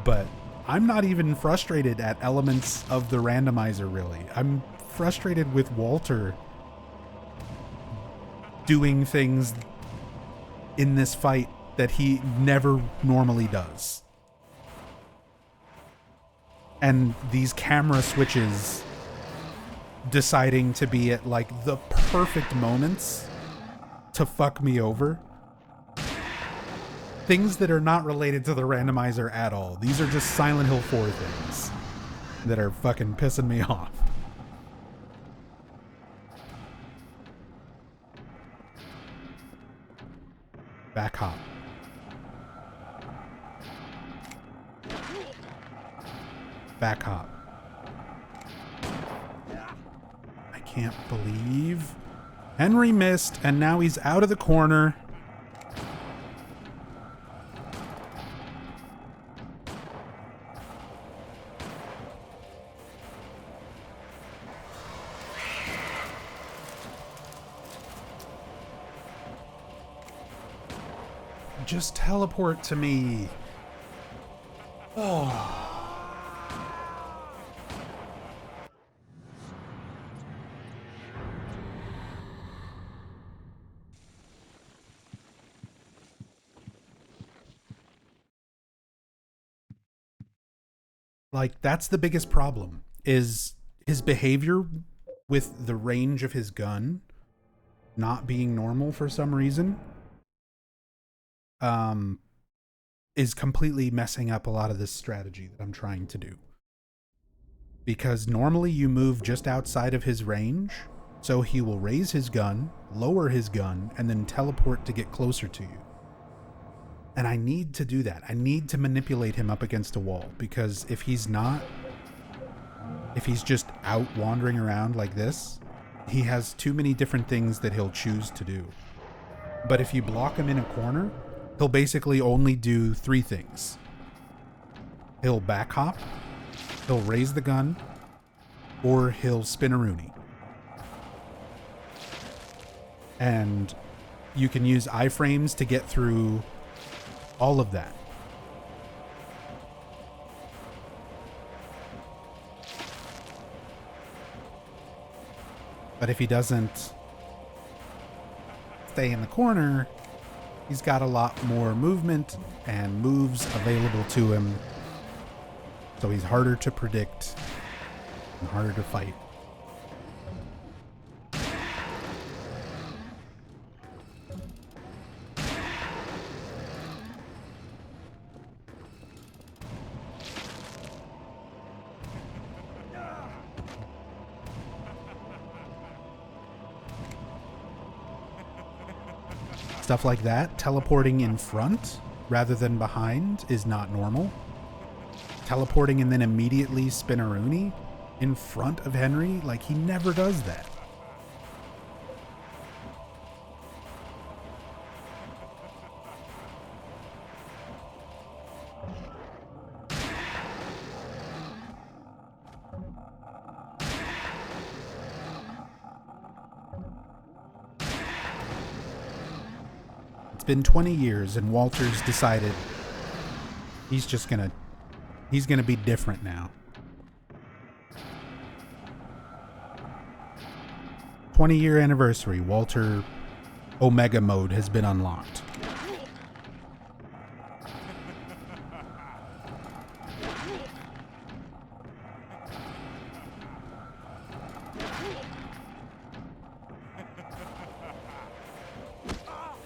A: But I'm not even frustrated at elements of the randomizer, really. I'm frustrated with Walter doing things in this fight that he never normally does. And these camera switches deciding to be at like the perfect moments to fuck me over. Things that are not related to the randomizer at all. These are just Silent Hill 4 things that are fucking pissing me off. Back hop. Back hop. I can't believe Henry missed, and now he's out of the corner. Just teleport to me. Oh. Like, that's the biggest problem, is his behavior with the range of his gun not being normal for some reason. Is completely messing up a lot of this strategy that I'm trying to do. Because normally you move just outside of his range, so he will raise his gun, lower his gun, and then teleport to get closer to you. And I need to do that. I need to manipulate him up against a wall, because if he's just out wandering around like this, he has too many different things that he'll choose to do. But if you block him in a corner, he'll basically only do 3 things. He'll back hop, he'll raise the gun, or he'll spin a Rooney. And you can use iframes to get through all of that. But if he doesn't stay in the corner, he's got a lot more movement and moves available to him. So he's harder to predict and harder to fight. Stuff like that, teleporting in front rather than behind is not normal. Teleporting and then immediately spin-a-rooney in front of Henry, like he never does that. It's been 20 years and Walter's decided he's gonna be different now. 20-year anniversary, Walter Omega mode has been unlocked.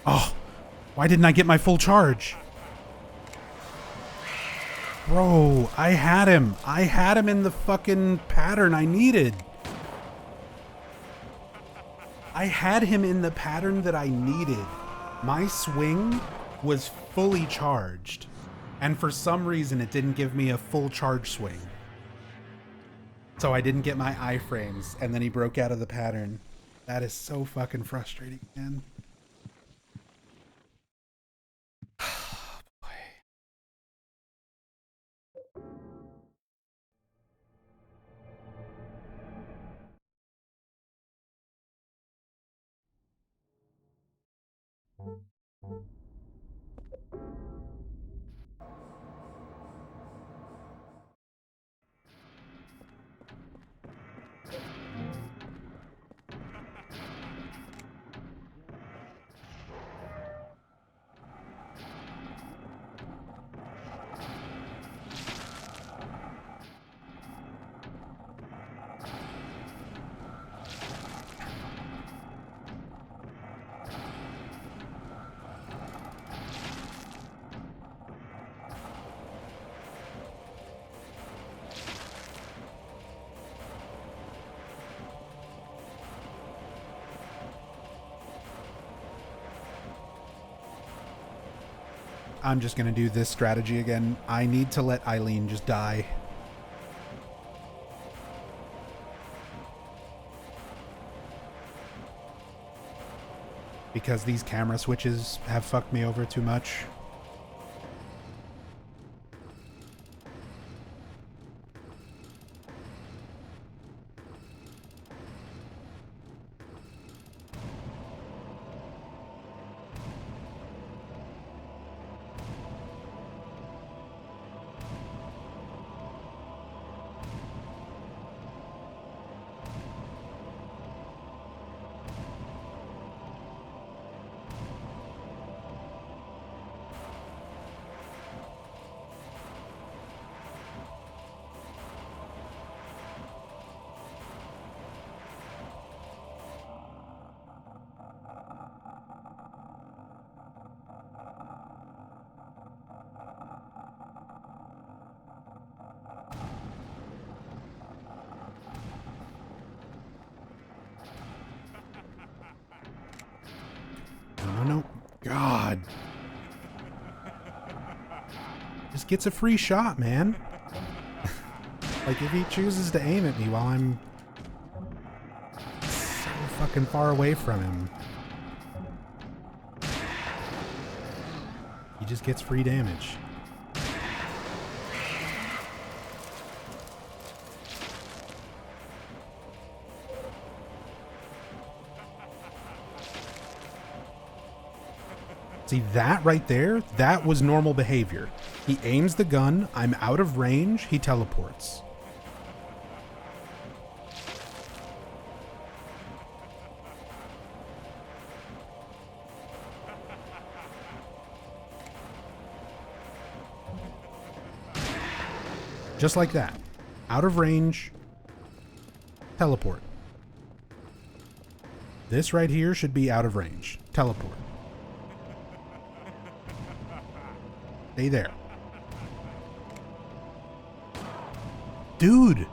A: Oh, why didn't I get my full charge? Bro, I had him. I had him in the fucking pattern I needed. I had him in the pattern that I needed. My swing was fully charged. And for some reason, it didn't give me a full charge swing. So I didn't get my iframes, and then he broke out of the pattern. That is so fucking frustrating, man. I'm just gonna do this strategy again. I need to let Eileen just die. Because these camera switches have fucked me over too much. No. God. Just gets a free shot, man. Like, if he chooses to aim at me while I'm so fucking far away from him, he just gets free damage. See, that right there, that was normal behavior. He aims the gun, I'm out of range, he teleports. Just like that. Out of range. Teleport. This right here should be out of range. Teleport. Stay there. Dude!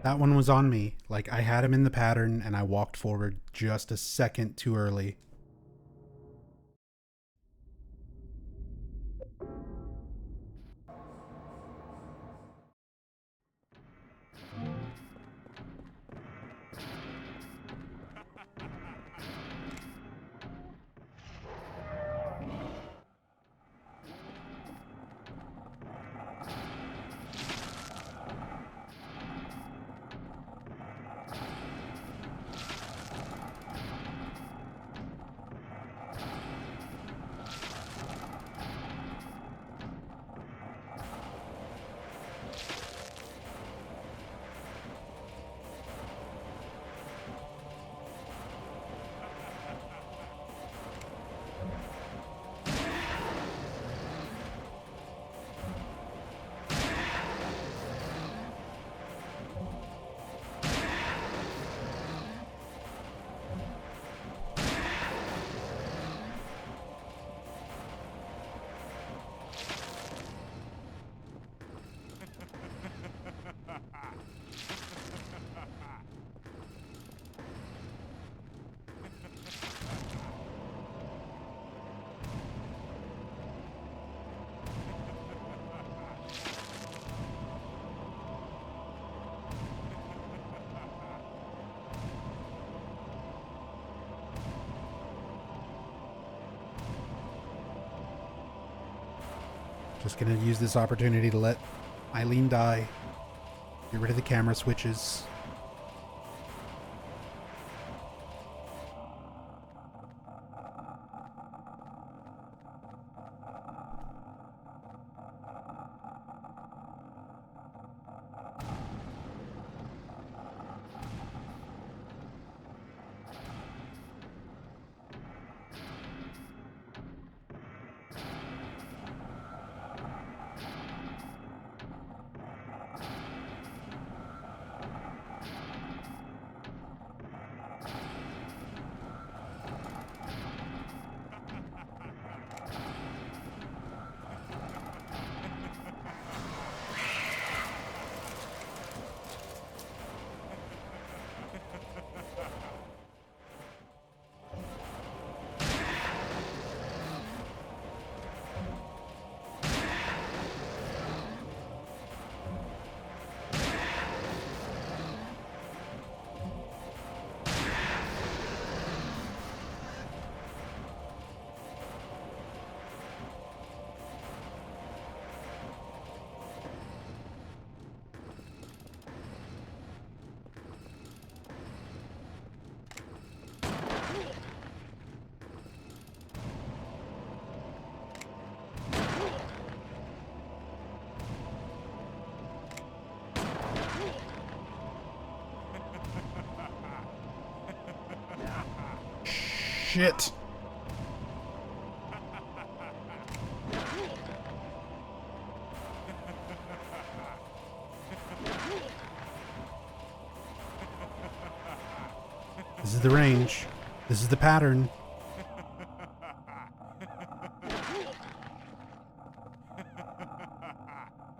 A: That one was on me. Like, I had him in the pattern and I walked forward just a second too early. Just gonna use this opportunity to let Eileen die. Get rid of the camera switches. shit. This is the range. This is the pattern.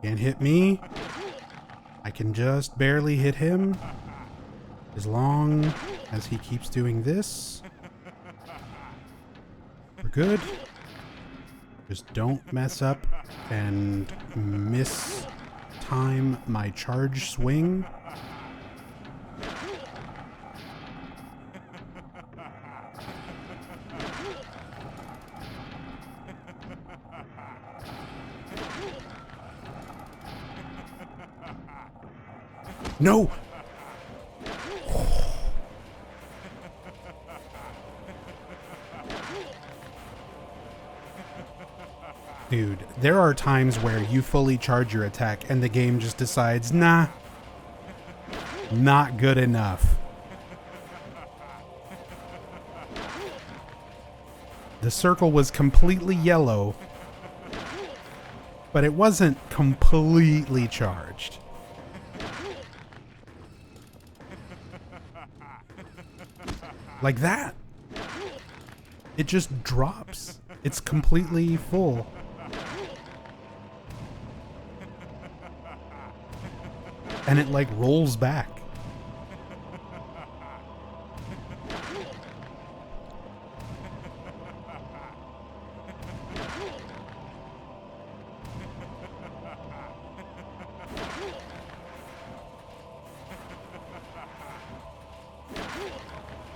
A: Can't hit me. I can just barely hit him. As long as he keeps doing this, we're good. Just don't mess up and miss time my charge swing. No! Dude, there are times where you fully charge your attack and the game just decides, nah, not good enough. The circle was completely yellow, but it wasn't completely charged. Like that. It just drops. It's completely full. And it like rolls back.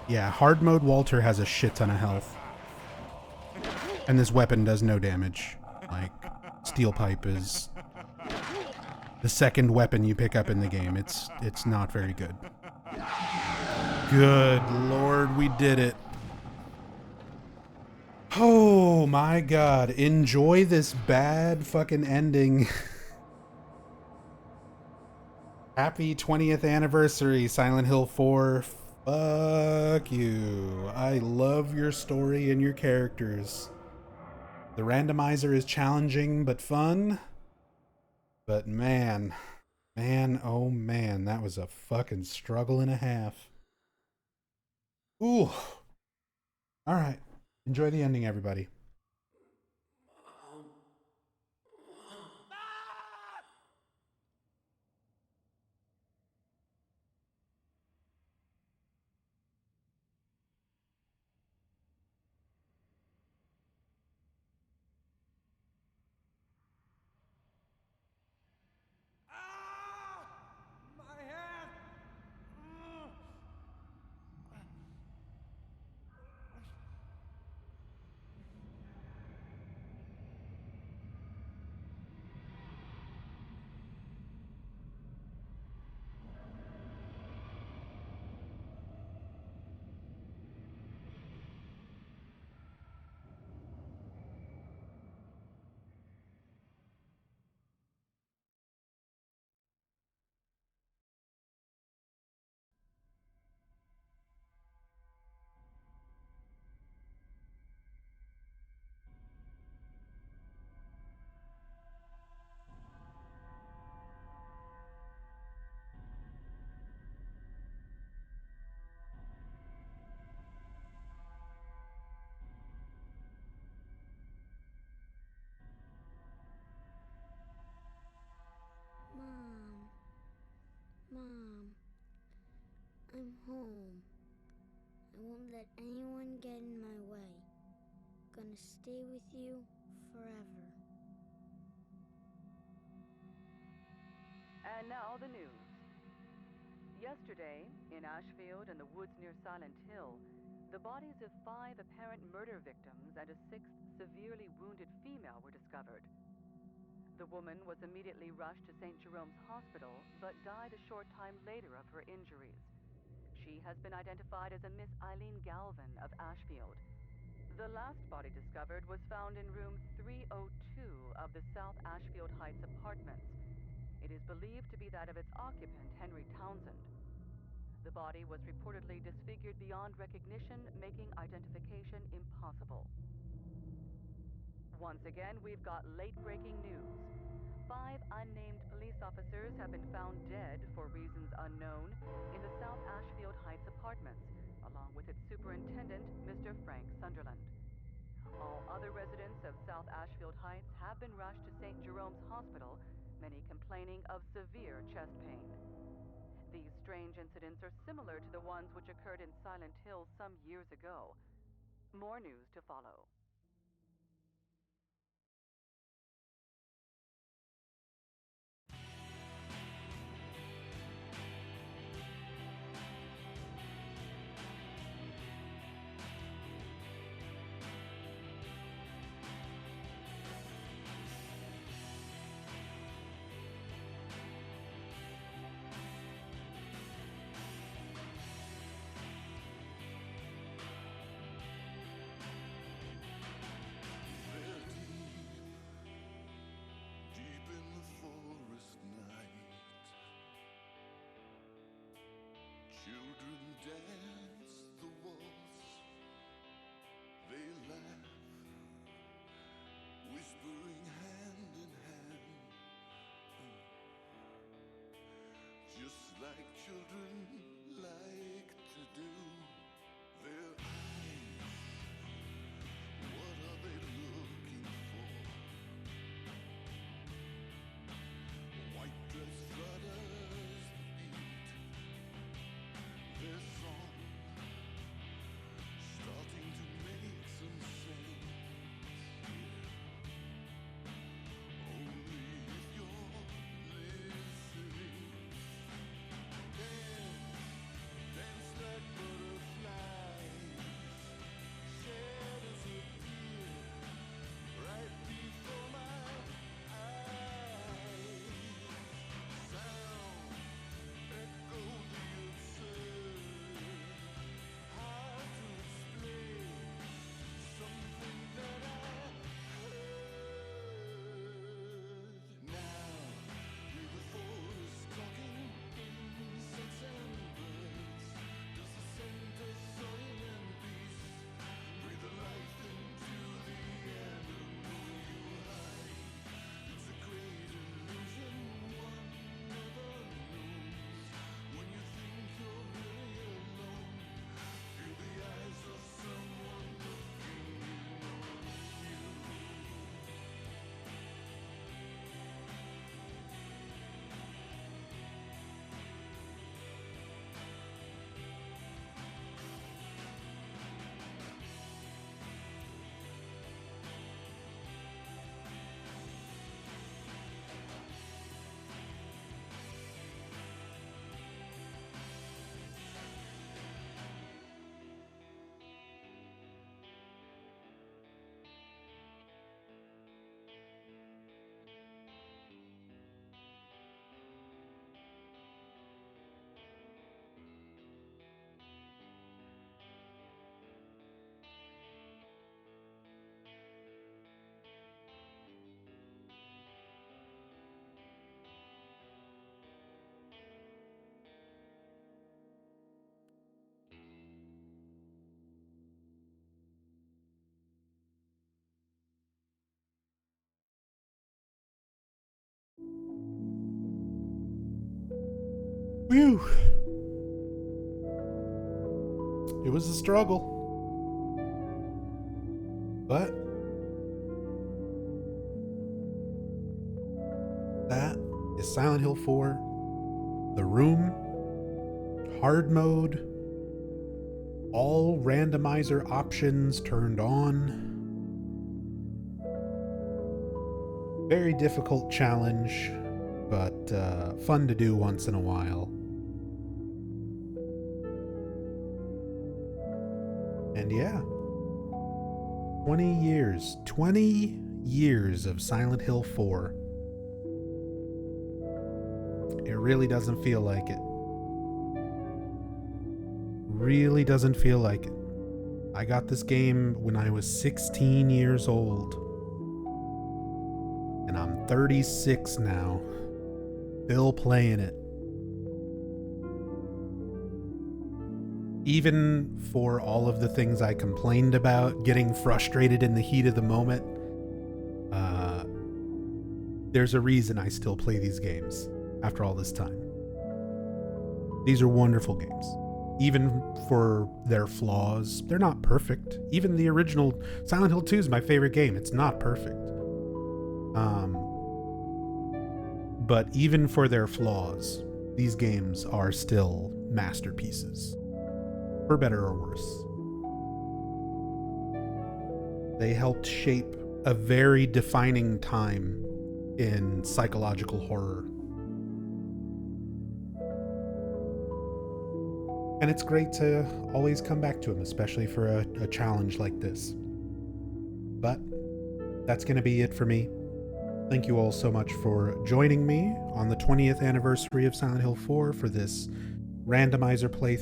A: Yeah, hard mode Walter has a shit ton of health. And this weapon does no damage. Like, steel pipe is the second weapon you pick up in the game. It's not very good. Good Lord, we did it. Oh my God. Enjoy this bad fucking ending. Happy 20th anniversary, Silent Hill 4. Fuck you. I love your story and your characters. The randomizer is challenging but fun. But man, oh man, that was a fucking struggle and a half. Ooh. Alright. Enjoy the ending, everybody.
O: Mom, I'm home. I won't let anyone get in my way. Gonna stay with you forever.
J: And now the news. Yesterday, in Ashfield and the woods near Silent Hill, the bodies of 5 apparent murder victims and a 6th severely wounded female were discovered. The woman was immediately rushed to St. Jerome's Hospital, but died a short time later of her injuries. She has been identified as a Miss Eileen Galvin of Ashfield. The last body discovered was found in room 302 of the South Ashfield Heights apartments. It is believed to be that of its occupant, Henry Townsend. The body was reportedly disfigured beyond recognition, making identification impossible. Once again, we've got late-breaking news. 5 unnamed police officers have been found dead for reasons unknown in the South Ashfield Heights apartments, along with its superintendent, Mr. Frank Sunderland. All other residents of South Ashfield Heights have been rushed to St. Jerome's Hospital, many complaining of severe chest pain. These strange incidents are similar to the ones which occurred in Silent Hill some years ago. More news to follow.
Q: Deep in the forest night, children dance the waltz. They laugh, whispering hand in hand, just like children like to do. Their eyes, what are they looking for? White dress flutters the beat. Their song starting to make some sense. Only if you're listening. Dance like butterflies. Shadows appear right before my eyes. Sound echo the absurd. Hard to explain something that I heard. Now, hear the forest talking, insects and birds. Does the scent of soil and peace breathe a life into the animal you hide? It's a great illusion one never knows. When you think you're really alone, feel the eyes of someone looking in on you.
A: Whew. It was a struggle. But that is Silent Hill 4, The Room, hard mode, all randomizer options turned on. Very difficult challenge, but fun to do once in a while. And yeah, 20 years of Silent Hill 4. It really doesn't feel like it. Really doesn't feel like it. I got this game when I was 16 years old. And I'm 36 now. Still playing it. Even for all of the things I complained about, getting frustrated in the heat of the moment, there's a reason I still play these games after all this time. These are wonderful games. Even for their flaws, they're not perfect. Even the original Silent Hill 2 is my favorite game. It's not perfect. But even for their flaws, these games are still masterpieces. For better or worse. They helped shape a very defining time in psychological horror. And it's great to always come back to them, especially for a challenge like this. But that's going to be it for me. Thank you all so much for joining me on the 20th anniversary of Silent Hill 4 for this randomizer playthrough.